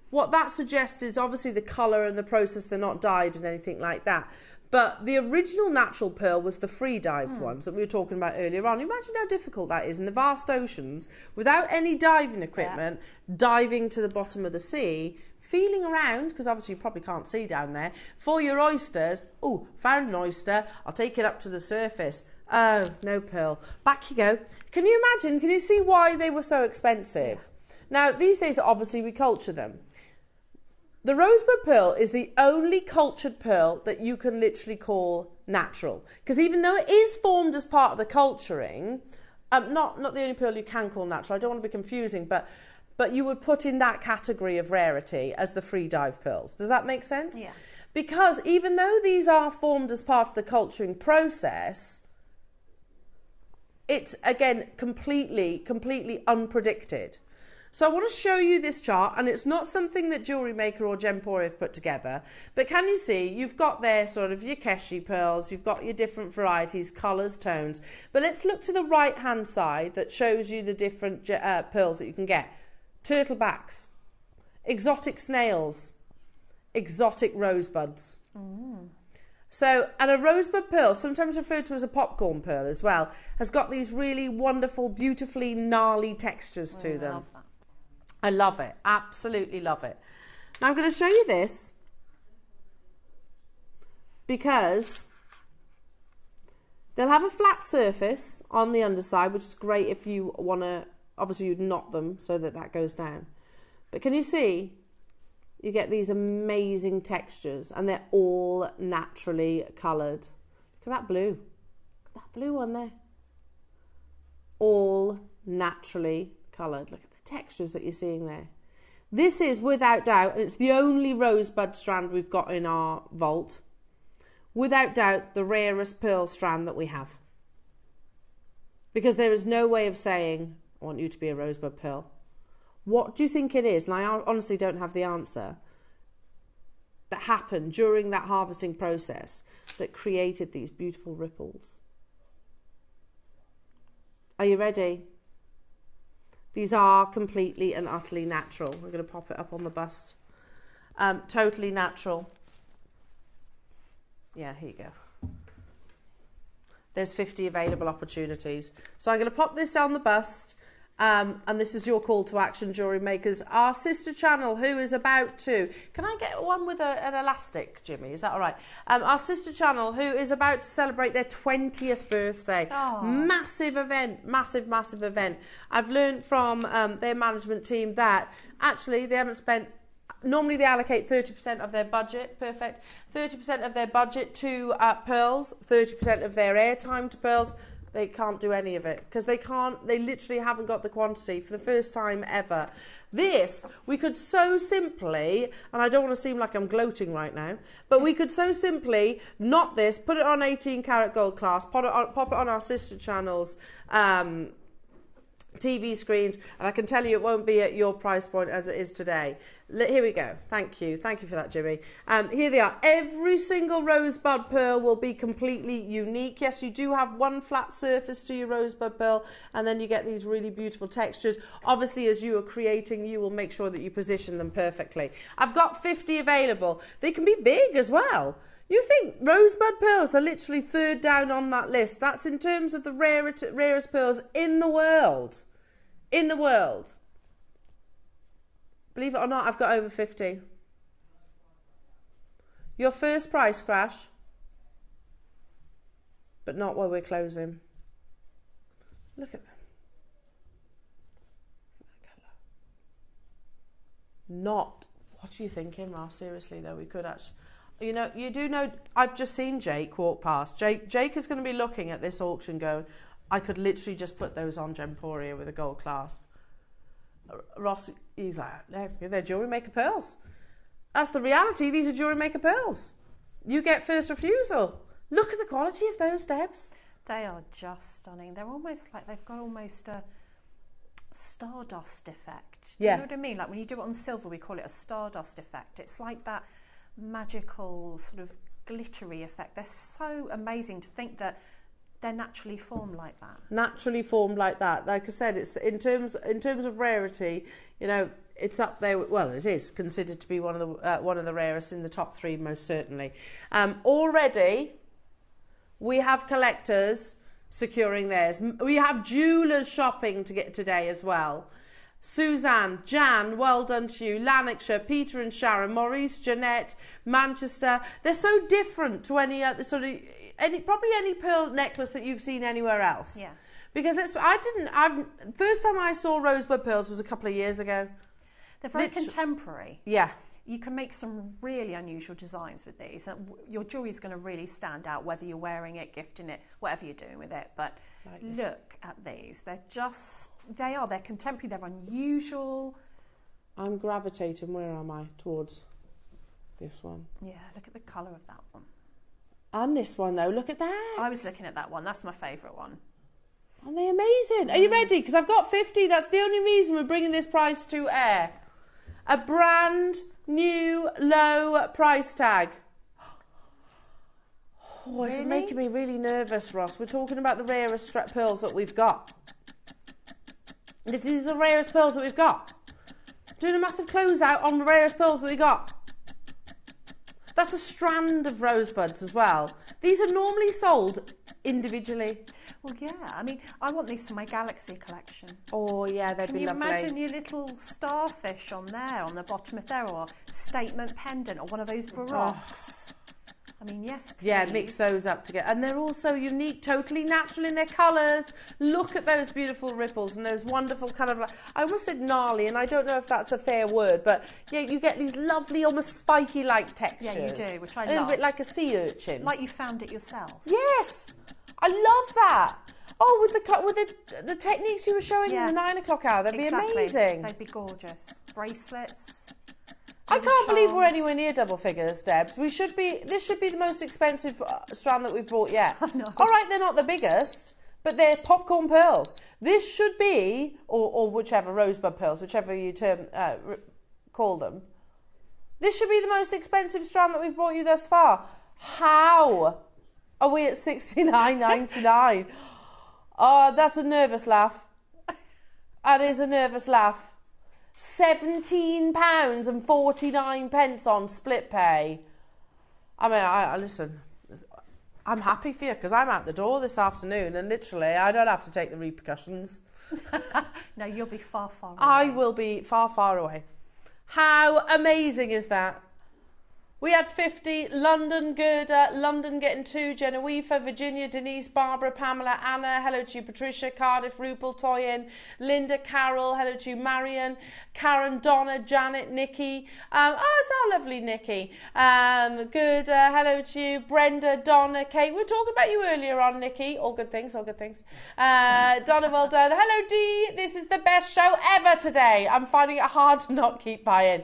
what that suggests is obviously the colour and the process, they're not dyed and anything like that. But the original natural pearl was the free-dived ones that we were talking about earlier on. Imagine how difficult that is in the vast oceans, without any diving equipment, diving to the bottom of the sea, feeling around, because obviously you probably can't see down there, for your oysters. Oh, found an oyster, I'll take it up to the surface. Oh, no pearl. Back you go. Can you imagine, can you see why they were so expensive? Now, these days, obviously, we culture them. The rosebud pearl is the only cultured pearl that you can literally call natural. Because even though it is formed as part of the culturing, not the only pearl you can call natural, I don't want to be confusing, but you would put in that category of rarity as the free dive pearls. Does that make sense? Yeah. Because even though these are formed as part of the culturing process, it's, again, completely unpredicted. So I want to show you this chart, and it's not something that JewelleryMaker or Gemporia have put together, but can you see, you've got there sort of your Keshi pearls, you've got your different varieties, colours, tones, but let's look to the right hand side that shows you the different pearls that you can get. Turtlebacks, exotic snails, exotic rosebuds. So, and a rosebud pearl, sometimes referred to as a popcorn pearl as well, has got these really wonderful, beautifully gnarly textures to them. I love that. I love it, absolutely love it. Now I'm going to show you this because they'll have a flat surface on the underside, which is great if you want to, obviously you'd knot them so that that goes down. But can you see, you get these amazing textures and they're all naturally coloured. Look at that blue. Look at that blue one there. All naturally coloured. Look at the textures that you're seeing there. This is without doubt, and it's the only rosebud strand we've got in our vault, without doubt the rarest pearl strand that we have. Because there is no way of saying, I want you to be a rosebud pearl. What do you think it is? And I honestly don't have the answer. That happened during that harvesting process that created these beautiful ripples. Are you ready? These are completely and utterly natural. We're going to pop it up on the bust. Totally natural. Yeah, here you go. There's 50 available opportunities. So I'm going to pop this on the bust. And this is your call to action, jewellery makers. Our sister channel, who is about to... Can I get one with an elastic, Jimmy? Is that all right? Our sister channel, who is about to celebrate their 20th birthday. Oh. Massive event. Massive, massive event. I've learned from their management team that actually they haven't spent... Normally they allocate 30% of their budget, perfect. 30% of their budget to pearls, 30% of their airtime to pearls. They can't do any of it because they literally haven't got the quantity for the first time ever. This, we could so simply, and I don't want to seem like I'm gloating right now, but we could so simply knot this, put it on 18 karat gold class, pop it on our sister channels, TV screens, and I can tell you it won't be at your price point as it is today. Here we go. Thank you for that, Jimmy. Here they are. Every single rosebud pearl will be completely unique. Yes, you do have one flat surface to your rosebud pearl, and then you get these really beautiful textures. Obviously, as you are creating, you will make sure that you position them perfectly. I've got 50 available. They can be big as well. You think rosebud pearls are literally third down on that list. That's in terms of the rarest pearls in the world. In the world. Believe it or not, I've got over 50. Your first price crash, but not while we're closing. Look at them. Look at that colour. Not. What are you thinking, Ross? Seriously, though, we could actually... You know, you do know, I've just seen Jake walk past. Jake is going to be looking at this auction going, I could literally just put those on Gemporia with a gold clasp. Ross, he's like, they're JewelleryMaker pearls. That's the reality. These are JewelleryMaker pearls. You get first refusal. Look at the quality of those, Debs. They are just stunning. They're almost like they've got almost a stardust effect. Do you know what I mean? Like when you do it on silver, we call it a stardust effect. It's like that magical sort of glittery effect. They're so amazing to think that They're naturally formed like that. Naturally formed like that. Like I said, it's in terms of rarity, you know, it's up there. Well, it is considered to be one of the rarest, in the top 3 most certainly. Already, we have collectors securing theirs. We have jewellers shopping to get today as well. Suzanne, Jan, well done to you. Lanarkshire, Peter and Sharon, Maurice, Jeanette, Manchester. They're so different to any other sort of probably any pearl necklace that you've seen anywhere else. Yeah. Because first time I saw rosebud pearls was a couple of years ago. They're very contemporary. Yeah. You can make some really unusual designs with these. Your jewelry is going to really stand out, whether you're wearing it, gifting it, whatever you're doing with it. But look at these. They're contemporary, they're unusual. I'm gravitating, where am I? Towards this one. Yeah, look at the colour of that one. And this one though, look at that. I was looking at that one, that's my favourite one. Aren't they amazing? Are you ready? Because I've got 50, that's the only reason we're bringing this price to air. A brand new low price tag. Oh, it's making me really nervous, Ross. We're talking about the rarest pearls that we've got. These are the rarest pearls that we've got. Doing a massive closeout on the rarest pearls that we got. That's a strand of rosebuds as well. These are normally sold individually. Well, yeah, I mean, I want these for my Galaxy collection. Oh, yeah, they'd be lovely. Can you imagine your little starfish on there, on the bottom of there, or statement pendant, or one of those baroques? I mean, yes, please. Yeah, mix those up together. And they're also unique, totally natural in their colours. Look at those beautiful ripples and those wonderful kind of, I almost said gnarly, and I don't know if that's a fair word, but yeah, you get these lovely, almost spiky-like textures. Yeah, you do, which I love. A little bit like a sea urchin. Like you found it yourself. Yes, I love that. Oh, with the techniques you were showing in the 9 o'clock hour, they'd be amazing. They'd be gorgeous. Bracelets. I can't believe we're anywhere near double figures, Debs. This should be the most expensive strand that we've bought yet. All right, they're not the biggest, but they're popcorn pearls. This should be, or whichever, rosebud pearls, whichever you call them. This should be the most expensive strand that we've bought you thus far. How are we at $69.99? Oh, that's a nervous laugh. That is a nervous laugh. £17.49 on split pay. I mean, I listen, I'm happy for you because I'm out the door this afternoon and literally I don't have to take the repercussions. No, you'll be far, far away. I will be far, far away. How amazing is that? We had 50, London, Gerda, London getting 2, Genevieve, Virginia, Denise, Barbara, Pamela, Anna, hello to you, Patricia, Cardiff, Rupel, Toyin, Linda, Carol, hello to you, Marion, Karen, Donna, Janet, Nikki, it's our lovely Nikki, Gerda, hello to you, Brenda, Donna, Kate, we were talking about you earlier on, Nikki, all good things, all good things, Donna, well done, hello Dee, this is the best show ever today, I'm finding it hard to not keep buying.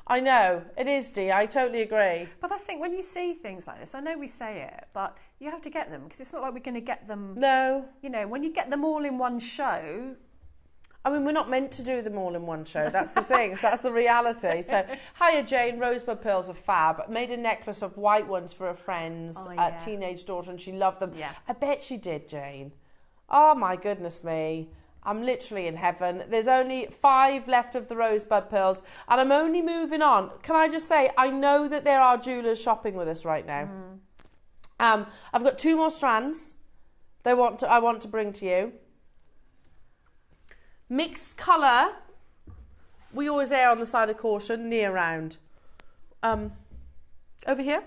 I know, it is, Dee, I totally agree. But I think when you see things like this, I know we say it, but you have to get them, because it's not like we're going to get them... No. You know, when you get them all in one show... I mean, we're not meant to do them all in one show, that's the thing, so that's the reality. So, hiya Jane, rosebud pearls are fab. Made a necklace of white ones for a friend's teenage daughter, and she loved them. Yeah. I bet she did, Jane. Oh my goodness me. I'm literally in heaven. There's only 5 left of the rosebud pearls and I'm only moving on. Can I just say, I know that there are jewellers shopping with us right now. I've got 2 more strands I want to bring to you. Mixed colour. We always err on the side of caution, near round. Over here.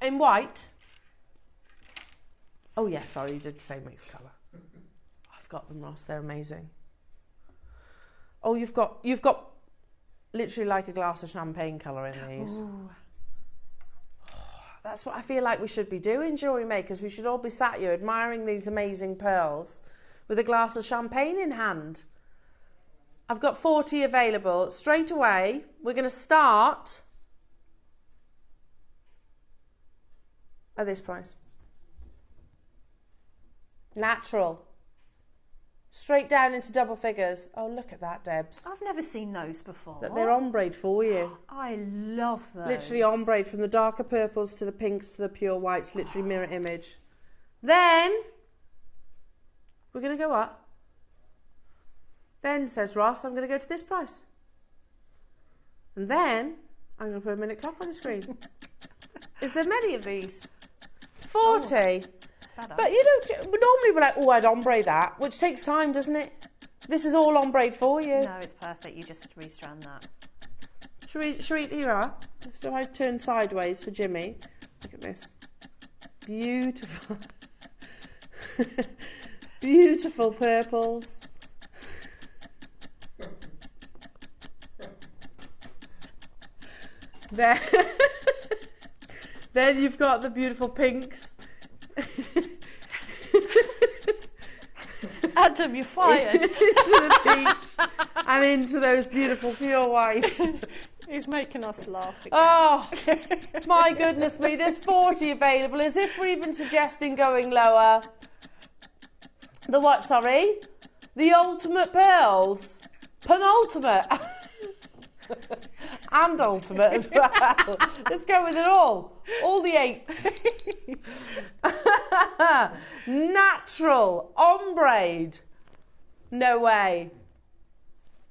In white. Oh yeah, sorry, you did say mixed colour. I've got them, Ross. They're amazing. Oh, you've got literally like a glass of champagne colour in these. Ooh. That's what I feel like we should be doing, jewellery makers. We should all be sat here admiring these amazing pearls with a glass of champagne in hand. I've got 40 available. Straight away, we're going to start at this price. Natural. straight down into double figures. Oh, look at that, Debs. I've never seen those before. They're ombre for you. I love those. Literally ombre from the darker purples to the pinks to the pure whites, literally mirror image. Then we're going to go up. Then, says Ross, I'm going to go to this price. And then I'm going to put a minute clock on the screen. Is there many of these? 40. But you know, normally we're like, oh, I'd ombre that, which takes time, doesn't it? This is all ombre for you. No, it's perfect. You just restrand that. Should we, here you are. So I turn sideways for Jimmy. Look at this. Beautiful. Beautiful purples. There. Then you've got the beautiful pinks. Adam, you're fired. Into the peach and into those beautiful pure whites. He's making us laugh again. Oh, my goodness me. There's 40 available. As if we're even suggesting going lower. The what, sorry? The ultimate pearls. Penultimate. And ultimate as well. Let's go with it all. All the 8s. Natural. Ombre. No way.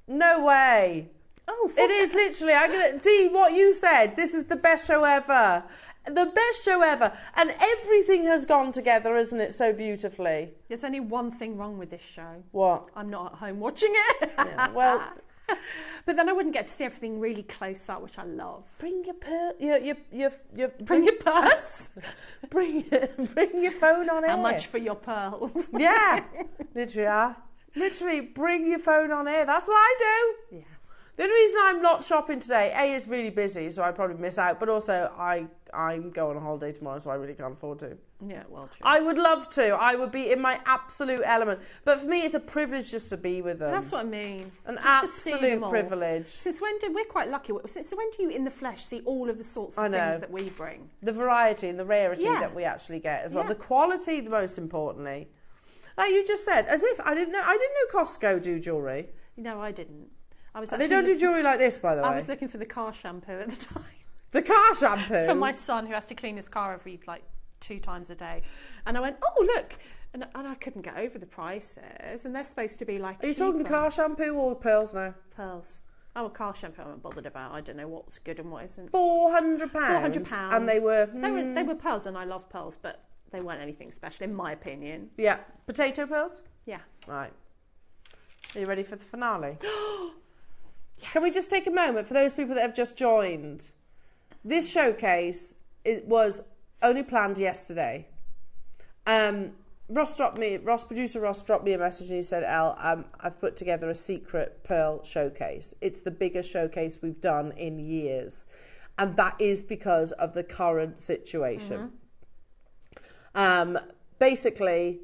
No way. Oh, it is literally, I'm gonna Dee, what you said, this is the best show ever. The best show ever. And everything has gone together, isn't it, so beautifully? There's only one thing wrong with this show. What? I'm not at home watching it. Yeah, well, but then I wouldn't get to see everything really close up, which I love. bring your Bring your purse. bring your phone on How air. much for your pearls? Yeah, literally, bring your phone on air. That's what I do. Yeah. The only reason I'm not shopping today, A, is really busy, so I probably miss out, but also I'm going on holiday tomorrow, so I really can't afford to. Yeah, well, true. I would love to. I would be in my absolute element. But for me, it's a privilege just to be with them. That's what I mean. An Just to see absolute them all. privilege. Since when did we're quite lucky? Since when do you, in the flesh, see all of the sorts of things that we bring? The variety and the rarity Yeah. that we actually get as well. Yeah. The quality, the most importantly. Like you just said, as if I didn't know Costco do jewellery. No, I didn't. I was. They don't do jewellery like this, by the way. I was looking for the car shampoo at the time. The car shampoo For my son, who has to clean his car every 2 times a day, and I went, oh look, and I couldn't get over the prices, and they're supposed to be like. Are you talking car shampoo or pearls now? Pearls. Oh, a car shampoo I'm not bothered about. I don't know what's good and what isn't. £400. £400. And they were They were pearls, and I love pearls, but they weren't anything special in my opinion. Yeah. Potato pearls? Yeah. Right. Are you ready for the finale? Yes. Can we just take a moment for those people that have just joined? This showcase, it was only planned yesterday. Producer Ross dropped me a message and he said, Elle, I've put together a secret pearl showcase. It's the biggest showcase we've done in years. And that is because of the current situation. Basically,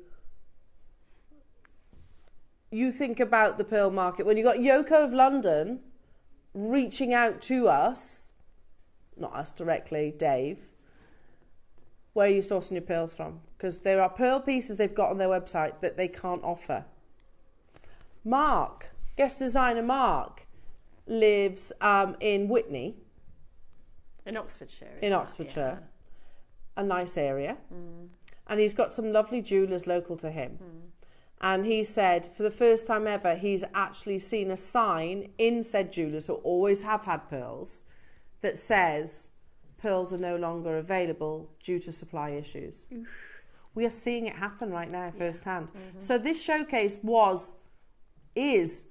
you think about the pearl market. When you got Yoko of London reaching out to us, not us directly, Dave, where are you sourcing your pearls from? Because there are pearl pieces they've got on their website that they can't offer. Mark, guest designer Mark, lives in Whitney. In Oxfordshire. In Oxfordshire. Yeah. A nice area. And he's got some lovely jewellers local to him. And he said, for the first time ever, he's actually seen a sign in said jewellers who always have had pearls that says pearls are no longer available due to supply issues. Oof. We are seeing it happen right now firsthand. So this showcase is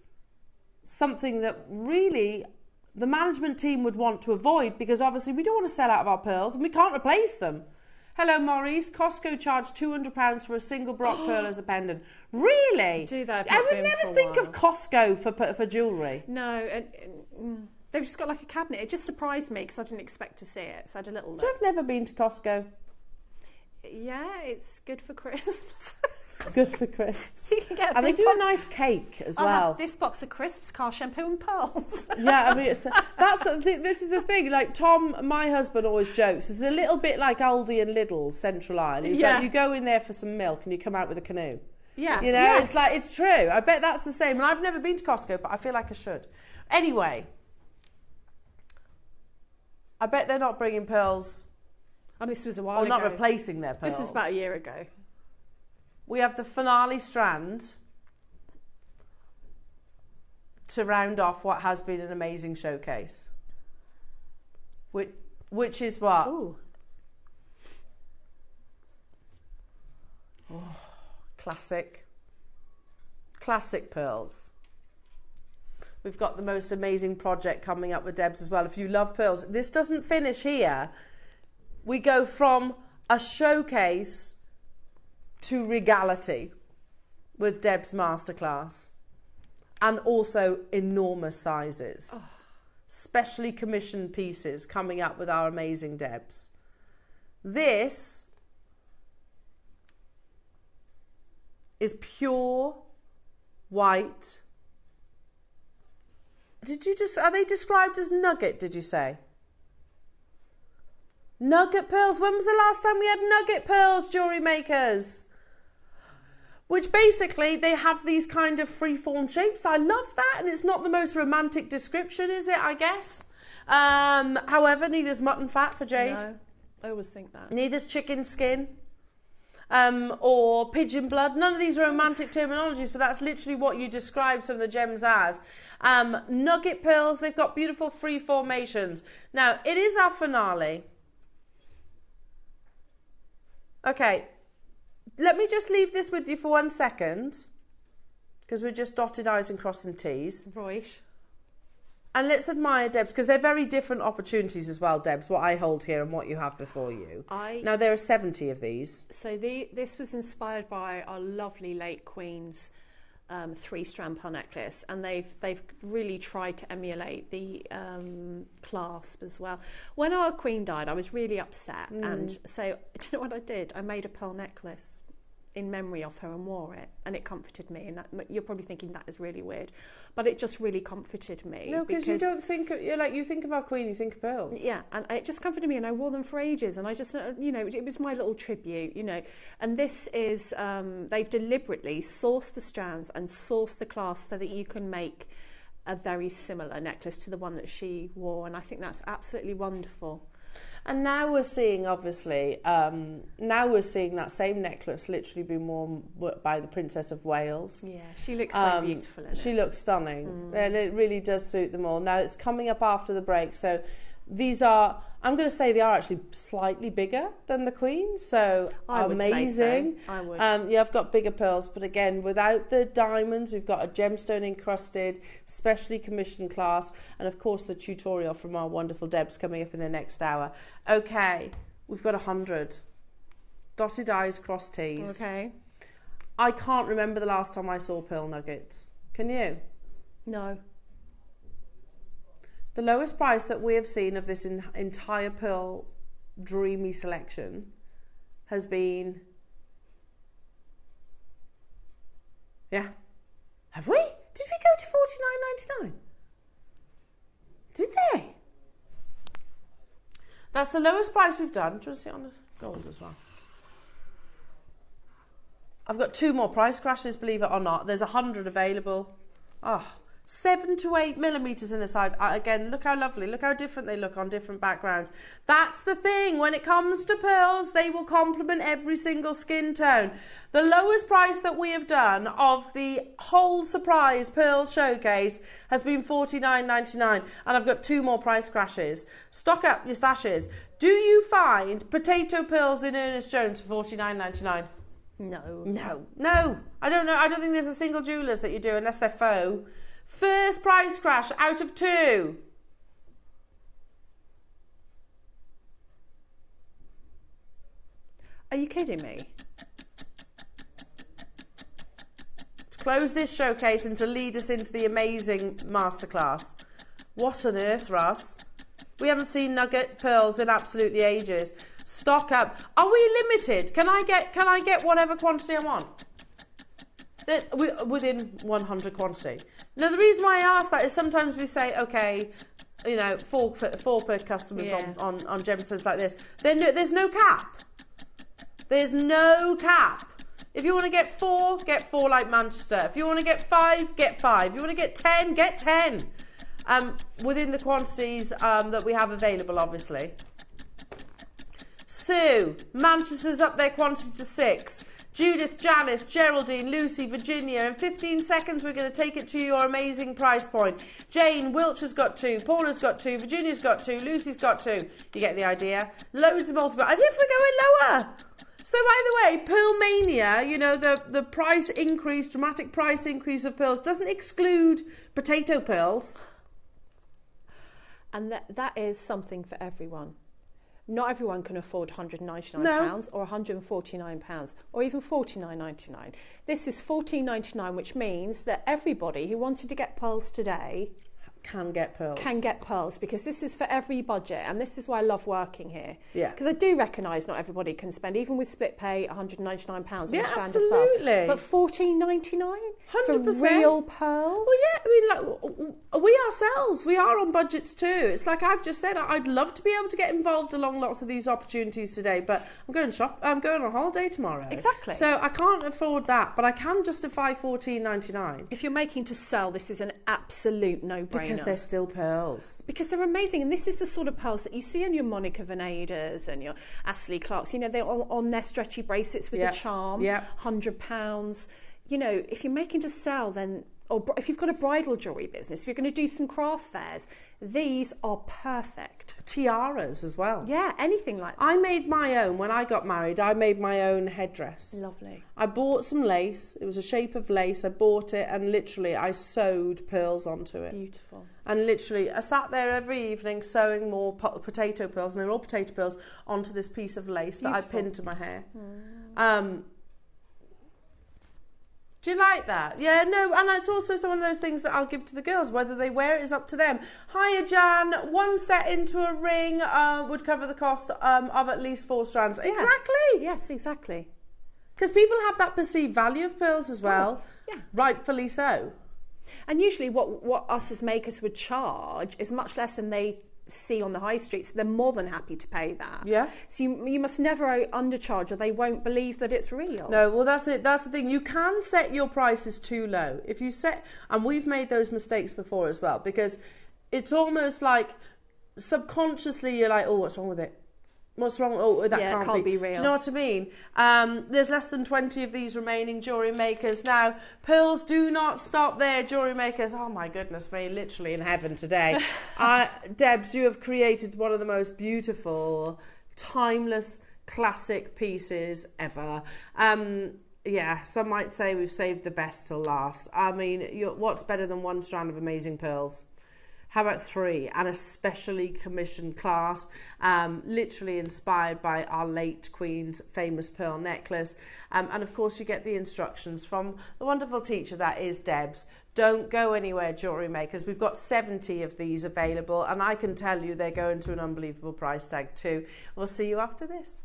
something that really the management team would want to avoid, because obviously we don't want to sell out of our pearls and we can't replace them. Hello, Maurice. Costco charged £200 for a single baroque pearl as a pendant. Really? Do that? I would never think of Costco for jewellery. No, and they've just got like a cabinet. It just surprised me because I didn't expect to see it. So I had a little look. I've never been to Costco. Yeah, it's good for Christmas. Good for crisps. You can get and they do a nice cake as well. Have this box of crisps, car shampoo and pearls. Yeah, I mean, this is the thing. Like Tom, my husband, always jokes. It's a little bit like Aldi and Lidl's Central Line. He's like, you go in there for some milk and you come out with a canoe. Yeah. You know, yes. it's like, it's true. I bet that's the same. And I've never been to Costco, but I feel like I should. Anyway, I bet they're not bringing pearls. And this was a while or ago. not replacing their pearls. This is about a year ago. We have the finale strand to round off what has been an amazing showcase. Which is what? Ooh. Oh, classic pearls. We've got the most amazing project coming up with Debs as well. If you love pearls, this doesn't finish here. We go from a showcase to regality with Deb's Masterclass, and also enormous sizes. Oh. Specially commissioned pieces coming up with our amazing Debs. This is pure white. Are they described as nugget, did you say? Nugget pearls. When was the last time we had nugget pearls, jewellery makers? Which basically, they have these kind of free-form shapes. I love that, and it's not the most romantic description, is it, I guess? However, neither's mutton fat for Jade. No, I always think that. Neither's chicken skin. Or pigeon blood. None of these are romantic terminologies, but that's literally what you describe some of the gems as. Nugget pearls, they've got beautiful free formations. Now, it is our finale. Okay, let me just leave this with you for 1 second, because we're just dotted I's and crossing T's. Right. And let's admire Debs, because they're very different opportunities as well, Debs, what I hold here and what you have before you. Now, there are 70 of these. So this was inspired by our lovely late Queen's 3-strand pearl necklace, and they've really tried to emulate the clasp as well. When our Queen died, I was really upset, and so do you know what I did? I made a pearl necklace in memory of her and wore it, and it comforted me. And that, you're probably thinking that is really weird, but it just really comforted me. No, because you don't think, you think of our Queen, you think of pearls. Yeah, and it just comforted me, and I wore them for ages, and I just, it was my little tribute, and this is, they've deliberately sourced the strands and sourced the clasp so that you can make a very similar necklace to the one that she wore, and I think that's absolutely wonderful. And now we're seeing, obviously, that same necklace literally being worn by the Princess of Wales. Yeah, she looks so beautiful in it. She looks stunning. And it really does suit them all. Now, it's coming up after the break, so these are, I'm going to say they are actually slightly bigger than the Queen, so I would amazing. Say so. I would. Yeah, I've got bigger pearls, but again, without the diamonds, we've got a gemstone encrusted, specially commissioned clasp, and of course the tutorial from our wonderful Debs coming up in the next hour. Okay, we've got 100. Dotted I's, crossed T's. Okay. I can't remember the last time I saw pearl nuggets. Can you? No. The lowest price that we have seen of this entire pearl dreamy selection has been... Yeah. Have we? Did we go to $49.99? Did they? That's the lowest price we've done. Do you want to see it on the gold as well? I've got 2 more price crashes, believe it or not. There's 100 available. Oh, 7 to 8 millimeters in the side. Again, look how lovely. Look how different they look on different backgrounds. That's the thing. When it comes to pearls, they will complement every single skin tone. The lowest price that we have done of the whole surprise pearl showcase has been $49.99. And I've got 2 more price crashes. Stock up your stashes. Do you find potato pearls in Ernest Jones for $49.99? No. No. I don't know. I don't think there's a single jewellers that you do unless they're faux. First price crash out of 2. Are you kidding me? To close this showcase and to lead us into the amazing masterclass. What on earth, Russ? We haven't seen nugget pearls in absolutely ages. Stock up. Are we limited? Can I get whatever quantity I want? Within 100 quantity. Now, the reason why I ask that is sometimes we say, okay, 4 per customers on gemstones like this. Then there's no cap. There's no cap. If you want to get 4 like Manchester. If you want to get 5, get 5. If you want to get 10, get 10. Within the quantities that we have available, obviously. Sue, Manchester's up their quantity to 6. Judith, Janice, Geraldine, Lucy, Virginia. In 15 seconds, we're going to take it to your amazing price point. Jane, Wiltshire's got 2. Paula's got 2. Virginia's got 2. Lucy's got 2. You get the idea. Loads of multiple. As if we're going lower. So, by the way, Pearl Mania, you know, the price increase, dramatic price increase of pearls doesn't exclude potato pearls. And that is something for everyone. Not everyone can afford £199 or £149 or even $49.99. This is $14.99, which means that everybody who wanted to get pearls today can get pearls. Can get pearls, because this is for every budget, and this is why I love working here. Yeah. Because I do recognise not everybody can spend, even with split pay, £199 on a strand absolutely. of pearls. But $14.99 for real pearls? Well, yeah, I mean, like, we ourselves, we are on budgets too. It's like I've just said, I'd love to be able to get involved along lots of these opportunities today, but I'm going on holiday tomorrow. Exactly. So I can't afford that, but I can justify $14.99. If you're making to sell, this is an absolute no-brainer. Because they're still pearls. Because they're amazing, and this is the sort of pearls that you see on your Monica Venadas and your Astley Clarks. You know, they're on their stretchy bracelets with a charm, £100. You know, if you're making to sell, then, or if you've got a bridal jewellery business, if you're going to do some craft fairs, these are perfect. Tiaras as well. Yeah, anything like that. I made my own, when I got married, I made my own headdress. Lovely. I bought some lace, it was a shape of lace, I bought it and literally I sewed pearls onto it. Beautiful. And literally I sat there every evening sewing more potato pearls, and they're all potato pearls, onto this piece of lace that I pinned to my hair. Do you like that? Yeah, no, and it's also one of those things that I'll give to the girls. Whether they wear it is up to them. Hiya, Jan. 1 set into a ring would cover the cost of at least 4 strands. Yeah. Exactly. Yes, exactly. Because people have that perceived value of pearls as well. Yeah. Rightfully so. And usually what us as makers would charge is much less than they see on the high street, so they're more than happy to pay that. Yeah. So you must never undercharge, or they won't believe that it's real. No, well that's it. That's the thing. You can set your prices too low. If you set, and we've made those mistakes before as well, because it's almost like subconsciously you're like, oh, what's wrong with it? What's wrong? Oh, that can't be real. Do you know what I mean? There's less than 20 of these remaining, jewellery makers. Now, pearls do not stop there, jewellery makers. Oh my goodness me, literally in heaven today. Debs, you have created one of the most beautiful, timeless, classic pieces ever. Yeah, some might say we've saved the best till last. I mean, what's better than 1 strand of amazing pearls? How about 3? And a specially commissioned clasp, literally inspired by our late Queen's famous pearl necklace. And of course you get the instructions from the wonderful teacher that is Debs. Don't go anywhere, jewellery makers. We've got 70 of these available, and I can tell you they're going to an unbelievable price tag too. We'll see you after this.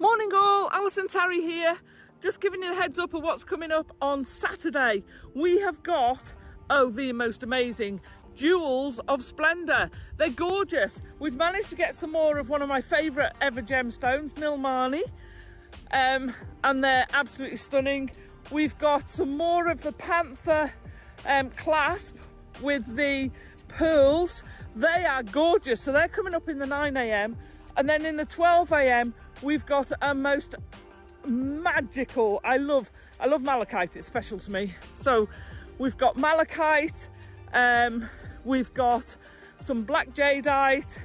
Morning all, Alison Tarry here, just giving you a heads up of what's coming up on Saturday. We have got, the most amazing Jewels of Splendour. They're gorgeous. We've managed to get some more of one of my favourite ever gemstones, Nilmani, and they're absolutely stunning. We've got some more of the Panther clasp with the pearls. They are gorgeous, so they're coming up in the 9 AM, and then in the 12 AM we've got a most magical, I love malachite, it's special to me. So we've got malachite, we've got some black jadeite,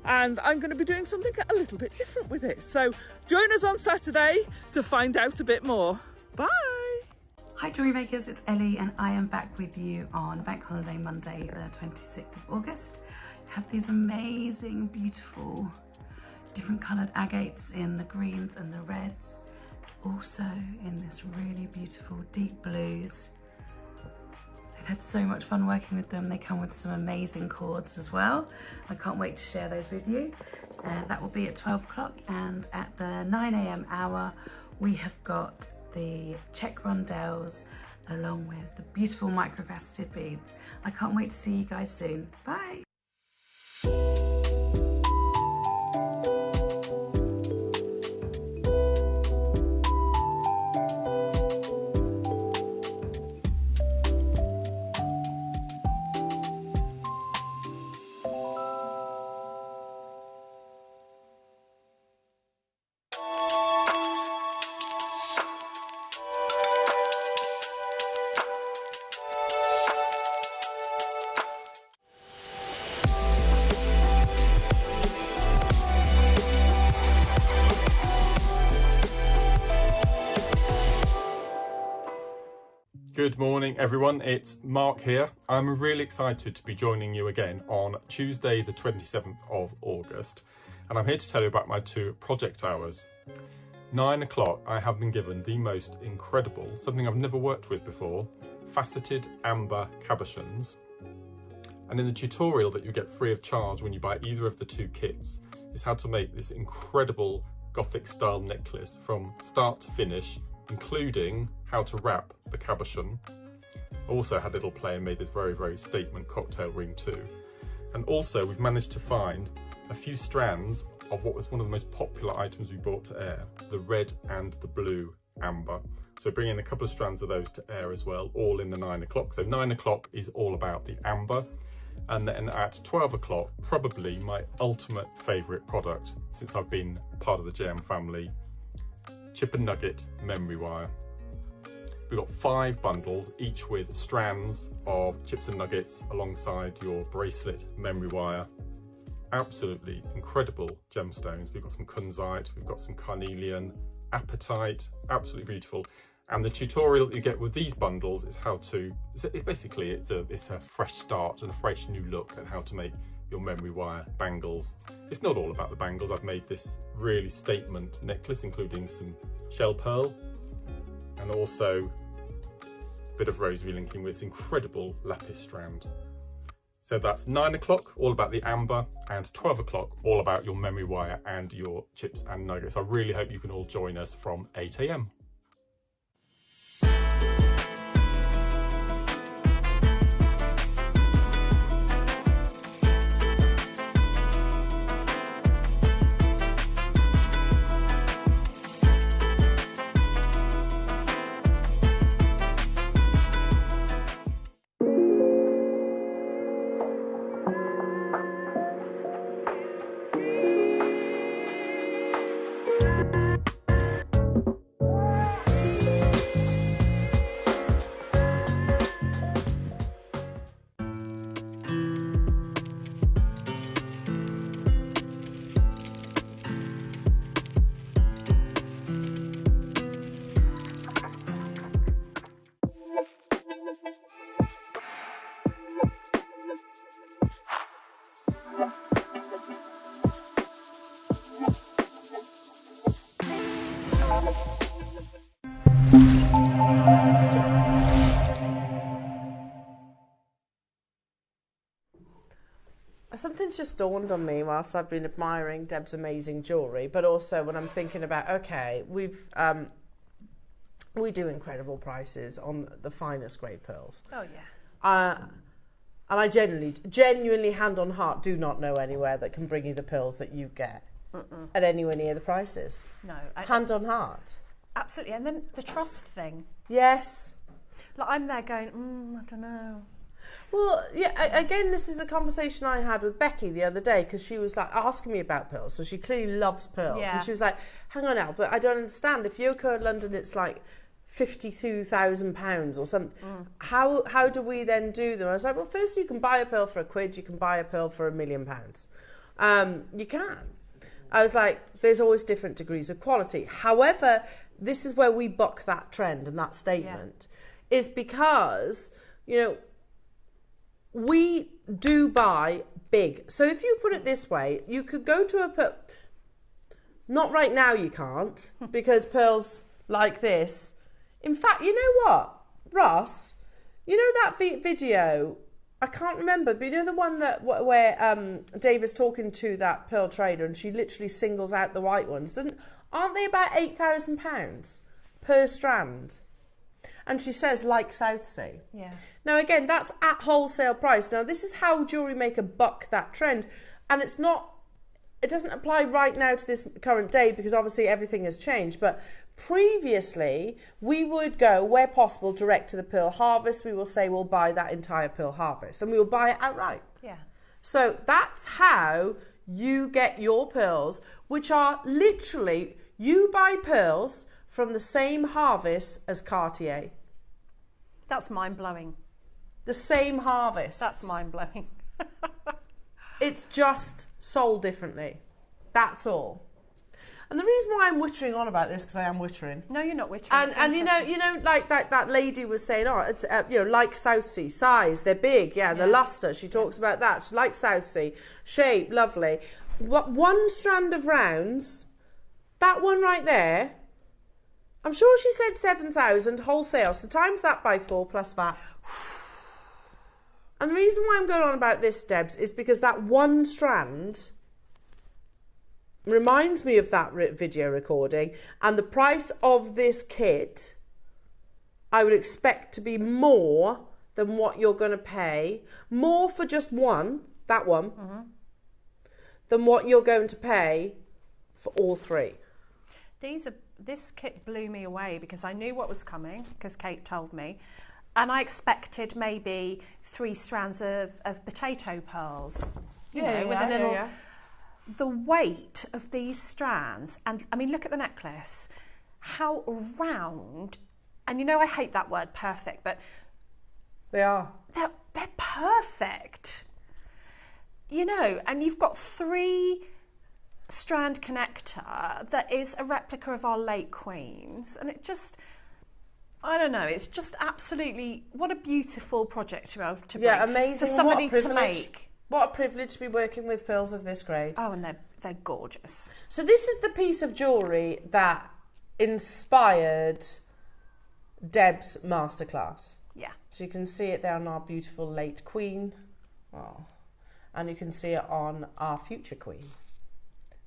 and I'm going to be doing something a little bit different with it. So join us on Saturday to find out a bit more. Bye! Hi jewellery makers, it's Ellie and I am back with you on Bank Holiday Monday the 26th of August. I have these amazing, beautiful, different coloured agates in the greens and the reds, also in this really beautiful deep blues. I've had so much fun working with them. They come with some amazing cords as well. I can't wait to share those with you. That will be at 12 o'clock, and at the 9 AM hour we have got the check rondelles along with the beautiful microfaceted beads. I can't wait to see you guys soon. Bye! Good morning everyone, it's Mark here. I'm really excited to be joining you again on Tuesday the 27th of August, and I'm here to tell you about my 2 project hours. 9 o'clock I have been given the most incredible, something I've never worked with before, faceted amber cabochons. And in the tutorial that you get free of charge when you buy either of the 2 kits is how to make this incredible Gothic style necklace from start to finish, including how to wrap the cabochon. Also had a little play and made this very statement cocktail ring too. And also we've managed to find a few strands of what was one of the most popular items we brought to air, the red and the blue amber. So bringing a couple of strands of those to air as well, all in the 9 o'clock. So 9 o'clock is all about the amber. And then at 12 o'clock, probably my ultimate favourite product since I've been part of the JM family, chip and nugget memory wire. We've got 5 bundles, each with strands of chips and nuggets alongside your bracelet memory wire. Absolutely incredible gemstones. We've got some kunzite, we've got some carnelian, apatite, absolutely beautiful. And the tutorial that you get with these bundles is how to, it's a fresh start and a fresh new look at how to make your memory wire bangles. It's not all about the bangles. I've made this really statement necklace, including some shell pearl and also a bit of rosary linking with this incredible lapis strand. So that's 9 o'clock, all about the amber, and 12 o'clock, all about your memory wire and your chips and nuggets. I really hope you can all join us from 8 AM. Something's just dawned on me whilst I've been admiring Deb's amazing jewellery, but also when I'm thinking about, okay, we do incredible prices on the finest grade pearls. Oh yeah. And I genuinely, hand on heart, do not know anywhere that can bring you the pearls that you get at anywhere near the prices. No. Hand on heart. Absolutely. And then the trust thing. Yes. Like I'm there going, I don't know. Well, yeah, again, this is a conversation I had with Becky the other day because she was like asking me about pearls. So she clearly loves pearls. Yeah. And she was like, hang on now, but I don't understand. If Yoko in London, it's like £52,000 or something. How do we then do them? I was like, well, first you can buy a pearl for £1, you can buy a pearl for £1 million. You can. I was like, there's always different degrees of quality. However, this is where we buck that trend and that statement, is because, you know, we do buy big. So if you put it this way, you could go to a not right now you can't, because pearls like this. In fact, you know what, Ross? You know that video, I can't remember, but you know the one that where Dave is talking to that pearl trader and she literally singles out the white ones. Aren't they about £8,000 per strand? And she says, like Southsea. Yeah. Now, again, that's at wholesale price. Now, this is how JewelleryMaker buck that trend. and it's not, it doesn't apply right now to this current day because obviously everything has changed, but previously we would go, where possible, direct to the pearl harvest. We will say we'll buy that entire pearl harvest and we will buy it outright. Yeah. So that's how you get your pearls, which are literally, you buy pearls from the same harvest as Cartier. That's mind-blowing. The same harvest. That's mind-blowing. It's just sold differently. That's all. And the reason why I'm wittering on about this, because I am wittering. No, you're not wittering. And you know, like that lady was saying, oh, it's like Southsea, size, they're big, yeah, the luster. She talks about that. She's like Southsea, shape, lovely. What, one strand of rounds, that one right there. I'm sure she said 7,000 wholesale. So times that by 4 plus VAT. And the reason why I'm going on about this, Debs, is because that one strand reminds me of that video recording, and the price of this kit I would expect to be more than what you're going to pay, more for just one, that one, than what you're going to pay for all three. This kit blew me away because I knew what was coming, because Kate told me, and I expected maybe 3 strands of potato pearls, with a little... The weight of these strands, and I mean, look at the necklace, how round, and you know, I hate that word perfect, but they are. They're perfect, you know, and you've got 3 strand connector that is a replica of our late queens, and it just, I don't know, it's just absolutely, what a beautiful project to be able to bring. Yeah, amazing. For somebody to make. What a privilege to be working with pearls of this grade. Oh, and they're gorgeous. So this is the piece of jewellery that inspired Deb's masterclass. Yeah. So you can see it there on our beautiful late queen. Oh. And you can see it on our future queen.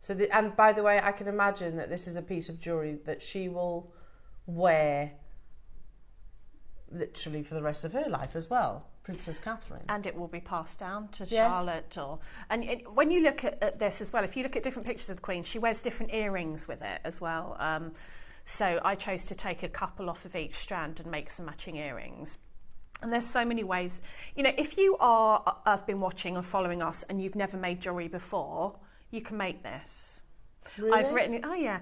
So and by the way, I can imagine that this is a piece of jewellery that she will wear literally for the rest of her life as well. Princess Catherine. And it will be passed down to Charlotte. And when you look at this as well, if you look at different pictures of the Queen, she wears different earrings with it as well. So I chose to take a couple off of each strand and make some matching earrings. And there's so many ways. You know, if you have been watching or following us and you've never made jewellery before, you can make this. Really? I've written it, oh yeah,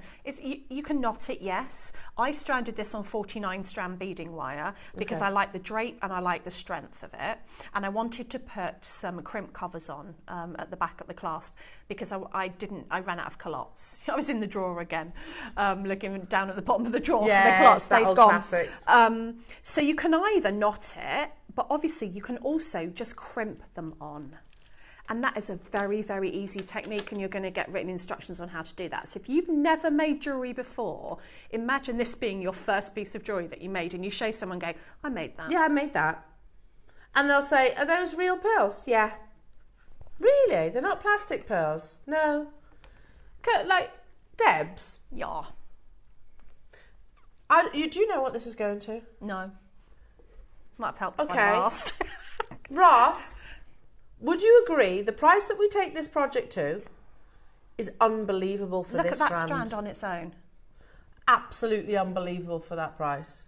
you can knot it, yes. I stranded this on 49 strand beading wire because I like the drape and I like the strength of it. And I wanted to put some crimp covers on at the back of the clasp because I ran out of culottes. I was in the drawer again, looking down at the bottom of the drawer for the culottes, they'd gone. So you can either knot it, but obviously you can also just crimp them on. And that is a very, very easy technique, and you're going to get written instructions on how to do that. So if you've never made jewellery before, imagine this being your first piece of jewellery that you made, and you show someone going, I made that. Yeah, I made that. And they'll say, are those real pearls? Yeah. Really? They're not plastic pearls? No. Like, Debs? Yeah. Do you know what this is going to? No. Might have helped if I asked. Ross, would you agree the price that we take this project to is unbelievable for this strand? Look at that strand on its own. Absolutely unbelievable for that price.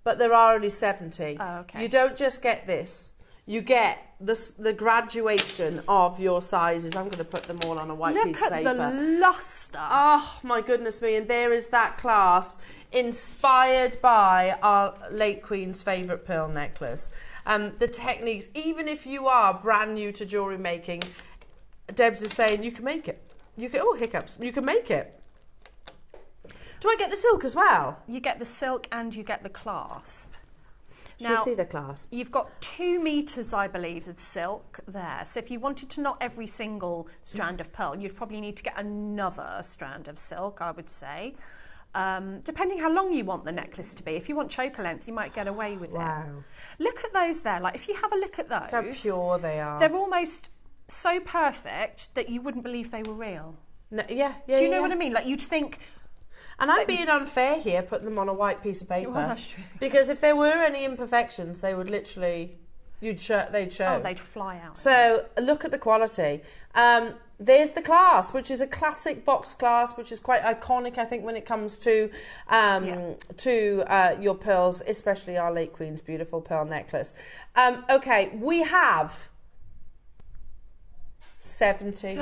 But there are only 70. Oh, okay. You don't just get this. You get the graduation of your sizes. I'm going to put them all on a white piece of paper. Look at the lustre. Oh, my goodness me. And there is that clasp inspired by our late Queen's favourite pearl necklace. The techniques, even if you are brand new to jewellery making, Debs is saying you can make it. You can, oh, hiccups. You can make it. Do I get the silk as well? You get the silk and you get the clasp. Shall we see the clasp? You've got 2 meters, I believe, of silk there. So if you wanted to knot every single strand of pearl, you'd probably need to get another strand of silk, I would say. Depending how long you want the necklace to be. If you want choker length, you might get away with it. Look at those there. Like, if you have a look at those, look how pure they are. They're almost so perfect that you wouldn't believe they were real. No, Do you know what I mean? Like, you'd think. And I'm being unfair here, putting them on a white piece of paper. Well, that's true. Because if there were any imperfections, they would literally they'd show. Oh, they'd fly out. So look at the quality. There's the clasp, which is a classic box clasp, which is quite iconic, I think, when it comes to your pearls, especially our late Queen's beautiful pearl necklace. Okay, we have 70.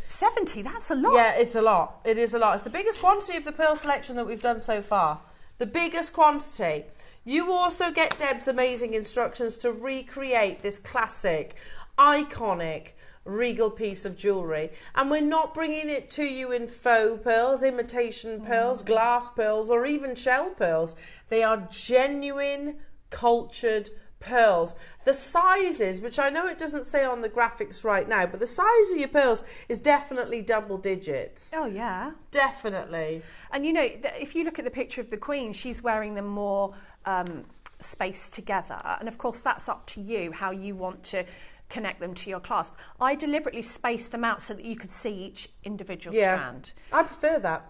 70, that's a lot. Yeah, it's a lot. It is a lot. It's the biggest quantity of the pearl selection that we've done so far. The biggest quantity. You also get Deb's amazing instructions to recreate this classic, iconic Regal piece of jewellery. And we're not bringing it to you in faux pearls, imitation pearls, glass pearls, or even shell pearls. They are genuine, cultured pearls. The sizes, which I know it doesn't say on the graphics right now, but the size of your pearls is definitely double digits. Oh, yeah. Definitely. And, you know, if you look at the picture of the Queen, she's wearing them more spaced together. And, of course, that's up to you, how you want to connect them to your clasp. I deliberately spaced them out so that you could see each individual strand. I prefer that.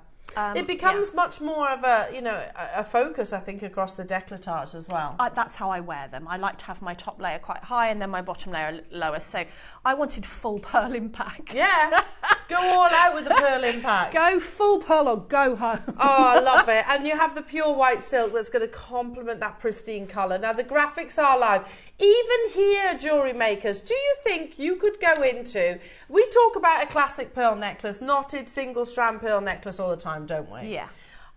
It becomes much more of a focus, I think, across the décolletage as well. That's how I wear them. I like to have my top layer quite high and then my bottom layer lower. So I wanted full pearl impact. Yeah, go all out with the pearl impact. Go full pearl or go home. Oh, I love it. And you have the pure white silk that's going to complement that pristine colour. Now, the graphics are live. Even here, jewellery makers, do you think you could go into... We talk about a classic pearl necklace, knotted single strand pearl necklace all the time, don't we? Yeah.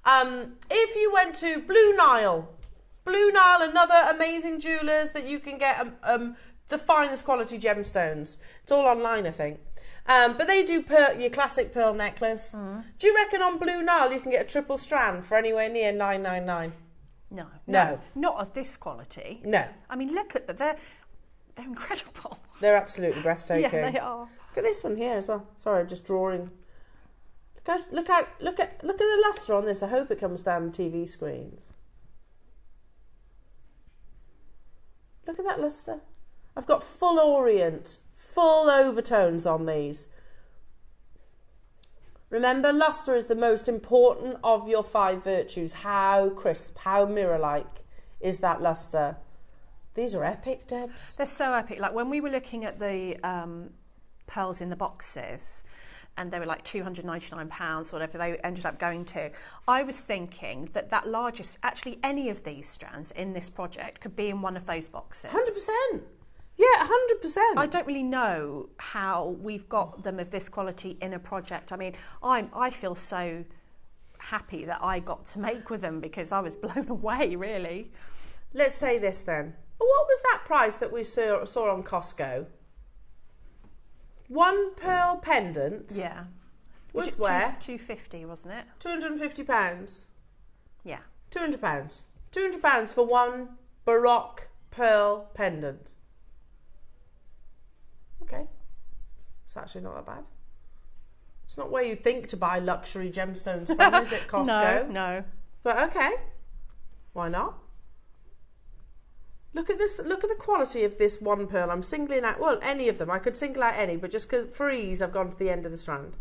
If you went to Blue Nile, another amazing jewellers that you can get the finest quality gemstones. It's all online, I think. But they do your classic pearl necklace. Do you reckon on Blue Nile you can get a triple strand for anywhere near $9.99? No, not of this quality. No. I memean, look at them. They're incredible. They're absolutely breathtaking. Yeah, they are. Look at this one here as well. Sorry, I'm just drawing. Look at the lustre on this. I hope it comes down the TV screens. Look at that lustre. I've got full orient, full overtones on these. Remember, lustre is the most important of your 5 virtues. How crisp, how mirror-like is that lustre? These are epic, Debs. They're so epic. Like when we were looking at the pearls in the boxes, and they were like £299, whatever they ended up going to, I was thinking that largest, actually any of these strands in this project could be in one of those boxes. 100%. Yeah, 100%. I don't really know how we've got them of this quality in a project. I mean, I feel so happy that I got to make with them because I was blown away, really. Let's say this then. What was that price that we saw on Costco? One pearl pendant. Yeah. Was where? £250, wasn't it? £250. Yeah. £200. £200 for one baroque pearl pendant. Okay. It's actually not that bad. It's not where you think to buy luxury gemstones from, is it, Costco? No. But okay. Why not? Look at this. Look at the quality of this one pearl. I'm singling out, well, any of them. I could single out any, but just because for ease, I've gone to the end of the strand.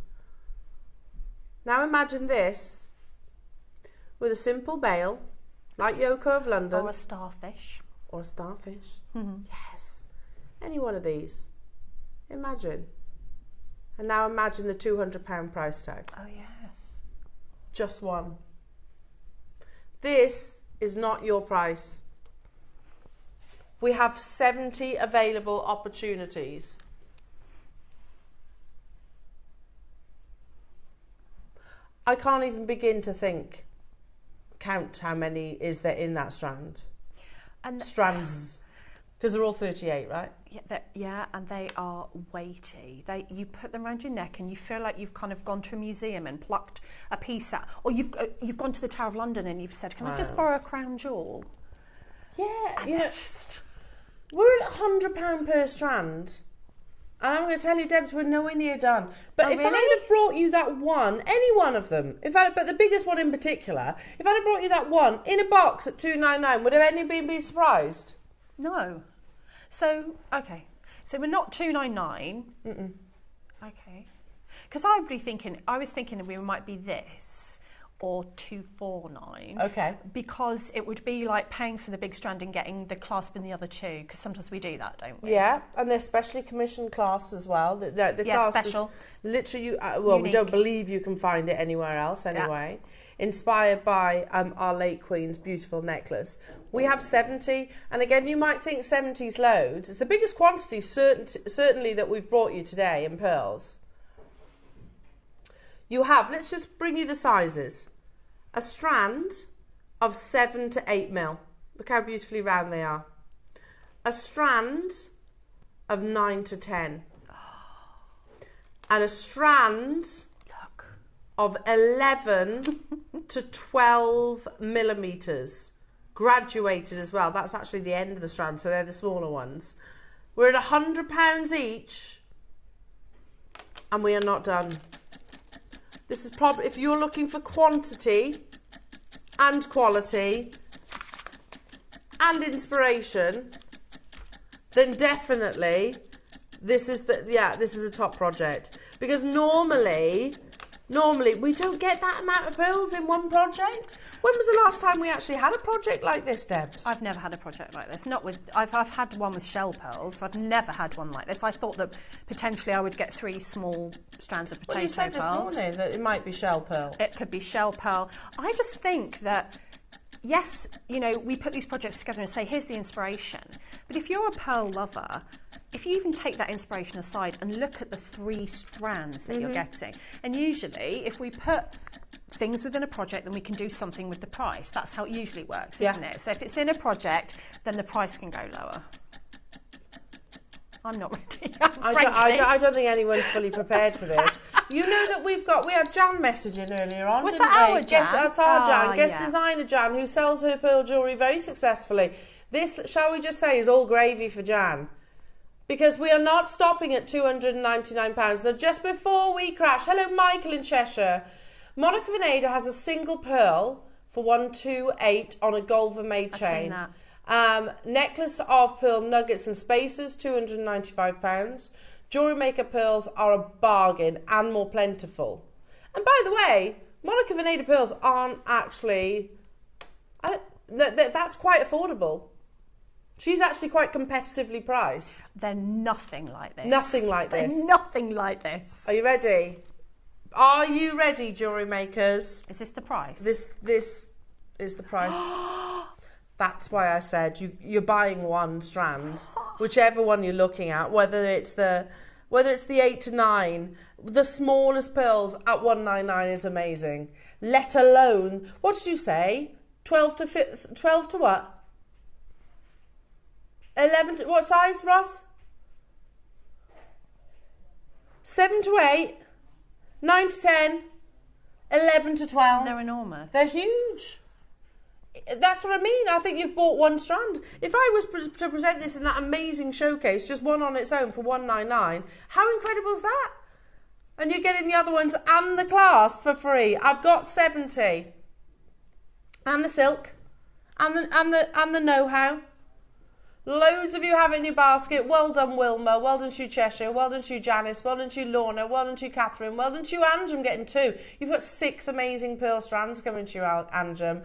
Now imagine this with a simple bail, like Yoko of London. Or a starfish. Or a starfish. Yes. Any one of these. Imagine. And now imagine the £200 price tag. Oh, yes. Just one. This is not your price. We have 70 available opportunities. I can't even begin to count how many is there in that strand. And strands, because they're all 38, right? Yeah, and they are weighty. You put them around your neck and you feel like you've kind of gone to a museum and plucked a piece out. Or you've gone to the Tower of London and you've said, can I just borrow a crown jewel? Yeah, and you know, we're at £100 per strand. And I'm going to tell you, Debs, we're nowhere near done. But if really? I'd have brought you that one, any one of them, but the biggest one in particular, if I'd have brought you that one in a box at $299, would have anybody been surprised? No. So, okay. So we're not $299. Okay. Because I was thinking we might be this, or 249. Okay. Because it would be like paying for the big strand and getting the clasp in the other two, because sometimes we do that, don't we? Yeah, and they're specially commissioned clasps as well. The Yeah, clasp special. is literally, well, we don't believe you can find it anywhere else anyway. Yeah. Inspired by our late Queen's beautiful necklace. We have 70, and again, you might think 70's loads. It's the biggest quantity, certainly, that we've brought you today in pearls. You have, let's just bring you the sizes. A strand of 7 to 8 mil. Look how beautifully round they are. A strand of 9 to 10. And a strand of 11 to 12 millimetres. Graduated as well. That's actually the end of the strand, so they're the smaller ones. We're at £100 each, and we are not done. This is probably, if you're looking for quantity and quality and inspiration, then definitely this is a top project. Because normally we don't get that amount of pearls in one project. When was the last time we actually had a project like this, Debs? I've never had a project like this. Not with, I've had one with shell pearls. I've never had one like this. I thought that potentially I would get 3 small strands of potato pearls. Well, you said this morning that it might be shell pearl. It could be shell pearl. I just think that, yes, you know, we put these projects together and say, here's the inspiration. But if you're a pearl lover, if you even take that inspiration aside and look at the 3 strands that you're getting, and usually if we put things within a project, then we can do something with the price. That's how it usually works, isn't it? So if it's in a project, then the price can go lower. I'm not ready. I don't think anyone's fully prepared for this. You know that we had Jan messaging earlier on, Was didn't that we? our Jan? That's our Jan, guest yeah. designer Jan, who sells her pearl jewellery very successfully. This, shall we just say, is all gravy for Jan. Because we are not stopping at £299. So just before we crash, hello Michael in Cheshire. Monica Veneda has a single pearl for 128 on a gold vermeil chain. I've seen that. Necklace of pearl nuggets and spacers, £295. JewelleryMaker pearls are a bargain and more plentiful. And by the way, Monica Veneda pearls aren't actually... that's quite affordable. She's actually quite competitively priced. They're nothing like this. Nothing like this. They're nothing like this. Are you ready? Are you ready, jewellery makers? Is this the price? This is the price. That's why I said you're buying one strand, whichever one you're looking at, whether it's the 8 to 9, the smallest pearls at 199 is amazing. Let alone, what did you say? 12 to what? 11 to, what size, Ross? 7 to 8, 9 to 10, 11 to 12. They're enormous. They're huge. That's what I mean. I think you've bought one strand. If I was to present this in that amazing showcase, just one on its own for 199, how incredible is that? And you're getting the other ones and the clasp for free. I've got 70. And the silk. And the know-how. Loads of you have it in your basket. Well done, Wilma. Well done to you, Cheshire. Well done to you, Janice. Well done to you, Lorna. Well done to you, Catherine. Well done to you, Anjum, getting 2. You've got 6 amazing pearl strands coming to you, Anjum.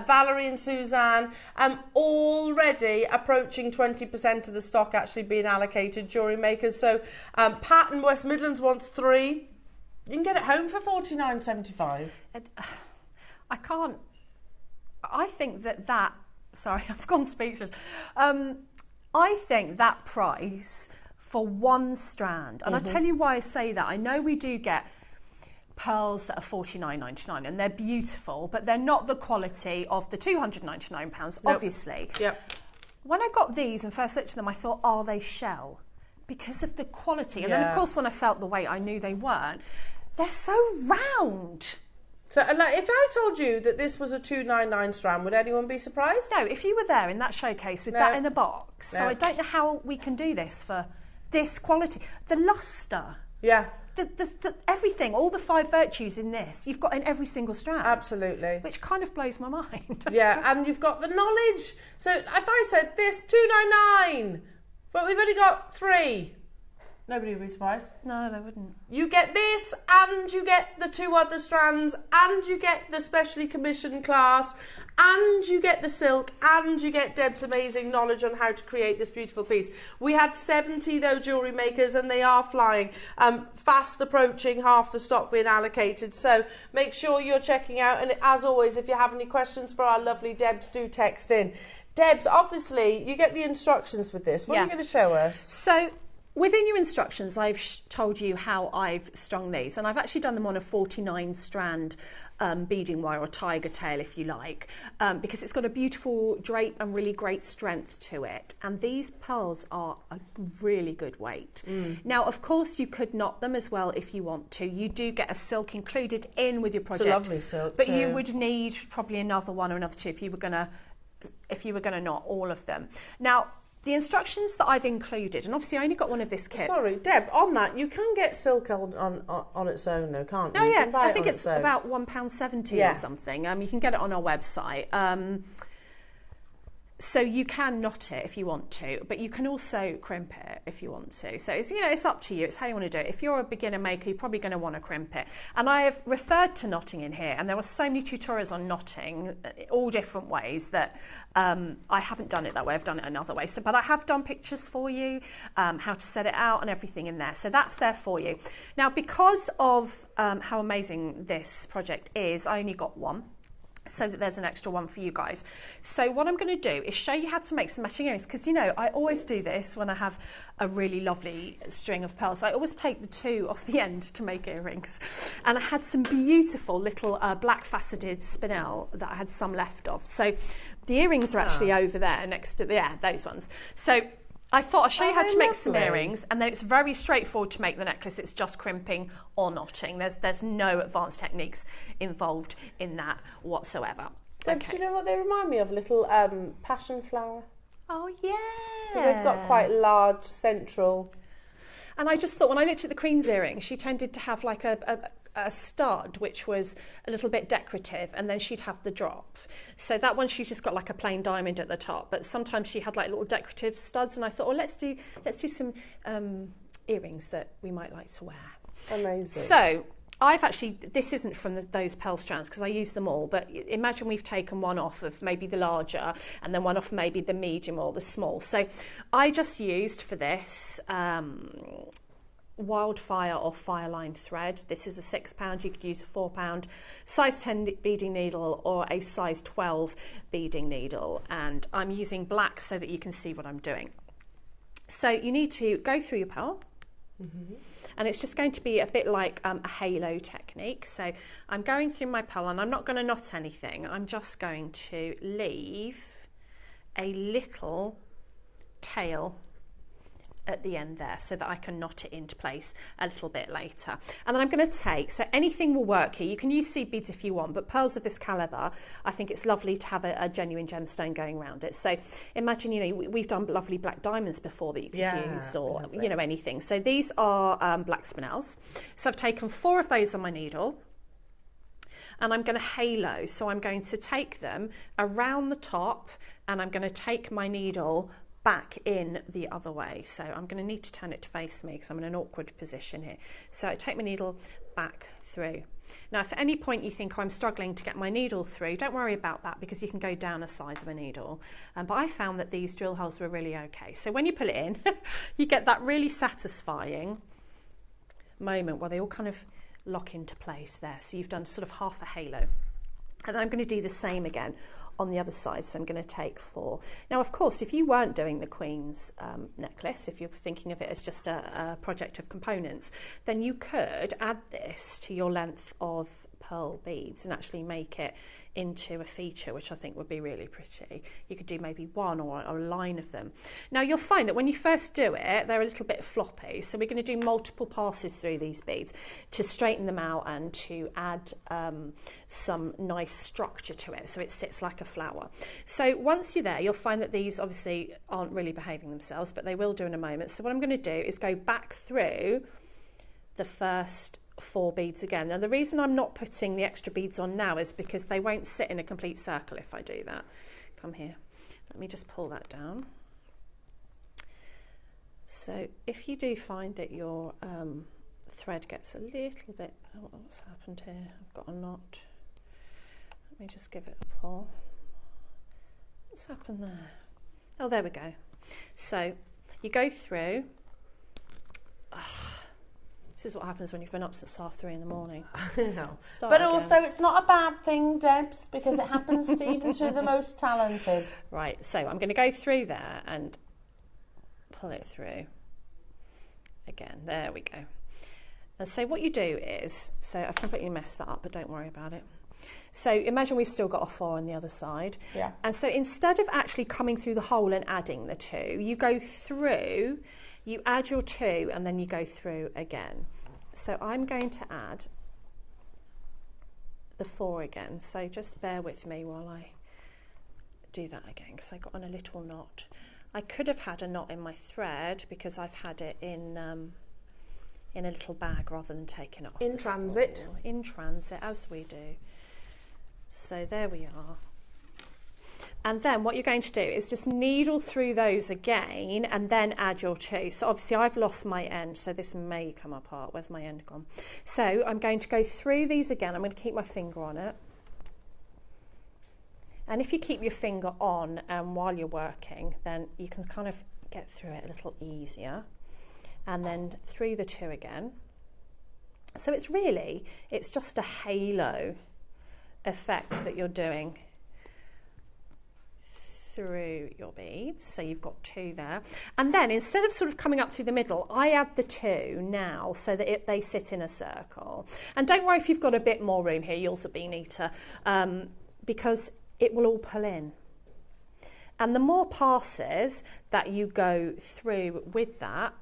Valerie and Suzanne. Already approaching 20% of the stock actually being allocated, jewellery makers. So Pat in West Midlands wants 3. You can get it home for $49.75. I can't... I think that... Sorry, I've gone speechless. I think that price for one strand, and I'll tell you why I say that. I know we do get pearls that are $49.99 and they're beautiful, but they're not the quality of the £299, obviously. Yep. When I got these and first looked at them, I thought, are they shell? Because of the quality. And then, of course, when I felt the weight, I knew they weren't. They're so round. So, like, if I told you that this was a $299 strand, would anyone be surprised? No, if you were there in that showcase with that in a box. So I don't know how we can do this for this quality. The lustre. Yeah. The everything, all the 5 virtues in this, you've got in every single strand. Absolutely. Which kind of blows my mind. Yeah, and you've got the knowledge. So if I said this, $299, but we've only got 3. Nobody would be surprised. No, they wouldn't. You get this, and you get the 2 other strands, and you get the specially commissioned clasp, and you get the silk, and you get Deb's amazing knowledge on how to create this beautiful piece. We had 70 though jewellery makers, and they are flying, fast approaching half the stock being allocated. So make sure you're checking out, and as always, if you have any questions for our lovely Debs, do text in. Debs, obviously you get the instructions with this. What are you going to show us? So within your instructions, I've told you how I've strung these, and I've actually done them on a 49 strand beading wire, or tiger tail if you like, because it's got a beautiful drape and really great strength to it. And these pearls are a really good weight. Now, of course, you could knot them as well if you want to. You do get a silk included in with your project. It's a lovely silk but too. you would need probably another one or another 2 if you were going to knot all of them. Now, the instructions that I've included, and obviously I only got one of this kit. Sorry, Deb, on that, you can get silk on its own though, can't you? Oh You yeah, can buy I it think on it's its own. about £1.70 or something. You can get it on our website. So you can knot it if you want to, but you can also crimp it if you want to. So it's, it's up to you. It's how you want to do it. If you're a beginner maker, you're probably going to want to crimp it. And I have referred to knotting in here, and there are so many tutorials on knotting, all different ways, that I haven't done it that way. I've done it another way. But I have done pictures for you, how to set it out and everything in there. So that's there for you. Now, because of how amazing this project is, I only got one, so that there's an extra one for you guys. So what I'm going to do is show you how to make some matching earrings, because I always do this when I have a really lovely string of pearls. I always take the 2 off the end to make earrings, and I had some beautiful little black faceted spinel that I had some left of. So the earrings are actually over there next to those ones. So I thought I'll show you how to make some earrings, and then it's very straightforward to make the necklace. It's just crimping or knotting. There's no advanced techniques involved in that whatsoever. Do you know what they remind me of? Little passion flower. Oh yeah. Because they've got quite large central. And I just thought, when I looked at the Queen's earring, she tended to have like a stud which was a little bit decorative, and then she'd have the drop. So that one, she's just got like a plain diamond at the top, but sometimes she had like little decorative studs, and I thought, well, let's do some earrings that we might like to wear. Amazing. So I've actually, this isn't from those pearl strands because I use them all, but imagine we've taken one off of maybe the larger and then one off maybe the medium or the small. So I just used for this wildfire or fireline thread. This is a £6, you could use a £4 size 10 beading needle or a size 12 beading needle, and I'm using black so that you can see what I'm doing. So you need to go through your pearl. And it's just going to be a bit like a halo technique. So I'm going through my pearl, and I'm not going to knot anything. I'm just going to leave a little tail at the end there so that I can knot it into place a little bit later. And then I'm going to take, so anything will work here. You can use seed beads if you want, but pearls of this caliber, I think it's lovely to have a genuine gemstone going around it. So imagine, we've done lovely black diamonds before that you could use, or anything. So these are black spinels. So I've taken 4 of those on my needle, and I'm going to halo. So I'm going to take them around the top, and I'm going to take my needle back in the other way. So I'm going to need to turn it to face me because I'm in an awkward position here. So I take my needle back through. Now, if at any point you think, I'm struggling to get my needle through, don't worry about that, because you can go down a size of a needle. But I found that these drill holes were really okay. So when you pull it in, you get that really satisfying moment where they all kind of lock into place there. So you've done sort of half a halo. And I'm going to do the same again on the other side. So I'm going to take 4. Now, of course, if you weren't doing the Queen's necklace, if you're thinking of it as just a project of components, then you could add this to your length of pearl beads and actually make it into a feature, which I think would be really pretty. You could do maybe one or a line of them. Now, you'll find that when you first do it, they're a little bit floppy. So we're going to do multiple passes through these beads to straighten them out and to add some nice structure to it so it sits like a flower. So once you're there, you'll find that these obviously aren't really behaving themselves, but they will do in a moment. So what I'm going to do is go back through the first 4 beads again. Now, the reason I'm not putting the extra beads on now is because they won't sit in a complete circle if I do that. Come here. Let me just pull that down. So if you do find that your thread gets a little bit, oh, what's happened here? I've got a knot. Let me just give it a pull. What's happened there? Oh, there we go. So you go through. This is what happens when you've been up since 3:30 in the morning. But also, it's not a bad thing, Debs, because it happens to even to the most talented. Right, so I'm going to go through there and pull it through again. There we go. And so what you do is, so I've completely messed that up, but don't worry about it. So imagine we've still got a 4 on the other side. Yeah. And so instead of actually coming through the hole and adding the 2, you go through, you add your 2, and then you go through again. So I'm going to add the 4 again. So just bear with me while I do that again, because I got on a little knot. I could have had a knot in my thread because I've had it in a little bag rather than taking it off. In transit. Spool. In transit, as we do. So there we are. And then what you're going to do is just needle through those again and then add your 2. So obviously I've lost my end, so this may come apart. Where's my end gone? So I'm going to go through these again. I'm going to keep my finger on it. And if you keep your finger on while you're working, then you can kind of get through it a little easier. And then through the 2 again. So it's just a halo effect that you're doing through your beads. So you've got 2 there. And then instead of sort of coming up through the middle, I add the 2 now so that they sit in a circle. And don't worry if you've got a bit more room here, you'll also be neater, because it will all pull in. And the more passes that you go through with that,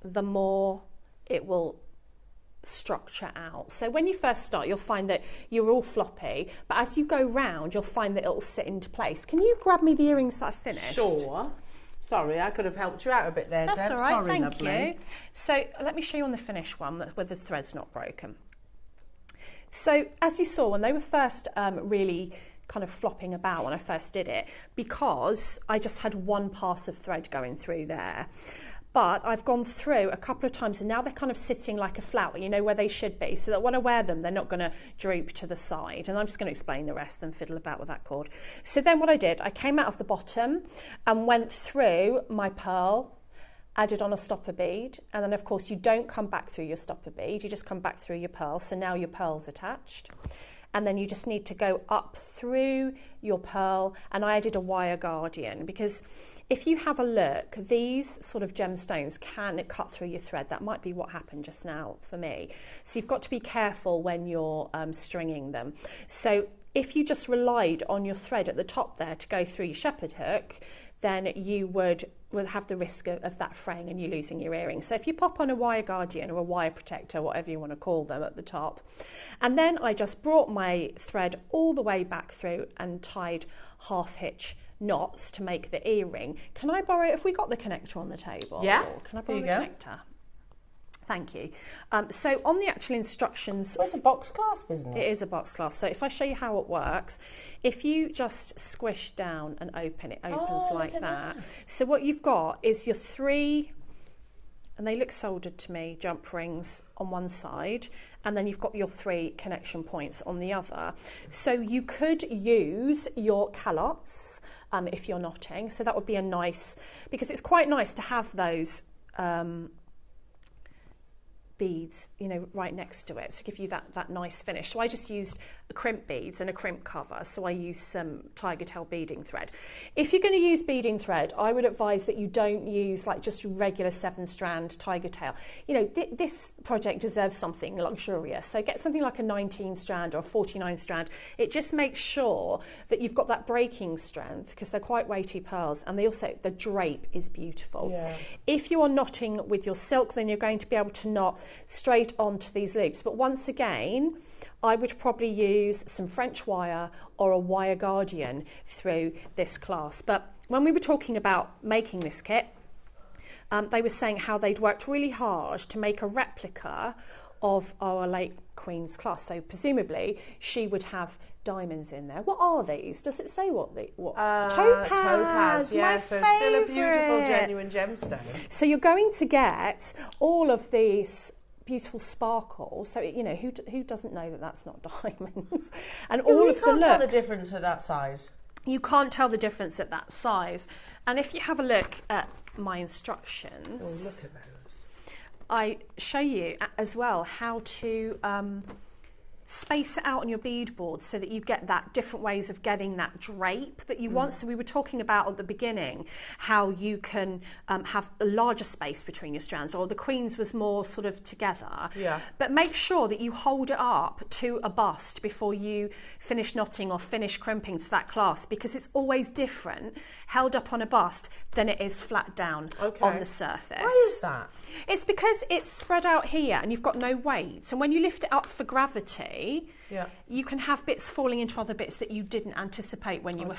the more it will structure out. So when you first start, you'll find that you're all floppy, but as you go round, you'll find that it'll sit into place. Can you grab me the earrings that I've finished? Sure. Sorry, I could have helped you out a bit there, Deb. That's all right, Sorry, thank lovely. you. So let me show you on the finished one where the thread's not broken. So as you saw, when they were first really kind of flopping about when I first did it, because I just had one pass of thread going through there. But I've gone through a couple of times and now they're kind of sitting like a flower, you know, where they should be, so that when I wear them, they're not going to droop to the side. And I'm just going to explain the rest and fiddle about with that cord. So then what I did, I came out of the bottom and went through my pearl, added on a stopper bead, and then of course you don't come back through your stopper bead, you just come back through your pearl. So now your pearl's attached. And then you just need to go up through your pearl, and I added a wire guardian, because if you have a look, these sort of gemstones can cut through your thread. That might be what happened just now for me. So you've got to be careful when you're stringing them. So if you just relied on your thread at the top there to go through your shepherd hook, then you would have the risk of that fraying and you losing your earrings. So if you pop on a wire guardian or a wire protector, whatever you want to call them, at the top, and then I just brought my thread all the way back through and tied half hitch knots to make the earring. Can I borrow, if we got the connector on the table? Yeah. Can I borrow the connector? Thank you. So on the actual instructions... Well, it's a box clasp, isn't it? It is a box clasp. So if I show you how it works, if you just squish down and open, it opens like that. So what you've got is your 3, and they look soldered to me, jump rings on one side, and then you've got your 3 connection points on the other. So you could use your calottes if you're knotting. So that would be a nice, because it's quite nice to have those beads, you know, right next to it to give you that nice finish. So I just used a crimp beads and a crimp cover, so I used some tiger tail beading thread. If you're going to use beading thread, I would advise that you don't use like just regular 7-strand tiger tail. You know, this project deserves something luxurious, so get something like a 19-strand or a 49-strand. It just makes sure that you've got that breaking strength, because they're quite weighty pearls, and the drape is beautiful. Yeah. If you are knotting with your silk, then you're going to be able to knot straight onto these loops. But once again, I would probably use some French wire or a wire guardian through this clasp. But when we were talking about making this kit, they were saying how they'd worked really hard to make a replica of our late Queen's clasp. So presumably she would have diamonds in there. What are these? Does it say what topaz? Topaz, yeah. So it's still a beautiful, genuine gemstone. So you're going to get all of these beautiful sparkle. So you know who doesn't know that that's not diamonds, and all of the look. You can't tell the difference at that size. You can't tell the difference at that size. And if you have a look at my instructions, look at those. I show you as well how to space it out on your beadboard so that you get that different ways of getting that drape that you want. So we were talking about at the beginning how you can have a larger space between your strands, or the Queen's was more sort of together. Yeah. But make sure that you hold it up to a bust before you finish knotting or finish crimping to that clasp, because it's always different held up on a bust than it is flat down on the surface. Why is that? It's because it's spread out here and you've got no weight. And when you lift it up for gravity, you can have bits falling into other bits that you didn't anticipate when you were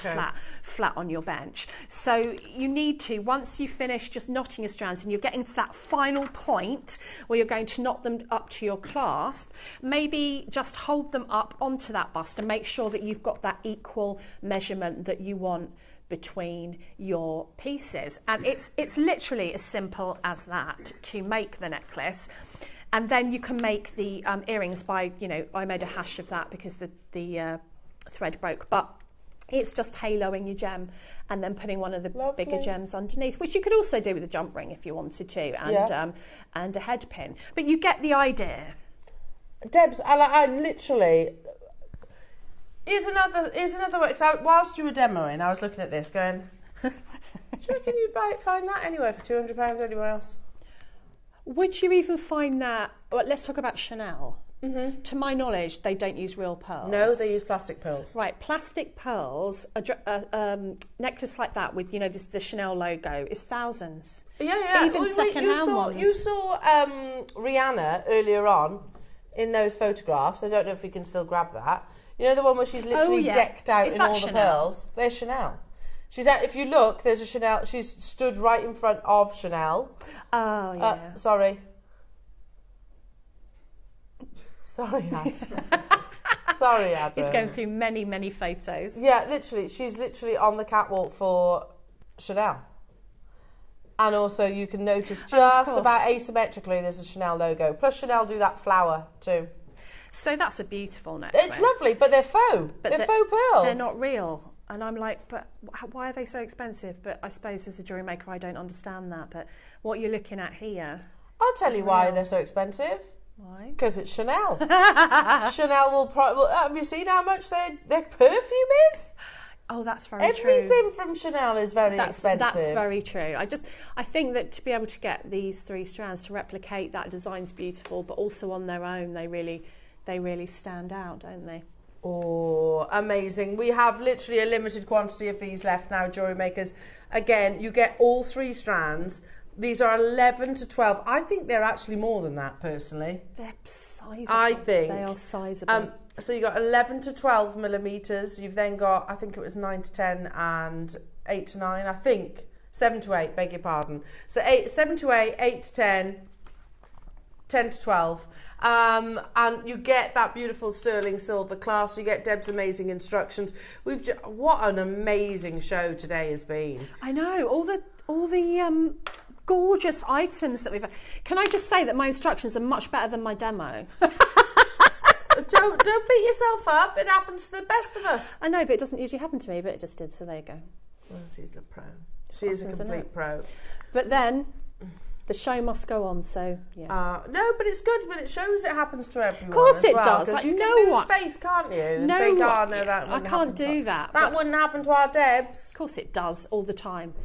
flat on your bench. So you need to, once you finish just knotting your strands and you're getting to that final point where you're going to knot them up to your clasp, maybe just hold them up onto that bust and make sure that you've got that equal measurement that you want between your pieces. And it's literally as simple as that to make the necklace. And then you can make the earrings by, you know, I made a hash of that because the thread broke, but it's just haloing your gem and then putting one of the bigger gems underneath, which you could also do with a jump ring if you wanted to, and a head pin. But you get the idea. Debs, I literally... Here's another way, because whilst you were demoing, I was looking at this going, do you reckon you'd find that anywhere for £200 anywhere else? Would you even find that, well, let's talk about Chanel. To my knowledge, they don't use real pearls. No, they use plastic pearls. Right, plastic pearls, a necklace like that with, you know, the Chanel logo is thousands. Yeah. Even second-hand ones. You saw Rihanna earlier on in those photographs. I don't know if we can still grab that. You know the one where she's literally decked out in all the pearls? There's Chanel. She's at, if you look, there's a Chanel. She's stood right in front of Chanel. Oh, yeah. Sorry, Adam. Sorry, Adam. He's going through many, many photos. Yeah, literally. She's literally on the catwalk for Chanel. And also you can notice just about asymmetrically there's a Chanel logo. Plus Chanel do that flower too. So that's a beautiful necklace. It's lovely, but they're faux. They're faux pearls. They're not real. And I'm like, but why are they so expensive? But I suppose as a jewellery maker, I don't understand that. But what you're looking at here... I'll tell you why they're so expensive. Why? Because it's Chanel. Chanel will have you seen how much their perfume is? Oh, that's very true. Everything from Chanel is very expensive. That's very true. I think that to be able to get these 3 strands to replicate that design's beautiful, but also on their own, they really stand out, don't they? Oh, amazing. We have literally a limited quantity of these left now, jewellery makers. Again, you get all 3 strands. These are 11 to 12. I think they're actually more than that, personally. They're sizable. I think. They are sizable. So you got 11 to 12 millimetres. You've then got, I think it was 9 to 10 and 8 to 9. I think 7 to 8, beg your pardon. So 7 to 8, 8 to 10, 10 to 12. And you get that beautiful sterling silver clasp. You get Deb's amazing instructions. What an amazing show today has been. I know, all the gorgeous items that we've had. Can I just say that my instructions are much better than my demo? Don't beat yourself up. It happens to the best of us. I know, but it doesn't usually happen to me, but it just did, so there you go. Well, she's the pro. She is a complete pro. But then the show must go on, so yeah. No, but it's good when it shows it happens to everyone. Of course it does. Like, you can lose faith, can't you? I can't do that. That wouldn't happen to our Debs. Of course it does, all the time.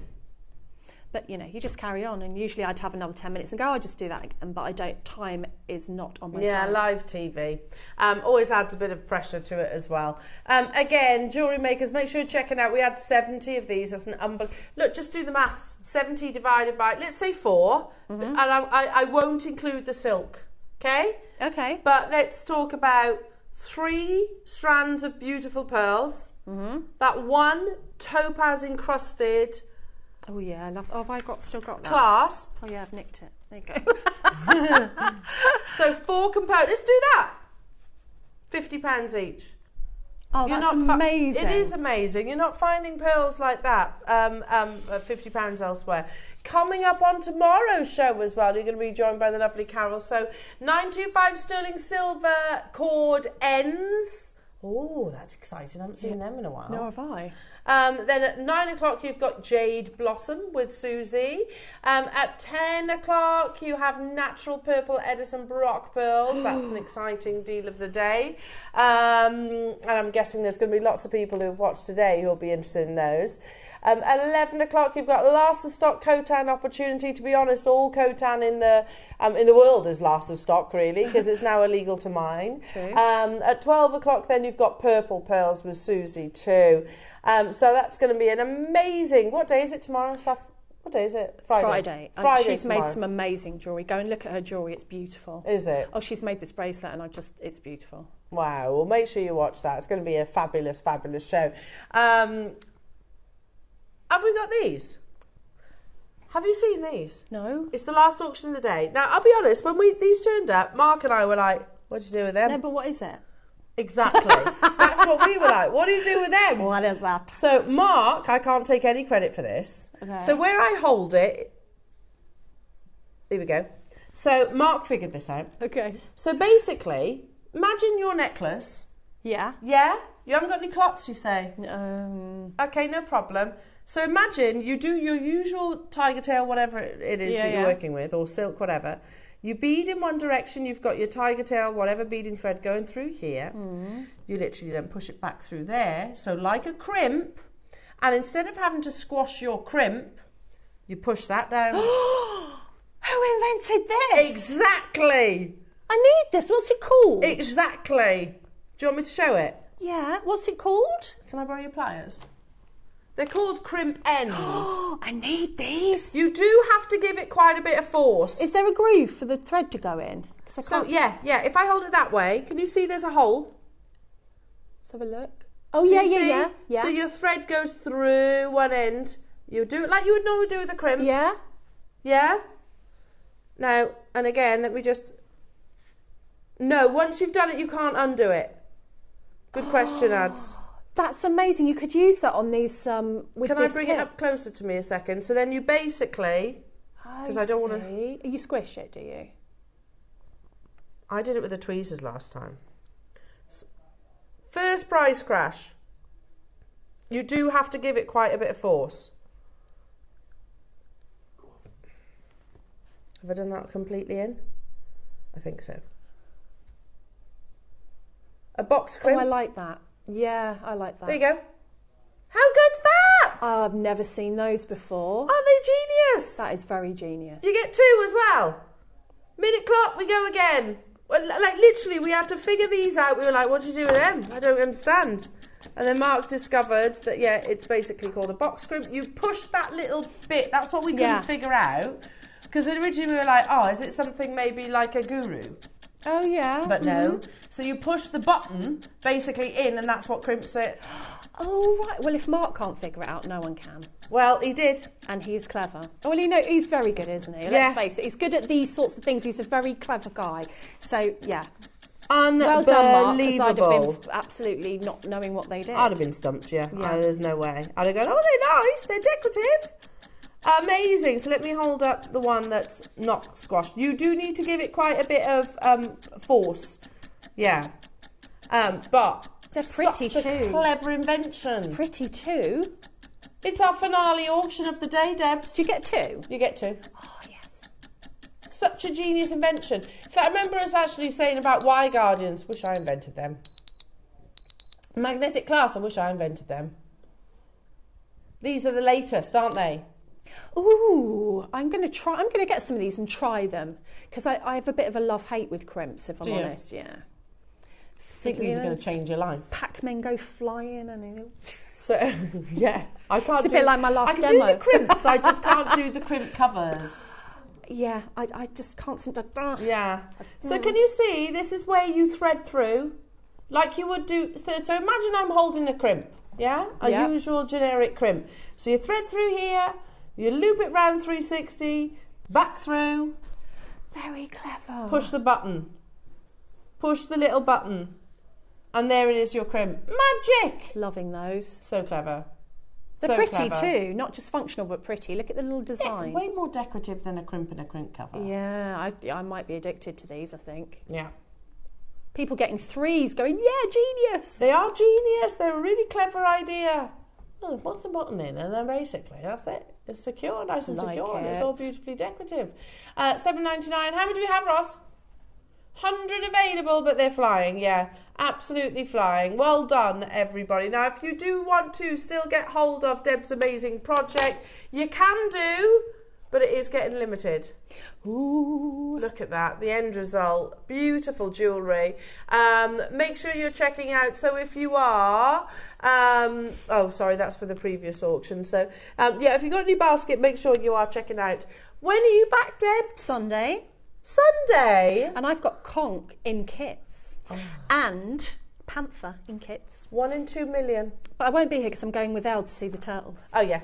But, you know, you just carry on, and usually I'd have another 10 minutes and go, I just do that again, but I don't. Time is not on my side. Yeah, live TV. Always adds a bit of pressure to it as well. Again, jewellery makers, make sure you're checking out. We had 70 of these. That's an Look, just do the maths. 70 divided by, let's say 4, and I won't include the silk, okay? Okay. But let's talk about 3 strands of beautiful pearls, that 1 topaz encrusted... Oh yeah, I love. Oh, have I still got that? Clasp. Oh yeah, I've nicked it. There you go. So 4 components. Let's do that. £50 each. Oh, You're that's not amazing. It is amazing. You're not finding pearls like that at £50 elsewhere. Coming up on tomorrow's show as well, you're going to be joined by the lovely Carol. So 925 sterling silver cord ends. Oh, that's exciting. I haven't seen them in a while. Nor have I. Then at 9 o'clock, you've got Jade Blossom with Susie. At 10 o'clock, you have natural purple Edison baroque pearls. That's an exciting deal of the day. And I'm guessing there's going to be lots of people who've watched today who'll be interested in those. At 11 o'clock, you've got last of stock Khotan opportunity. To be honest, all Khotan in the world is last of stock, really, because it's now illegal to mine. True. At 12 o'clock, then you've got purple pearls with Susie too. So that's going to be an amazing... What day is it tomorrow? What day is it? Friday. Friday She's tomorrow. made some amazing jewellery. Go and look at her jewellery. It's beautiful. Is it? Oh, she's made this bracelet and it's beautiful. Wow. Well, make sure you watch that. It's going to be a fabulous, fabulous show. Have we got these? Have you seen these? No. It's the last auction of the day. Now, I'll be honest, when these turned up, Mark and I were like, what do you do with them? No, but what is it? Exactly. That's what we were like. What do you do with them? What is that? So, Mark, I can't take any credit for this. Okay. So, where I hold it, here we go. So, Mark figured this out. Okay. So, basically, imagine your necklace. Yeah. Yeah? You haven't got any clots, you say? Okay, no problem. So imagine you do your usual tiger tail, whatever it is that you're working with, or silk, whatever. You bead in one direction, you've got your tiger tail, whatever beading thread going through here. You literally then push it back through there. So like a crimp, and instead of having to squash your crimp, you push that down. Who invented this? Exactly. I need this. What's it called? Exactly. Do you want me to show it? Yeah. What's it called? Can I borrow your pliers? They're called crimp ends. I need these. You do have to give it quite a bit of force. Is there a groove for the thread to go in? So yeah. If I hold it that way, can you see there's a hole? Let's have a look. Oh yeah. So your thread goes through one end. You do it like you would normally do with a crimp. Yeah. Yeah. Now, and again, let me just... No, once you've done it, you can't undo it. Good question, Ads. That's amazing. You could use that on these with Can this I bring kit. it up closer to me a second? So then you basically... Because I don't want to... You squish it, do you? I did it with the tweezers last time. First price crash. You do have to give it quite a bit of force. Have I done that completely in? I think so. A box crimp. Oh, I like that. Yeah, I like that. There you go. How good's that? Oh, I've never seen those before. Are they genius? That is very genius. You get two as well. Minute clock, we go again. Well, like literally, we had to figure these out. We were like, what do you do with them? I don't understand. And then Mark discovered that, yeah, it's basically called a box crimp. You push that little bit. That's what we couldn't figure out. Because originally we were like, oh, is it something maybe like a guru? Oh, yeah. But no. So you push the button basically in, and that's what crimps it. Oh, right. Well, if Mark can't figure it out, no one can. Well, he did. And he's clever. Well, he's very good, isn't he? Yeah. Let's face it. He's good at these sorts of things. He's a very clever guy. So, yeah. Unbelievable. Well done, Mark, because I'd have been absolutely not knowing what they did. I'd have been stumped, yeah. There's no way. I'd have gone, oh, they're nice, they're decorative. Amazing. So let me hold up the one that's not squashed. You do need to give it quite a bit of force. Yeah. But they're pretty such a too. Clever invention. Pretty too. It's our finale auction of the day, Debs. Do you get two? You get two. Oh, yes. Such a genius invention. So I remember us actually saying about Y Guardians. Wish I invented them. Magnetic glass. I wish I invented them. These are the latest, aren't they? Ooh, I'm going to get some of these and try them, because I have a bit of a love-hate with crimps, if I'm honest. Yeah. I think these are going to change your life. Pac-Men go flying and so yeah, I can't. It's a bit like my last I can demo. do the crimps. I just can't do the crimp covers. Yeah, I just can't seem to. Yeah. So can you see? This is where you thread through, like you would do. So imagine I'm holding a crimp. Yeah, a usual generic crimp. So you thread through here. You loop it round 360, back through. Very clever. Push the button. Push the little button. And there it is, your crimp. Magic! Loving those. So clever. They're So pretty clever. too, not just functional but pretty. Look at the little design. Way more decorative than a crimp and a crimp cover. Yeah, I might be addicted to these, I think. Yeah. People getting 3s going, yeah, genius. They are genius. They're a really clever idea. Oh, put the button in and then basically that's it. It's secure, nice and Like secure, and it's all it. beautifully decorative. $7.99. How many do we have, Ross? 100 available, but they're flying. Yeah, absolutely flying. Well done, everybody. Now, if you do want to still get hold of Deb's amazing project, you can do, but it is getting limited. Ooh. Look at that, the end result. Beautiful jewellery. Make sure you're checking out. So if you are, oh, sorry, that's for the previous auction. So, yeah, if you've got any basket, make sure you are checking out. When are you back, Deb? Sunday. Sunday. And I've got Conch in kits. And Panther in kits. 1 in 2 million. But I won't be here because I'm going with Elle to see the turtles. Oh yeah.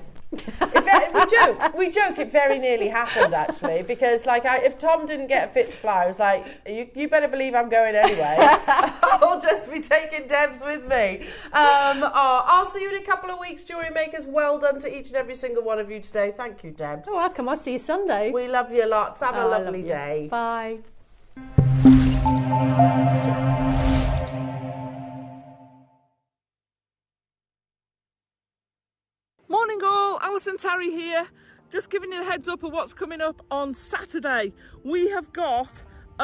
We joke it very nearly happened actually, because like if Tom didn't get a fit to fly, I was like, you better believe I'm going anyway. I'll just be taking Debs with me. I'll see you in a couple of weeks, jewellery makers. Well done to each and every single one of you today. Thank you, Debs. Oh, welcome. I'll see you Sunday. We love you lots. Have a I lovely love you. day. Bye. Morning all, Alison Tarry here. Just giving you a heads up of what's coming up on Saturday. We have got